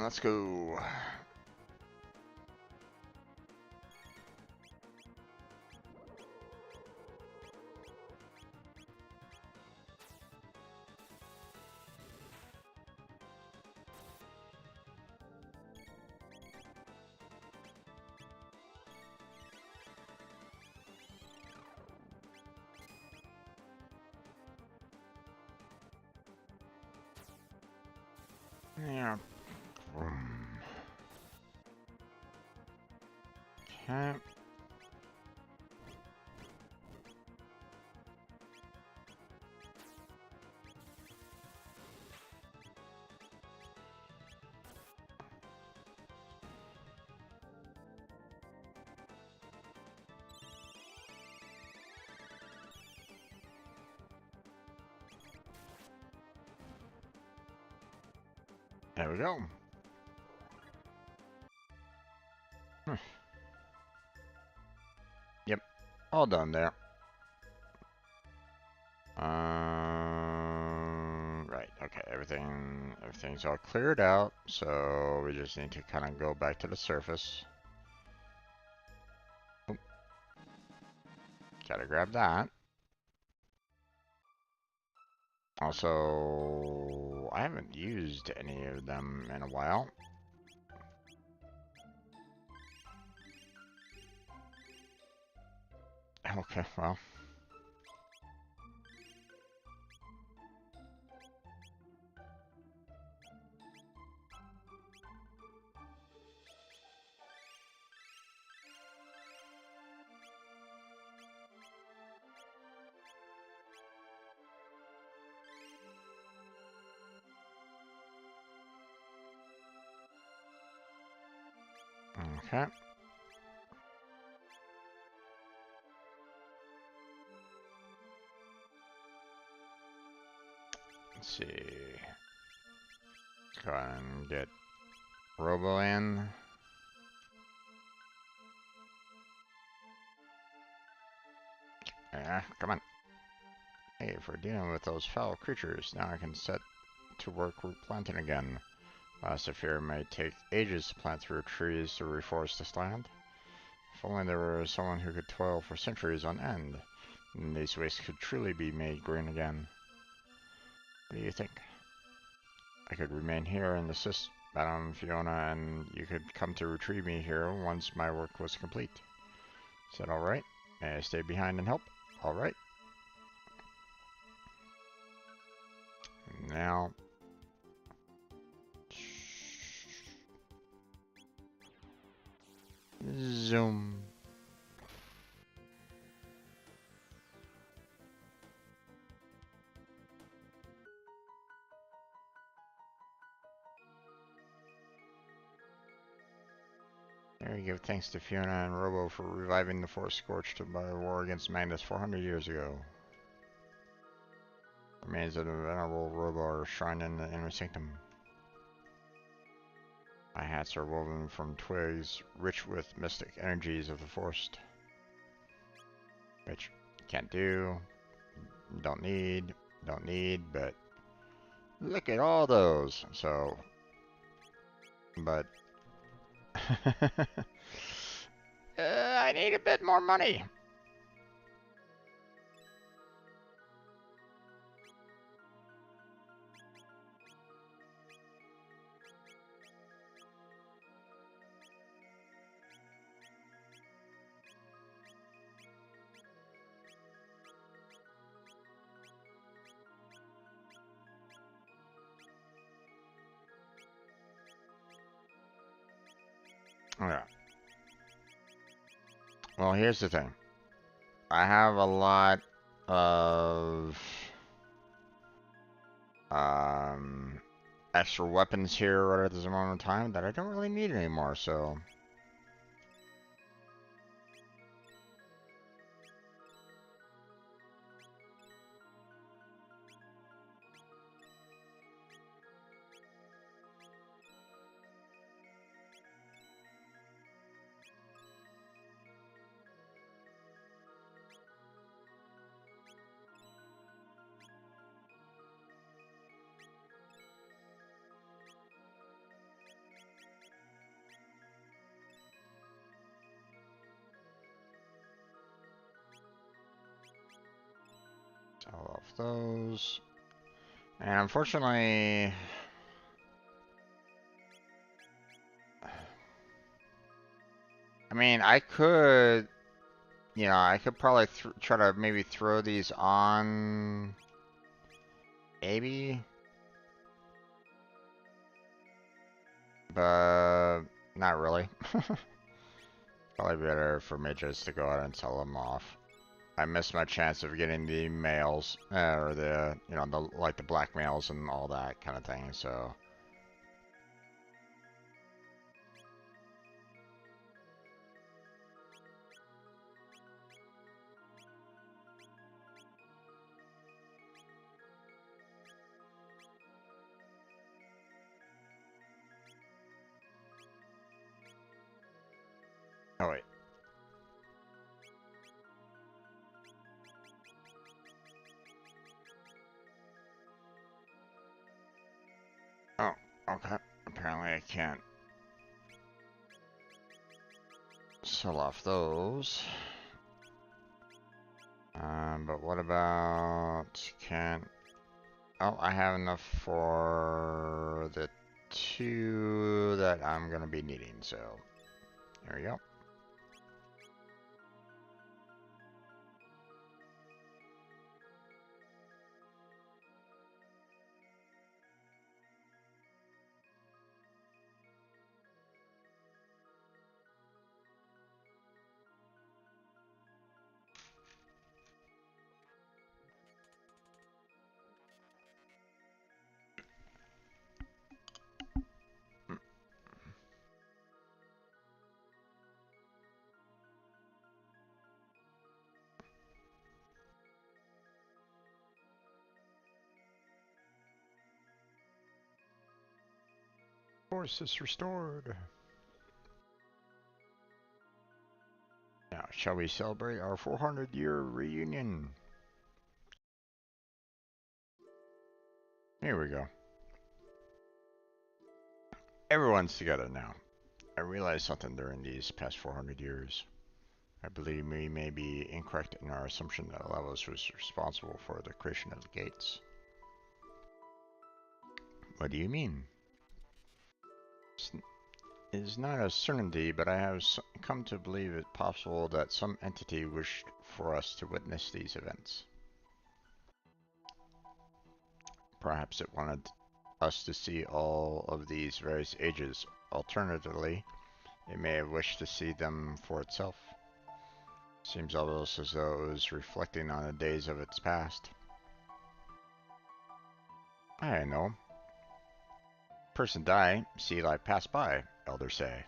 Let's go. Yeah. Okay. There we go. Yep. All done there. Right. Okay. Everything's all cleared out. So we just need to kind of go back to the surface. Oh, gotta grab that. Also, I haven't used any of them in a while. Okay, well. Okay. Let's see. Let's go ahead and get Robo in. Yeah, come on. Hey, for dealing with those foul creatures, now I can set to work replanting again. Saphir may take ages to plant through trees to reforest this land. If only there were someone who could toil for centuries on end, and these wastes could truly be made green again. What do you think? I could remain here and assist Madame Fiona, and you could come to retrieve me here once my work was complete. Is that alright? May I stay behind and help? Alright. Now... Zoom. There you go. Thanks to Fiona and Robo for reviving the forest scorched by a war against Magnus 400 years ago. The remains of the venerable Robo are shrined in the inner sanctum. My hats are woven from twigs rich with mystic energies of the forest. Which can't do, don't need, but look at all those. So, but I need a bit more money. Yeah. Well, here's the thing. I have a lot of extra weapons here right at this moment in time that I don't really need anymore, so... off those. And unfortunately, I mean, I could, you know, I could probably try to maybe throw these on maybe, but not really. Probably better for me just to go ahead and sell them off. I missed my chance of getting the males, or the, you know, the like the black males and all that kind of thing. So. Oh wait. Oh, okay. Apparently I can't sell off those. But what about can't? Oh, I have enough for the 2 that I'm gonna be needing. So there we go. Force is restored. Now, shall we celebrate our 400-year reunion? Here we go. Everyone's together now. I realized something during these past 400 years. I believe we may be incorrect in our assumption that Lavos was responsible for the creation of the gates. What do you mean? It is not a certainty, but I have come to believe it possible that some entity wished for us to witness these events. Perhaps it wanted us to see all of these various ages. Alternatively, it may have wished to see them for itself. Seems almost as though it was reflecting on the days of its past. I know. Person die, see life pass by, elders say.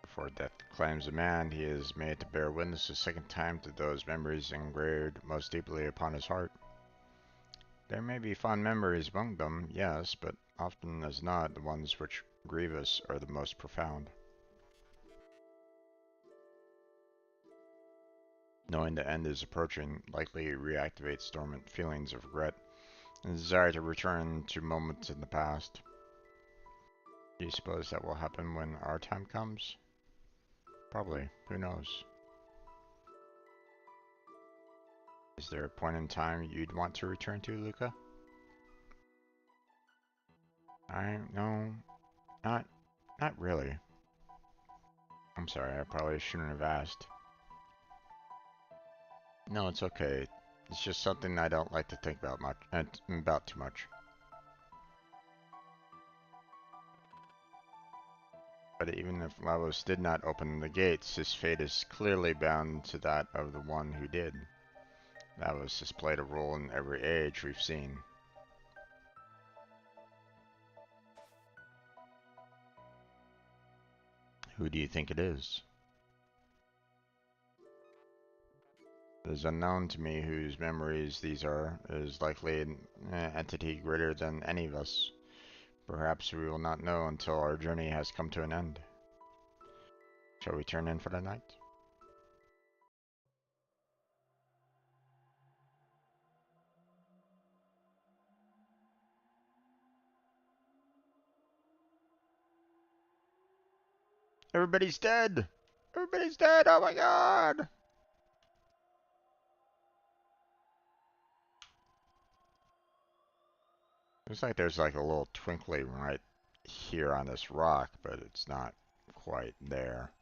Before death claims a man, he is made to bear witness a second time to those memories engraved most deeply upon his heart. There may be fond memories among them, yes, but often as not, the ones which grieve us are the most profound. Knowing the end is approaching likely reactivates dormant feelings of regret and desire to return to moments in the past. Do you suppose that will happen when our time comes? Probably. Who knows? Is there a point in time you'd want to return to, Luca? No, not, not really. I'm sorry, I probably shouldn't have asked. No, it's okay. It's just something I don't like to think about about too much. But even if Lavos did not open the gates, his fate is clearly bound to that of the one who did. Lavos has played a role in every age we've seen. Who do you think it is? It is unknown to me whose memories these are. It is likely an entity greater than any of us. Perhaps we will not know until our journey has come to an end. Shall we turn in for the night? Everybody's dead! Everybody's dead! Oh my god! Looks like there's like a little twinkly right here on this rock, but it's not quite there.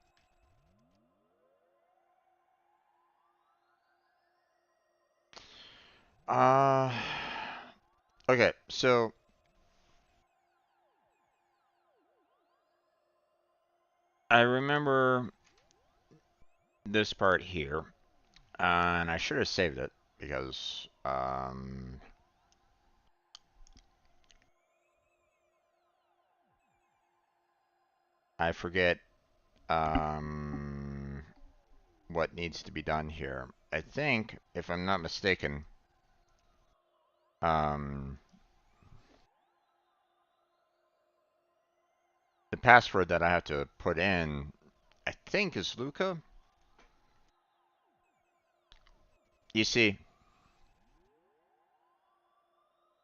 Uh, okay, so I remember this part here, and I should have saved it because I forget um, what needs to be done here. I think, if I'm not mistaken, um, the password that I have to put in, I think, is Luca. You see,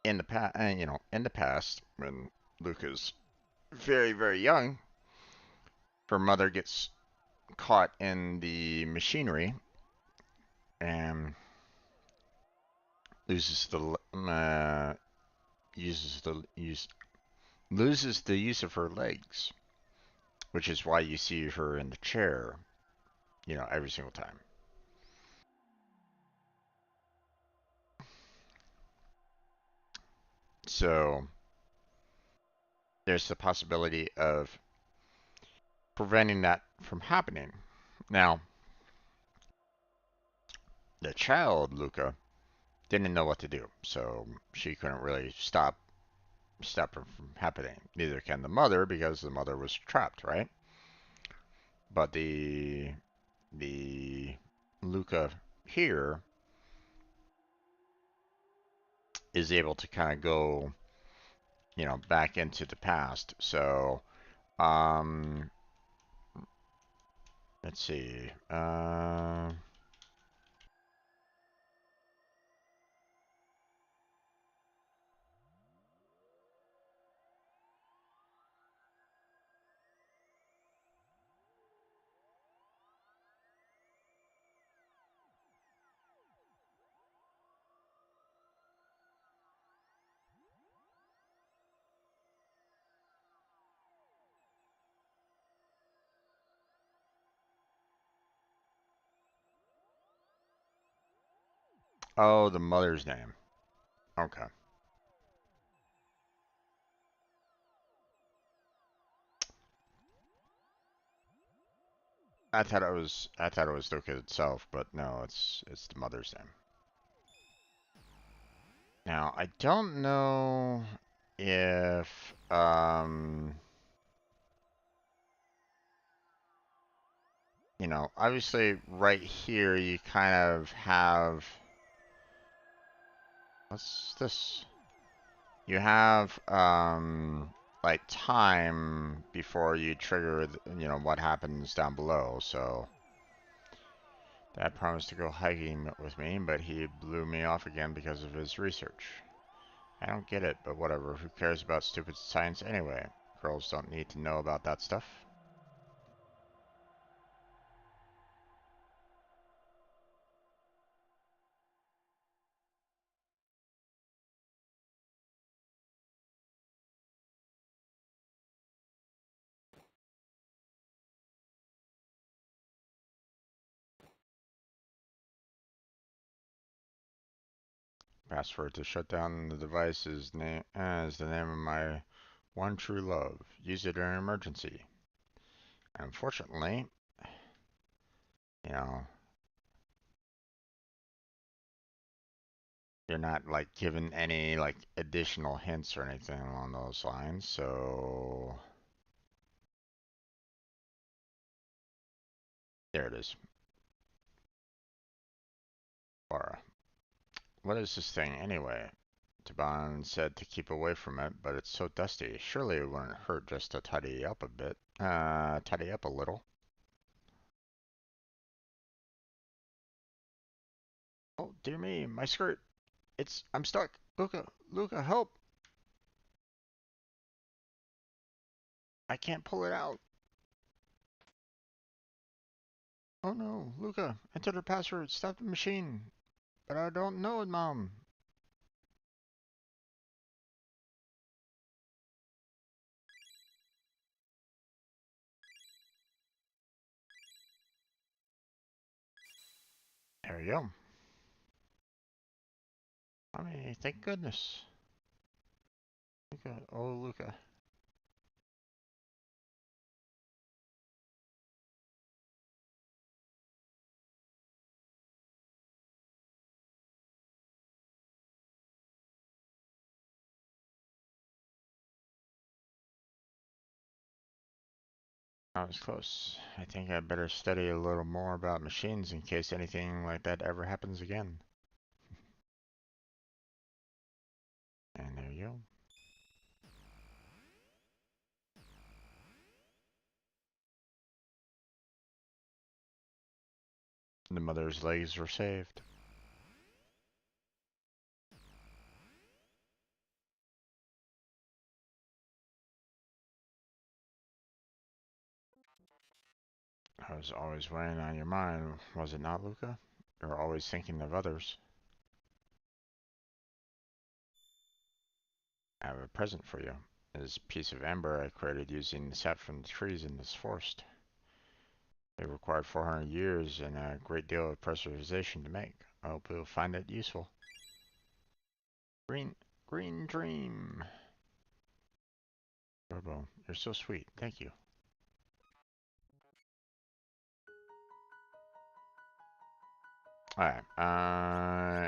in the past, in the past, when Luca's very, very young, her mother gets caught in the machinery and loses the uses the use loses the use of her legs, which is why you see her in the chair, every single time. So there's the possibility of preventing that from happening. Now, the child, Luca, didn't know what to do, so she couldn't really stop it from happening. Neither can the mother because the mother was trapped, right? But the Luca here is able to kind of go, back into the past. So, um, let's see. Oh, the mother's name. Okay. I thought it was Luca itself, but no, it's the mother's name. Now, I don't know if obviously right here you kind of have what's this? You have like time before you trigger, what happens down below. So Dad promised to go hiking with me, but he blew me off again because of his research. I don't get it, but whatever. Who cares about stupid science anyway? Girls don't need to know about that stuff. Password to shut down the device is the name of my one true love. Use it in an emergency. Unfortunately, you know, you're not like given any like additional hints or anything along those lines. So there it is. Laura. What is this thing anyway? Taban said to keep away from it, but it's so dusty. Surely it wouldn't hurt just to tidy up a bit. Tidy up a little. Oh, dear me, my skirt. I'm stuck. Luca, help. I can't pull it out. Oh no, Luca, enter the password. Stop the machine. But I don't know it, Mom. There you go. I mean, thank goodness. Luca, oh Luca. I was close. I think I better study a little more about machines in case anything like that ever happens again. And there you go. The mother's legs were saved. I was always weighing on your mind, was it not, Luca? You're always thinking of others. I have a present for you. This piece of amber I created using the sap from the trees in this forest. It required 400 years and a great deal of preservation to make. I hope you'll find it useful. Green Dream. Robo, you're so sweet. Thank you. Alright,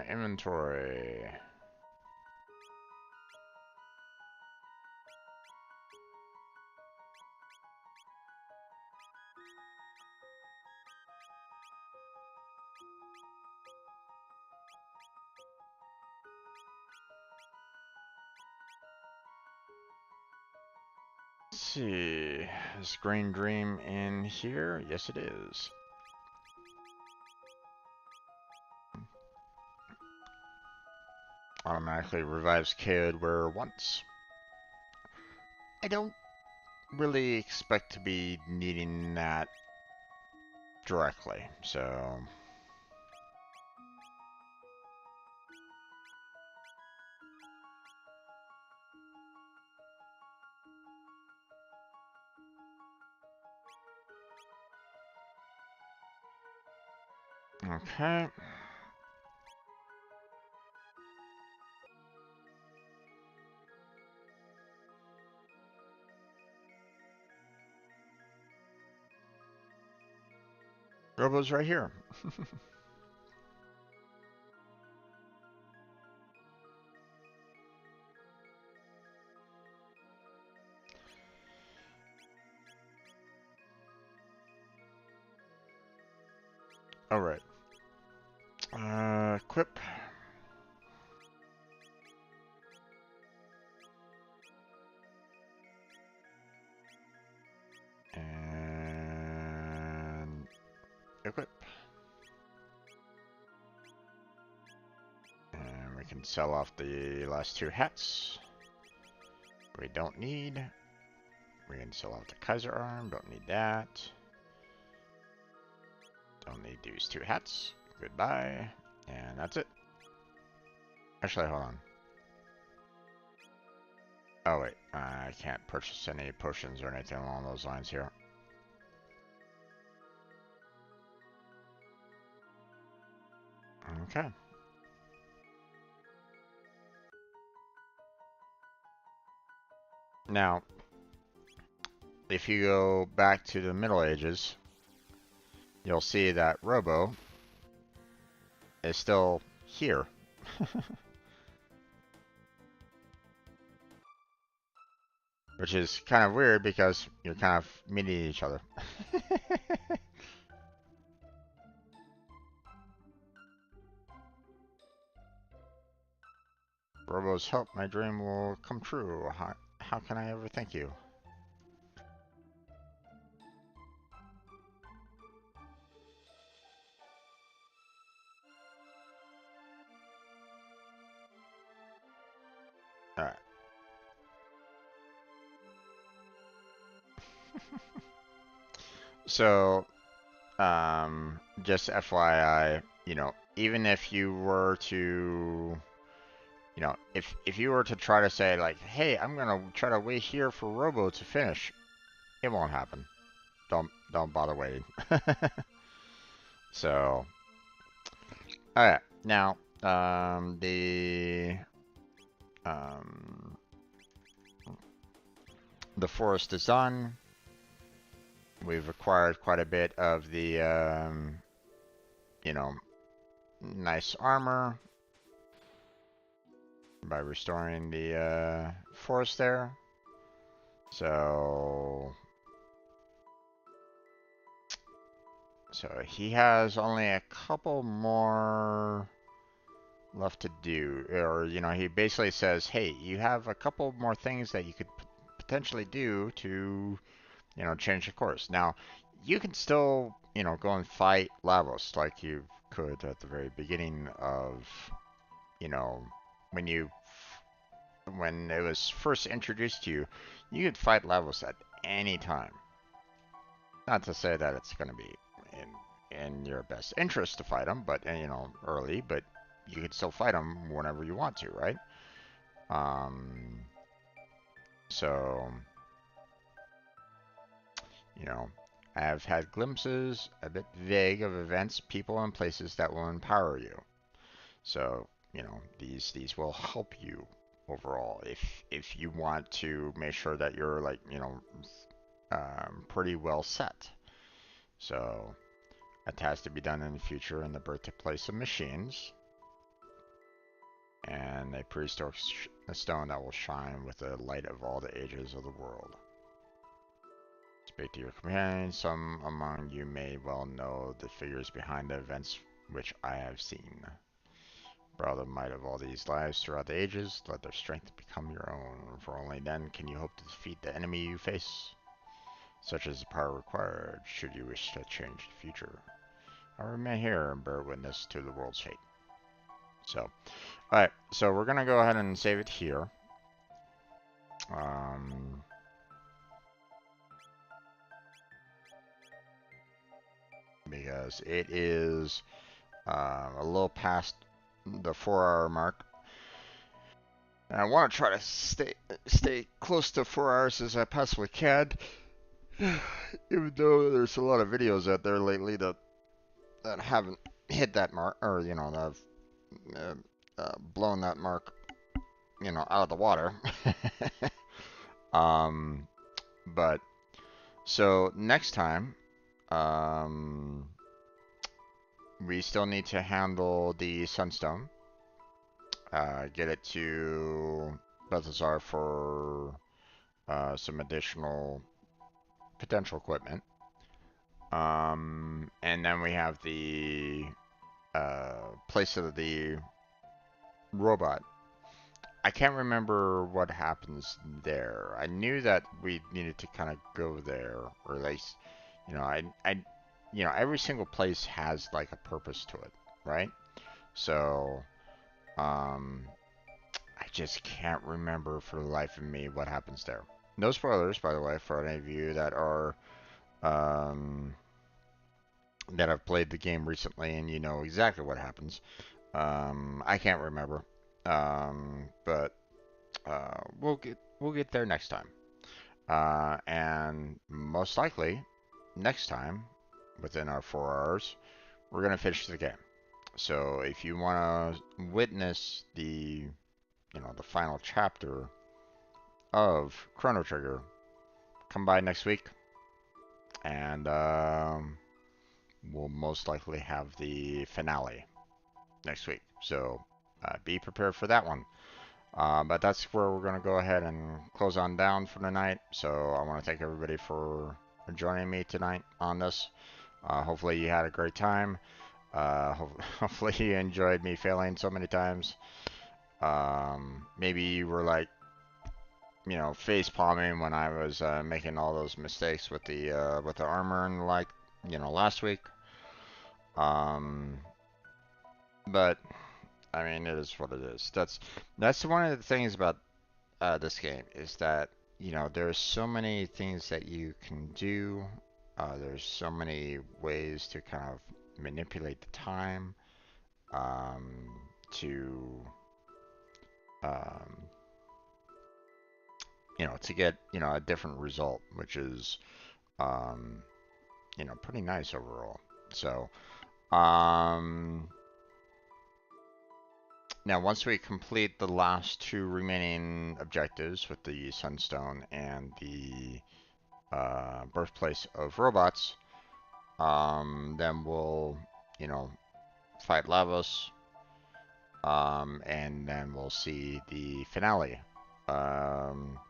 inventory. Let's see. Is Green Dream in here? Yes, it is. Automatically revives KO'd wearer once. I don't really expect to be needing that directly, so... Okay. Robo's right here. Alright. Equip. And... equip. And we can sell off the last two hats. We don't need. We can sell off the Kaiser arm. Don't need that. Don't need these two hats. Goodbye. And that's it. Actually, hold on. Oh wait, I can't purchase any potions or anything along those lines here. Okay. Now, if you go back to the Middle Ages, you'll see that Robo is still here. Which is kind of weird because you're kind of meeting each other. Robo's help, my dream will come true. How can I ever thank you? Alright. So, just FYI, even if you were to, if you were to try to say like, hey, I'm gonna try to wait here for Robo to finish, it won't happen. Don't bother waiting. So, All right, now um, the forest is done. We've acquired quite a bit of the you know, nice armor by restoring the forest there. So he has only a couple more left to do, or he basically says, hey, you have a couple more things that you could potentially do to change the course. Now you can still go and fight Lavos like you could at the very beginning of when it was first introduced to you. You could fight Lavos at any time. Not to say that it's going to be in your best interest to fight him, but early, but you can still fight him whenever you want to, right? Um, so I've had glimpses, a bit vague, of events, people, and places that will empower you. So these will help you overall if you want to make sure that you're like pretty well set. So a task to be done in the future in the birthplace of machines, and a prehistoric stone that will shine with the light of all the ages of the world. Speak to your companions. Some among you may well know the figures behind the events which I have seen. Borrow the might of all these lives throughout the ages. Let their strength become your own, for only then can you hope to defeat the enemy you face. Such is the power required should you wish to change the future. I remain here and bear witness to the world's fate. So, alright, so we're going to go ahead and save it here. Because it is a little past the 4-hour mark. And I want to try to stay close to 4 hours as I possibly can. Even though there's a lot of videos out there lately that haven't hit that mark, or that have blown that mark, out of the water. But so next time, we still need to handle the sunstone. Get it to Balthazar for some additional potential equipment. And then we have the place of the robot. I can't remember what happens there. I knew that we needed to kind of go there, or at least, every single place has like a purpose to it, right? So, I just can't remember for the life of me what happens there. No spoilers, by the way, for any of you that are that have played the game recently and you know exactly what happens. I can't remember, but we'll get there next time. And most likely, next time, within our 4 hours, we're gonna finish the game. So if you want to witness the the final chapter of Chrono Trigger, come by next week, and we'll most likely have the finale next week. So be prepared for that one. But that's where we're going to go ahead and close on down for tonight. So I want to thank everybody for joining me tonight on this. Hopefully you had a great time. Hopefully you enjoyed me failing so many times. Maybe you were like, face palming when I was making all those mistakes with the armor and like, last week. But I mean, it is what it is. That's one of the things about this game is that there's so many things that you can do. There's so many ways to kind of manipulate the time to to get a different result, which is pretty nice overall. So Now, once we complete the last two remaining objectives with the Sunstone and the Birthplace of Robots, then we'll, you know, fight Lavos, and then we'll see the finale. Um,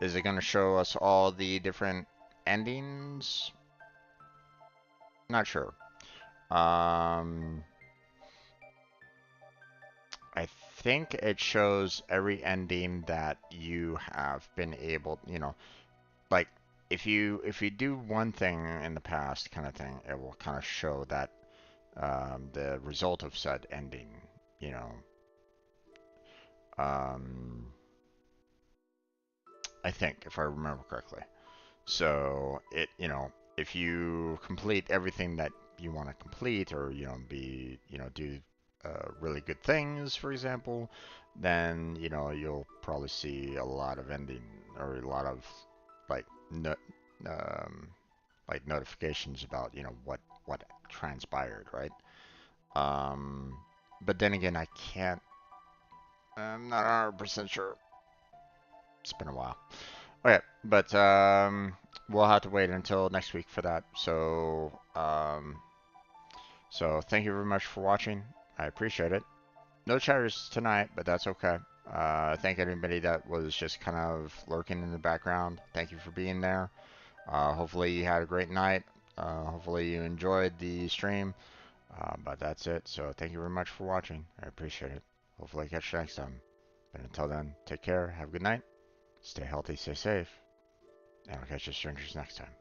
is it going to show us all the different endings? Not sure. I think it shows every ending that you have been able, like if you do one thing in the past kind of thing, it will kind of show that the result of said ending, you know. Um, I think if I remember correctly. So if you complete everything that you want to complete, or do really good things, for example, then you'll probably see a lot of ending or a lot of like no, um, like notifications about what transpired, right? Um, but then again, I'm not 100% sure. It's been a while. Okay, but we'll have to wait until next week for that. So thank you very much for watching. I appreciate it. No chatters tonight, but that's okay. Thank anybody that was just kind of lurking in the background. Thank you for being there. Hopefully you had a great night. Hopefully you enjoyed the stream. But that's it. So thank you very much for watching. I appreciate it. Hopefully I catch you next time. But until then, take care. Have a good night. Stay healthy. Stay safe. And I'll catch you strangers next time.